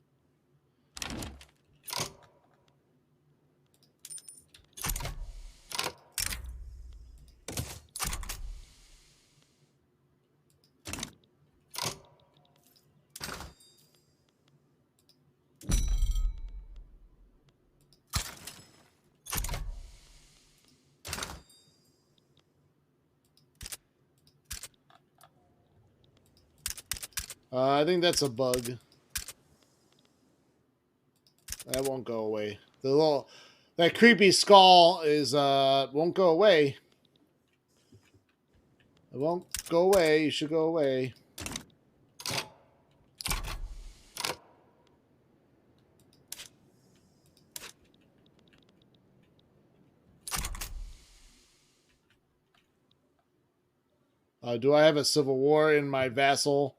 I think that's a bug. That won't go away. That creepy skull is won't go away. It won't go away. You should go away. Do I have a civil war in my vassal?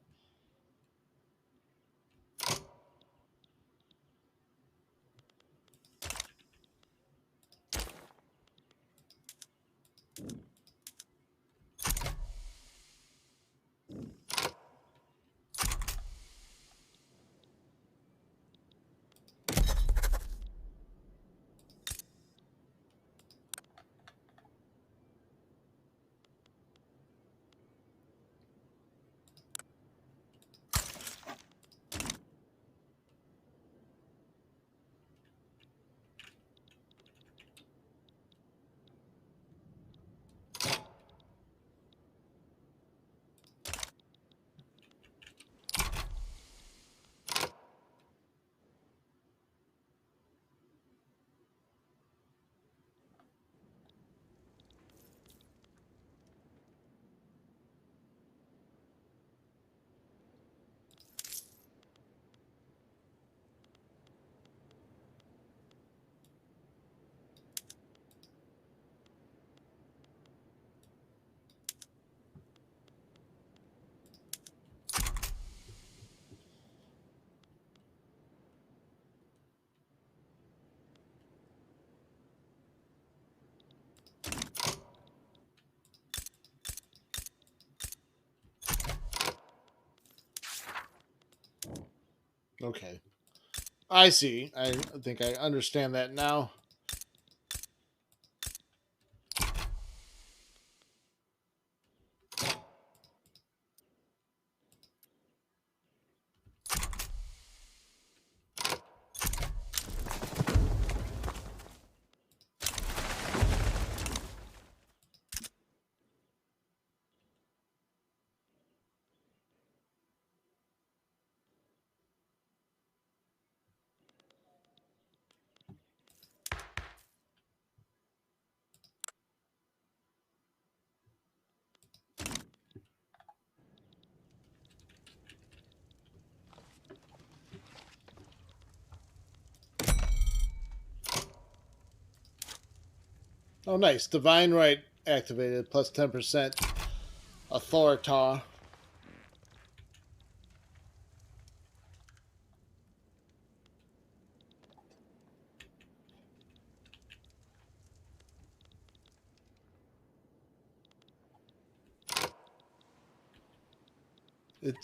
Okay. I see. I think I understand that now. Oh, nice. Divine right activated. Plus 10%. Authoritar.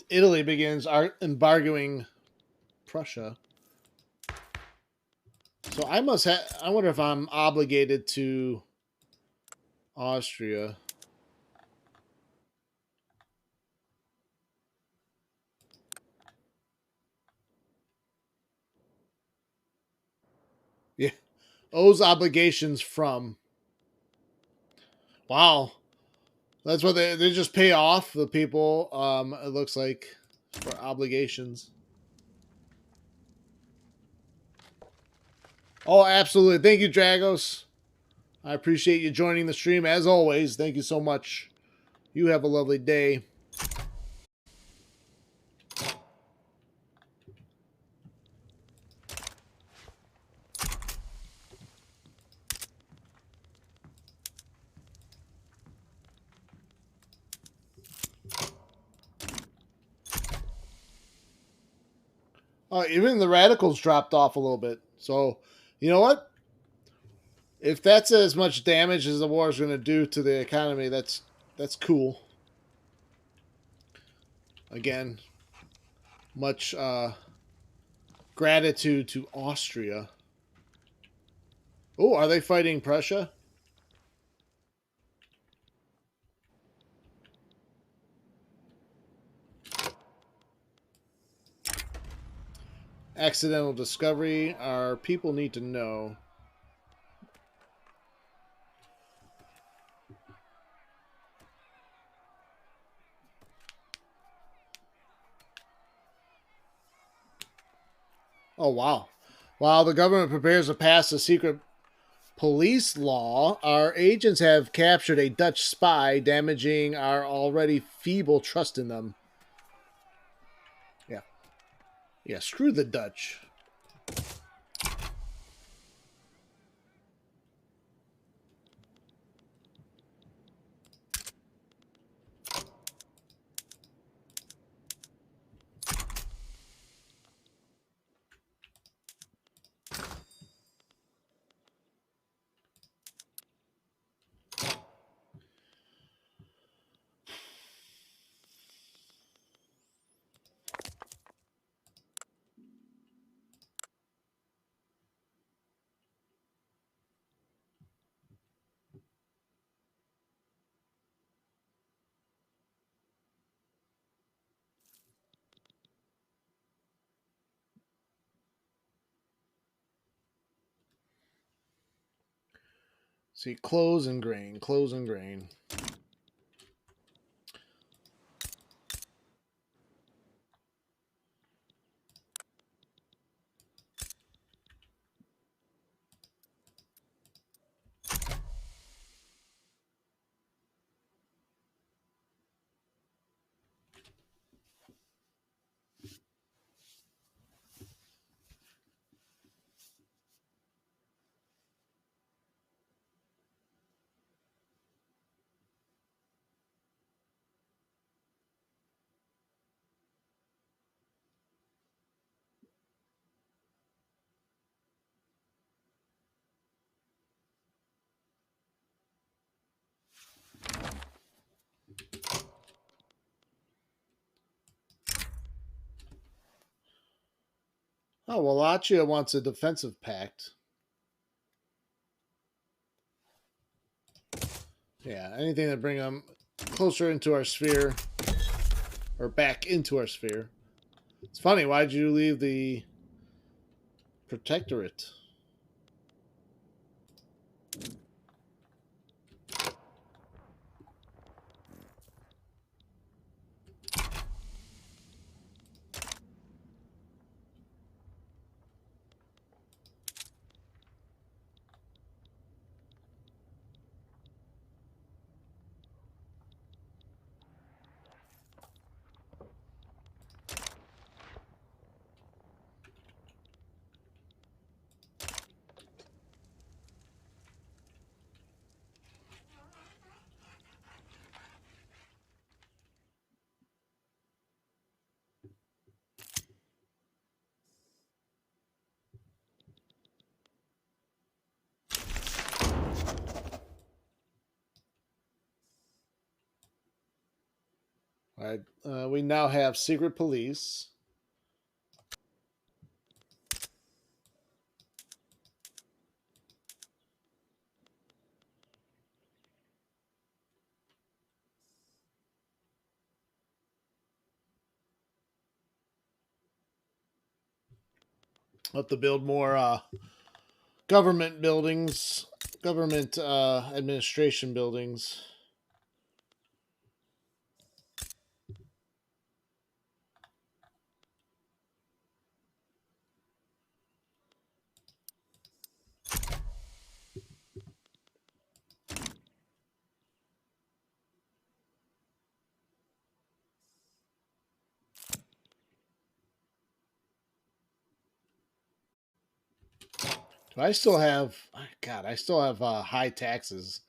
Italy begins embargoing Prussia. So I must have. I wonder if I'm obligated to Austria. Yeah, owes obligations from. Wow, that's what they just pay off the people. It looks like for obligations. Oh, absolutely. Thank you, Dragos. I appreciate you joining the stream as always. Thank you so much. You have a lovely day. Even the radicals dropped off a little bit. So, you know what? If that's as much damage as the war is going to do to the economy, that's cool. Again, much gratitude to Austria. Oh, are they fighting Prussia? Accidental discovery. Our people need to know. Oh, wow. While the government prepares to pass a secret police law, our agents have captured a Dutch spy, damaging our already feeble trust in them. Yeah. Yeah, screw the Dutch. See, clothes and grain, clothes and grain. Oh, Wallachia wants a defensive pact. Yeah, anything that bring them closer into our sphere or back into our sphere. It's funny. Why'd you leave the protectorate? All right. We now have secret police. Have to build more government buildings, government administration buildings. Do I still have? God, I still have high taxes,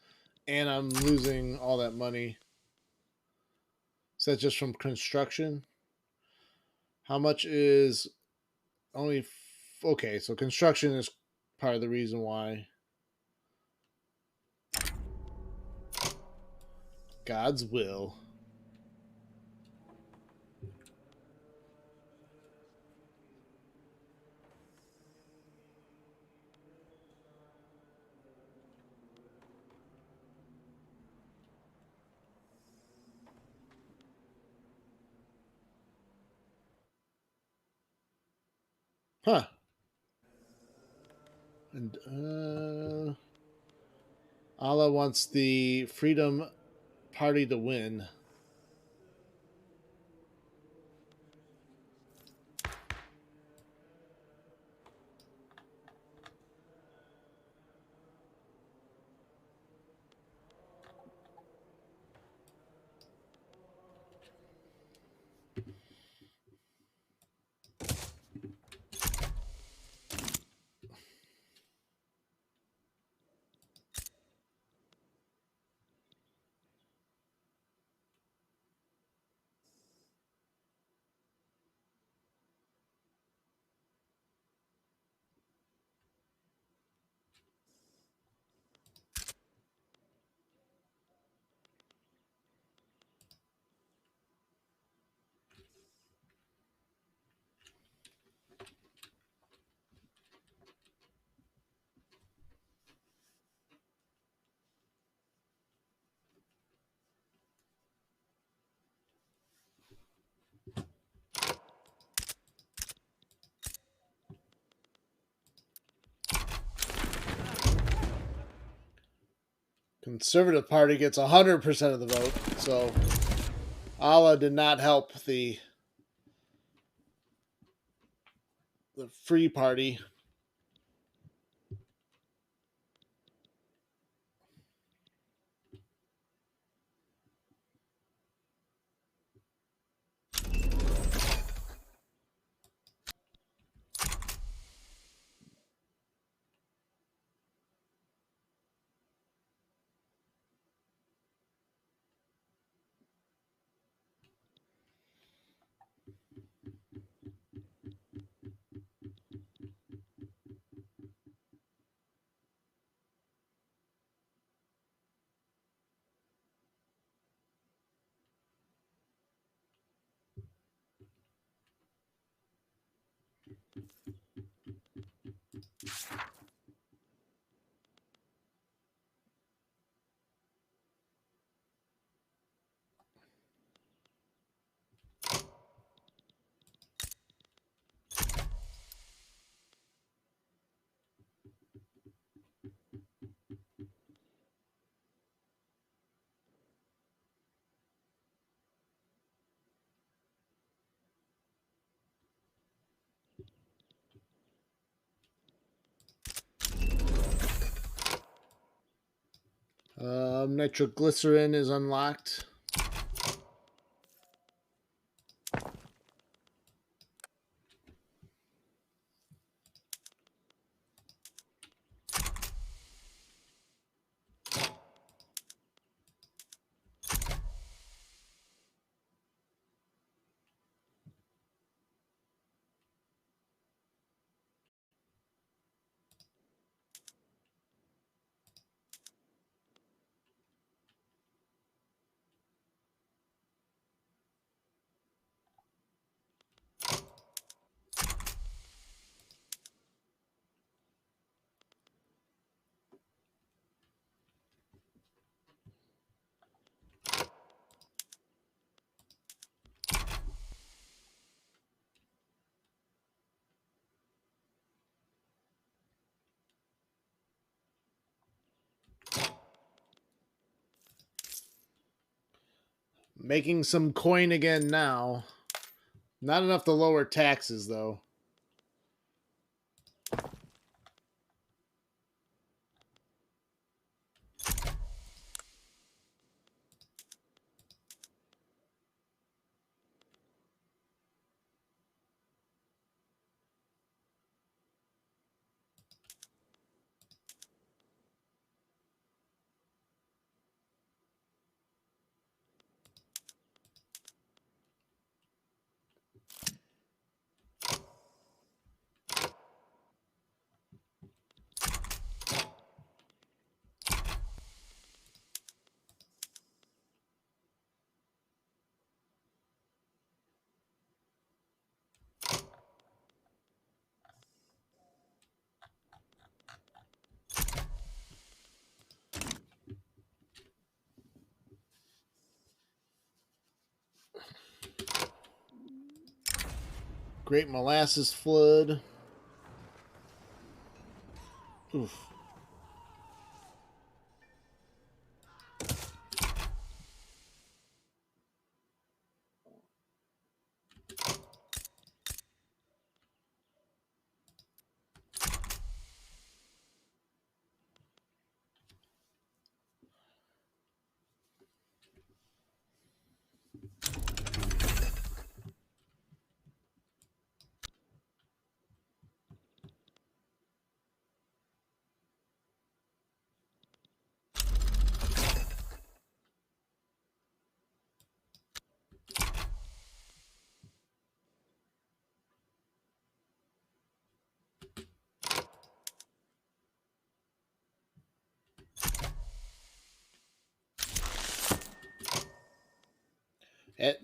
and I'm losing all that money. Is that just from construction? How much is only? Okay, so construction is part of the reason why. God's will. Huh. And Allah wants the Freedom Party to win. Conservative Party gets 100% of the vote, so Allah did not help the Free Party. Nitroglycerin is unlocked. Making some coin again now. Not enough to lower taxes, though. Great molasses flood. Oof.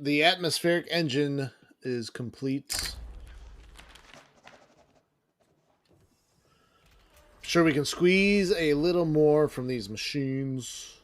The atmospheric engine is complete. Sure, we can squeeze a little more from these machines.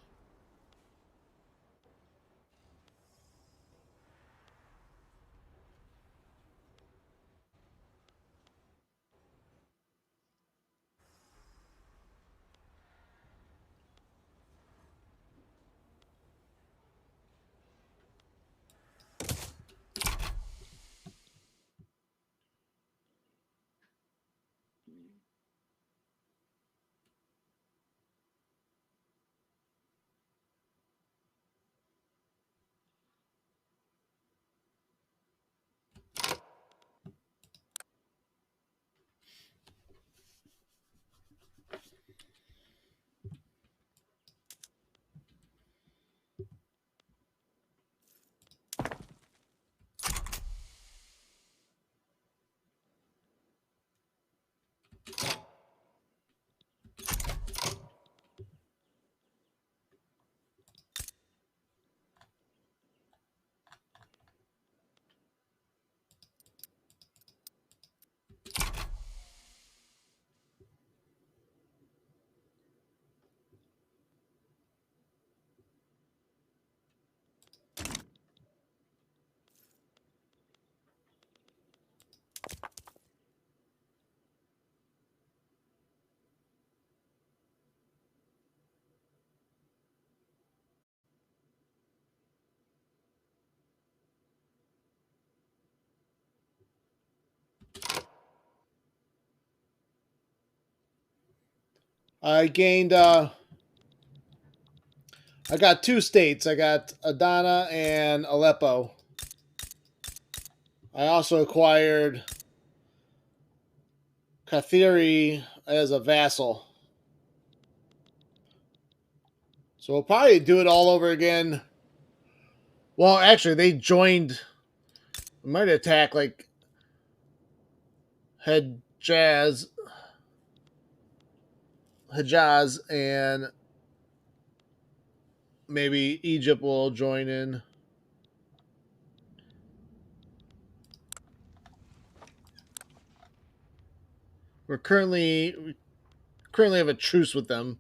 I gained I got two states. I got Adana and Aleppo. I also acquired Kathiri as a vassal. So we'll probably do it all over again. Well, actually, they joined. We might attack like Hejaz, and maybe Egypt will join in. We currently have a truce with them.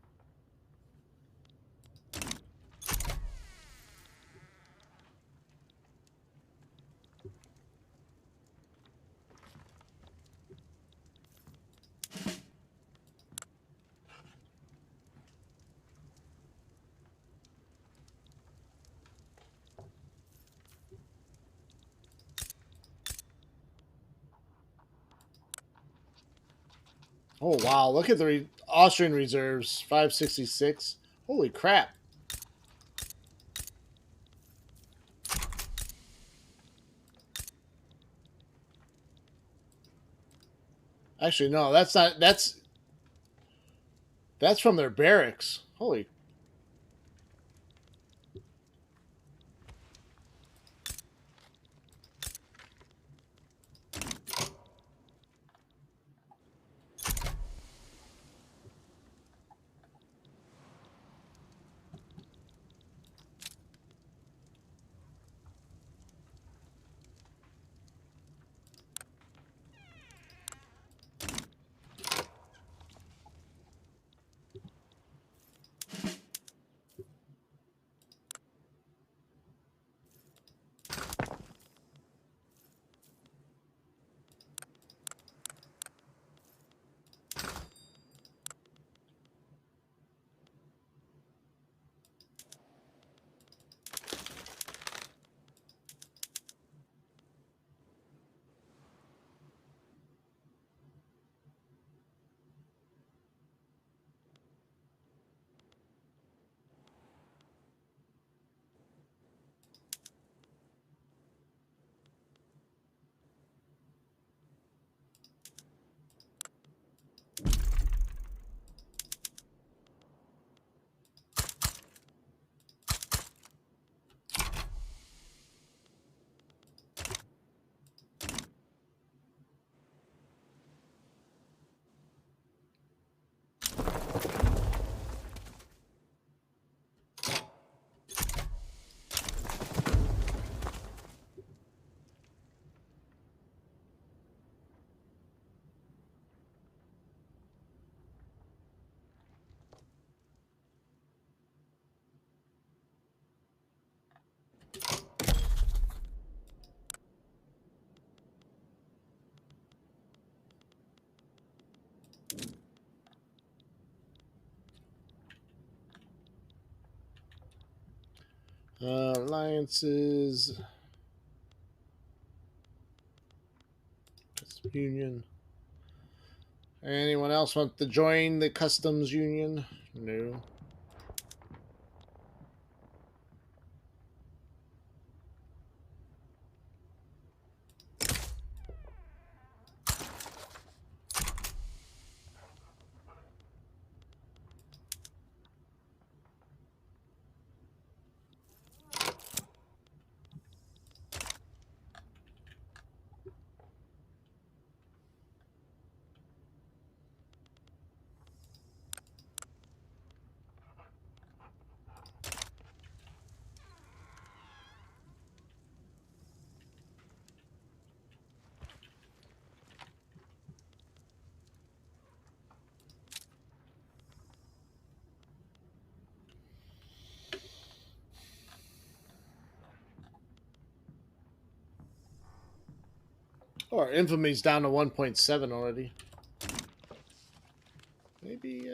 Oh wow! Look at the Austrian reserves, 566. Holy crap! Actually, no, that's not. That's from their barracks. Holy. Alliances. Union. Anyone else want to join the customs union? No. Oh, our infamy's down to 1.7 already. Maybe,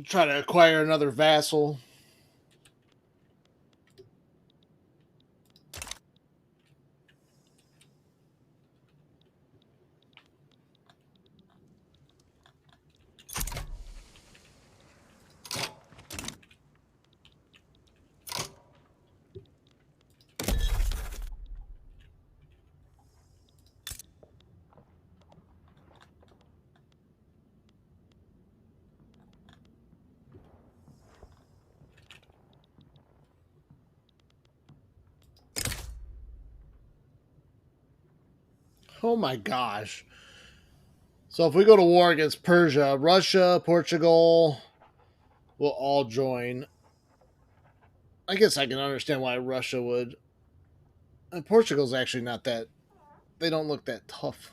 try to acquire another vassal. Oh my gosh. So if we go to war against Persia, Russia, Portugal will all join. I guess I can understand why Russia would. And Portugal's actually not that. They don't look that tough.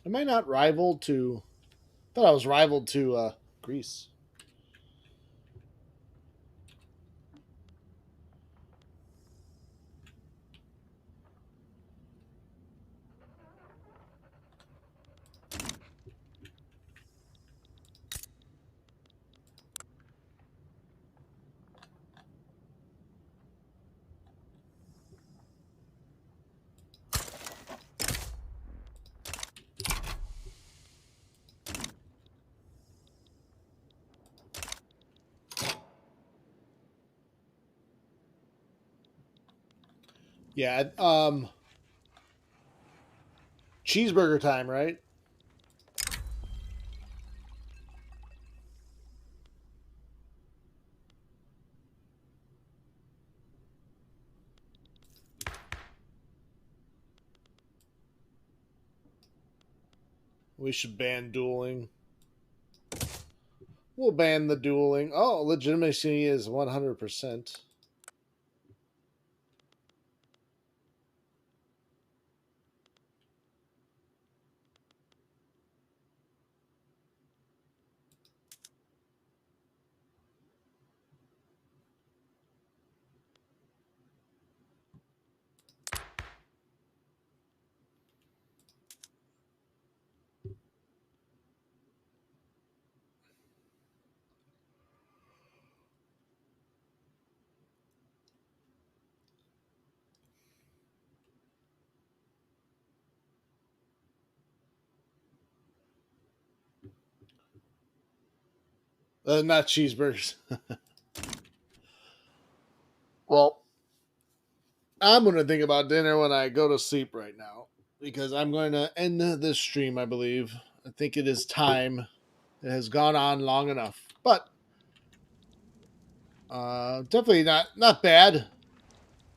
Am I not rivaled to? I thought I was rivaled to Greece. Yeah. Cheeseburger time, right? We should ban dueling. We'll ban the dueling. Oh, legitimacy is 100%. Not cheeseburgers. Well, I'm going to think about dinner when I go to sleep right now because I'm going to end this stream, I believe. I think it is time. It has gone on long enough. But definitely not bad.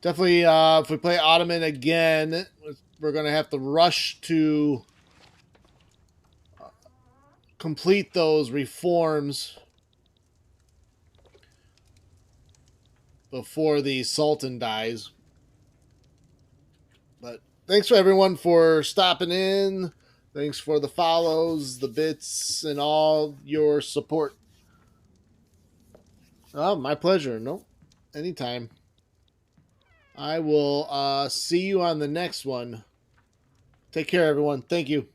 Definitely, if we play Ottoman again, we're going to have to rush to complete those reforms before the Sultan dies. But thanks for everyone for stopping in. Thanks for the follows, the bits, and all your support. Oh, my pleasure. Nope. Anytime. I will see you on the next one. Take care, everyone. Thank you.